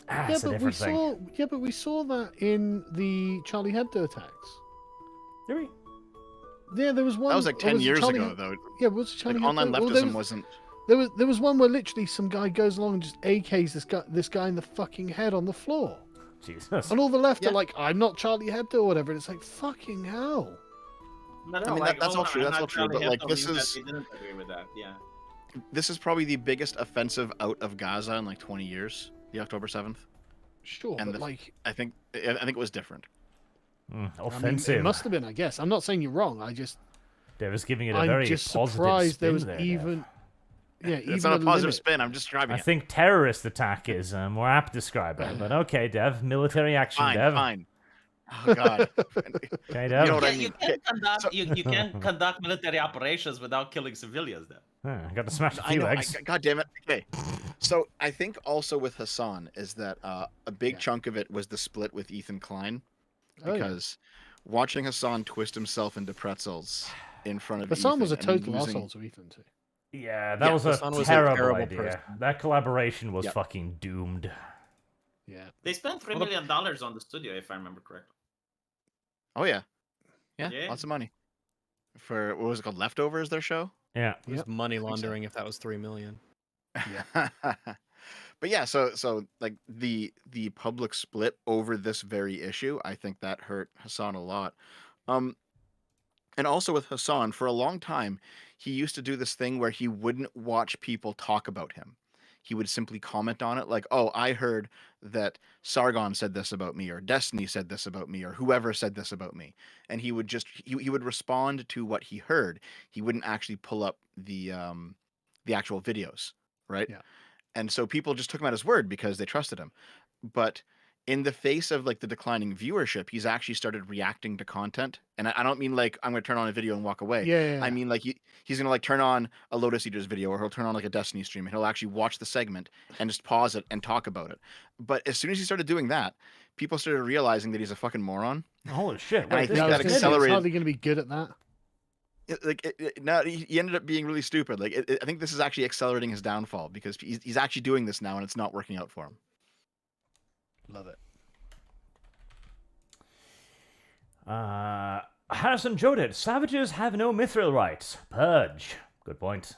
that's a different thing. But we saw that in the Charlie Hebdo attacks. Did we? Yeah, there was one. That was like 10 years ago, though. Yeah, was it Charlie Like, online Hebdo? Well, leftism wasn't. There was one where literally some guy goes along and just AKs this guy in the fucking head on the floor, Jesus. and all the left Yeah. are like, "I'm not Charlie Hebdo" or whatever. And it's like, fucking hell. But I mean, like, that's all hold true, on, that's I'm all not true, but, Charlie like, Hebdo this means is- that they didn't agree with that. Yeah. This is probably the biggest offensive out of Gaza in like 20 years. The October 7th. Sure, And but the- like, I think it was different. I mean, Offensive. it must have been. I guess I'm not saying you're wrong. Dave is giving it a I'm very just positive surprised spin there was there, even. Yeah, It's even not a positive limit. spin. I'm just describing I it. think terrorist attack is a more apt describer. But okay, Dev. Military action, Fine, Dev. fine. Oh God. Okay, Dev. You know what I Yeah, you mean? can conduct So- you can conduct military operations without killing civilians. Then. Got to smash a I few know. eggs. God damn it. Okay. So I think also with Hassan is that a big chunk of it was the split with Ethan Klein, Oh, yeah. because watching Hassan twist himself into pretzels in front of Hassan was a Ethan and total losing- asshole to Ethan too. Yeah, that Yeah, was Hassan a was a terrible, terrible idea. person. That collaboration was Yep. fucking doomed. Yeah. They spent $3 million on the studio, if I remember correctly. Oh yeah. Yeah, Yeah. lots of money. For what was it called? Leftovers, their show? Yeah. It was Yep. money laundering if that was 3 million. But yeah, so like the public split over this very issue, I think that hurt Hassan a lot. And also with Hassan, for a long time, he used to do this thing where he wouldn't watch people talk about him. he would simply comment on it, like, "Oh, I heard that Sargon said this about me, or Destiny said this about me, or whoever said this about me," and he would just he would respond to what he heard. He wouldn't actually pull up the actual videos, right? Yeah. And so people just took him at his word because they trusted him. But in the face of like the declining viewership, he's actually started reacting to content. And I don't mean like I'm going to turn on a video and walk away. Yeah. I mean like he's going to like turn on a Lotus Eaters video, or he'll turn on like a Destiny stream, and he'll actually watch the segment and just pause it and talk about it. But as soon as he started doing that, people started realizing that he's a fucking moron. Holy shit! I Wait, think this No, I that was guy's gonna say, accelerated- It's hardly going to be good at that. No, he ended up being really stupid. Like I think this is actually accelerating his downfall, because he's actually doing this now and it's not working out for him. Love it. Harrison Jodid, savages have no mithril rights. Purge. Good point.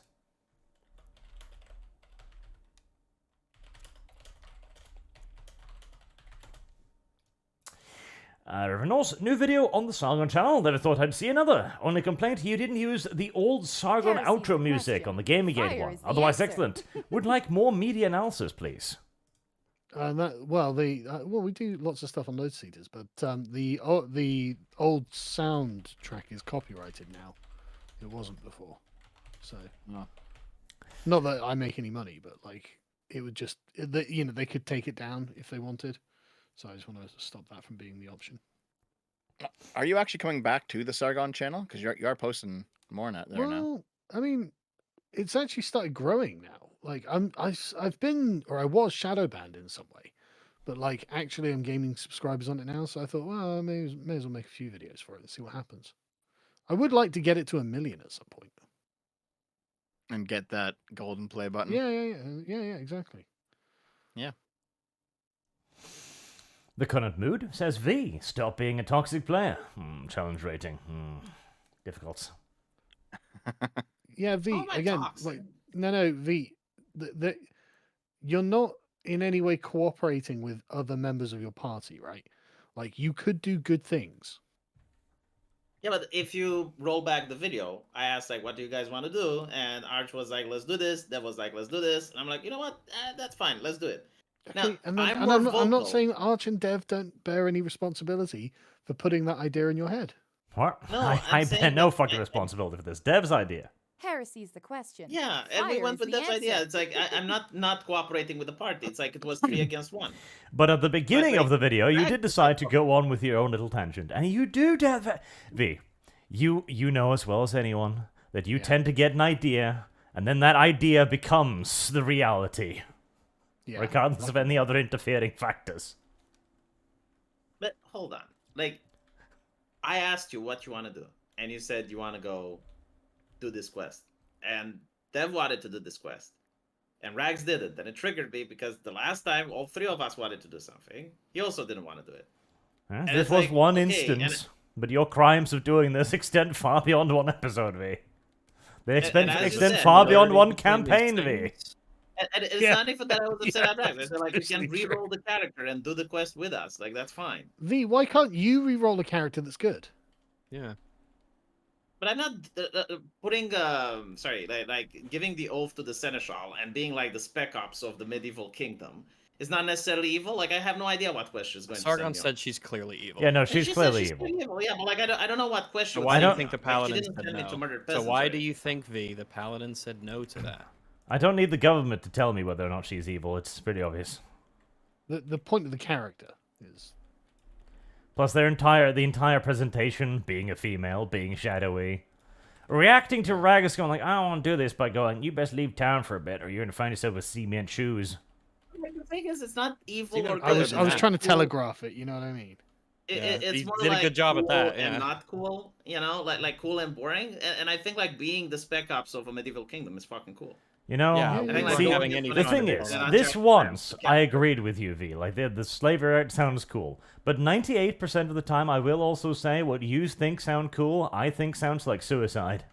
Renault's new video on the Sargon channel. Never thought I'd see another. Only complaint, you didn't use the old Sargon Heresy's outro the music question. on the Gamergate Fire one. is the Otherwise, answer. excellent. Would like more media analysis, please. We do lots of stuff on Lotus Eaters, but the old soundtrack is copyrighted now. It wasn't before, so Oh. not that I make any money, but like it would just they could take it down if they wanted. So I just want to stop that from being the option. Are you actually coming back to the Sargon channel? Because you are posting more on it there now. Well, I mean, it's actually started growing now. Like I've been, or I was shadow banned in some way, but like actually I'm gaining subscribers on it now. So I thought, well, I may as well make a few videos for it and see what happens. I would like to get it to 1 million at some point. And get that golden play button. Yeah, exactly. The current mood says V. Stop being a toxic player. Challenge rating. Difficult. Yeah, V How am I again. toxic? Like no, V. You're not in any way cooperating with other members of your party, right? Like you could do good things. Yeah, but if you roll back the video, I asked like, "What do you guys want to do?" And Arch was like, "Let's do this." Dev was like, "Let's do this." And I'm like, "You know what? That's fine. Let's do it." Now, Okay, and then, I'm and more I'm not vocal. saying Arch and Dev don't bear any responsibility for putting that idea in your head. What? No, I I'm bear saying no that- fucking responsibility for this. Dev's idea. Heresy's the question. Yeah, and we Fire went is with the Dev's idea. answer. It's like I'm not cooperating with the party. It's like it was 3 against 1. But at the beginning of like, the video, you Rag- did decide to go on with your own little tangent. And you do, Dev. V, you know as well as anyone that you tend to get an idea, and then that idea becomes the reality, Yeah. regardless of any other interfering factors. But hold on. Like, I asked you what you want to do, and you said you want to go do this quest. And Dev wanted to do this quest. And Rags did it. And it triggered me because the last time all 3 of us wanted to do something, he also didn't want to do it. This it's was like, one okay, and instance, but your crimes of doing this extend far beyond one episode, V. They extend as you extend said, far we're beyond one between these campaign, V. things. And it's Yeah. not even that I was upset at Yeah, Rags. I said, like, you can especially true. re-roll the character and do the quest with us. Like, that's fine. V, why can't you re-roll a character that's good? Yeah. But I'm not putting, like giving the oath to the seneschal and being like the spec ops of the medieval kingdom is not necessarily evil. Like I have no idea what quest she's going Sargon to send me said she's clearly evil. Yeah, no, on. she's She said clearly she's evil. evil. Yeah, but like I don't know what quest. So she why would do you send think me the on. Like, paladin she didn't said send me no? to murder So peasants why or do you anything. think the paladin said no to that? I don't need the government to tell me whether or not she's evil. It's pretty obvious. The point of the character is Plus, the entire presentation, being a female, being shadowy, reacting to Ragus going like, I don't want to do this, by going, you best leave town for a bit, or you're gonna find yourself with cement shoes. Like, the thing is, it's not evil even or good. better I was than that. trying to Cool. telegraph it. You know what I mean? Yeah, It's he more did a like good job at cool that, yeah. and not cool. You know, like cool and boring. And I think like being the spec ops of a medieval kingdom is fucking cool. You know, Yeah, I we think weren't see, having any the fun thing with is, it. They're this not once, just- I agreed with you, V. Like, the slavery art sounds cool. But 98% of the time, I will also say what you think sound cool, I think sounds like suicide.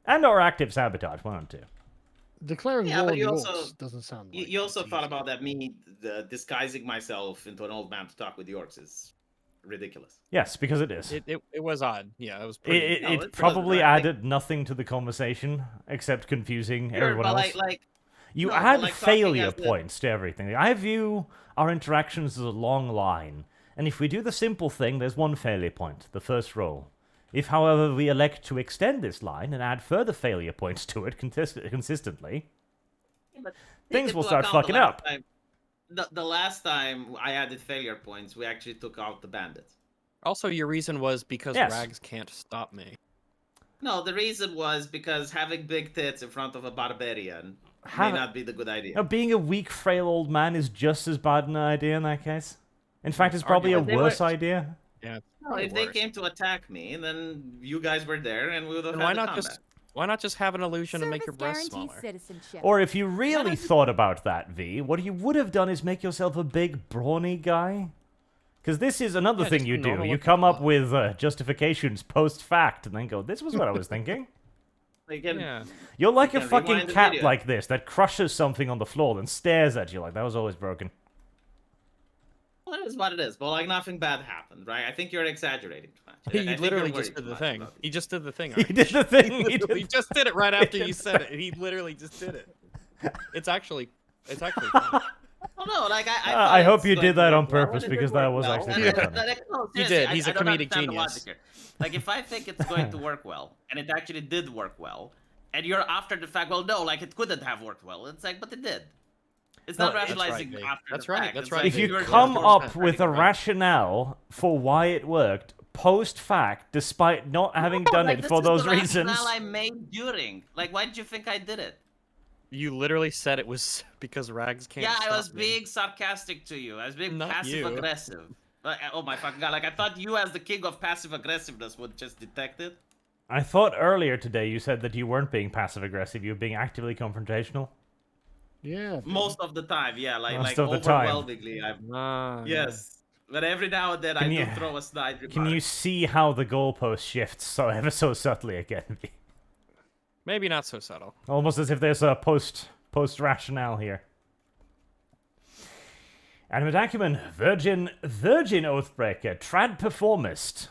And or active sabotage, one or two. Declaring Yeah, war but on you the also- orcs doesn't sound. Like You also it's thought easy. about that me disguising myself into an old man to talk with the orcs is ridiculous. Yes, because it is. It was odd. Yeah, it was It, pretty. it, No, it it probably wasn't. I think- added nothing to the conversation except confusing Sure, everyone but else. like You No, but, add like, talking failure as the- points to everything. I view our interactions as a long line, and if we do the simple thing, there's one failure point, the first roll. If, however, we elect to extend this line and add further failure points to it consistently, But things take will into start account fucking the last up. time- the last time I added failure points, we actually took out the bandits. Also, your reason was because Yes. Rags can't stop me. No, the reason was because having big tits in front of a barbarian may Have- not be the good idea. Now, being a weak, frail old man is just as bad an idea in that case. In fact, it's probably a Arguably. They worse were- idea. Yeah. No, if they came to attack me, then you guys were there, and we would have Then had why the not combat. just have an illusion and make your Service breasts guarantees smaller? citizenship. Or if you really thought about that, V, what you would have done is make yourself a big, brawny guy. Because this is another Yeah, thing just you a do. normal You looking come up fella. with justifications post-fact, and then go, this was what I was thinking. They can- Yeah. You're like a can fucking rewind the cat video. like this that crushes something on the floor and stares at you like that was always broken. Well, it is what it is, but like nothing bad happened, right? I think you're exaggerating too much. I He think you're literally worried just too did the much thing. about it. He just did the thing. He Ark. did the thing. He Literally did just did it right after you said it. He literally just did it. It's actually fun. Oh no, like I. I thought hope it's you going did that to on work well, purpose and it because did that work was well, actually and pretty then- funny. no, He seriously, did. He's I a don't comedic understand the genius. logic here. Like if I think it's going to work well, and it actually did work well, and you're after the fact, well, no, like it couldn't have worked well. It's like, but it did. It's No, not that's rationalizing right, Dave. after That's the right, fact. that's It's right, like If you you're come just up with a right. rationale for why it worked post-fact, despite not having No, done like, it this for is those the reasons, rationale I made during. Like, why did you think I did it? You literally said it was because Rags can't. Yeah, I stop was me. being sarcastic to you. I was being Not passive you. aggressive. Like, oh my fucking god! Like I thought you, as the king of passive aggressiveness, would just detect it. I thought earlier today you said that you weren't being passive-aggressive, you were being actively confrontational. Yeah. Most of the time, yeah, like Most of the time. overwhelmingly. Ah, Yes, but every now and then Can I you- do throw a snide remark. Can you see how the goalpost shifts so ever so subtly again? Maybe not so subtle. Almost as if there's a post-rationale here. Anime document, Virgin Oathbreaker, Trad Performist.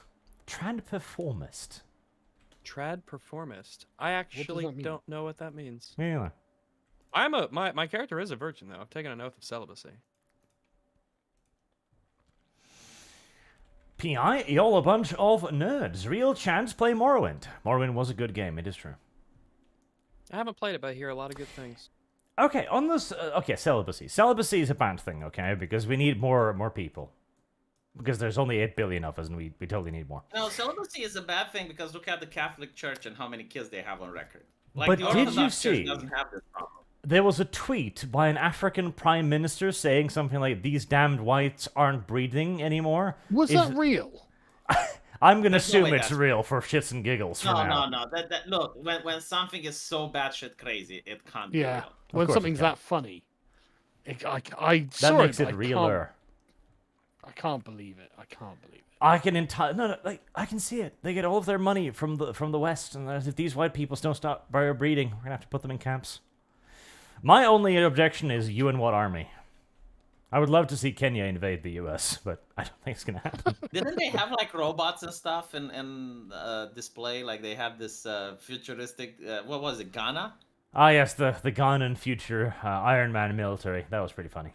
Trad performist. I actually that mean? don't know what that means. Yeah. My character is a virgin though. I've taken an oath of celibacy. PI, y'all a bunch of nerds. Real chance play Morrowind. Morrowind was a good game, it is true. I haven't played it, but I hear a lot of good things. Okay, on this... okay, celibacy. Celibacy is a bad thing, okay? Because we need more people. Because there's only 8 billion of us, and we totally need more. No, celibacy is a bad thing because look at the Catholic Church and how many kids they have on record. But the did Orthodox you Church see- doesn't have this problem. There was a tweet by an African prime minister saying something like, these damned whites aren't breeding anymore. Was Is- that real? I'm gonna There's no assume way it's that's- real for shits and giggles for No, now. no, no. That look, when something is so batshit crazy, it can't be Yeah. real. When course it something's can. that funny. I That saw makes it, it but realer. I can't believe it. I can't believe it. I can like I can see it. They get all of their money from the West, and if these white people don't stop breeding, we're gonna have to put them in camps. My only objection is you and what army? I would love to see Kenya invade the U.S., but I don't think it's gonna happen. Didn't they have like robots and stuff in display? Like they had this futuristic. What was it? Ghana? Ah, yes, the Ghanan future Iron Man military. That was pretty funny.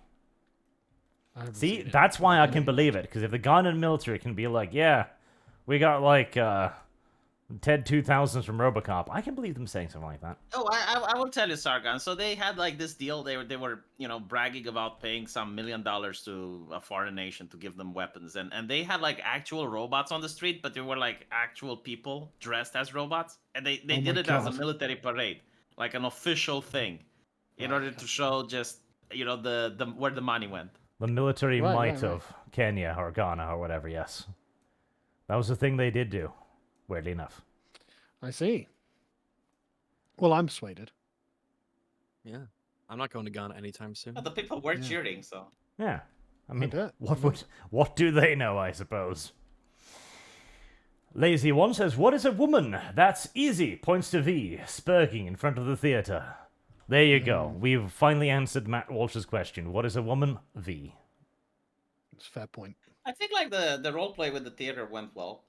I haven't See, seen it. that's why I can believe it, because if the Ghanan military can be like, yeah, we got like Ted 2000s from RoboCop, I can believe them saying something like that. Oh, I will tell you, Sargon. So they had like this deal. They were bragging about paying some $1 million to a foreign nation to give them weapons, and they had like actual robots on the street, but they were like actual people dressed as robots, and they Oh did my it as a God. military parade, like an official thing, in order to show just the where the money went. The military Right, might right, right. of Kenya or Ghana or whatever, yes. That was the thing they did do, weirdly enough. I see. Well, I'm persuaded. Yeah. I'm not going to Ghana anytime soon. But the people were Yeah. cheering, so. Yeah. I mean, bet. what do they know, I suppose? Lazy One says, what is a woman? That's easy, points to V, spurging in front of the theatre. There you go. We've finally answered Matt Walsh's question. What is a woman? V. It's a fair point. I think like the role play with the theater went well.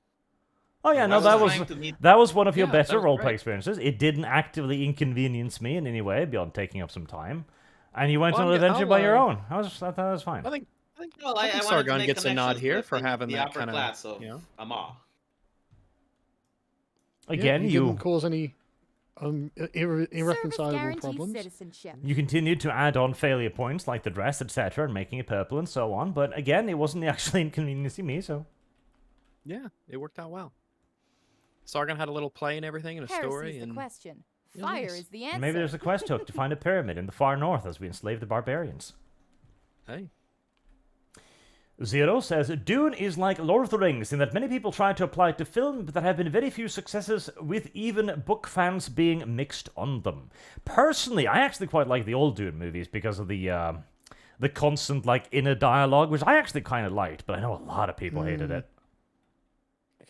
Oh yeah, I no, trying to meet- that was one of your Yeah, that better was roleplay great. experiences. It didn't actively inconvenience me in any way beyond taking up some time, and you went Well, on an adventure by your I'll, own. I thought that was fine. I think I think, Well, I I think wanted to Sargon make gets a nod connections here for within having the that upper kind of class of you know. Amar. Again, you you didn't cause any Service irreconcilable guarantees problems. citizenship. you continued to add on failure points like the dress, etc., and making it purple and so on. But again, it wasn't actually inconveniencing me, so Yeah, it worked out well. Sargon had a little play and everything and a Heresy's story, the and question. Yeah, Fire nice. is the answer. maybe there's a quest hook to find a pyramid in the far north as we enslave the barbarians. hey, Zero says, Dune is like Lord of the Rings in that many people try to apply it to film, but there have been very few successes, with even book fans being mixed on them. Personally, I actually quite like the old Dune movies because of the constant, like, inner dialogue, which I actually kind of liked, but I know a lot of people hated it.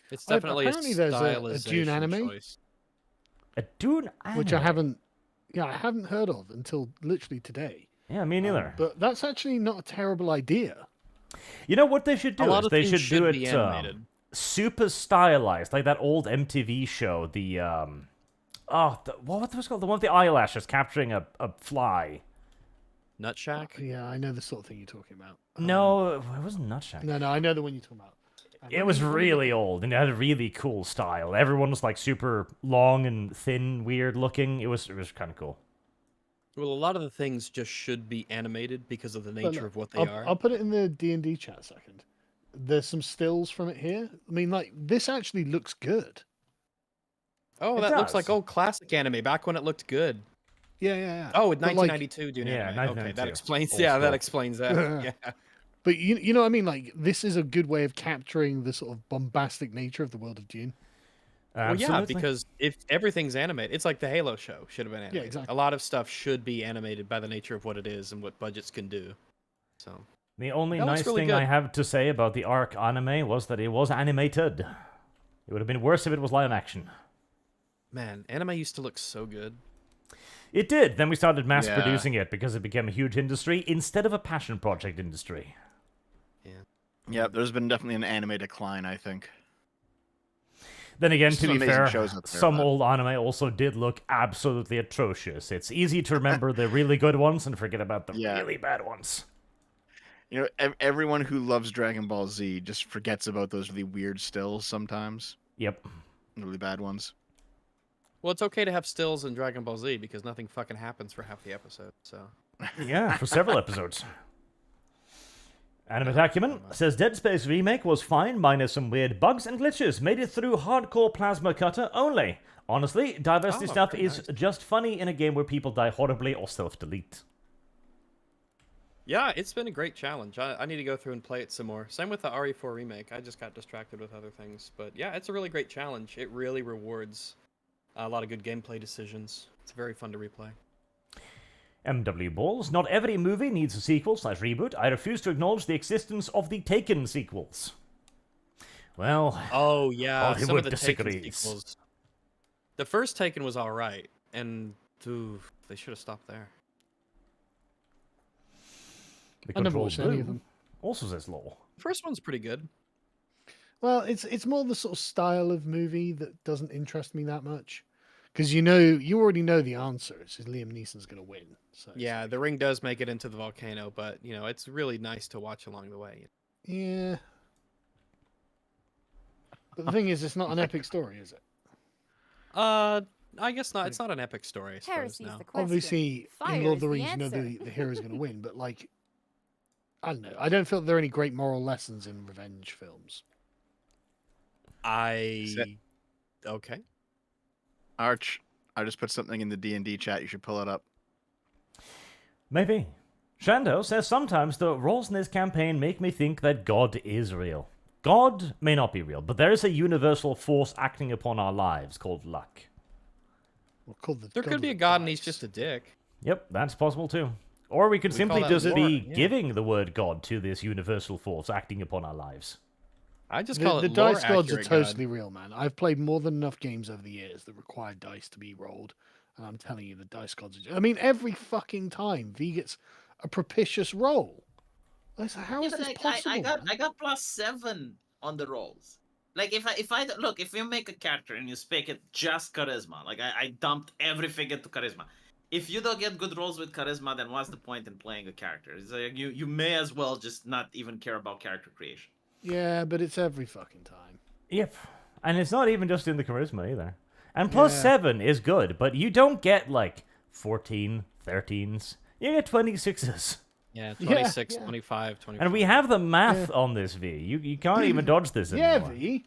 it's definitely a apparently there's a stylization Dune anime. choice. A Dune Which I anime? haven't heard of until literally today. Yeah, me neither. But that's actually not a terrible idea. You know what they should do A lot is of they things should do be it animated. super stylized, like that old MTV show, what was it called? The one with the eyelashes capturing a fly. Nut Shack. Yeah, I know the sort of thing you're talking about. No, it wasn't Nutshack. No, I know the one you're talking about. It was really old, and it had a really cool style. Everyone was like super long and thin, weird looking. It was kind of cool. Well, a lot of the things just should be animated because of the But nature look, of what they I'll, are. I'll put it in the D&D chat a second. There's some stills from it here. I mean, like, this actually looks good. Oh, It that looks like does. old classic anime back when it looked good. Yeah. Oh, with But, like, 1992 Dune Yeah, anime. Okay, 1992. that explains. Old Yeah, school. that explains that. Yeah. But you know what I mean? Like, this is a good way of capturing the sort of bombastic nature of the world of Dune. Well, yeah, Absolutely. because if everything's animated, it's like the Halo show should have been animated. exactly. A lot of stuff should be animated by the nature of what it is and what budgets can do. So The only That looks nice really thing I good. have to say about the Arc anime was that it was animated. It would have been worse if it was live action. man, anime used to look so good. It did. Then we started mass Yeah. producing it because it became a huge industry instead of a passion project industry. Yeah, there's been definitely an anime decline, I think. Then again, There's to some be amazing fair, shows out there, some but- old anime also did look absolutely atrocious. It's easy to remember the really good ones and forget about the Yeah. really bad ones. You know, everyone who loves Dragon Ball Z just forgets about those really weird stills sometimes, Yep. really bad ones. Well, it's okay to have stills in Dragon Ball Z because nothing fucking happens for half the episode. So Yeah, for several episodes. Anime Acumen says Dead Space Remake was fine, minus some weird bugs and glitches. Made it through hardcore plasma cutter only. Honestly, diversity Oh, stuff very is nice. just funny in a game where people die horribly or self-delete. yeah, it's been a great challenge. I need to go through and play it some more. Same with the RE4 remake. I just got distracted with other things, but yeah, it's a really great challenge. It really rewards a lot of good gameplay decisions. It's very fun to replay. MW Balls, not every movie needs a sequel/reboot. I refuse to acknowledge the existence of the Taken sequels. Well, Oh yeah, some Hollywood of the Taken disagrees. sequels. The first Taken was all right, and ooh, they should have stopped there. the I never Control watched any Blue of them. also says law. The first one's pretty good. Well, it's more the sort of style of movie that doesn't interest me that much. Because you already know the answer. It's just Liam Neeson's going to win. So it's Yeah, the ring does make it into the volcano, but you know it's really nice to watch along the way. Yeah. But the thing is, it's not an epic story, is it? I guess not. It's not an epic story. I suppose, Heresy's no. the question. Obviously, Fire in Lord of is the the Rings, you know answer. the hero's going to win. But, like, I don't know. I don't feel there are any great moral lessons in revenge films. Okay. Arch, I just put something in the D&D chat. You should pull it up. Maybe. Shando says sometimes the roles in this campaign make me think that God is real. God may not be real, but there is a universal force acting upon our lives called luck. Well, called the There God could of be the a god and he's Dice. just a dick. Yep, that's possible too. Or we could We simply call that just lore, be yeah. giving the word God to this universal force acting upon our lives. I just call The it dice gods are lore-accurate god. totally real, man. I've played more than enough games over the years that require dice to be rolled, and I'm telling you, the dice gods are. I mean, every fucking time V gets a propitious roll. How is this possible? I got +7 on the rolls. Like if you make a character and you speak it just charisma, like I dumped everything into charisma. If you don't get good rolls with charisma, then what's the point in playing a character? It's like you may as well just not even care about character creation. Yeah, but it's every fucking time. Yep. And it's not even just in the charisma either. And plus Yeah. 7 is good, but you don't get like 14, 13s. You get 26s. Yeah, Yeah, 26, yeah. 25, 25. And we have the math on this, V. You can't even dodge this Yeah, anymore. V.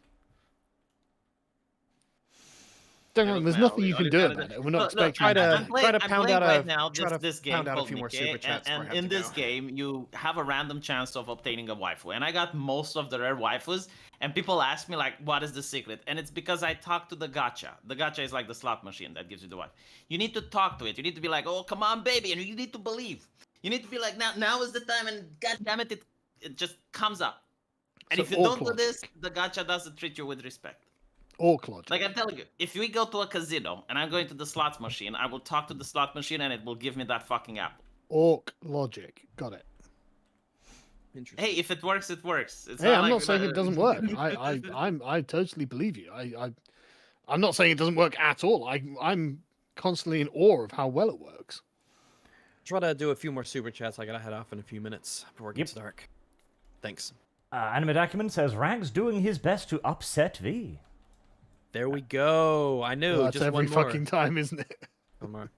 Don't know, there's nothing you can do about it. We're not expecting try you to- to. try to I'm pound playing out right a- now try to this game pound out a called few more Nikkei, super chats before I and have in to this go. game you have a random chance of obtaining a waifu, and I got most of the rare waifus. And people ask me like, "What is the secret?" And it's because I talk to the gacha. The gacha is like the slot machine that gives you the wife. You need to talk to it. You need to be like, "Oh, come on, baby," and you need to believe. You need to be like, "Now is the time," and god damn it, it just comes up. And So if you don't do awkward. this, the gacha doesn't treat you with respect. Orc logic. Like I'm telling you, if we go to a casino and I'm going to the slots machine, I will talk to the slot machine and it will give me that fucking apple. Orc logic. Got it. Interesting. Hey, if it works, it works. It's Hey, I'm like, not saying it doesn't work. I totally believe you. I'm not saying it doesn't work at all. I'm constantly in awe of how well it works. Try to do a few more super chats. I gotta head off in a few minutes before it gets Yep. dark. Thanks. Animate Acumen says, Rag's doing his best to upset V. There we go. I knew. Well, that's just every one more. fucking time, isn't it? One more.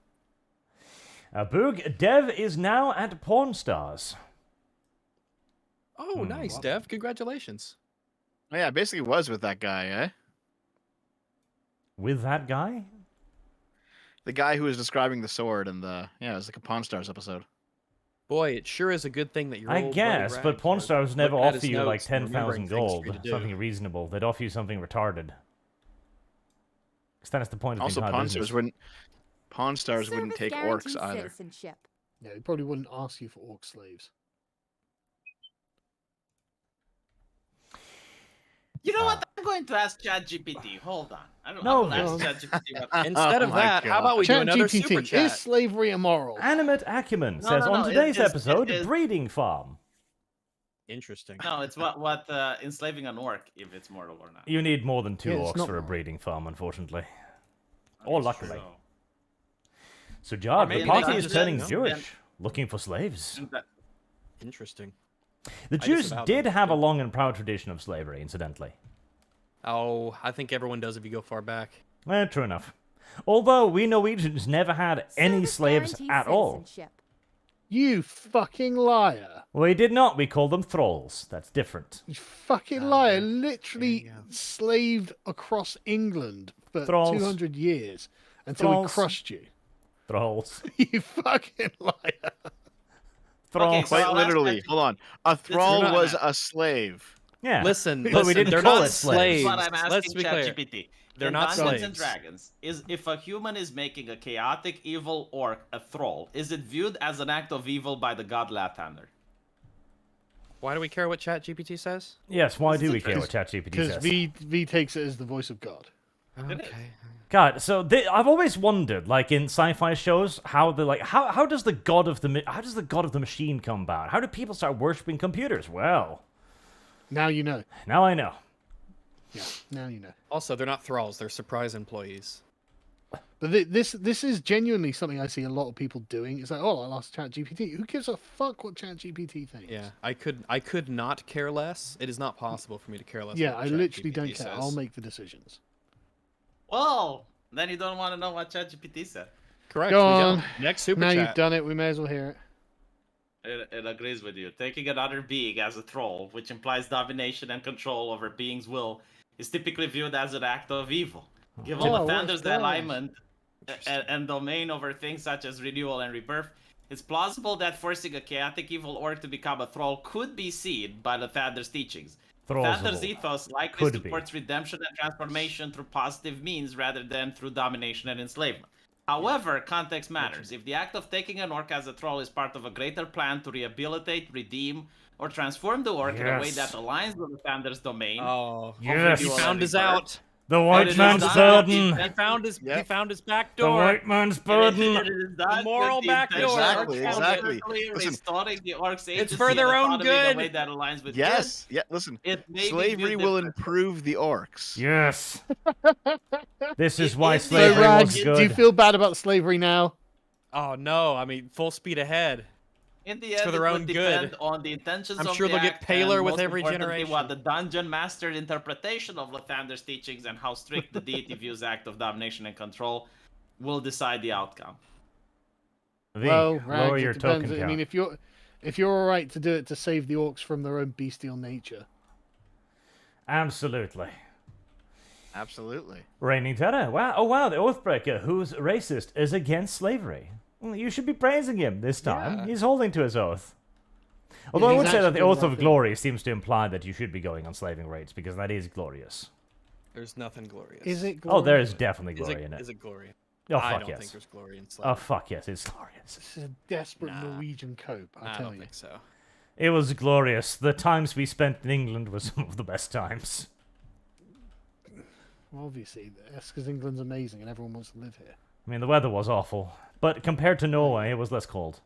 Boog, Dev is now at Pawn Stars. Oh, nice, Dev. Congratulations. Oh, yeah, I basically was with that guy, eh? With that guy? The guy who was describing the sword and the it was like a Pawn Stars episode. Boy, it sure is a good thing that you're. I guess, but Pawn Stars never offer you like 10,000 gold. Something reasonable. They'd offer you something retarded. Because that's the point of Also, the entire business. Pawn Stars wouldn't Service take orcs guarantees either. Citizenship. Yeah, he probably wouldn't ask you for orc slaves. You know what? I'm going to ask ChatGPT. Hold on. I No, will ask ChatGPT. What... Instead of Oh my that, how about we do Chat another super GPT, chat? is slavery immoral? Animate Acumen No, says, no, on no, today's it episode, is- breeding farm. Interesting. No, it's what enslaving an orc, if it's mortal or not. You need more than 2 Yeah, it's orcs not for a wrong. breeding farm, unfortunately. Or luckily. So, So, Jar, the maybe party that's is turning it, no? Jewish, looking for slaves. Interesting. The I Jews disavow did them. have a long and proud tradition of slavery, incidentally. Oh, I think everyone does if you go far back. True enough. Although we Norwegians never had any Service slaves guarantees at all. citizenship. You fucking liar. We did not. We called them thralls. That's different. You fucking liar. yeah. Literally There you go. slaved across England for Thralls. 200 years until Thralls. we crushed you. Thralls. You fucking liar. Thralls. Okay, so Quite I'll ask literally. ChatGPT. Hold on. A thrall not was that. a slave. Yeah. Listen, But listen, we didn't they're call not it slaves. slaves. What I'm asking Let's be clear. ChatGPT. They're in not Dungeons and slaves. Dragons, is if a human is making a chaotic evil orc a thrall, is it viewed as an act of evil by the god Lathander? Why do we care what ChatGPT says? Yes, why This do is we care what ChatGPT Because says? V takes it as the voice of God. Okay. God, so I've always wondered, like in sci-fi shows, how how does the god of the machine come about? How do people start worshiping computers? Well, Now you know. now I know. Yeah, now you know. Also, they're not thralls; they're surprise employees. But this is genuinely something I see a lot of people doing. It's like, oh, I'll ask ChatGPT. Who gives a fuck what ChatGPT thinks? Yeah, I could not care less. It is not possible for me to care less. Yeah, about I what literally ChatGPT don't care. says. I'll make the decisions. Well, then you don't want to know what ChatGPT said. Correct. Go we on. don't. Next super Now chat. you've done it. We may as well hear it. It agrees with you. Taking another being as a troll, which implies domination and control over being's will, is typically viewed as an act of evil. Given Oh, the Thunder's what's that? alignment and domain over things such as renewal and rebirth, it's plausible that forcing a chaotic evil orc to become a thrall could be seen by the Thunder's teachings. Thunder's Thrallsable. ethos likely Could be. supports redemption and transformation through positive means rather than through domination and enslavement. However, context matters. If the act of taking an orc as a thrall is part of a greater plan to rehabilitate, redeem, or transform the orc in a way Yes. that aligns with the Thunder's domain, Oh, Yes. he Renewal found and us rebirth, out. The And white it is man's not burden. He found his back The door. white man's It burden. is not moral with the back door. intention of Exactly. constantly Listen, restoring the orcs' agency for their and own autonomy in a good. way that aligns with Yes. Yeah. Listen, good. It may be slavery viewed will differently. improve the orcs. Yes. This is It why is the So, slavery was Rags, good. do you feel bad about slavery now? Oh no! I mean, full speed ahead. In the It's end, for their it own would good. depend on the intentions I'm of sure the they'll get act paler and with most every importantly, what generation. the dungeon master interpretation of Lathander's teachings and how strict the deity views act of domination and control will decide the outcome. V, Well, lower Rags, your it depends. token I count. mean, if you're all right to do it to save the orcs from their own bestial nature. Absolutely. Absolutely. Reigning Terror. Wow. Oh, wow. The Oathbreaker, who's racist, is against slavery. Well, you should be praising him this time. Yeah. He's holding to his oath. Although I he's would say that the actually Oath right of there. Glory seems to imply that you should be going on slaving rates, because that is glorious. There's nothing glorious. Is it? Oh, there glorious? is definitely Is glory it, in it. is it glory? Oh, I fuck don't yes. think there's glory in Oh, slavery. fuck yes, it's glorious. This is a desperate Nah. Norwegian cope, I I tell don't you. think so. It was glorious. The times we spent in England were some of the best times. Well, obviously, that's because England's amazing and everyone wants to live here. I mean, the weather was awful. But compared to Norway, it was less cold.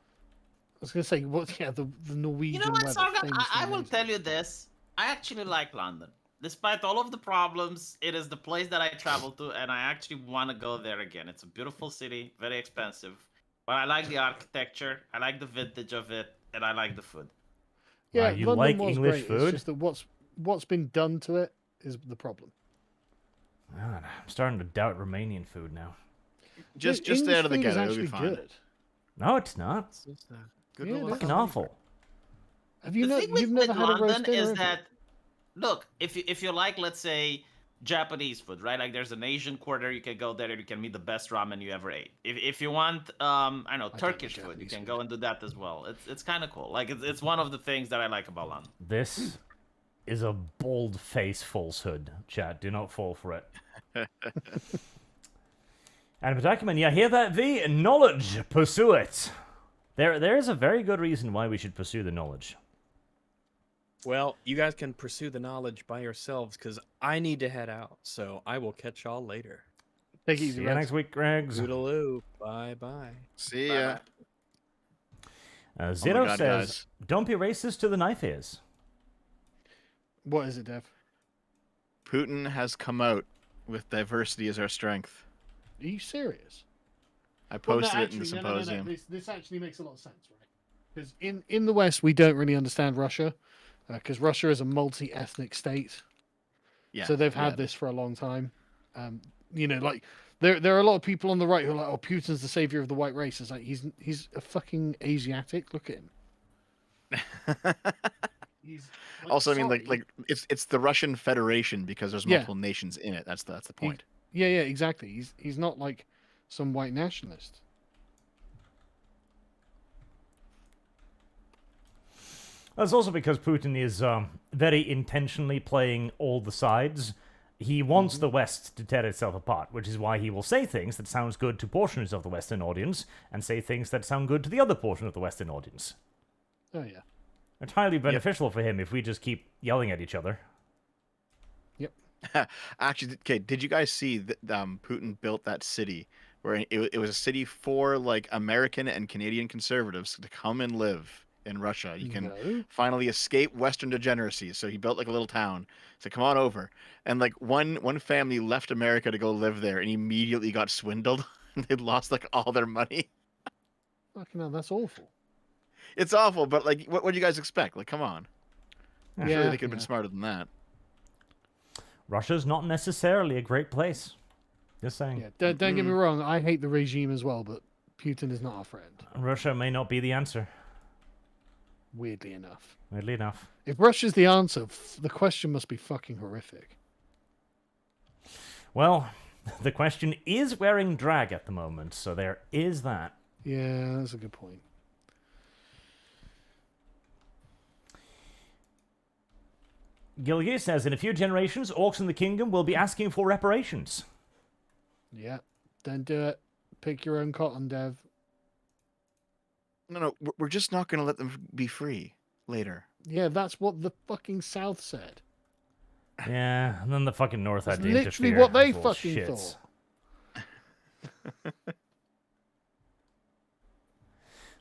I was going to say, what? Yeah, the Norwegian You know what, weather. Sargon? famously I will amazing. tell you this. I actually like London. Despite all of the problems, it is the place that I travel to, and I actually want to go there again. It's a beautiful city, very expensive. But I like the architecture, I like the vintage of it, and I like the food. Yeah, you London like was English great. food? It's just that what's been done to it is the problem. God, I'm starting to doubt Romanian food now. Just English stay out of the food is ghetto. It'll be actually fine. good. No, it's not. It's just a Yeah, good little it is. Fucking comedy. awful. Have you The know? thing with, You've never had a roast London dinner, is have you? that, look, if you like, let's say, Japanese food, right? Like there's an Asian quarter, you can go there, you can meet the best ramen you ever ate. If you want, I don't know, don't Turkish like food, you Japanese can food. go and do that as well. It's kind of cool. Like it's one of the things that I like about London. This is a bold-faced falsehood, chat. Do not fall for it. And Document, yeah, hear that, V? Knowledge, pursue it. There is a very good reason why we should pursue the knowledge. Well, you guys can pursue the knowledge by yourselves, because I need to head out. So I will catch y'all later. Take it See easy, you Rex. next week, Gregs. Toodaloo. Bye-bye. See Bye-bye. ya. Zero God, says, guys. don't be racist to the knife ears. What is it, Dev? Putin has come out with diversity as our strength. Are you serious? I Well, no, posted it in the actually, symposium. This actually makes a lot of sense, right? Because in the West, we don't really understand Russia, because Russia is a multi-ethnic state. Yeah. So they've had yeah. this for a long time. You know, like there are a lot of people on the right who are like, "Oh, Putin's the savior of the white race." It's like he's a fucking Asiatic. Look at him. He's like, Also, I mean, sorry. like it's the Russian Federation because there's Yeah. multiple nations in it. That's the point. Yeah, exactly. He's not like some white nationalist. That's also because Putin is very intentionally playing all the sides. He wants the West to tear itself apart, which is why he will say things that sounds good to portions of the Western audience, and say things that sound good to the other portion of the Western audience. Oh yeah. It's highly beneficial for him if we just keep yelling at each other. Actually, okay, did you guys see that Putin built that city where it was a city for like American and Canadian conservatives to come and live in Russia? You can No. finally escape Western degeneracy. So he built like a little town. So come on over. And like one family left America to go live there and immediately got swindled. They'd lost like all their money. Fucking hell, that's awful. It's awful, but like what do you guys expect? Like, come on. Surely Yeah, they could have been smarter than that. Russia's not necessarily a great place. Just saying. Yeah, don't get me wrong. I hate the regime as well, but Putin is not our friend. Russia may not be the answer, Weirdly enough. weirdly enough. If Russia's the answer, the question must be fucking horrific. Well, the question is wearing drag at the moment, so there is that. Yeah, that's a good point. Gilgir says, in a few generations, orcs in the kingdom will be asking for reparations. Yeah, don't do it. Pick your own cotton, Dev. No, we're just not going to let them be free later. Yeah, that's what the fucking South said. Yeah, and then the fucking North had It's to literally interfere. what they Bullshit. fucking thought.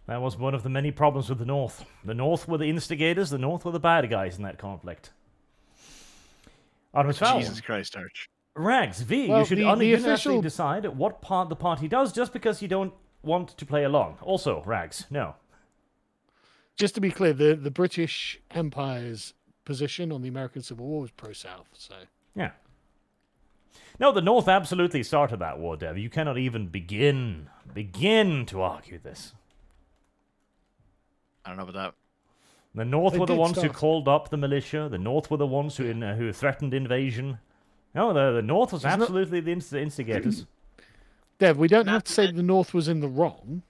That was one of the many problems with the North. The North were the instigators, the North were the bad guys in that conflict. Artemis Fowl. Jesus Christ, Arch. Rags, V, you Well, should the unilaterally official- decide what part the party does just because you don't want to play along. Also, Rags, no. Just to be clear, the British Empire's position on the American Civil War was pro-South. So Yeah. No, the North absolutely started that war, Dev. You cannot even begin to argue this. I don't know about that. The North They were the did ones who start. called up the militia. The North were the ones who threatened invasion. No, the North was Isn't it- absolutely the instigators. Dev, we don't have Not- to say the North was in the wrong.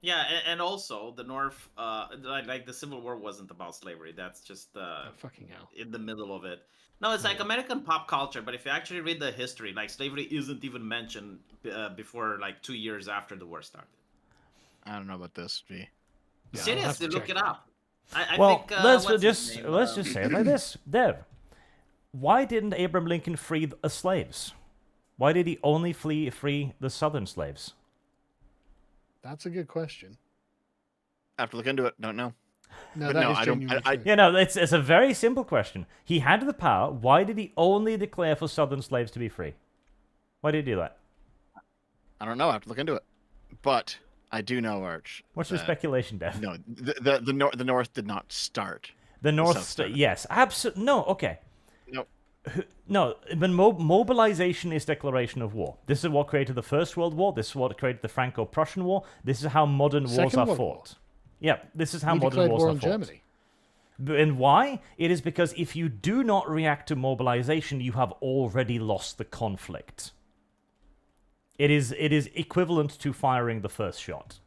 Yeah, and also the North, like the Civil War wasn't about slavery. That's just Oh, fucking hell. in the middle of it. No, it's like American pop culture. But if you actually read the history, like slavery isn't even mentioned before like 2 years after the war started. I don't know about this, V. Yeah, I'll have Seriously, to look check it that. up. I Well, think, let's what's his just name? let's just say it like this, Dev. Why didn't Abraham Lincoln free the slaves? Why did he only free the Southern slaves? That's a good question. I have to look into it. Don't know. No, But that no, is I don't- genuinely I- true. Yeah, no, it's a very simple question. He had the power. Why did he only declare for Southern slaves to be free? Why did he do that? I don't know. I have to look into it. But I do know, Arch. What's your that- speculation, Dev? No, the North did not start. The North, South started. yes, absolutely. No, okay. Nope. No, but mobilization is declaration of war. This is what created the First World War. This is what created the Franco-Prussian War. This is how modern wars Second are World fought. Yeah, this is how We modern declared wars war are on fought. Germany. And why? It is because if you do not react to mobilization, you have already lost the conflict. It is equivalent to firing the first shot.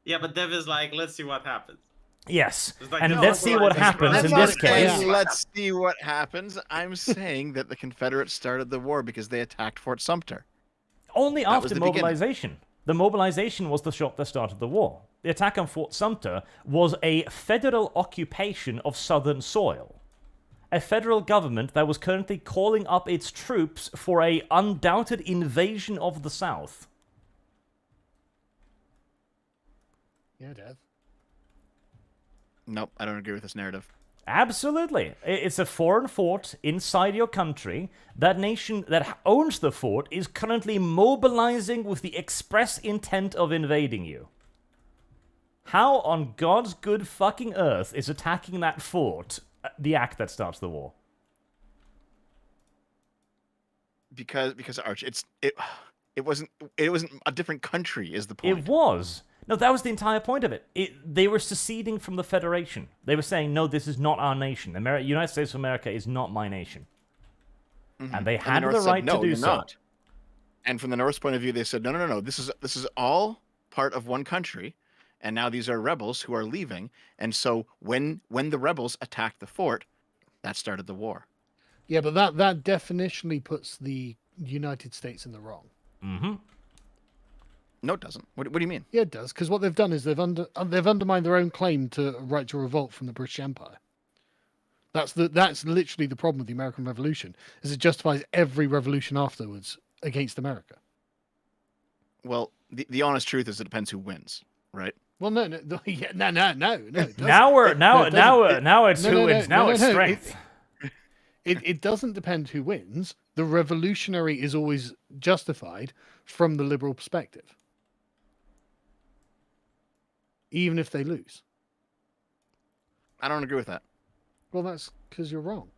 Yeah, but Dev is like, let's see what happens. Yes, It's like, and no, let's see what mobilization. happens That's in not this the case. case. Let's see what happens. I'm saying that the Confederates started the war because they attacked Fort Sumter. Only That was after the beginning. mobilization. The mobilization was the shot that started the war. The attack on Fort Sumter was a federal occupation of southern soil. A federal government that was currently calling up its troops for a undoubted invasion of the South. Yeah, Dev. Nope, I don't agree with this narrative. Absolutely. It's a foreign fort inside your country. That nation that owns the fort is currently mobilizing with the express intent of invading you. How on God's good fucking earth is attacking that fort the act that starts the war? Because Arch, it wasn't a different country is the point. It was. No, that was the entire point of it. They were seceding from the Federation. They were saying, no, this is not our nation. United States of America is not my nation. Mhm. And they the had North the said, right no, to do you're so. not. And from the North's point of view, they said, no. This is all part of one country, and now these are rebels who are leaving. And so when the rebels attacked the fort, that started the war. Yeah, but that definitionally puts the United States in the wrong. Mm-hmm. No, it doesn't. What do you mean? Yeah, it does, because what they've done is they've undermined their own claim to a right to revolt from the British Empire. That's literally the problem with the American Revolution, is it justifies every revolution afterwards against America. Well, the honest truth is it depends who wins, right? Well, no, yeah, no. it doesn't. Now No, it doesn't. now it's No, who no, wins. no, Now no, it's no, strength. It doesn't depend who wins. The revolutionary is always justified from the liberal perspective, even if they lose. I don't agree with that. Well, that's because you're wrong.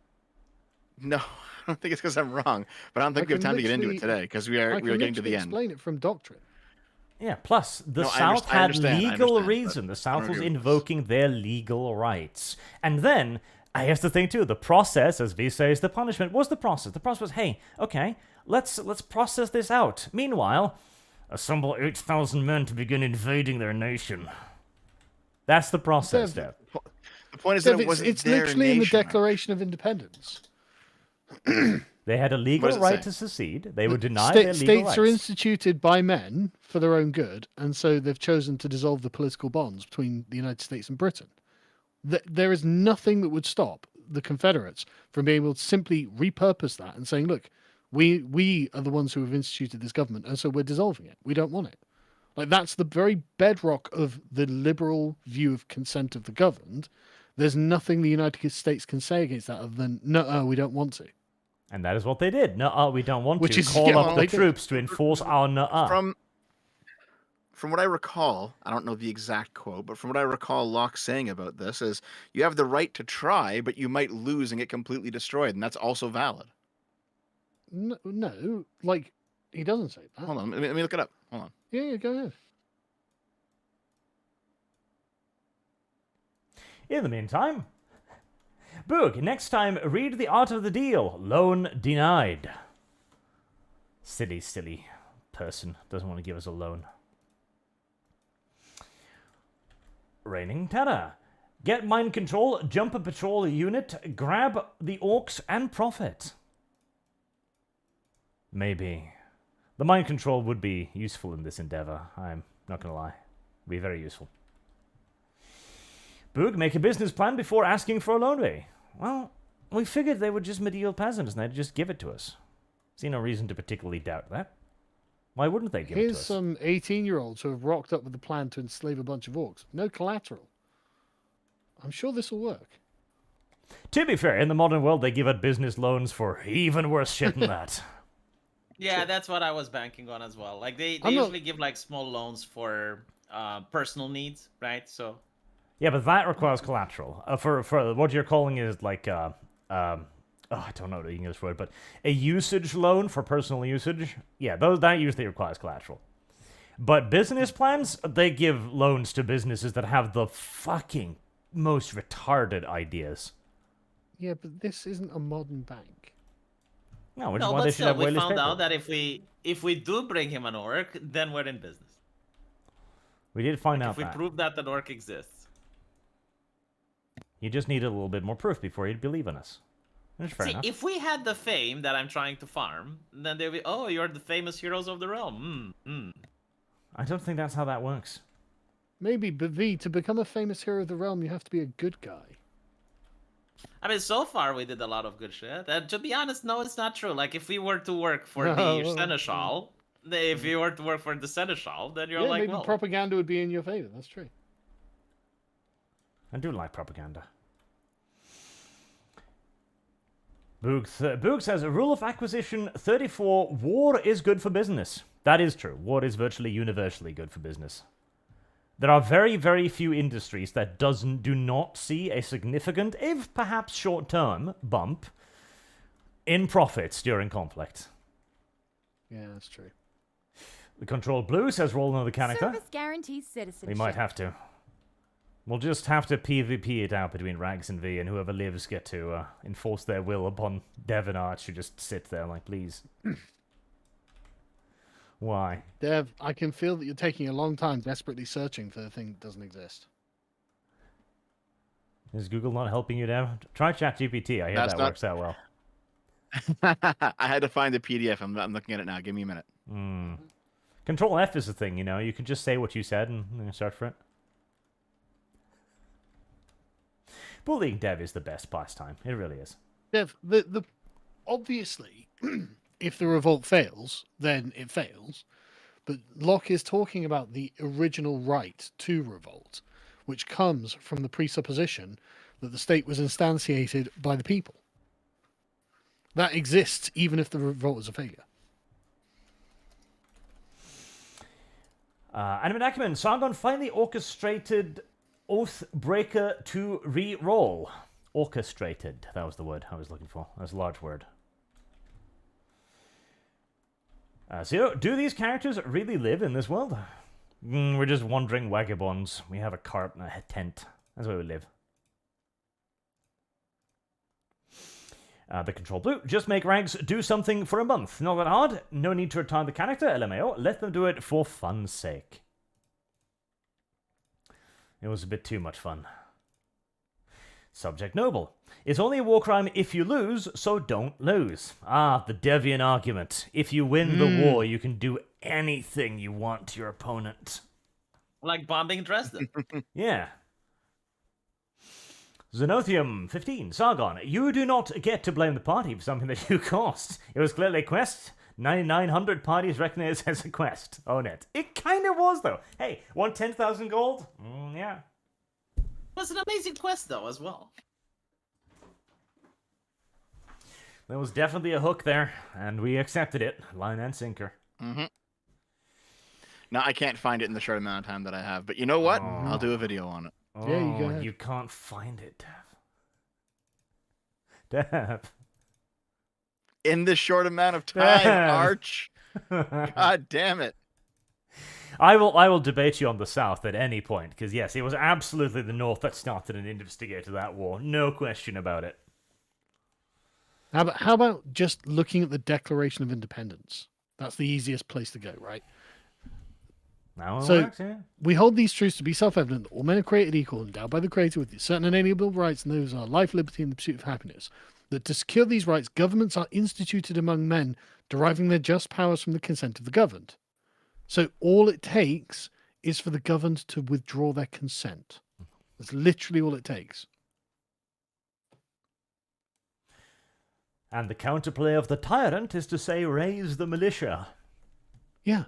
No, I don't think it's because I'm wrong, but I don't think we have can time to get into it literally- today because we I are can getting to the literally end. explain it from doctrine. Yeah, plus, the No, South I had understand, I legal understand, reason. but The I don't South was agree with this. invoking their legal rights. And then, here's the thing too, the process, as V says, the punishment was the process. The process was, hey, okay, let's process this out. Meanwhile, assemble 8,000 men to begin invading their nation. That's the process, Dev, Dev. The point is Dev, that it wasn't it's their literally in the nation, Arch. Declaration of Independence. They had a legal does it right say? to secede. They were denied their legal States are rights. instituted by men for their own good, and so they've chosen to dissolve the political bonds between the United States and Britain. There is nothing that would stop the Confederates from being able to simply repurpose that and saying, look, we are the ones who have instituted this government, and so we're dissolving it. We don't want it. Like, that's the very bedrock of the liberal view of consent of the governed. There's nothing the United States can say against that other than, no, we don't want to. And that is what they did. No, we don't want Which to. is- Call yeah, up well, the they did. troops to enforce our nuh-uh. From what I recall, I don't know the exact quote, but from what I recall Locke saying about this is, you have the right to try, but you might lose and get completely destroyed, and that's also valid. No, like, he doesn't say that. Hold on, let me look it up. Hold on. Yeah, go ahead. In the meantime, Boog, next time, read The Art of the Deal. Loan denied. Silly person. Doesn't want to give us a loan. Reigning Terror. Get mind control, jump a patrol unit, grab the orcs, and profit. Maybe. The mind control would be useful in this endeavor. I'm not gonna lie. Be very useful. Boog, make a business plan before asking for a loan ray. Well, we figured they were just medieval peasants and they'd just give it to us. See no reason to particularly doubt that. Why wouldn't they give it to Here's us? some 18-year-olds who have rocked up with a plan to enslave a bunch of orcs. No collateral. I'm sure this will work. To be fair, in the modern world, they give out business loans for even worse shit than that. Yeah, that's what I was banking on as well. Like they I'm not- usually give like small loans for personal needs, right? So Yeah, but that requires collateral. For what you're calling is like I don't know the English word, but a usage loan for personal usage. Yeah, that usually requires collateral. But business plans, they give loans to businesses that have the fucking most retarded ideas. Yeah, but this isn't a modern bank. No, which is no, why they but should still, have we whalers found paper. out that if we do bring him an orc, then we're in business. We did find out If we that. prove that an orc exists. You just need a little bit more proof before you'd believe in us. That's fair See, enough. if we had the fame that I'm trying to farm, then they'll be, oh, you're the famous heroes of the realm. I don't think that's how that works. Maybe, but V, to become a famous hero of the realm, you have to be a good guy. I mean, so far we did a lot of good shit. And to be honest, no, it's not true. Like, if we were to work for No. the Seneschal, if you were to work for the Seneschal, then you're Yeah, like, maybe well, propaganda would be in your favor. That's true. I do like propaganda. Boog says, rule of acquisition 34, war is good for business. That is true. War is virtually universally good for business. There are very, very few industries that do not see a significant, if perhaps short-term, bump in profits during conflict. Yeah, that's true. The Control Blue says, roll another character. Service guarantees citizenship. We might have to. We'll just have to PvP it out between Rags and V, and whoever lives get to enforce their will upon Dev and Arch, who just sit there like, please. Why? Dev, I can feel that you're taking a long time desperately searching for the thing that doesn't exist. Is Google not helping you, Dev? Try ChatGPT. I hear That's that not- works out well. I had to find the PDF. I'm looking at it now. Give me a minute. Control F is the thing, you know. You can just say what you said and search for it. Bullying Dev is the best pastime. It really is. Dev, the obviously, if the revolt fails, then it fails. But Locke is talking about the original right to revolt, which comes from the presupposition that the state was instantiated by the people. That exists even if the revolt is a failure. Animate Acumen, Sargon finally orchestrated Oathbreaker to re-roll. Orchestrated. That was the word I was looking for. That was a large word. So, do these characters really live in this world? We're just wandering vagabonds. We have a cart and a tent. That's where we live. The Control Blue. Just make Rags do something for a month. Not that hard. No need to retire the character, LMAO. Let them do it for fun's sake. It was a bit too much fun. Subject Noble. It's only a war crime if you lose, so don't lose. Ah, the Devian argument. If you win the war, you can do anything you want to your opponent. like bombing Dresden. Yeah. Xenothium 15, Sargon, you do not get to blame the party for something that you caused. It was clearly a quest. 9,900 parties recognize it as a quest. Own it. It kind of was, though. Hey, want 10,000 gold? Yeah. It was an amazing quest, though, as well. There was definitely a hook there, and we accepted it. Line and sinker. Mm-hmm. Now, I can't find it in the short amount of time that I have, but you know what? Oh. I'll do a video on it. Oh, Yeah, you go ahead. you can't find it, Dev. Dev. In this short amount of time, Arch. God damn it. I will debate you on the South at any point, because yes, it was absolutely the North that started and instigated that war. No question about it. How about just looking at the Declaration of Independence? That's the easiest place to go, right? Now it So- works, yeah. We hold these truths to be self-evident that all men are created equal, endowed by the Creator with certain inalienable rights, and those are life, liberty, and the pursuit of happiness. That to secure these rights, governments are instituted among men, deriving their just powers from the consent of the governed. So all it takes is for the governed to withdraw their consent. That's literally all it takes. And the counterplay of the tyrant is to say, raise the militia. Yeah.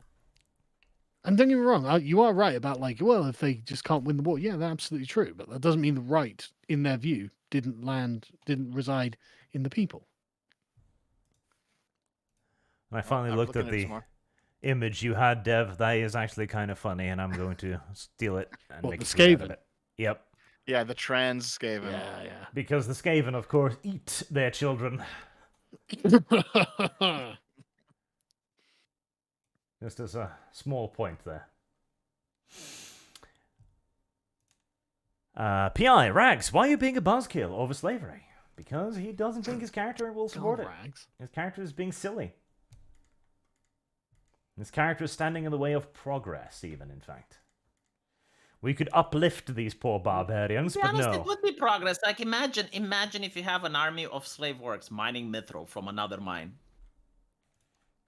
And don't get me wrong, you are right about well, if they just can't win the war, yeah, that's absolutely true. But that doesn't mean the right, in their view, didn't reside in the people. And I finally I'm looked looking at it the some more. image you had, Dev. That is actually kind of funny, and I'm going to steal it and What, make the a tweet out of Skaven? it. Yep. Yeah, the trans Skaven. Yeah, Because the Skaven, of course, eat their children. yeah. Just as a small point there. PI, Rags, why are you being a buzzkill over slavery? Because he doesn't think his character will support it. Rags. His character is being silly. His character is standing in the way of progress, even, in fact. We could uplift these poor barbarians, To be but honest, no. it would be progress. Like, imagine if you have an army of slave orcs mining mithril from another mine.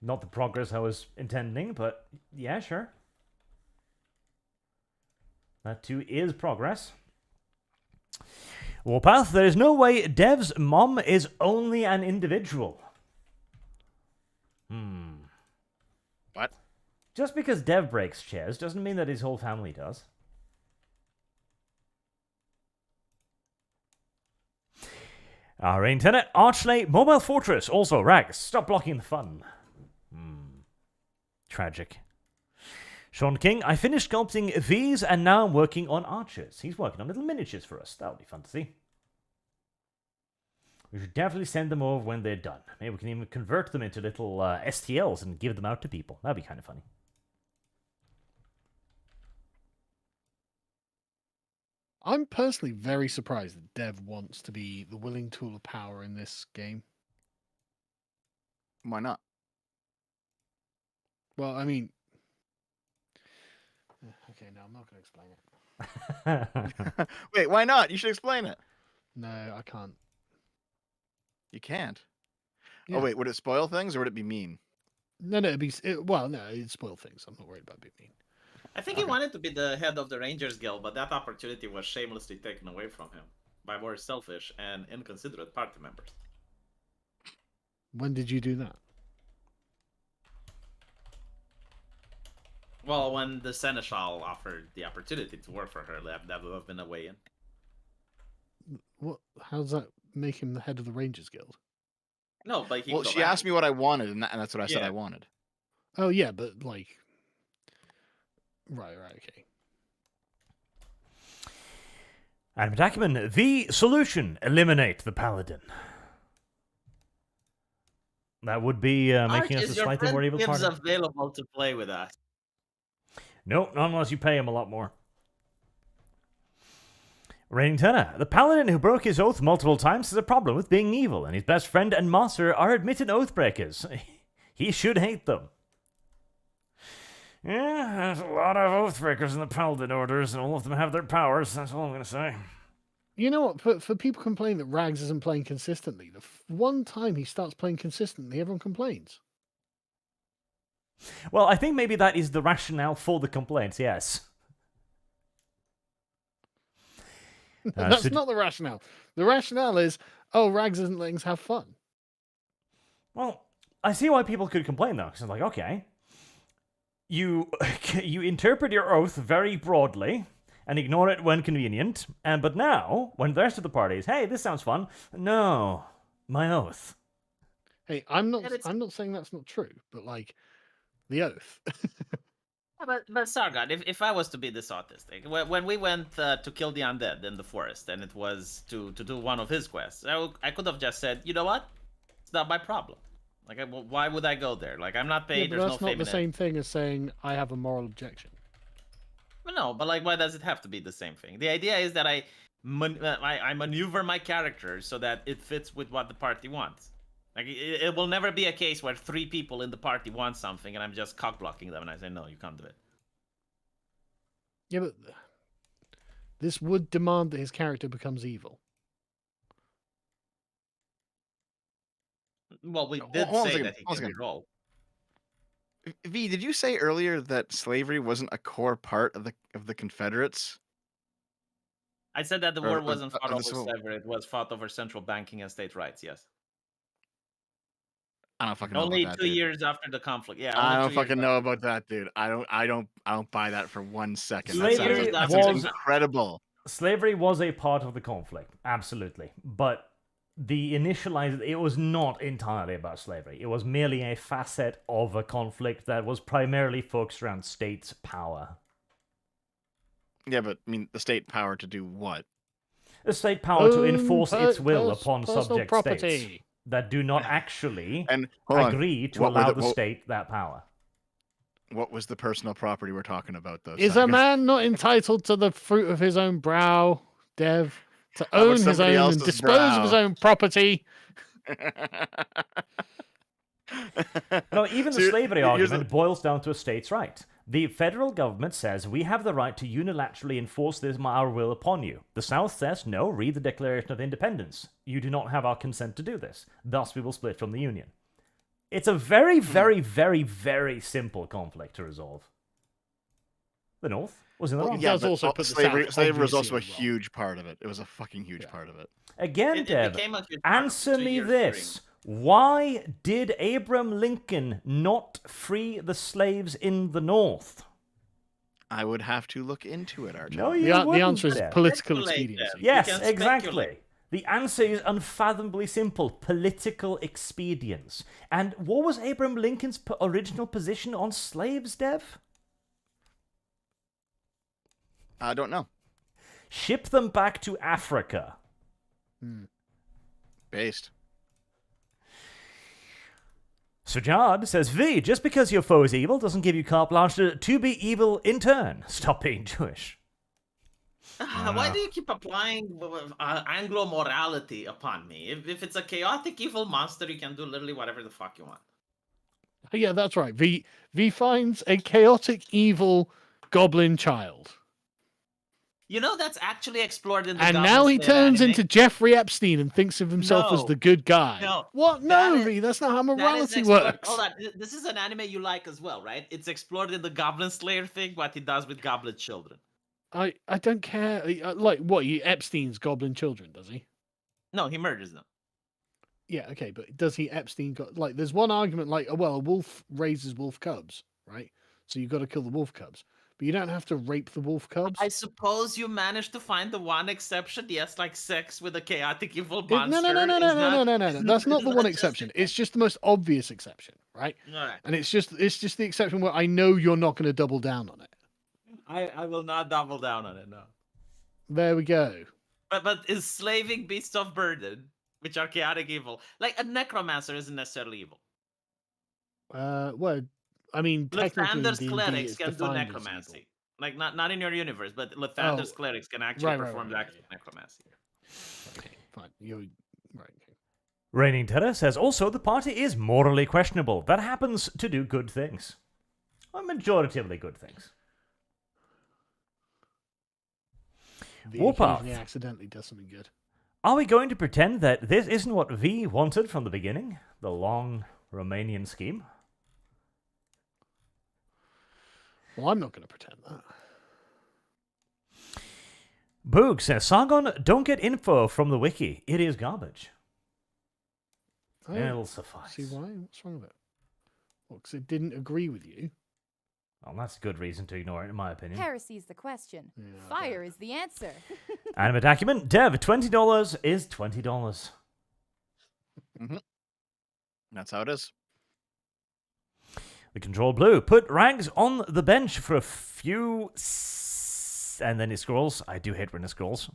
Not the progress I was intending, but yeah, sure. That too is progress. Warpath, there is no way Dev's mom is only an individual. What? Just because Dev breaks chairs doesn't mean that his whole family does. Rain Tenet, Archley, Mobile Fortress, also Rags, stop blocking the fun. Tragic. Sean King, I finished sculpting V's and now I'm working on archers. He's working on little miniatures for us. That'll be fun to see. We should definitely send them over when they're done. Maybe we can even convert them into little STLs and give them out to people. That'd be kind of funny. I'm personally very surprised that Dev wants to be the willing tool of power in this game. Why not? Well, I mean... Okay, no, I'm not going to explain it. Wait, why not? You should explain it. No, I can't. You can't. Yeah. Oh, wait, would it spoil things or would it be mean? No, it'd spoil things. I'm not worried about being mean. I think he wanted to be the head of the Rangers Guild, but that opportunity was shamelessly taken away from him by more selfish and inconsiderate party members. When did you do that? Well, when the Seneschal offered the opportunity to work for her, that would have been a way in. What? How does that make him the head of the Rangers Guild? No, but he Well, she asked me what I wanted, and that's what I said Yeah. I wanted. Oh yeah, but right, okay. And Attackman, the solution, eliminate the paladin. That would be making Arch, us a is your slightly friend more evil Gibbs party. available to play with us? No, not unless you pay him a lot more. Raining Turner, the paladin who broke his oath multiple times has a problem with being evil, and his best friend and master are admitted oath breakers. He should hate them. Yeah, there's a lot of oath breakers in the paladin orders, and all of them have their powers. That's all I'm going to say. You know what? For people complaining that Rags isn't playing consistently, the one time he starts playing consistently, everyone complains. Well, I think maybe that is the rationale for the complaints, yes. That's so- not the rationale. The rationale is, oh, Rags isn't letting us have fun. Well, I see why people could complain though, because I'm like, okay, you you interpret your oath very broadly and ignore it when convenient, but now when the rest of the party is, hey, this sounds fun, no, my oath. Hey, I'm not. And it's- I'm not saying that's not true, but like, the oath. Yeah, but Sargon, if I was to be this autistic, when we went to kill the undead in the forest, and it was to do one of his quests, I could have just said, you know what, it's not my problem. Like, why would I go there? Like, I'm not Yeah, paid. but There's that's no not fame the in it. same thing as saying I have a moral objection. But no, but like, why does it have to be the same thing? The idea is that I maneuver my character so that it fits with what the party wants. Like, it will never be a case where 3 people in the party want something and I'm just cock blocking them and I say, no, you can't do it. Yeah, but this would demand that his character becomes evil. Well, we Hold did on a say second, that he hold on a can second. re-roll. V, did you say earlier that slavery wasn't a core part of the Confederates? I said that the Or war of- wasn't fought of the over Civil- slavery; it was fought over central banking and state rights. Yes. I don't fucking know Only about that, 2 dude. years after the conflict. Yeah. I only don't 2 years fucking after. know about that, dude. I don't buy that for 1 second. Slavery That was- sounds incredible. Slavery was a part of the conflict, absolutely, but it was not entirely about slavery. It was merely a facet of a conflict that was primarily focused around state power. Yeah, but I mean, the state power to do what? The state power to Own enforce its will upon personal subject property. states that do not actually And hold on, agree to what were allow the- the what- state that power. What was the personal property we're talking about, though? Is a Sargon? man not entitled to the fruit of his own brow, Dev? To How about own his somebody own and else's dispose of his brow? own property? No, even So the here- slavery here's argument boils down to a state's right. The federal government says we have the right to unilaterally enforce our will upon you. The South says no, read the Declaration of Independence. You do not have our consent to do this. Thus, we will split from the Union. It's a very, very, very, very simple conflict to resolve. The North was in the Well, wrong. yeah. does but also put the slavery. South Slavery was also a obviously wrong. huge part of it. It was a fucking huge Yeah. part of it. Again, It Dev, became a huge part of answer the me 2 years this. Why did Abraham Lincoln not free the slaves in the North? I would have to look into it, Archie. No, The, you the wouldn't, answer is Dev. political Speculate, expediency. Dev. Yes, can exactly. speculate. The answer is unfathomably simple: political expedience. And what was Abraham Lincoln's original position on slaves, Dev? I don't know. Ship them back to Africa. Based. Sujad says, V, just because your foe is evil doesn't give you carte blanche to be evil in turn. Stop being Jewish. Why do you keep applying Anglo morality upon me? If it's a chaotic evil monster, you can do literally whatever the fuck you want. Yeah, that's right. V finds a chaotic, evil goblin child. You know, that's actually explored in the And Goblin now he Slayer turns anime. into Jeffrey Epstein and thinks of himself as No. the good guy. No. What? No, That is- V, that's not how That is morality explored- works. Hold on, this is an anime you like as well, right? It's explored in the Goblin Slayer thing, what he does with goblin children. I don't care. Like, what? Epstein's goblin children, does he? No, he murders them. Yeah, okay, but does he Epstein got like? There's one argument like, oh, well, a wolf raises wolf cubs, right? So you've got to kill the wolf cubs, but you don't have to rape the wolf cubs. I suppose you managed to find the one exception. Yes, like sex with a chaotic evil No, monster. no, no, no, is no, no, not- no, no, no. That's not the is one just- exception. It's just the most obvious exception, right? Alright. And it's just the exception where I know you're not going to double down on it. I will not double down on it, no. There we go. But enslaving beasts of burden, which are chaotic evil, like a necromancer isn't necessarily evil. Well, I mean, technically, Lathander's D&D clerics is can do defined as necromancy. Like not in your universe, but Lathander's Oh, clerics can actually right, perform the right, act of yeah. necromancy. evil. Okay, fine. You're right. Okay. Reigning Terror says, also, the party is morally questionable. That happens to do good things. Or majoritively good things. V Warpath. occasionally accidentally does something good. Are we going to pretend that this isn't what V wanted from the beginning? The long Romanian scheme? Well, I'm not going to pretend that. Boog says, Sargon, don't get info from the wiki. It is garbage. I don't It'll suffice. see why. What's wrong with it? Well, because it didn't agree with you. Well, that's a good reason to ignore it, in my opinion. Heresy's the question. Yeah, I Fire is the answer. Animate document, Dev, $20 is $20. That's how it is. We control blue. Put rags on the bench for a few... And then it scrolls. I do hate when it scrolls.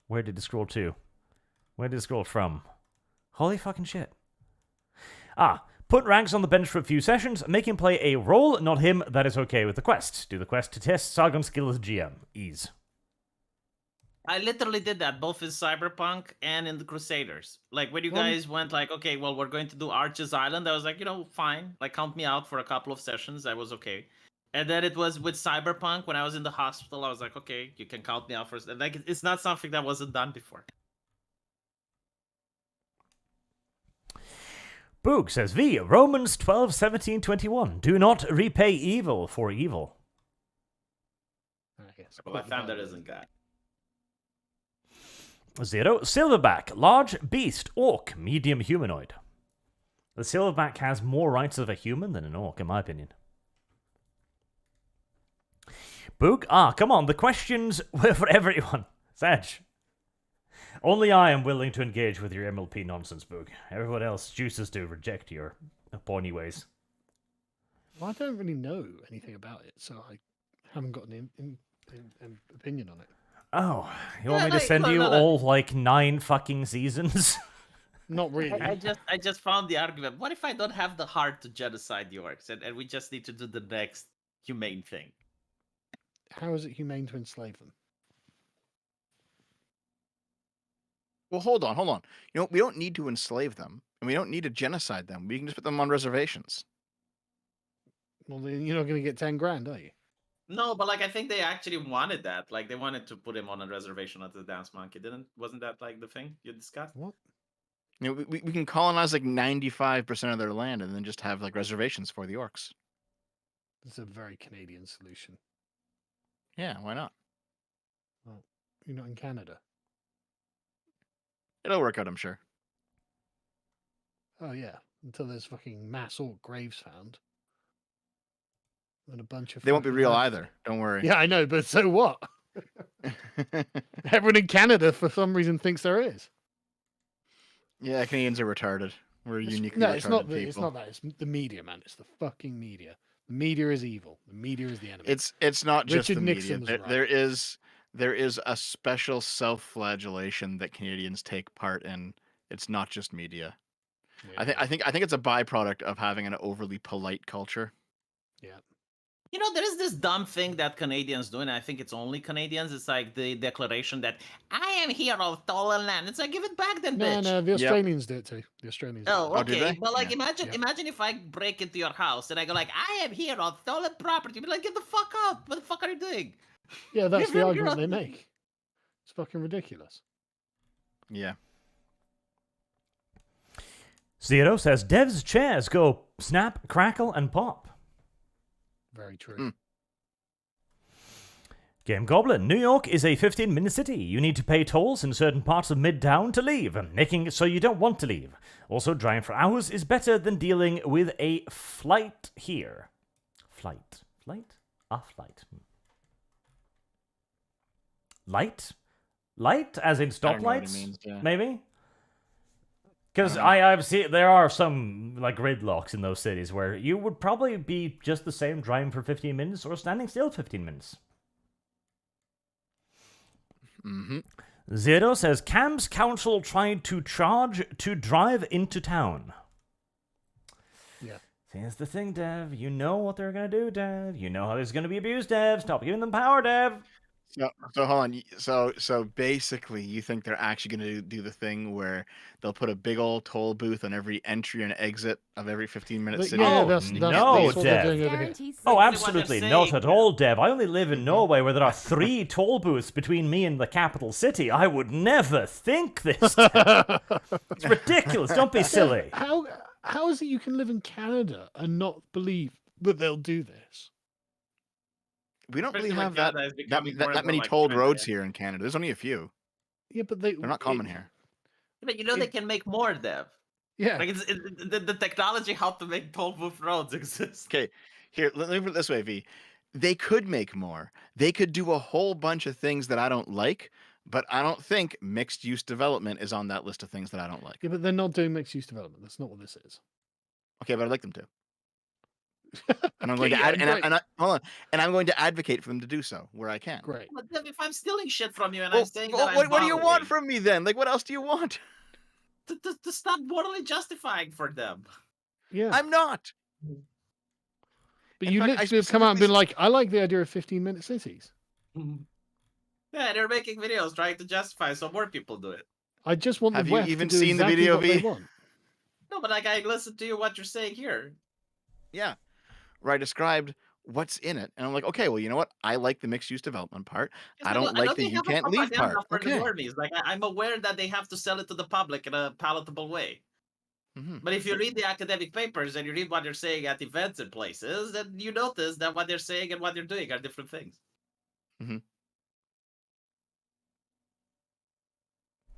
Where did it scroll to? Where did it scroll from? Holy fucking shit. Put rags on the bench for a few sessions. Make him play a role, not him. That is okay with the quest. Do the quest to test Sargon's skill as GM. Ease. I literally did that both in Cyberpunk and in the Crusaders. Like when you guys went like, okay, well, we're going to do Arches Island. I was like, fine. Like count me out for a couple of sessions. I was okay. And then it was with Cyberpunk when I was in the hospital. I was like, okay, you can count me out for. Like it's not something that wasn't done before. Boog says V. Romans 12:17-21. Do not repay evil for evil. Yes, Well, I found that isn't God. 0. Silverback. Large beast. Orc. Medium humanoid. The silverback has more rights of a human than an orc, in my opinion. Boog. Come on. The questions were for everyone. Sag. Only I am willing to engage with your MLP nonsense, Boog. Everyone else chooses to reject your pony ways. Well, I don't really know anything about it, so I haven't got an opinion on it. Oh, you want me to send you all, 9 fucking seasons? Not really. I just found the argument. What if I don't have the heart to genocide the orcs, and we just need to do the next humane thing? How is it humane to enslave them? Well, hold on. We don't need to enslave them, and we don't need to genocide them. We can just put them on reservations. Well, then you're not going to get 10 grand, are you? No, but I think they actually wanted that. Like they wanted to put him on a reservation at the Dance Monkey. Wasn't that the thing you discussed? What? We can colonize 95% of their land, and then just have reservations for the orcs. It's a very Canadian solution. Yeah, why not? Well, you're not in Canada. It'll work out, I'm sure. Oh yeah, until there's fucking mass orc graves found. And a bunch of. They won't be fucking real lads- either. Don't worry. Yeah, I know, but so what? Everyone in Canada, for some reason, thinks there is. Yeah, Canadians are retarded. We're uniquely No, retarded it's not. people. It's not that. It's the media, man. It's the fucking media. The media is evil. The media is the enemy. It's not just Richard the Nixon media. was There is a special self-flagellation that Canadians take part in. It's not just media. Yeah. I think it's a byproduct of having an overly polite culture. Yeah. There is this dumb thing that Canadians do, and I think it's only Canadians. It's like the declaration that I am hero of stolen land. It's like, give it back then, No, bitch. the Australians do it too. The Australians. Oh, Oh, do okay. they? But Yeah. imagine if I break into your house and I go like, I am hero of stolen property. Be like, get the fuck out. What the fuck are you doing? Yeah, that's the You're argument they not- make. It's fucking ridiculous. Yeah. 0 says, Dev's chairs go snap, crackle, and pop. Very true. Mm. Game Goblin. New York is a 15-minute city. You need to pay tolls in certain parts of Midtown to leave, making it so you don't want to leave. Also, driving for hours is better than dealing with a flight here. Flight? A flight. Light? Light? As in I don't know what he stoplights? means, yeah. Maybe? Because I don't know. I've seen there are some gridlocks in those cities where you would probably be just the same driving for 15 minutes or standing still 15 minutes. Mm-hmm. 0 says, Cam's council tried to charge to drive into town. Yeah. Here's the thing, Dev. You know what they're going to do, Dev. You know how there's going to be abuse, Dev. Stop giving them power, Dev. So hold on. So basically, you think they're actually going to do the thing where they'll put a big old toll booth on every entry and exit of every 15-minute But city? yeah, Oh, that's no, what they're Dev. doing over here. Guaranteed Oh, what they're absolutely saying, not at Dev. all, Dev. I only live in Norway where there are 3 toll booths between me and the capital city. I would never think this, Dev. It's ridiculous. Don't be silly. How is it you can live in Canada and not believe that they'll do this? We don't really Especially when have that Canada is becoming more and that more many like tolled China, roads yeah. here in Canada. There's only a few. Yeah, but They're not common here. But you know they it- can make more, Dev. Yeah. Like the technology how to make toll booth roads exists. Okay, here, let me put it this way, V. They could make more. They could do a whole bunch of things that I don't like, but I don't think mixed use development is on that list of things that I don't like. Yeah, but they're not doing mixed use development. That's not what this is. Okay, but I'd like them to. And I'm going Okay, to yeah, add, great. hold on, and I'm going to advocate for them to do so where I can. Great. But Dev, if I'm stealing shit from you and Well, I'm saying well, that what do you want bothering, from me then? Like, what else do you want? to stop morally justifying for them. Yeah. I'm not. But in you fact, I literally have come out and been specifically like, I like the idea of 15-minute cities. Yeah, they're making videos trying to justify so more people do it. I just want Have the you WEF even to do seen the exactly video, what they V? want. No, but like I listen to you what you're saying here. Yeah, where I described what's in it, and I'm like, okay, well, you know what? I like the mixed use development part. I don't know like the they you have a can't leave propaganda part. for the Okay. normies. Like I'm aware that they have to sell it to the public in a palatable way. Mhm. But if you read the academic papers and you read what they're saying at events and places, then you notice that what they're saying and what they're doing are different things.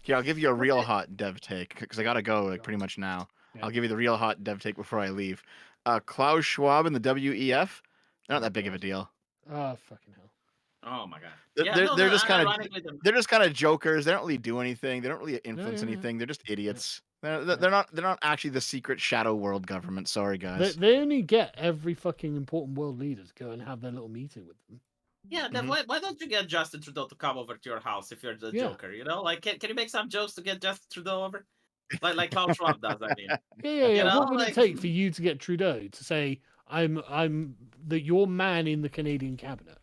Here, I'll give you a real hot dev take because I gotta go like pretty God. much now. Yeah. I'll give you the real hot dev take before I leave. Klaus Schwab and the WEF, they're not that big of a deal. Oh, fucking hell. Oh my god. They're just kind of ironically, they're just kind of jokers. They don't really do anything. They don't really influence yeah. anything. They're just idiots. They're not actually the secret shadow world government. Sorry, guys. They only get every fucking important world leader to go and have their little meeting with them. Yeah, then why don't you get Justin Trudeau to come over to your house if you're the Yeah. Joker? You know, like can you make some jokes to get Justin Trudeau over? Like Klaus Schwab does, I mean. Yeah. You know, What would like- it take for you to get Trudeau to say, I'm your man in the Canadian cabinet?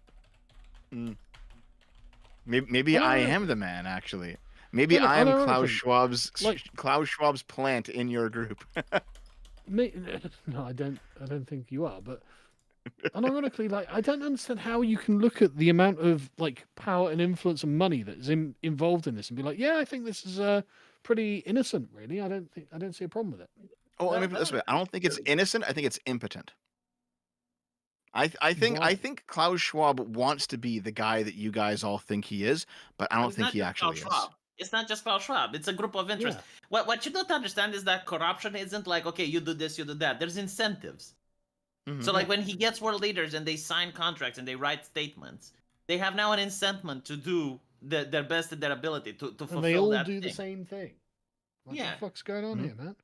Maybe I don't know. am the man. Actually, maybe No, I am unironically, Klaus Schwab's plant in your group. No, I don't think you are. But unironically, like, I don't understand how you can look at the amount of like power and influence and money that's involved in this and be like, yeah, I think this is pretty innocent. Really, I don't see a problem with it. Oh, let me put it this way. I don't think it's innocent. I think it's impotent. I think Klaus Schwab wants to be the guy that you guys all think he is, but I don't It's think not he just actually Klaus is. Schwab. It's not just Klaus Schwab. It's a group of interests. Yeah. What you don't understand is that corruption isn't like, okay, you do this, you do that. There's incentives. So like when he gets world leaders and they sign contracts and they write statements, they have now an incentive to do their best in their ability to fulfill And they all that do the thing. same thing. What Yeah. the fuck's going on here, man?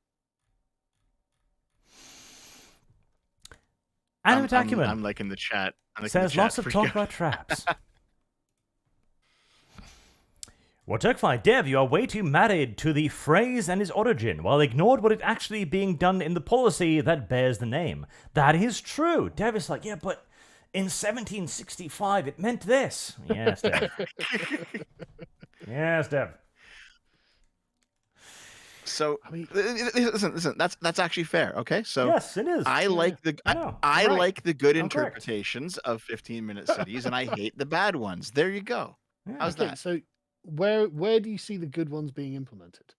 Adam Tacuman I'm liking the chat. I'm liking the says chat lots of for talk you. about traps. Well, Turkfly, Dev, you are way too married to the phrase and its origin, while ignored what is actually being done in the policy that bears the name. That is true. Dev is like, yeah, but in 1765 it meant this. Yes, Dev. Yes, Dev. So I mean- listen. That's actually fair. Okay, so Yes, it is. I like the I know. I Right. like the good I'm correct. interpretations of 15-minute cities, and I hate the bad ones. There you go. Yeah. How's Okay, that? so where do you see the good ones being implemented?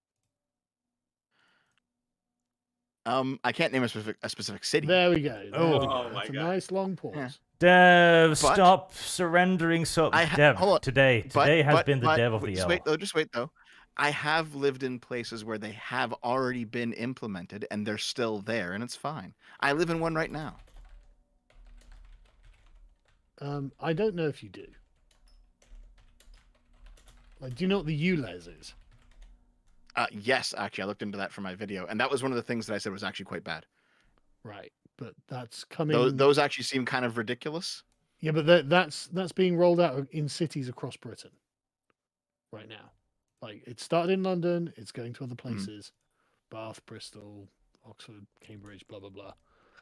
I can't name a specific city. There we go. There Oh. we go. Oh my That's a God. nice long pause. Yeah. Dev, But- stop surrendering so. Dev, hold on. today has been the Dev of the just L. wait though. Just wait though. I have lived in places where they have already been implemented and they're still there, and it's fine. I live in one right now. I don't know if you do. Like, do you know what the ULEZ is? Yes, actually, I looked into that for my video, and that was one of the things that I said was actually quite bad. Right, but that's coming. Those actually seem kind of ridiculous. Yeah, but that's being rolled out in cities across Britain right now. Like, it started in London, it's going to other places, Bath, Bristol, Oxford, Cambridge, blah blah blah.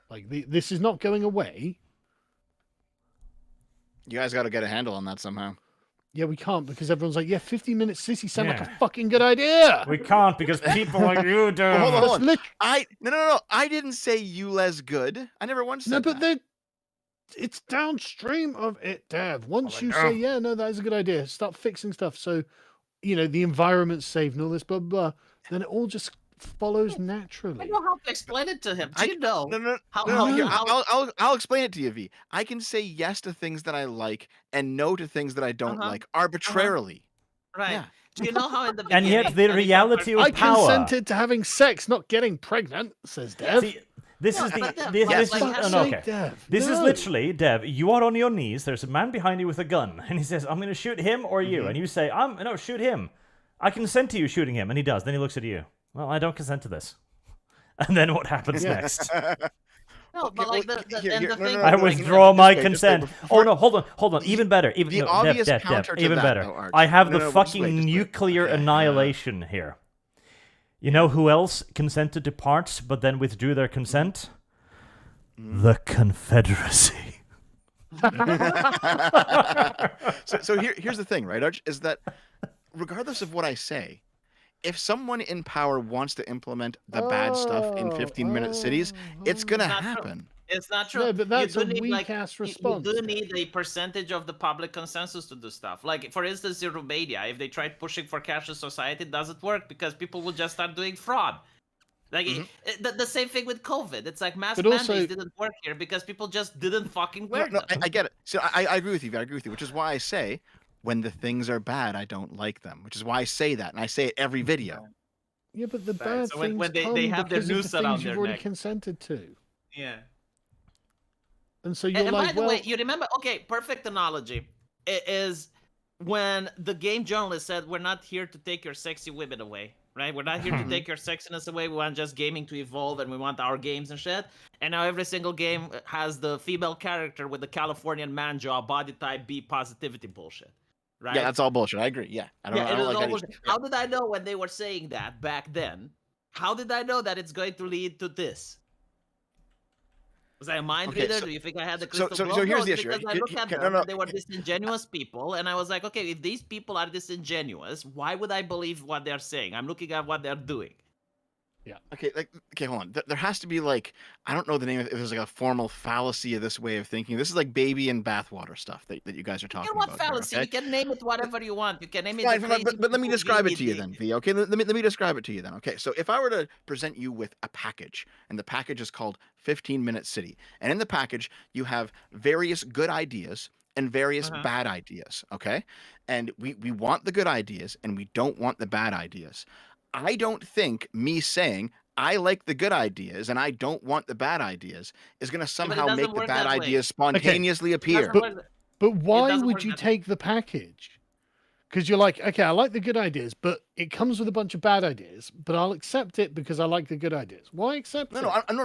Like, this is not going away. You guys got to get a handle on that somehow. Yeah, we can't because everyone's like, yeah, 15-minute city sound like Yeah. a fucking good idea. We can't because people like you do. Well, hold on, That's hold on. lit- No. I didn't say ULEZ good. I never once said No, but that. it's downstream of it, Dev. Once Oh, you no. say, yeah, no, that is a good idea, start fixing stuff so, the environment's safe and all this, blah, blah, blah, then it all just follows I naturally. know how to explain it to him. Do you know? No, how- no, how- here, how- I'll explain it to you, V. I can say yes to things that I like and no to things that I don't Uh-huh, like arbitrarily. Right. Yeah. Do you know how in the And beginning? yet the anytime reality of I power. consented to having sex, not getting pregnant, says Dev. See, this No, is the but Dev, this, like- this like, is have no, sake, okay. Dev, This is no. literally, Dev. You are on your knees. There's a man behind you with a gun, and he says, "I'm going to shoot him or you," and you say, no, shoot him. I consent to you shooting him," and he does. Then he looks at you. Well, I don't consent to this. And then what happens next? No, but like the thing. I no, withdraw just my wait, consent. before- Oh no, hold on. Even better. Even the no, obvious Dev, counter to even that, better. though, Arch. I have No, the no, just fucking wait, just wait. nuclear Okay, annihilation here. You know who else consented to parts but then withdrew their consent? The Confederacy. So here's the thing, right, Arch? Is that regardless of what I say, if someone in power wants to implement the bad stuff in 15-minute cities, it's gonna Not true. happen. It's not true. No, but that's You a do need, like, weak-ass you response, do Dev. need a percentage of the public consensus to do stuff. Like, for instance, in Romania, if they tried pushing for cashless society, it doesn't work because people will just start doing fraud. Like the same thing with COVID. It's like mask But mandates also- didn't work here because people just didn't fucking No, wear no, them. I get it. So I agree with you. I agree with you, which is why I say when the things are bad, I don't like them. Which is why I say that, and I say it every video. Yeah, but the Right, bad so things when they come have their because of noose the around things you've their already neck. consented to. Yeah. And so you're And by like, the well, way, you remember? Okay, perfect analogy is when the game journalist said, "We're not here to take your sexy women away, right? We're not here to take your sexiness away. We want just gaming to evolve, and we want our games and shit." And now every single game has the female character with the Californian man jaw, body type, B positivity bullshit, right? Yeah, that's all bullshit. I agree. Yeah, I Yeah, don't it is like all that. bullshit. How did I know when they were saying that back then? How did I know that it's going to lead to this? Was I a mind Okay, reader? so- Do you think I had the so- crystal so- ball? so here's No, the it's issue. because I You- look you- at no, them no. and they were disingenuous people, and I was like, okay, if these people are disingenuous, why would I believe what they're saying? I'm looking at what they're doing. Okay, hold on. There has to be like I don't know the name of it. If there's like a formal fallacy of this way of thinking. This is like baby and bathwater stuff that you guys are You talking know what about. fallacy? Here, You can name it whatever you want. You can name it. Fine, the fine, crazy but let me people describe it to you DVD. then, V. Okay, let me describe it to you then. Okay, so if I were to present you with a package, and the package is called 15-minute city, and in the package you have various good ideas and various bad ideas. Okay, and we want the good ideas and we don't want the bad ideas. I don't think me saying I like the good ideas and I don't want the bad ideas is going to somehow doesn't make the work bad that way. ideas spontaneously It appear. doesn't work- but why doesn't would work you that way. take the package? Because you're like, okay, I like the good ideas, but it comes with a bunch of bad ideas, but I'll accept it because I like the good ideas. Why accept it? No, I'm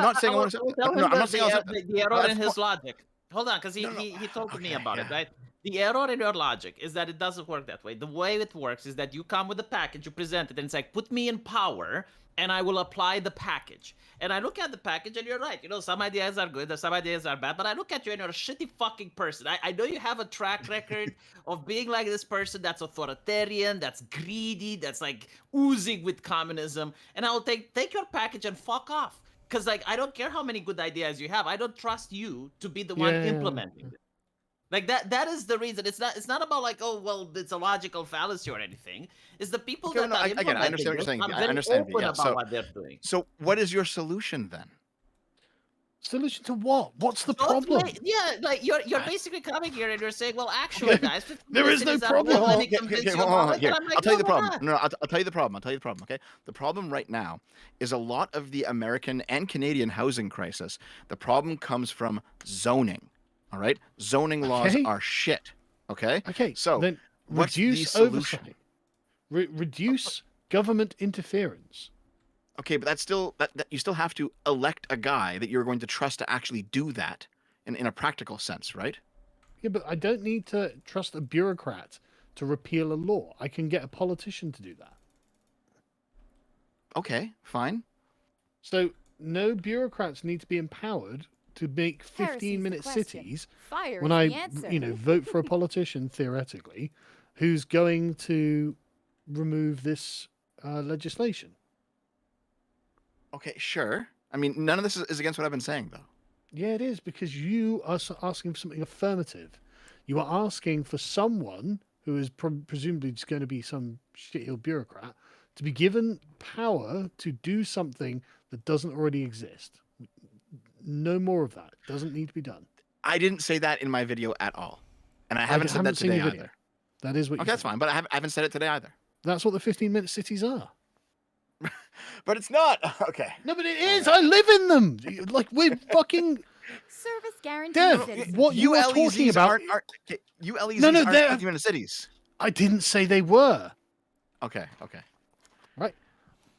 not saying I want to. No, I'm not saying I want to. the error in that's his logic. Hold on, because he told me Okay, about it, yeah. right? The error in your logic is that it doesn't work that way. The way it works is that you come with a package, you present it, and it's like, put me in power, and I will apply the package. And I look at the package, and you're right. You know, some ideas are good, some ideas are bad, but I look at you, and you're a shitty fucking person. I know you have a track record of being like this person that's authoritarian, that's greedy, that's like oozing with communism, and I'll take your package and fuck off. Because, like, I don't care how many good ideas you have. I don't trust you to be the one Yeah. implementing it. Like, that is the reason. It's not about, like, oh, well, it's a logical fallacy or anything. It's the people Okay, that no, are I get it. I implementing understand what you're it saying. are I very understand, open yeah, about so- what they're doing. So, what is your solution then? Solution to what? What's the Don't problem? play- yeah, like, you're basically coming here and you're saying, well, actually, guys, 15 There is no cities are problem. good, let me Okay, convince okay, you hold on, about it. here. And I'm like, I'll tell you the no, we're problem. not. No, I'll tell you the problem. I'll tell you the problem. Okay, the problem right now is a lot of the American and Canadian housing crisis. The problem comes from zoning. All right, zoning laws Okay. are shit. Okay. Okay, So then what's the reduce solution? oversight. Reduce government interference. Okay, but that's still that you still have to elect a guy that you're going to trust to actually do that in a practical sense, right? Yeah, but I don't need to trust a bureaucrat to repeal a law. I can get a politician to do that. Okay, fine. So no bureaucrats need to be empowered to make Heresy's the 15-minute question. cities Fire when is I, the answer. vote for a politician theoretically who's going to remove this legislation. Okay, sure. I mean, none of this is against what I've been saying, though. Yeah, it is because you are asking for something affirmative. You are asking for someone who is presumably just going to be some shitheel bureaucrat to be given power to do something that doesn't already exist. No more of that. Doesn't need to be done. I didn't say that in my video at all, and I haven't said that seen today your video. either. That is what Okay, you that's said. fine, but I haven't said it today either. That's what the 15-minute cities are. But it's not. Okay. No, but it is. I live in them. Like, we're fucking... Service guarantee. Dev, citizens. what you are talking ULEZs about... aren't ULEZs No, aren't they're- 50-minute cities. I didn't say they were. Okay. Right?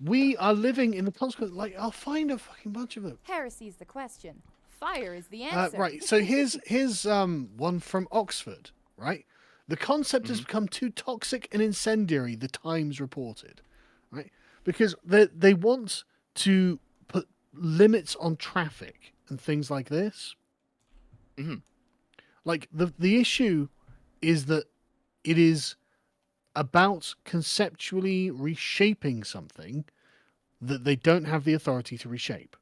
We are living in the consequence... Like, I'll find a fucking bunch of them. Heresy is the question. Fire is the answer. Right, so here's one from Oxford, right? The concept has become too toxic and incendiary, the Times reported, right? Because they want to put limits on traffic and things like this. Mhm. Like, the issue is that it is about conceptually reshaping something that they don't have the authority to reshape.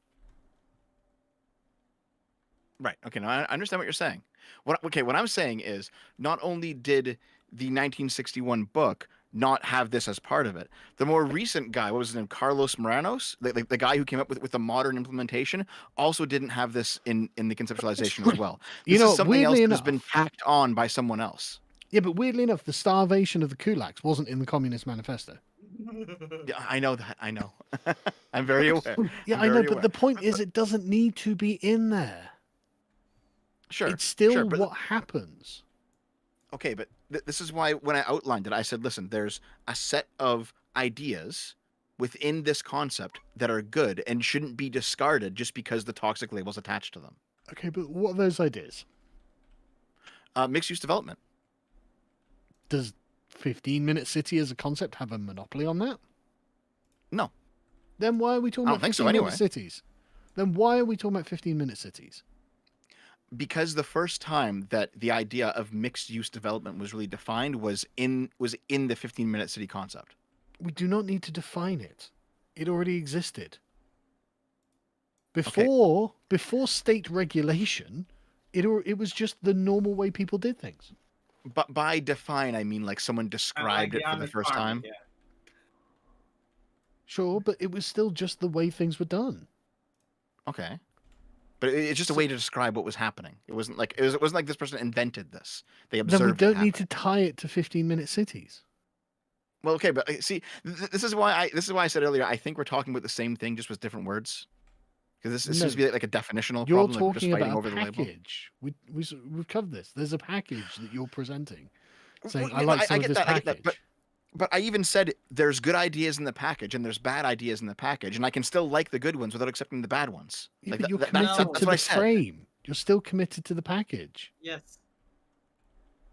Right. Okay. Now I understand what you're saying. What I'm saying is, not only did the 1961 book not have this as part of it, the more recent guy, what was his name, Carlos Moranos, the guy who came up with the modern implementation, also didn't have this in the conceptualization as well. You This know, is something else weirdly that has been enough- tacked on by someone else. Yeah, but weirdly enough, the starvation of the kulaks wasn't in the Communist Manifesto. Yeah, I know that. I know. I'm very aware. Yeah, I'm I know, very but aware. the point is it doesn't need to be in there. Sure. It's still sure, but what happens. Okay, but this is why when I outlined it, I said, listen, there's a set of ideas within this concept that are good and shouldn't be discarded just because the toxic label's attached to them. Okay, but what are those ideas? Mixed use development. Does 15-minute city as a concept have a monopoly on that? No. Then why are we talking I don't about think so 15-minute anyway. cities? Then why are we talking about 15-minute cities? Because the first time that the idea of mixed use development was really defined was in the 15-minute city concept. We do not need to define it. It already existed. Okay. Before state regulation, it was just the normal way people did things. But by define, I mean like someone described it for the first time. Yeah. Sure, but it was still just the way things were done. Okay. But it's just a way to describe what was happening. It wasn't like it wasn't like this person invented this. They observed. Then we it don't need happen. to tie it to 15-minute cities. Well, okay, but see, this is why I said earlier. I think we're talking about the same thing, just with different words. Because this seems to be like a definitional You're problem. Like we're just talking fighting about over a the label. package. We've covered this. There's a package that you're presenting, saying, Well, I you like know, some of get this that, I get package. that, but I even said there's good ideas in the package and there's bad ideas in the package, and I can still like the good ones without accepting the bad ones. Yeah, Like but you're that's committed no, to what the I said. frame. You're still committed to the package. Yes.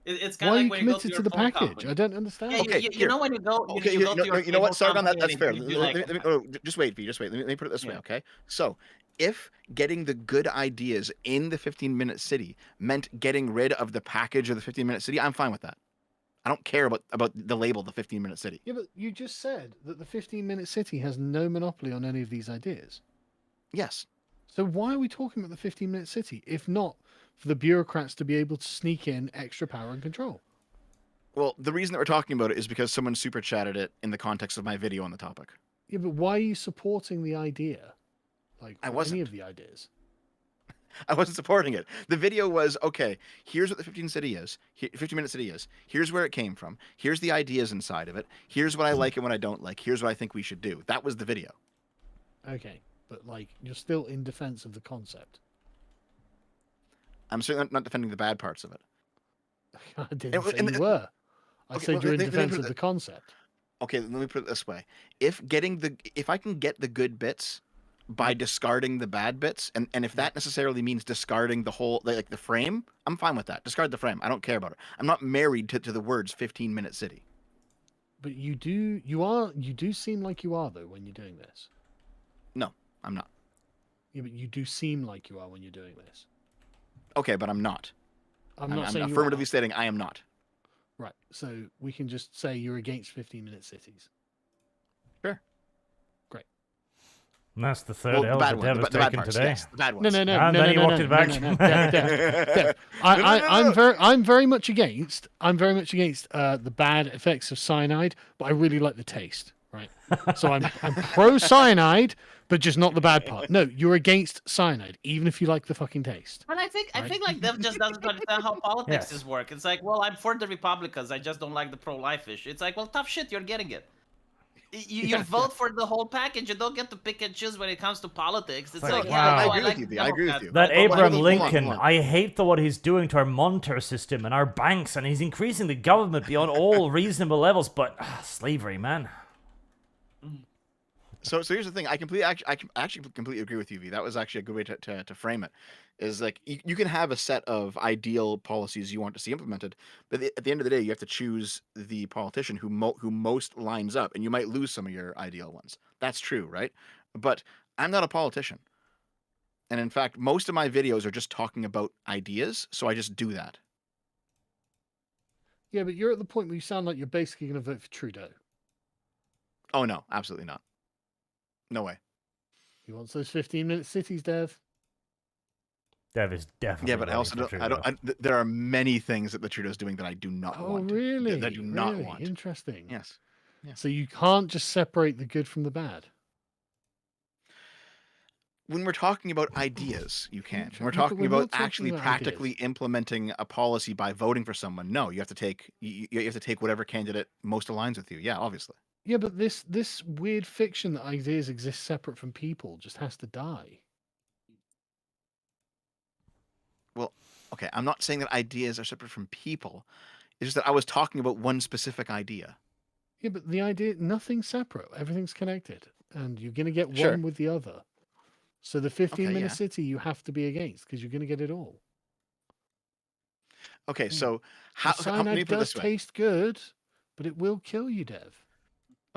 It's Why kind are of you like when you go committed to to your the phone package? company. I don't understand. Yeah, Okay, you here. know when you go, Okay, you go to your you know what, cable Sargon? company That's and fair. you do like Just wait, V. Just wait. Let me put it this way, Yeah. okay? So, if getting the good ideas in the 15-minute city meant getting rid of the package of the 15-minute city, I'm fine with that. I don't care about the label, the 15-minute city. Yeah, but you just said that the 15-minute city has no monopoly on any of these ideas. Yes. So why are we talking about the 15-minute city, if not for the bureaucrats to be able to sneak in extra power and control? Well, the reason that we're talking about it is because someone super chatted it in the context of my video on the topic. Yeah, but why are you supporting the idea? Like, I or any wasn't. of the ideas? I wasn't supporting it. The video was, okay, here's what the 15-minute city is. Here's where it came from. Here's the ideas inside of it. Here's what I like and what I don't like. Here's what I think we should do. That was the video. Okay, but like, you're still in defense of the concept. I'm certainly not defending the bad parts of it. I didn't And- say and- you were. I Okay, said well, you're in let me defense put of it- the concept. Okay, let me put it this way. If I can get the good bits by discarding the bad bits, and if that necessarily means discarding the whole, like the frame, I'm fine with that. Discard the frame. I don't care about it. I'm not married to the words 15-minute city. But you do seem like you are, though, when you're doing this. No, I'm not. Yeah, but you do seem like you are when you're doing this. Okay, but I'm not. I'm not saying you affirmatively are. stating I am not. Right, so we can just say you're against 15-minute cities. And that's the third Well, the L bad that one. Dev The, has the bad taken parts, today. yes. The bad No, ones. no, no, And no, then no, he no, walked no, it back. no, no, Dev. I'm very much against. I'm very much against the bad effects of cyanide, but I really like the taste. right? So I'm pro cyanide, but just not the bad part. No, you're against cyanide, even if you like the fucking taste. And I think like Dev just doesn't understand how politics is work. It's like, well, I'm for the Republicans. I just don't like the pro-life issue. It's like, well, tough shit. You're getting it. You vote for the whole package. You don't get to pick and choose when it comes to politics. It's like, wow. I agree with you. I agree with you. That But hold on, Abraham hold on, Lincoln, hold on. I hate what he's doing to our monetary system and our banks, and he's increasing the government beyond all reasonable levels. But slavery, man. So here's the thing. I actually completely agree with you, V. That was actually a good way to frame it. Is like you can have a set of ideal policies you want to see implemented, but at the end of the day, you have to choose the politician who most lines up, and you might lose some of your ideal ones. That's true, right? But I'm not a politician, and in fact, most of my videos are just talking about ideas, so I just do that. Yeah, but you're at the point where you sound like you're basically going to vote for Trudeau. Oh no, absolutely not. No way. He wants those 15-minute cities, Dev. Dev is definitely. Yeah, but I voting also for don't. Trudeau. There are many things that the Trudeau's doing that I do not Oh, want. really? That I do not Really? want. Interesting. Yes. Yeah. So you can't just separate the good from the bad. When we're talking about ideas, you can. When we're Yeah, but talking we're about not talking actually about practically implementing a policy by voting for someone, no, you have to take whatever candidate most aligns with you. Yeah, obviously. Yeah, but this weird fiction that ideas exist separate from people just has to die. Well, okay, I'm not saying that ideas are separate from people. It's just that I was talking about one specific idea. Yeah, but the idea, nothing's separate. Everything's connected. And you're going to get Sure. one with the other. So the 15-minute yeah. city you have to be against because you're going to get it all. Okay, so The let me cyanide put it does this way. taste good, but it will kill you, Dev.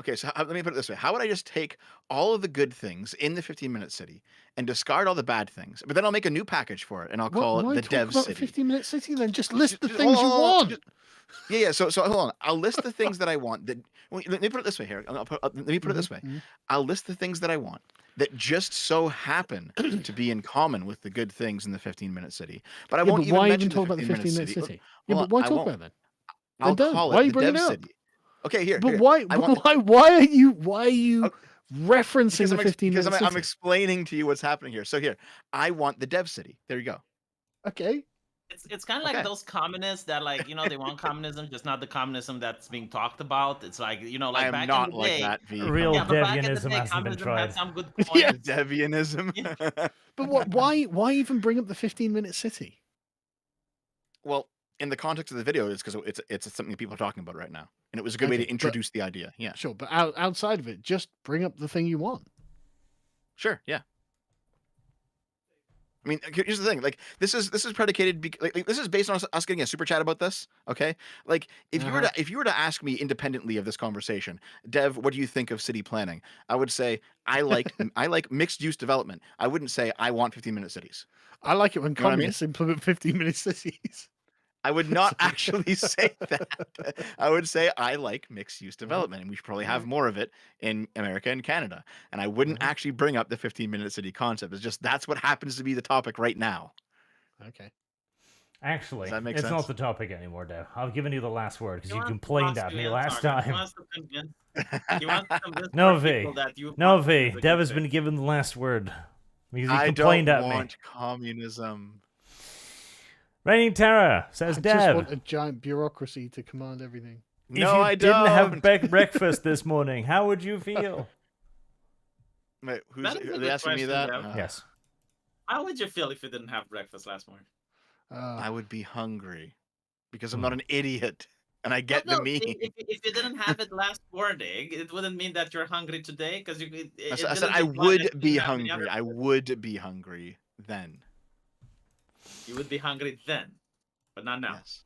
Okay, so let me put it this way. How would I just take all of the good things in the 15-minute city and discard all the bad things? But then I'll make a new package for it, and I'll call Why it the talk Dev about City. 15-minute city then? Just list the Just- things you hold on, want. just- Yeah. So hold on. I'll list the things that I want. Let me put it this way here. Let me put it this way. Mhm. I'll list the things that I want that just so happen to be in common with the good things in the 15-minute city. But I Yeah, won't but even why mention even talk about the 15-minute 15-minute city. city? Yeah, Hold but why on, I talk won't. about it then? I'll don't. call Why are it you the bringing Dev it up? City. Okay, here. But here. why? I want, Why are you Okay, referencing the 15-minute because city? I'm explaining to you what's happening here. So here, I want the Dev City. There you go. Okay. It's kind of like Okay. those communists that they want communism, just not the communism that's being talked about. It's like like I am back not in the like day. that, V. Real Yeah, but back in the Devianism day, hasn't been communism had tried. some good Yeah. points. Devianism. But why even bring up the 15-minute city? Well, in the context of the video, it's because it's something that people are talking about right now, and it was a good way Okay, to but- introduce the idea. Yeah, Sure, but outside of it, just bring up the thing you want. sure, yeah. I mean, here's the thing. Like, this is predicated. Like, this is based on us getting a super chat about this. Okay, like if you were to ask me independently of this conversation, Dev, what do you think of city planning? I would say I like mixed use development. I wouldn't say I want 15-minute cities. I like it when You know what I mean? communists implement 15-minute cities. I would not actually say that. I would say I like mixed use development, and we should probably have more of it in America and Canada. And I wouldn't actually bring up the 15-minute city concept. It's just that's what happens to be the topic right now. Okay. Actually, Does that make it's sense? not the topic anymore, Dev. I've given you the last word because He you wants to complained box at you me in, last Sargon. He time. wants to convince No, more V. people that you No, communism V. is a Dev good has thing. been given the last word because he I complained don't at me. want communism. Reigning Terror says I Dev. just want a giant bureaucracy to command everything. If No, you I didn't have don't. breakfast this morning, how would you feel? Wait, who's That is a are they good asking me question, that? Dev. Yes. How would you feel if you didn't have breakfast last morning? I would be hungry because I'm not an idiot, and I get Well, the no, meme. if you didn't have it last morning, it wouldn't mean that you're hungry today because you. I said I would be hungry. I would be hungry then. You would be hungry then, but not now. Yes.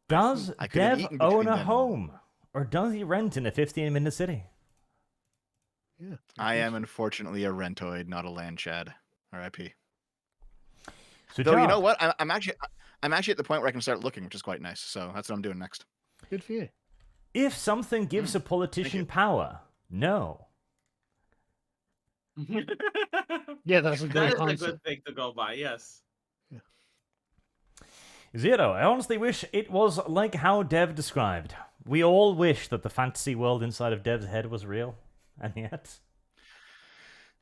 Does I could have Dev eaten own between a then and home? Or does he rent in a 15-minute city? Yeah. I am unfortunately a rentoid, not a land chad. R.I.P. So, Though you know John, what, I'm actually at the point where I can start looking, which is quite nice. So that's what I'm doing next. Good for you. if something gives a politician power, no. Yeah, that's a That great is a answer. good thing to go by. Yes. Zero. I honestly wish it was like how Dev described. We all wish that the fantasy world inside of Dev's head was real, and yet...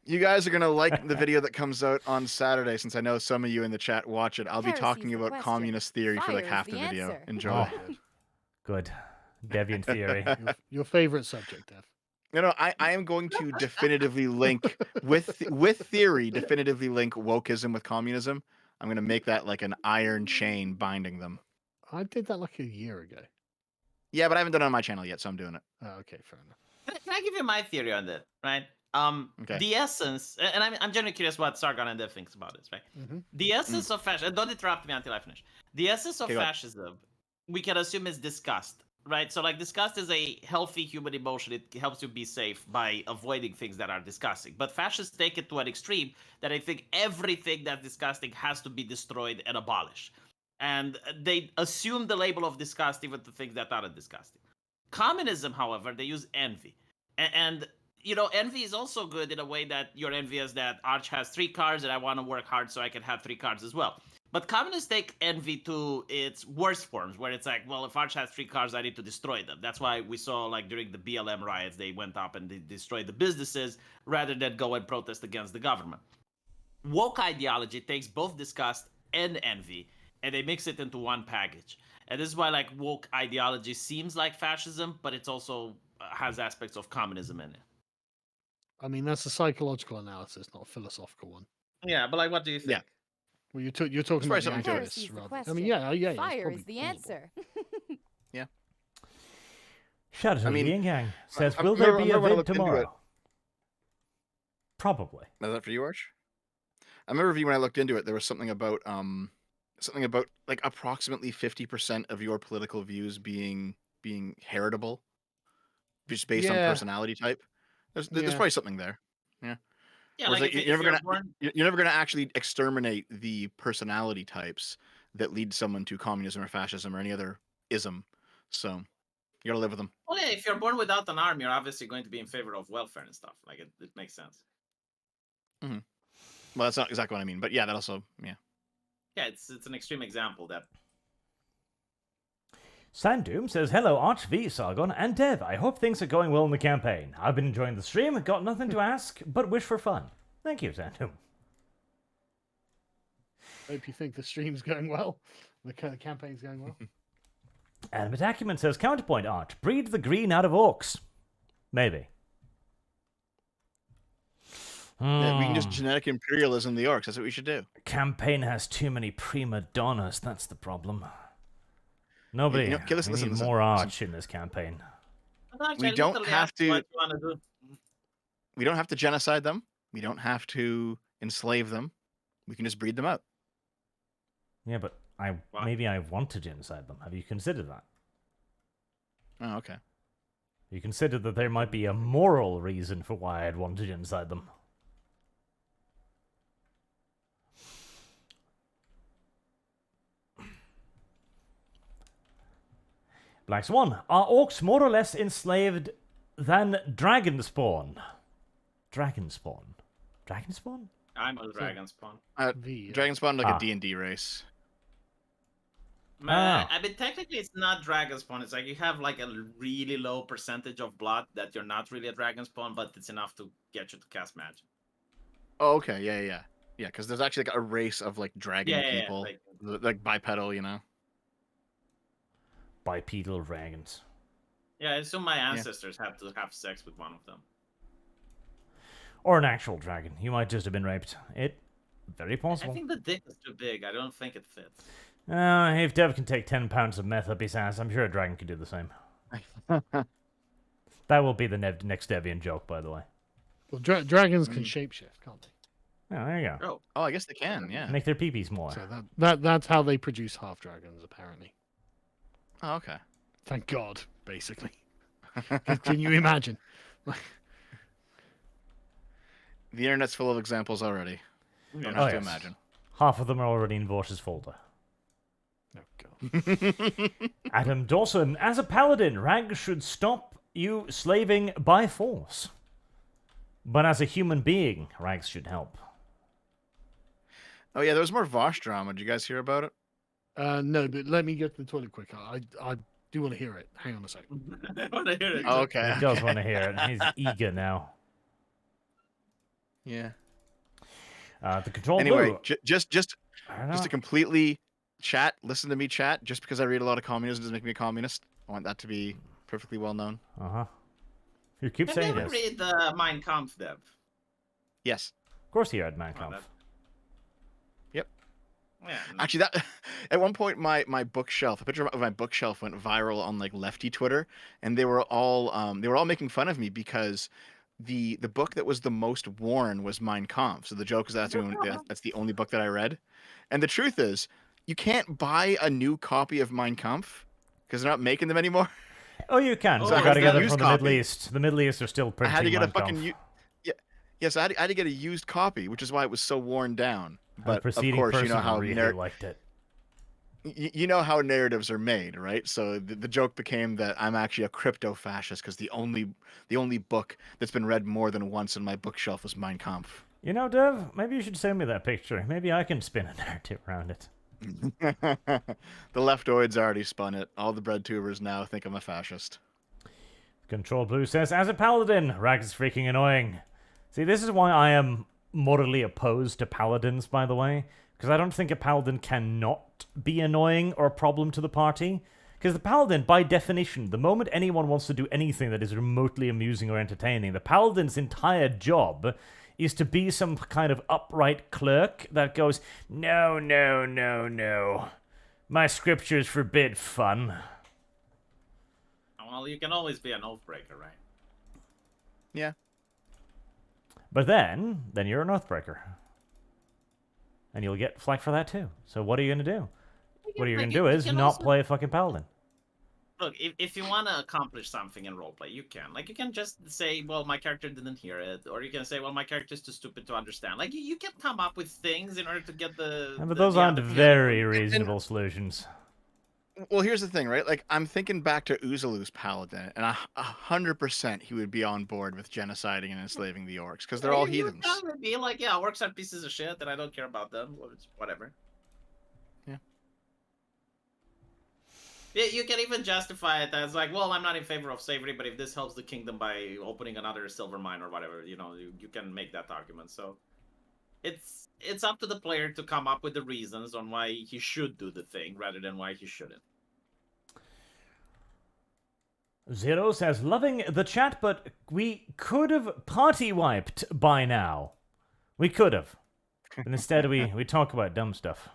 You guys are gonna like the video that comes out on Saturday, since I know some of you in the chat watch it. I'll be Heresy's talking the about question. communist theory for like Fire is half the the video. answer. Enjoy. Oh, good. Deviant theory. Your favorite subject, Dev. No, I am going to definitively link with theory, definitively link wokeism with communism. I'm gonna make that like an iron chain binding them. I did that like a year ago. Yeah, but I haven't done it on my channel yet, so I'm doing it. Oh, okay, fair enough. Can I give you my theory on that? Right. Okay. The essence, and I'm generally curious what Sargon and Dev thinks about this. Right. Mhm. The essence of fascism. Don't interrupt me until I finish. The essence of Okay, go ahead. fascism, we can assume is disgust. Right. So like disgust is a healthy human emotion. It helps you be safe by avoiding things that are disgusting. But fascists take it to an extreme that I think everything that's disgusting has to be destroyed and abolished. And they assume the label of disgust even to things that aren't disgusting. Communism, however, they use envy. And you know, envy is also good in a way that you're envious that Arch has 3 cars and I want to work hard so I can have 3 cars as well. But communists take envy to its worst forms, where it's like, well, if Arch has 3 cars, I need to destroy them. That's why we saw, like, during the BLM riots, they went up and they destroyed the businesses rather than go and protest against the government. Woke ideology takes both disgust and envy, and they mix it into one package. And this is why, like, woke ideology seems like fascism, but it's also has aspects of communism in it. I mean, that's a psychological analysis, not a philosophical one. Yeah, but like, what do you think? Yeah. Well, you're talking There's about the probably something to it. Heresy's activists the rather. I question. mean, yeah, it's Fire probably is the plausible. answer. Shout out to I mean, the Yin Yang. Says, I will there remember- be I a remember when I vid looked into it. tomorrow? Probably. Is that for you, Arch? I remember when I looked into it, there was something about like approximately 50% of your political views being heritable, just based on Yeah. personality type. There's Yeah. probably something there. Yeah, Whereas, like, like, if you're never you're gonna born... you're never gonna actually exterminate the personality types that lead someone to communism or fascism or any other ism. So you gotta live with them. Well, yeah, if you're born without an arm, you're obviously going to be in favor of welfare and stuff. Like, it makes sense. Well, that's not exactly what I mean, but yeah, that also Yeah, it's an extreme example that... Sandoom says, hello, Arch V, Sargon, and Dev. I hope things are going well in the campaign. I've been enjoying the stream, got nothing to ask, but wish for fun. Thank you, Sandoom. Hope you think the stream's going well. The campaign's going well. And Metacumen says, counterpoint, Arch. Breed the green out of orcs. Maybe. yeah, we can just genetic imperialism the orcs. That's what we should do. Campaign has too many prima donnas, that's the problem. Nobody. You know, okay, listen, we need listen, more listen. Arch in this campaign. We don't have to- What you want to do. We don't have to genocide them. We don't have to enslave them. We can just breed them out. Yeah, but Why? maybe I want to genocide them. Have you considered that? Oh, okay. You considered that there might be a moral reason for why I'd want to genocide them. Black Swan. Are orcs more or less enslaved than Dragonspawn? Dragonspawn? Dragonspawn? I'm a dragon spawn. Dragon spawned like Ah. a D&D race. Man, Ah. I mean, technically, it's not dragon spawn. It's like you have like a really low percentage of blood that you're not really a dragon spawn, but it's enough to get you to cast magic. Oh, okay. Yeah. Yeah, because there's actually like a race of like dragon Yeah, people. like, Like bipedal, you know? Bipedal dragons. yeah, I assume my ancestors had to have sex with one of them. Or an actual dragon. You might just have been raped. Very I possible. think the dick is too big. I don't think it fits. If Dev can take 10 pounds of meth up his ass, I'm sure a dragon could do the same. That will be the next Devian joke, by the way. Well, dragons can shapeshift, can't they? Oh, there you go. Oh, Oh, I guess they can, yeah. Make their peepees more. So that's how they produce half dragons, apparently. Oh, okay. Thank God, basically. Can you imagine? The internet's full of examples already. Don't Oh, have to yes. imagine. Half of them are already in Vorsh's folder. Oh God. Adam Dawson, as a paladin, Rag should stop you slaving by force. But as a human being, Rags should help. Oh yeah, there was more Vosh drama. Did you guys hear about it? No, but let me get to the toilet quick. I Do you want to hear it? Hang on a second. I want to hear it. Okay. He does want to hear it. He's eager now. Yeah. The control Anyway, blue. just I don't to know. completely chat. Listen to me, chat. Just because I read a lot of communism doesn't make me a communist. I want that to be perfectly well known. Uh-huh. You keep Have saying you ever this. read the Mein Kampf, Dev? Yes. Of course he read Mein Oh, Kampf. that- Yep. Yeah. Actually, that at one point my bookshelf, a picture of my bookshelf went viral on like lefty Twitter, and they were all making fun of me because the book that was the most worn was Mein Kampf. So the joke is that's the only book that I read, and the truth is, you can't buy a new copy of Mein Kampf because they're not making them anymore. Oh, you can. Oh, So I is got to that get it used from the Middle copy? East. The Middle East are still I printing had to get a Mein fucking Kampf. yes, I had to get a used copy, which is why it was so worn down. The But of preceding course, you person know how really liked it. you know how narratives are made, right? So the joke became that I'm actually a crypto fascist because the only book that's been read more than once in my bookshelf was Mein Kampf. You know, Dev, maybe you should send me that picture. Maybe I can spin a narrative around it. The leftoids already spun it. All the bread tubers now think I'm a fascist. Control Blue says, as a paladin, Rags is freaking annoying. See, this is why I am morally opposed to paladins, by the way. Because I don't think a paladin cannot be annoying or a problem to the party. Because the paladin, by definition, the moment anyone wants to do anything that is remotely amusing or entertaining, the paladin's entire job is to be some kind of upright clerk that goes, no, no, no, no. My scriptures forbid fun. Well, you can always be an oathbreaker, right? Yeah. But then you're an oathbreaker. And you'll get flack for that too. So what are you going to do? What you're going to do is not play a fucking paladin. Look, if you want to accomplish something in roleplay, you can. Like, you can just say, well, my character didn't hear it. Or you can say, well, my character's too stupid to understand. Like, you can come up with things in order to get the... But those aren't very reasonable solutions. Well, here's the thing, right? Like, I'm thinking back to Uzalu's paladin, and 100% he would be on board with genociding and enslaving the orcs, because they're all heathens. You would be like, yeah, orcs are pieces of shit, and I don't care about them. Whatever. Yeah. You can even justify it as like, well, I'm not in favor of slavery, but if this helps the kingdom by opening another silver mine or whatever, you know, you can make that argument. So it's up to the player to come up with the reasons on why he should do the thing rather than why he shouldn't. Zero says, loving the chat, but we could have party wiped by now. We could have. And instead we talk about dumb stuff.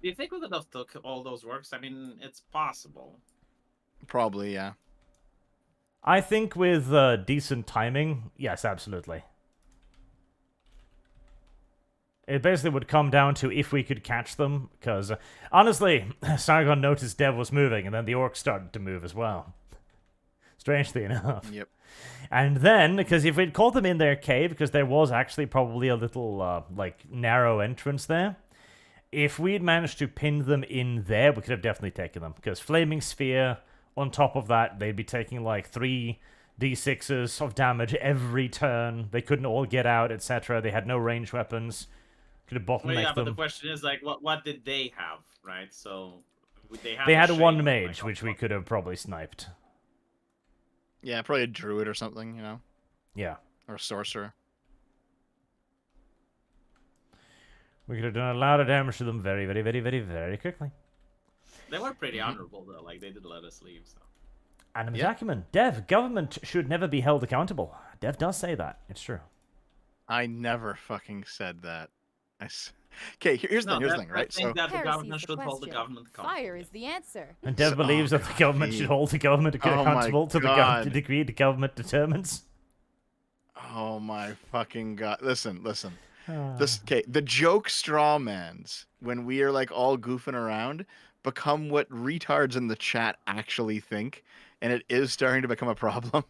Do you think we could have took all those works? I mean, it's possible. Probably, yeah. I think with decent timing, yes, absolutely. It basically would come down to if we could catch them, because honestly, Sargon noticed Dev was moving, and then the orcs started to move as well. Strangely enough. Yep. And then, because if we'd caught them in their cave, because there was actually probably a little, like, narrow entrance there, if we'd managed to pin them in there, we could have definitely taken them. Because Flaming Sphere, on top of that, they'd be taking, like, 3d6s of damage every turn. They couldn't all get out, etc. They had no ranged weapons. Could have bottlenecked Well, yeah, but them. the question is, like, what did they have, right? So, They the had one shape, mage, like, which we could have probably sniped. Yeah, probably a druid or something, you know? Yeah. Or a sorcerer. We could have done a lot of damage to them very, very, very, very, very quickly. They were pretty honorable, though. Like, they did let us leave, so... Animus Acumen. Dev, government should never be held accountable. Dev does say that. It's true. I never fucking said that. Okay, here's the thing, right? I think that the Heresy's government the should hold the question. government accountable. Fire is the answer. And Dev believes that the government should hold the government Oh my accountable to God. the degree the government determines. Oh my fucking god! Listen. Ah. The joke strawmans when we are like all goofing around become what retards in the chat actually think, and it is starting to become a problem.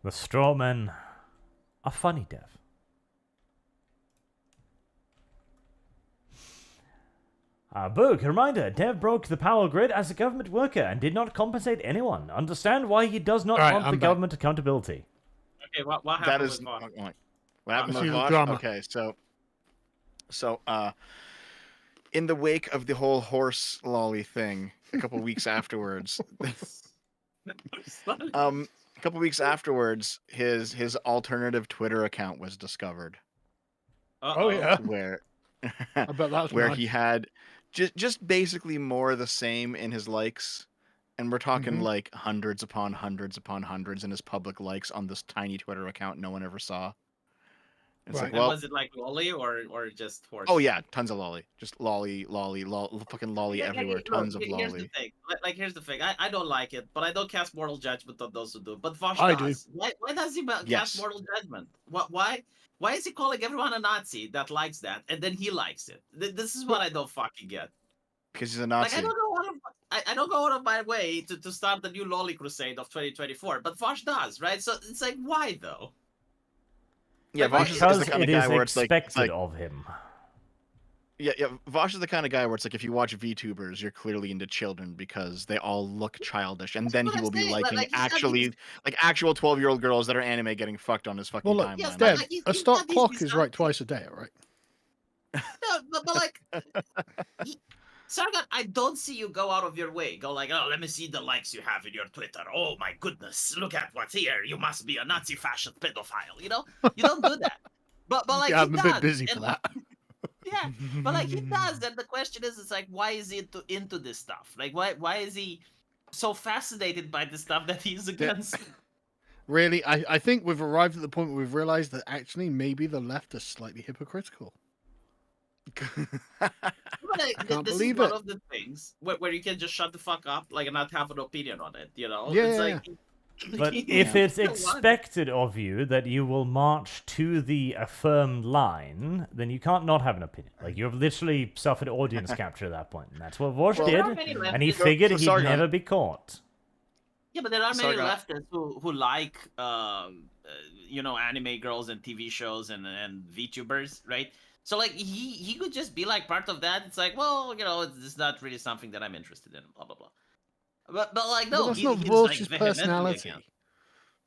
The strawmen are funny, Dev. Boog, reminder, Dev broke the power grid as a government worker and did not compensate anyone. Understand why he does not All right, want I'm the back. government accountability. Okay, what happened That is with Vaughn? what happened This with is Vosh? drama. Okay, so in the wake of the whole horse lolly thing, a couple weeks afterwards. A couple weeks afterwards, his alternative Twitter account was discovered, Oh yeah. where I bet that's where nice. he had just basically more of the same in his likes, and we're talking Mhm. like hundreds upon hundreds upon hundreds in his public likes on this tiny Twitter account no one ever saw. It's Right. like, And well, was it like lolly or just horse? oh yeah, tons of lolly, just lolly, fucking lolly everywhere, Look, tons of here's the lolly. thing. Here's the thing. I don't like it, but I don't cast moral judgment on those who do. But Vosh I do. does. Why does he Yes. cast moral judgment? Why is he calling everyone a Nazi that likes that, and then he likes it? This is what I don't fucking get. Because he's a Like Nazi. I don't go out of my way to start the new lolly crusade of 2024, but Vosh does, right? So it's like, why though? Yeah, Like, Vosh is Because the kind it of guy is where it's like, expected of him. yeah, Vosh is the kind of guy where it's like if you watch VTubers, you're clearly into children because they all look childish, and then what he I'm will be saying, liking like, he's got these- actual 12-year-old girls that are anime getting fucked on his fucking Well, look, timeline. Yes, Dev, like, he's a got stop these clock is bizarre- right twice a day, all right? No, but like, Sargon, I don't see you go out of your way. Go like, oh, let me see the likes you have in your Twitter. Oh my goodness, look at what's here. You must be a Nazi fascist pedophile. You know, you don't do that. But like, Yeah, I'm he a does. bit busy for and- that. Yeah, but like he does, and the question is, it's like, why is he into this stuff? Like, why is he so fascinated by the stuff that he's against? Really, I think we've arrived at the point where we've realized that actually maybe the left is slightly hypocritical. But like, can't this believe is one it. of the things where you can just shut the fuck up, like, and not have an opinion on it. You know, Yeah, it's yeah, like. But he- if it's he don't wanna- expected of you that you will march to the affirmed line, then you can't not have an opinion. Like, you've literally suffered audience capture at that point. And that's what Vosh Well, did, there are many and he leftists- figured so he'd Sargon- never be caught. Yeah, but there are many Sargon- leftists who like anime girls and TV shows and VTubers, right? So like he could just be like part of that. It's like, well, it's not really something that I'm interested in, blah blah blah. But like no, But that's he- not he's Volch's like vehemently personality. against.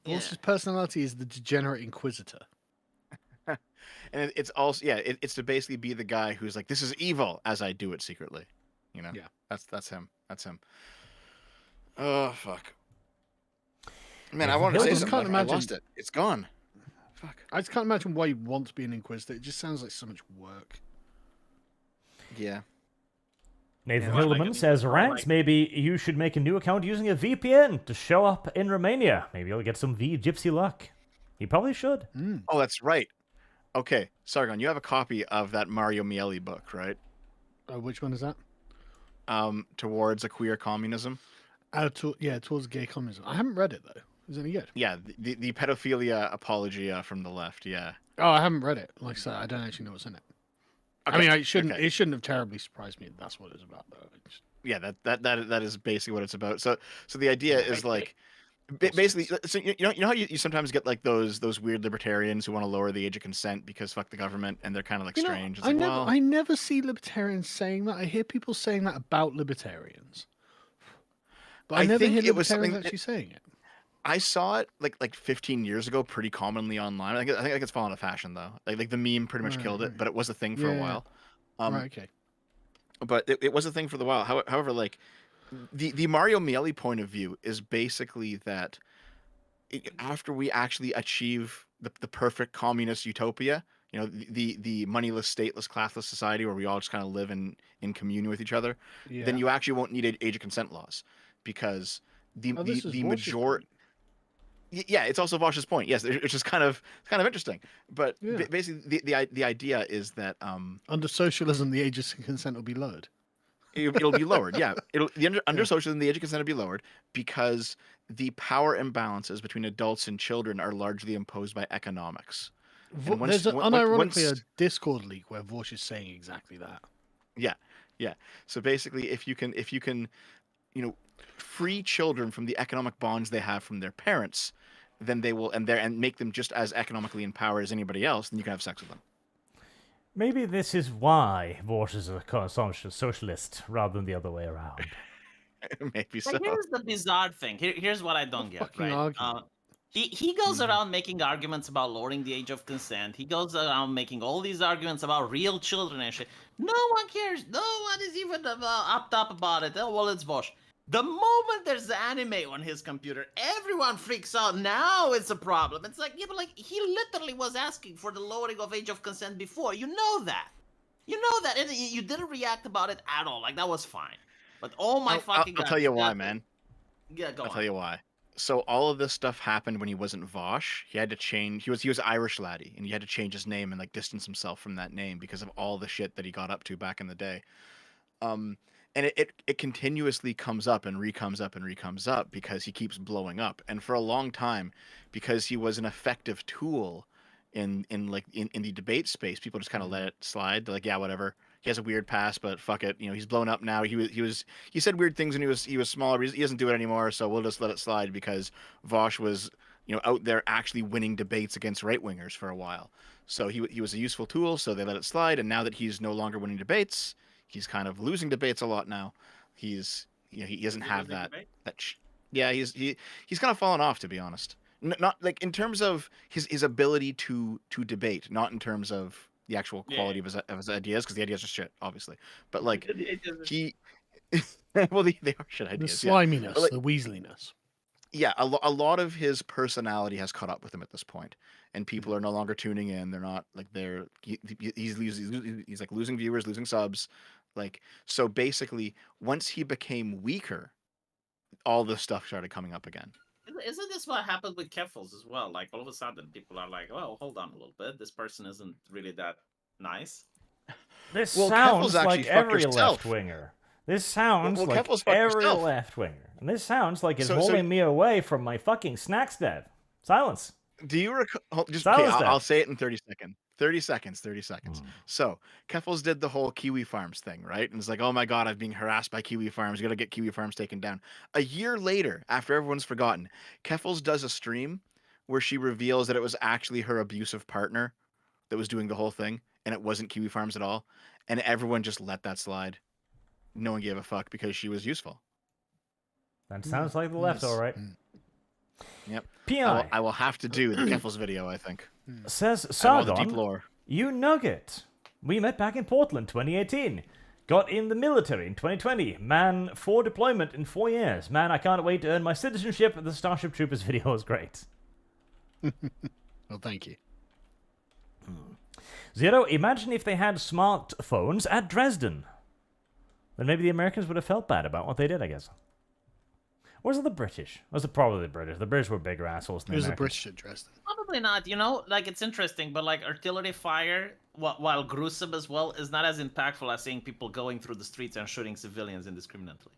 Volch's Yeah. personality is the degenerate inquisitor. And it's also it's to basically be the guy who's like, this is evil as I do it secretly. You know? Yeah. That's him. That's him. Oh fuck. Man, Yeah, I wanted to say I just something. can't I imagine- lost it. It's gone. Fuck. I just can't imagine why you'd want to be an inquisitor. It just sounds like so much work. Yeah. Nathan Yeah, like Hildeman a- says, or Rant, like- maybe you should make a new account using a VPN to show up in Romania. Maybe you'll get some gypsy luck. He probably should. Oh, that's right. Okay, Sargon, you have a copy of that Mario Miele book, right? Which one is that? Towards a queer communism. Towards gay communism. I haven't read it though. Is it any good? Yeah, the pedophilia apology from the left. Yeah. Oh, I haven't read it. Like I said, I don't actually know what's in it. I Okay, mean, it shouldn't. okay. It shouldn't have terribly surprised me. If that's what it's about, though. It's- Yeah, that is basically what it's about. So the idea is like Awesome. basically, so you know how you sometimes get like those weird libertarians who want to lower the age of consent because fuck the government, and they're kind of like You know, strange. It's I like, never, well, I never see libertarians saying that. I hear people saying that about libertarians, but I I never think hear it was libertarians something actually saying it. I saw it like 15 years ago, pretty commonly online. I think it's fallen out of fashion though. Like the meme pretty much Right, killed it, right. but it was a thing for a Yeah, while. Right? Okay. But it was a thing for the while. However, like the Mario Miele point of view is basically that after we actually achieve the perfect communist utopia, you know, the moneyless, stateless, classless society where we all just kind of live in communion with each other, Yeah. then you actually won't need age of consent laws because the Oh, this is the Vosh's majority. Yeah, it's also Vosh's point. Yes, it's just kind of interesting. But Yeah. basically, the idea is that Under socialism, the age of consent will be lowered. it'll be lowered. Yeah, under socialism, the age of consent will be lowered because the power imbalances between adults and children are largely imposed by economics. And There's once- unironically once- a Discord leak where Vosh is saying exactly that. Yeah. So basically, if you can, free children from the economic bonds they have from their parents, then they will, and make them just as economically empowered as anybody else. Then you can have sex with them. Maybe this is why Vosh is a socialist rather than the other way around. Maybe so. Like, here's the bizarre thing. Here's what I don't get. Fucking Right? argument. He goes around making arguments about lowering the age of consent. He goes around making all these arguments about real children and shit. No one cares. No one is even upped up about it. Oh, well, it's Vosh. The moment there's the anime on his computer, everyone freaks out. Now it's a problem. It's like, yeah, but like, he literally was asking for the lowering of age of consent before. You know that. You know that. And you didn't react about it at all. Like, that was fine. But oh my fucking god. I'll tell you why, man. Yeah, go on. I'll tell you why. So all of this stuff happened when he wasn't Vosh. He had to change. He was Irish laddie, and he had to change his name and like distance himself from that name because of all the shit that he got up to back in the day. And it continuously comes up and recomes up and recomes up because he keeps blowing up. And for a long time, because he was an effective tool in the debate space, people just kind of let it slide. They're like, yeah, whatever. He has a weird past, but fuck it. You know, he's blown up now. He said weird things when he was smaller. He doesn't do it anymore, so we'll just let it slide because Vosh was, you know, out there actually winning debates against right wingers for a while. So he was a useful tool, so they let it slide. And now that he's no longer winning debates, he's kind of losing debates a lot now. He doesn't have that. Yeah, he's kind of fallen off, to be honest. Not like in terms of his ability to debate, not in terms of the actual quality of his ideas, because the ideas are shit, obviously. But like he, well, they are shit ideas. The sliminess, yeah. Like, the weaseliness. Yeah, a lot of his personality has caught up with him at this point, and people are no longer tuning in. They're not like he's like losing viewers, losing subs, like so. Basically, once he became weaker, all this stuff started coming up again. Isn't this what happened with Keffels as well? Like all of a sudden, people are like, "Well, hold on a little bit. This person isn't really that nice." This Well, sounds Keffels actually like fucked every herself. left winger. This sounds like Keffels fucked every herself. left winger, and this sounds like it's So- holding me away from my fucking snacks, Dad. Silence. Do you recall? Just Silence okay, that. I'll say it in 30 seconds. 30 seconds. 30 seconds. So Keffels did the whole Kiwi Farms thing, right? And it's like, oh my god, I'm being harassed by Kiwi Farms. You gotta get Kiwi Farms taken down. A year later, after everyone's forgotten, Keffels does a stream where she reveals that it was actually her abusive partner that was doing the whole thing, and it wasn't Kiwi Farms at all. And everyone just let that slide. No one gave a fuck because she was useful. That sounds like the left, Yes. all right. Yep. PI I will have to do the Keffels video, I think. says I want the deep Sargon, lore. you nugget. We met back in Portland 2018. Got in the military in 2020. Man, 4 deployment in 4 years. Man, I can't wait to earn my citizenship. The Starship Troopers video is great. Well, thank you. Zero, imagine if they had smartphones at Dresden. Then maybe the Americans would have felt bad about what they did, I guess. Or was it the British? Or was it probably the British? The British were bigger assholes than It was the the Americans. British at Dresden. Probably not. You know, like it's interesting, but like artillery fire, while gruesome as well, is not as impactful as seeing people going through the streets and shooting civilians indiscriminately.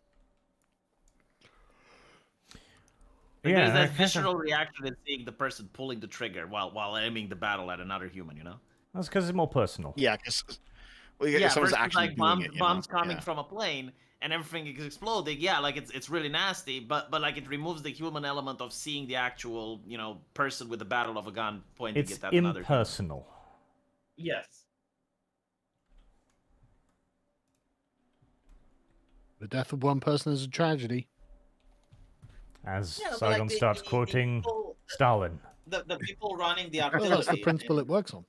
Like, Yeah, there's that I guess visceral reaction in seeing the person pulling the trigger while aiming the battle at another human. You know? that's because it's more personal. Yeah, because Yeah, someone's versus actually like doing it. You bombs know? coming Yeah. from a plane and everything is exploding. Yeah, like it's really nasty, but like it removes the human element of seeing the actual person with the barrel of a gun pointing It's it at another. impersonal. Yes. The death of one person is a tragedy. As Yeah, but, Sargon like, starts the quoting people, Stalin. the people running the Well, artillery. that's the principle it works on.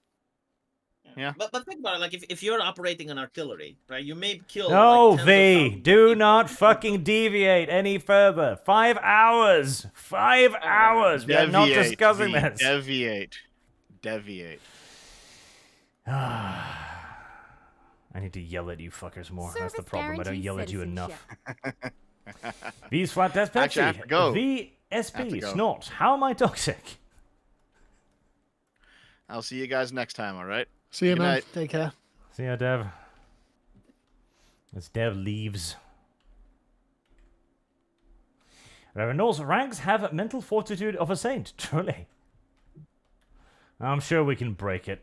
Yeah. But think about it, like if you're operating an artillery, right? You may kill. No, like, tens of V, thousands of do people. not fucking deviate any further. 5 hours. 5 hours. We are not Deviate, discussing V, this. Deviate. I need to yell at you fuckers more. That's the Service problem. I don't guaranteed yell at you citizenship. enough. V's flat test Pepsi. Actually, I have to go. VSP I have to go. snort. How am I toxic? I'll see you guys next time, all right? See you, Good man. night. Take care. See ya, Dev. As Dev leaves. Reverend Knowles, ranks have mental fortitude of a saint. Truly. I'm sure we can break it.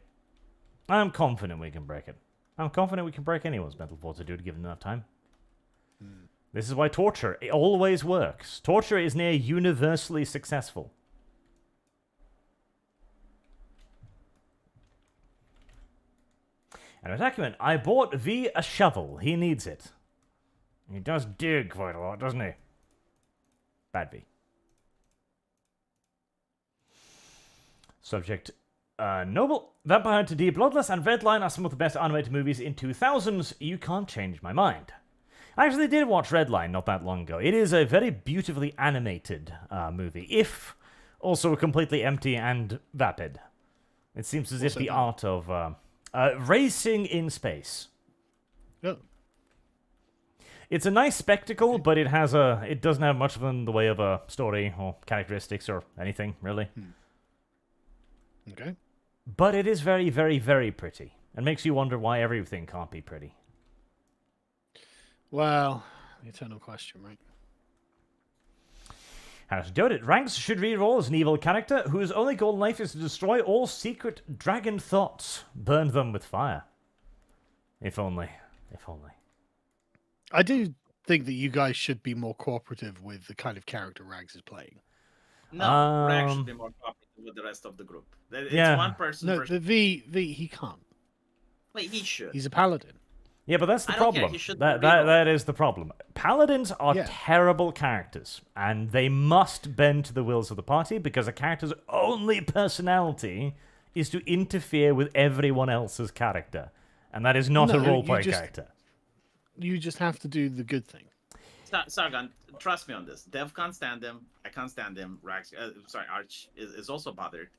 I'm confident we can break it. I'm confident we can break anyone's mental fortitude given enough time. This is why torture always works. Torture is near universally successful. And attackman, I bought V a shovel. He needs it. He does dig quite a lot, doesn't he? Bad V. Subject, Noble, Vampire Hunter D, Bloodlust, and Redline are some of the best animated movies in 2000s. You can't change my mind. I actually did watch Redline not that long ago. It is a very beautifully animated movie, if also completely empty and vapid. It seems as if the art of racing in space. Oh. It's a nice spectacle, but it doesn't have much in the way of a story or characteristics or anything, really. Okay. But it is very, very, very pretty, and makes you wonder why everything can't be pretty. Well, the eternal question, right? As noted, Ranks should reroll as an evil character whose only goal in life is to destroy all secret dragon thoughts. Burn them with fire. If only. If only. I do think that you guys should be more cooperative with the kind of character Rags is playing. No, Rags should be more cooperative with the rest of the group. It's yeah. one person. No, versus... the V, he can't. Wait, he should. He's a paladin. Yeah, but that's the I don't care, problem. he should That is the problem. Paladins are Yeah. terrible characters, and they must bend to the wills of the party because a character's only personality is to interfere with everyone else's character. And that is not a No, role-playing you just- character. You just have to do the good thing. Sargon, trust me on this. Dev can't stand him. I can't stand him. Rags, Arch is also bothered.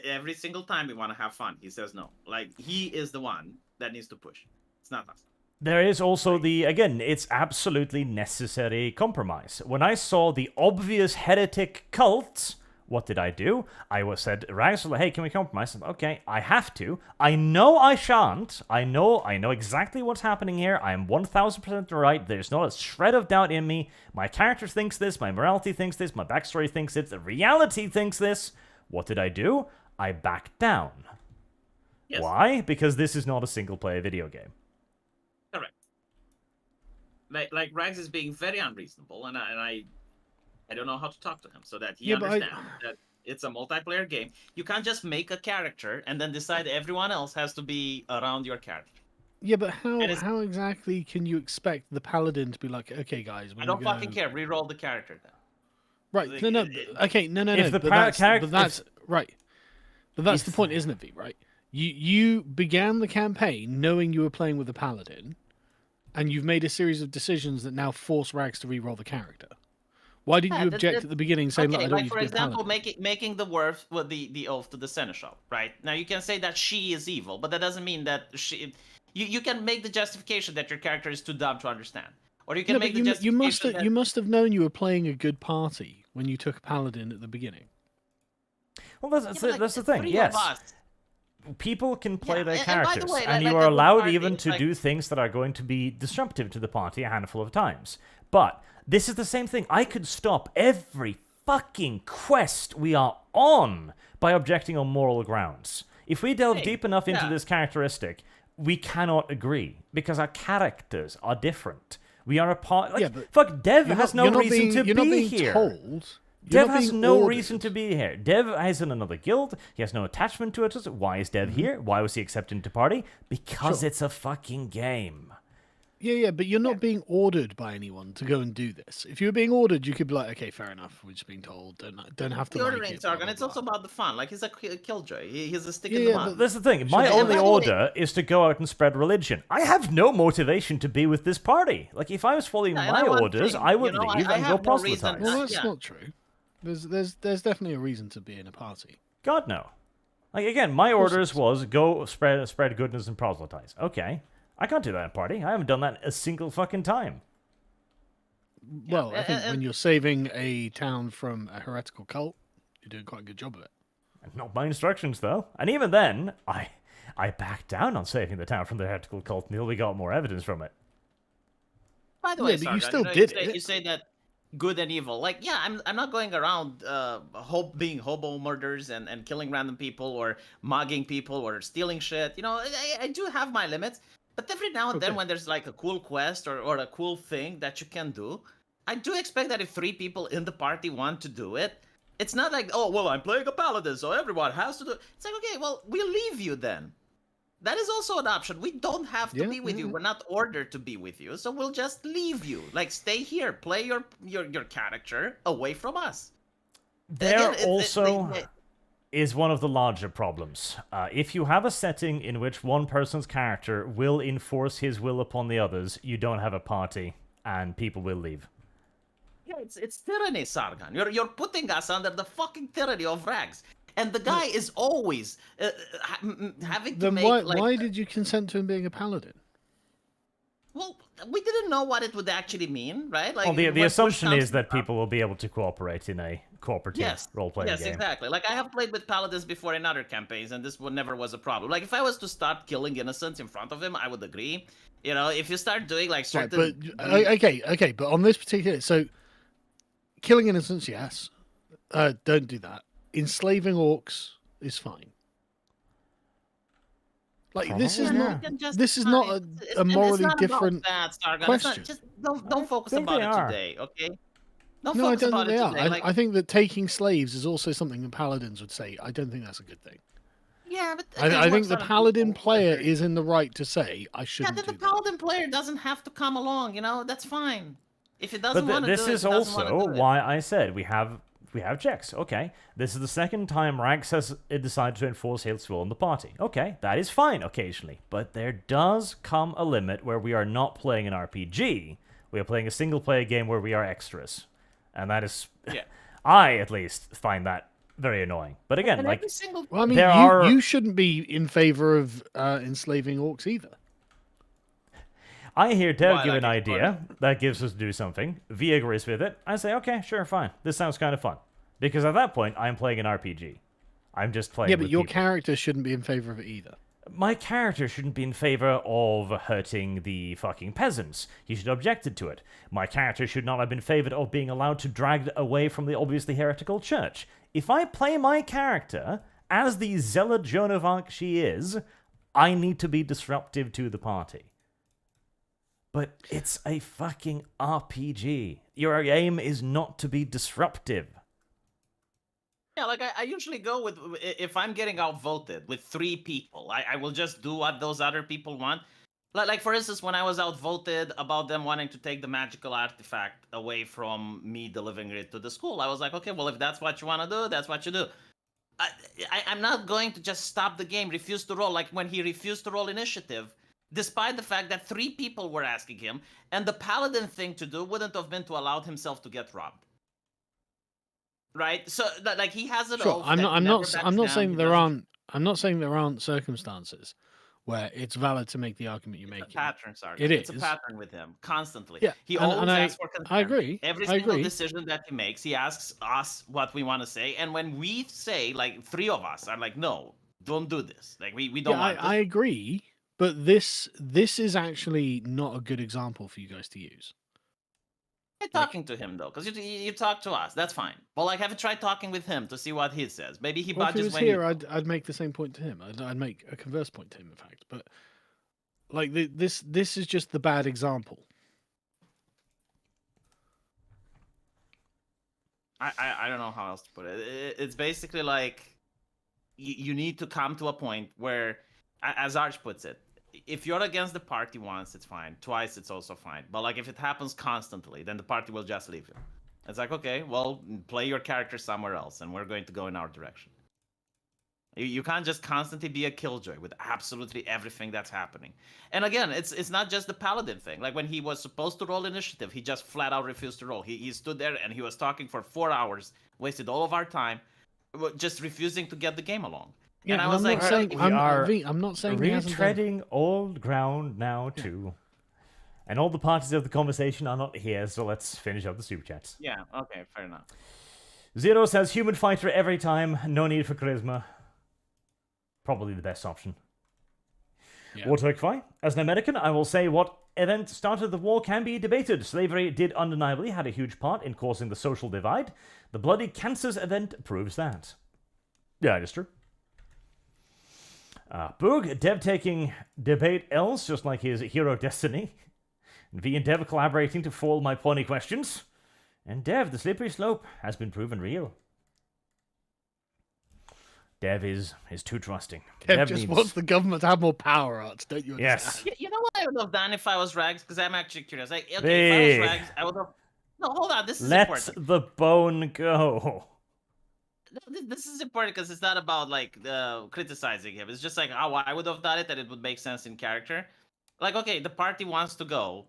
Every single time we want to have fun, he says no. Like, he is the one that needs to push. It's not us. There is also it's absolutely necessary compromise. When I saw the obvious heretic cult, what did I do? I said, Rags, hey, can we compromise? Okay, I have to. I know I shan't. I know exactly what's happening here. I am 1000% right. There's not a shred of doubt in me. My character thinks this. My morality thinks this. My backstory thinks it. The reality thinks this. What did I do? I backed down. Yes. Why? Because this is not a single-player video game. Correct. Like Rags is being very unreasonable, and I don't know how to talk to him so that he understands that it's a multiplayer game. You can't just make a character and then decide everyone else has to be around your character. Yeah, but how exactly can you expect the paladin to be like, okay, guys, I don't fucking care. Reroll the character then. Right? No. Okay, no. If the but character, that's right. But that's the point, isn't it, V? Right? You began the campaign knowing you were playing with a paladin, and you've made a series of decisions that now force Rags to reroll the character. Why didn't you object at the beginning, saying, "Look, I don't like need for to be a example, paladin"? making the worth with the oath to the seneschal, right? Now you can say that she is evil, but that doesn't mean that she. You can make the justification that your character is too dumb to understand, or you can make the justification. You must have known you were playing a good party when you took a paladin at the beginning. Well, that's the thing. Yes. People can play their and by the characters, way, and like you are a good allowed party, even to do things that are going to be disruptive to the party a handful of times. But this is the same thing. I could stop every fucking quest we are on by objecting on moral grounds. If we delve deep enough into this characteristic, we cannot agree because our characters are different. We are a part. Fuck, Dev has no reason to be here. Told. Dev has no reason to be here. Dev is in another guild. He has no attachment to it. Why is Dev here? Why was he accepted into party? Because it's a fucking game. Yeah, but you're not being ordered by anyone to go and do this. If you were being ordered, you could be like, okay, fair enough. We're just being told. Don't have to. The like ordering, it, Sargon. blah, It's blah, also blah. about the fun. Like he's a killjoy. He's a stick in the mud. But that's the thing. My only order is to go out and spread religion. I have no motivation to be with this party. Like if I was following my orders, I would leave and go proselytize. Well, that's not true. There's definitely a reason to be in a party. God no. Like again, my orders was go spread goodness and proselytize. Okay. I can't do that in a party. I haven't done that a single fucking time. Well, I think when you're saving a town from a heretical cult, you're doing quite a good job of it. Not by instructions, though. And even then, I backed down on saving the town from the heretical cult until we got more evidence from it. By the way, but Sargon, you still did it. You say that good and evil. Like, yeah, I'm not going around being hobo murders and killing random people or mugging people or stealing shit. You know, I do have my limits. But every now and then when there's like a cool quest or a cool thing that you can do, I do expect that if 3 people in the party want to do it, it's not like, oh, well, I'm playing a paladin, so everyone has to do it. It's like, okay, well, we'll leave you then. That is also an option. We don't have to be with you. We're not ordered to be with you, so we'll just leave you. Like, stay here. Play your character away from us. There also... is one of the larger problems. If you have a setting in which one person's character will enforce his will upon the others, you don't have a party, and people will leave. Yeah, it's tyranny, Sargon. You're putting us under the fucking tyranny of Rags. And the guy is always having to Then make why did you consent to him being a paladin? Well, we didn't know what it would actually mean, right? Like, Well, the when push assumption comes is to that shove- people will be able to cooperate in a cooperative role-playing yes, game. exactly. Like, I have played with paladins before in other campaigns, and this never was a problem. Like, if I was to start killing innocents in front of him, I would agree. You know, if you start doing like Right, certain, but okay, but on this particular, so killing innocents, yes, don't do that. Enslaving orcs is fine. Like this is Probably, not yeah. this is not a morally different question. Just don't focus think about they it are. today, okay? Don't No, I focus don't about think they it are. today. Like, I think that taking slaves is also something the paladins would say. I don't think that's a good thing. yeah, but I think the paladin paladin player is in the right to say I Yeah, shouldn't that the do that. paladin player doesn't have to come along. You know, that's fine. If it But doesn't want to do it, this it is doesn't wanna also do it. why I said we have checks. Okay, this is the second time Rags has decided to enforce his will on the party. Okay, that is fine occasionally, but there does come a limit where we are not playing an RPG. We are playing a single-player game where we are extras, and that is, Yeah. I at least find that very annoying. But again, And like, every single Well, I mean, There you are- shouldn't be in favor of enslaving orcs either. I hear Dev Why, give like an it's idea that gives us to do something. V agrees with it. I say, okay, sure, fine. This sounds kind of fun. Because at that point, I'm playing an RPG. I'm just playing Yeah, but with your people. character shouldn't be in favor of it either. My character shouldn't be in favor of hurting the fucking peasants. He should have objected to it. My character should not have been favored of being allowed to drag away from the obviously heretical church. If I play my character as the zealot Joan of Arc she is, I need to be disruptive to the party. But it's a fucking RPG. Your aim is not to be disruptive. Yeah, like I usually go with, if I'm getting outvoted with 3 people, I will just do what those other people want. Like for instance, when I was outvoted about them wanting to take the magical artifact away from me delivering it to the school, I was like, okay, well, if that's what you want to do, that's what you do. I'm not going to just stop the game, refuse to roll. Like when he refused to roll initiative, despite the fact that 3 people were asking him, and the paladin thing to do wouldn't have been to allow himself to get robbed. Right? So like he has an Sure, oath I'm that not. he I'm never not. backs I'm not down, saying he there doesn't- aren't. I'm not saying there aren't circumstances where it's valid to make the argument you're It's a making. pattern, Sargon. It It's a is. pattern with him constantly. Yeah, He and- always and asks for consent. agree, Every I single agree. decision that he makes, he asks us what we want to say, and when we say, like 3 of us are like, no, don't do this. Like we don't Yeah, want this. I agree, but this is actually not a good example for you guys to use. Try talking to him though, because you talk to us. That's fine. But like, have you tried talking with him to see what he says? Maybe he Well, if he budges was when here, you. I'd make the same point to him. I'd make a converse point to him, in fact. But like this is just the bad example. I don't know how else to put it. It's basically like you need to come to a point where, as Arch puts it, if you're against the party once, it's fine. Twice, it's also fine. But like if it happens constantly, then the party will just leave you. It's like, okay, well, play your character somewhere else, and we're going to go in our direction. You can't just constantly be a killjoy with absolutely everything that's happening. And again, it's not just the paladin thing. Like when he was supposed to roll initiative, he just flat out refused to roll. He stood there and he was talking for 4 hours, wasted all of our time, just refusing to get the game along. Yeah, and I and was I'm like, not saying we I'm, are I'm not saying he hasn't done- Retreading old ground now, too. And all the parties of the conversation are not here, so let's finish up the super chats. yeah, okay, fair enough. Zero says, human fighter every time, no need for charisma. Probably the best option. Yeah. Wartorkfy, as an American, I will say what event started the war can be debated. Slavery did undeniably had a huge part in causing the social divide. The bloody Kansas event proves that. Yeah, it is true. Boog, Dev taking debate else, just like his hero destiny. V and Dev collaborating to foil my pointy questions. And Dev, the slippery slope has been proven real. Dev is too trusting. Kev just needs- wants the government to have more power arts, don't you Yes. understand? You know what I would have done if I was Rags? Because I'm actually curious. Like, okay, Hey. if I was Rags, I would have. No, hold on. This is Let important. the bone go. this is important because it's not about like criticizing him. It's just like how I would have done it, and it would make sense in character. Like, okay, the party wants to go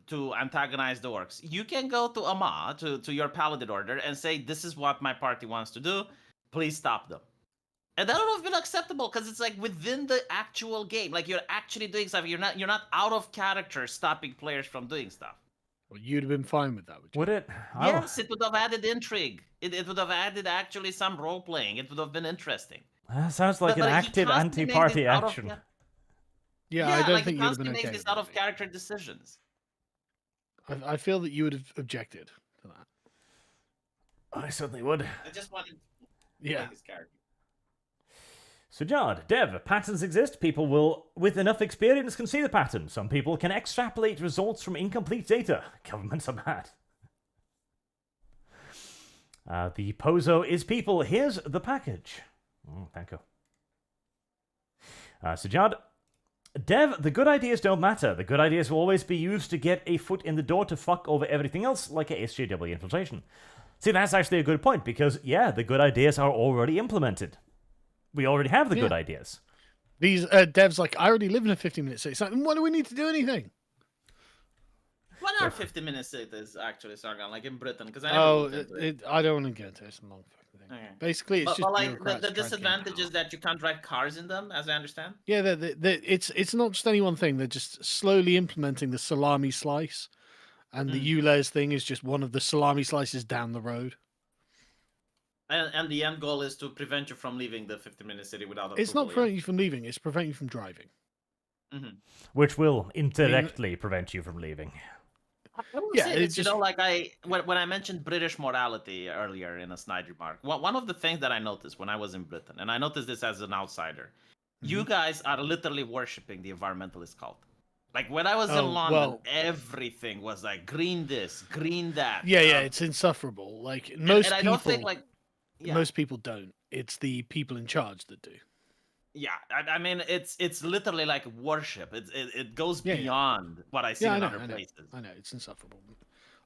to antagonize the orcs. You can go to Ama, to your paladin order, and say, "This is what my party wants to do. Please stop them." And that would have been acceptable because it's like within the actual game. Like you're actually doing stuff. You're not out of character stopping players from doing stuff. Well, you'd have been fine with that, would you? Would it? Yes, it would have added intrigue. It would have added actually some role playing. It would have been interesting. That sounds like But an he active constantly makes anti-party this out of action. Yeah, yeah, I don't like think he you'd have been constantly okay makes with this out that, of mate. character decisions. I feel that you would have objected to that. I certainly would. I just wanted to Yeah. like his character. Sujard, Dev, patterns exist. People will, with enough experience, can see the pattern. Some people can extrapolate results from incomplete data. Governments are bad. The Pozo is people. Here's the package. Thank you. Sujard, Dev, the good ideas don't matter. The good ideas will always be used to get a foot in the door to fuck over everything else, like a SJW infiltration. See, that's actually a good point, because, yeah, the good ideas are already implemented. We already have the good ideas. These devs like, I already live in a 15-minute city. It's like, why do we need to do anything? What are 50 minutes it is actually, Sargon, like in Britain? Because I Oh, never looked into it. I don't want to get into it. It's a long fucking thing. Okay. Basically, it's But, just like bureaucrats the trying to get disadvantage is out. that you can't drive cars in them, as I understand. Yeah, it's not just any one thing. They're just slowly implementing the salami slice, and the ULEZ thing is just one of the salami slices down the road. And the end goal is to prevent you from leaving the 50-minute city without It's not approval, preventing you from leaving; it's preventing you from driving. Which will indirectly prevent you from leaving. I will Yeah, say it this, just- like when I mentioned British morality earlier in a snide remark, one of the things that I noticed when I was in Britain, and I noticed this as an outsider, you guys are literally worshipping the environmentalist cult. Like when I was Oh, in London, well- everything was like green this, green that. Yeah, it's insufferable. Like and most I people, don't think like yeah. most people don't. It's the people in charge that do. Yeah, I mean, it's literally like worship. It goes Yeah, yeah. beyond what I see Yeah, in I other know. places. I know it's insufferable.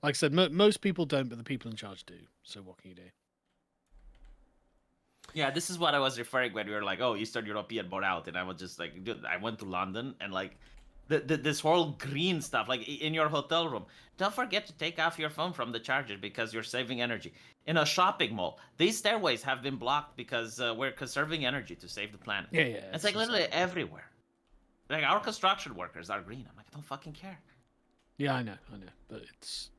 Like I said, most people don't, but the people in charge do. So what can you do? Yeah, this is what I was referring when we were like, oh, Eastern European morality, and I was just like, dude, I went to London and like, this whole green stuff, like in your hotel room, don't forget to take off your phone from the charger because you're saving energy. In a shopping mall, these stairways have been blocked because we're conserving energy to save the planet. Yeah, It's like literally everywhere. Like our construction workers are green. I'm like, I don't fucking care. Yeah, I know, but it's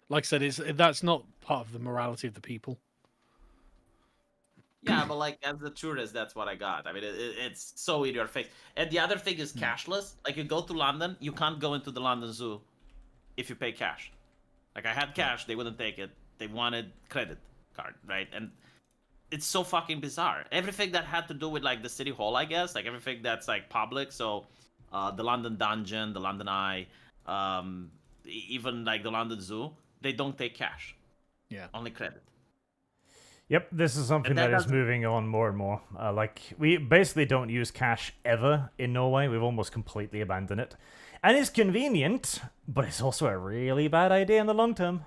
like I said, that's not part of the morality of the people. Yeah, but like as a tourist, that's what I got. I mean, it's so in your face. And the other thing is cashless. Like you go to London, you can't go into the London Zoo if you pay cash. Like I had cash, they wouldn't take it. They wanted credit card, right? And it's so fucking bizarre. Everything that had to do with like the city hall, I guess, like everything that's like public. So the London Dungeon, the London Eye, even like the London Zoo, they don't take cash. Yeah. Only credit. Yep, this is something And that that is doesn't- moving on more and more. Like, we basically don't use cash ever in Norway. We've almost completely abandoned it. And it's convenient, but it's also a really bad idea in the long term.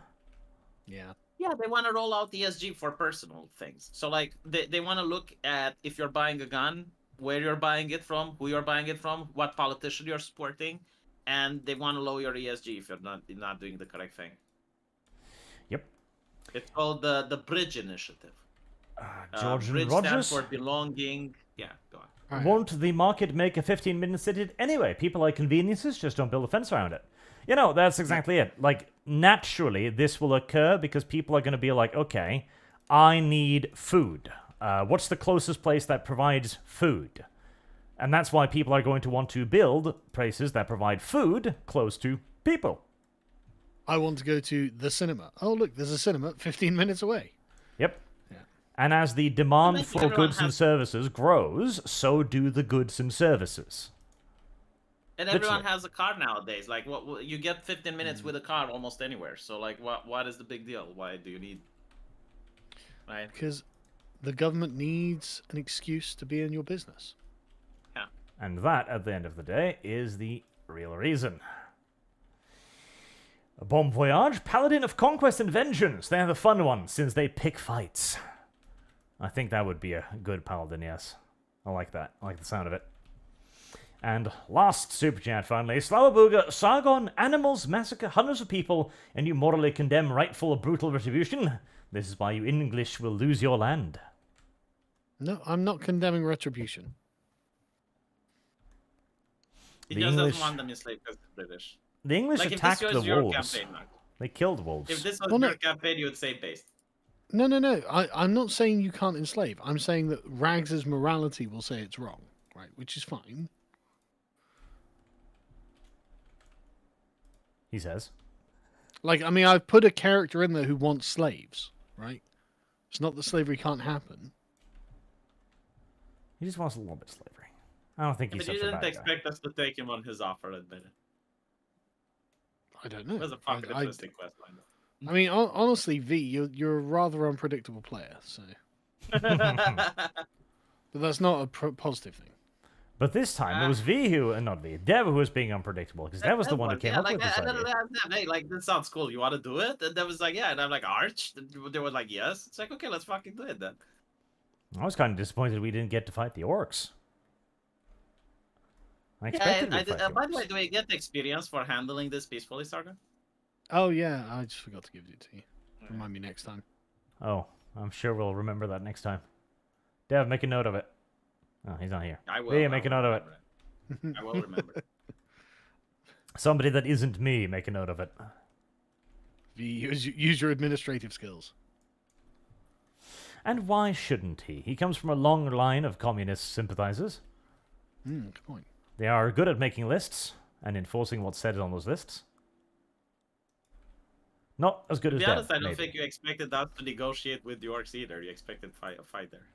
Yeah. Yeah, they want to roll out ESG for personal things. So, like, they want to look at if you're buying a gun, where you're buying it from, who you're buying it from, what politician you're supporting, and they want to lower your ESG if you're not doing the correct thing. Yep. It's called the Bridge Initiative. George Bridge Rogers? stands for belonging. Yeah, go on. Right. Won't the market make a 15-minute city anyway? People like conveniences, just don't build a fence around it. You know, that's exactly it. Like, naturally, this will occur because people are going to be like, okay, I need food. What's the closest place that provides food? And that's why people are going to want to build places that provide food close to people. I want to go to the cinema. Oh, look, there's a cinema 15 minutes away. Yep. Yeah. And as the demand think for everyone goods and has- services grows, so do the goods and services. And everyone Literally. has a car nowadays. Like, what you get 15 minutes with a car almost anywhere. So, like, what is the big deal? Why do you need? Right. Because the government needs an excuse to be in your business. And that, at the end of the day, is the real reason. Bon voyage, paladin of conquest and vengeance. They're the fun ones, since they pick fights. I think that would be a good paladin, yes. I like that. I like the sound of it. And last super chat, finally. Slavabuga, Sargon, animals massacre hundreds of people, and you morally condemn rightful brutal retribution. This is why you English will lose your land. No, I'm not condemning retribution. He The just English- doesn't want them enslaved because they're British. The English Like, if attacked this the was your wolves. campaign, Mark. They killed wolves. If this was Well, no. your campaign, you would say based. No. I'm not saying you can't enslave. I'm saying that Rags' morality will say it's wrong, right? Which is fine. He says. Like, I mean, I've put a character in there who wants slaves, right? It's not that slavery can't happen. He just wants a little bit of slavery. I don't think he's But you such a didn't bad guy. expect us to take him on his offer, admit it. I don't know. It was a fucking interesting quest line. I mean, honestly, V, you're a rather unpredictable player, so. But that's not a positive thing. But this time, it was V who, not V, Dev who was being unpredictable, because Dev was the one who came up with this idea. Hey, like, this sounds cool. You want to do it? And Dev was like, yeah. And I'm like, Arch? They were like, yes. It's like, okay, let's fucking do it then. I was kind of disappointed we didn't get to fight the orcs. I expected we'd fight the by the way, orcs. do we get the experience for handling this peacefully, Sargon? Oh, yeah, I just forgot to give it to you. Remind me next time. Oh, I'm sure we'll remember that next time. Dev, make a note of it. Oh, he's not here. I will. V, I make a will note of it. remember I will remember. Somebody that isn't me, make a note of it. V, use your administrative skills. And why shouldn't he? He comes from a long line of communist sympathizers. Good point. They are good at making lists and enforcing what's said on those lists. Not as good To as be Dev, honest, I don't maybe. think you expected us to negotiate with the orcs either. You expected a fight there.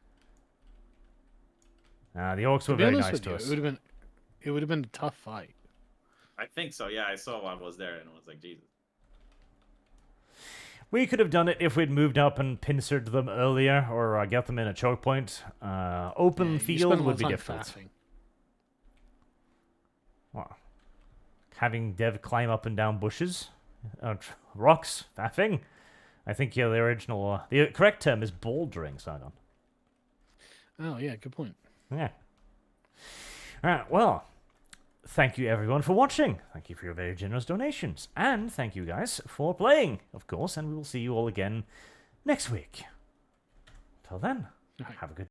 The orcs To were be very honest nice with to you, us. it would have been a tough fight. I think so, yeah. I saw one was there and I was like, Jesus. We could have done it if we'd moved up and pincered them earlier, or get them in a choke point. Open Yeah, you field spend a lot would of be time difficult. faffing. Well, having Dev climb up and down bushes, rocks, faffing. I think the original, the correct term is bouldering, Sargon. Oh, yeah, good point. Yeah. Alright, well, thank you everyone for watching. Thank you for your very generous donations. And thank you guys for playing, of course, and we will see you all again next week. Till then, Right. have a good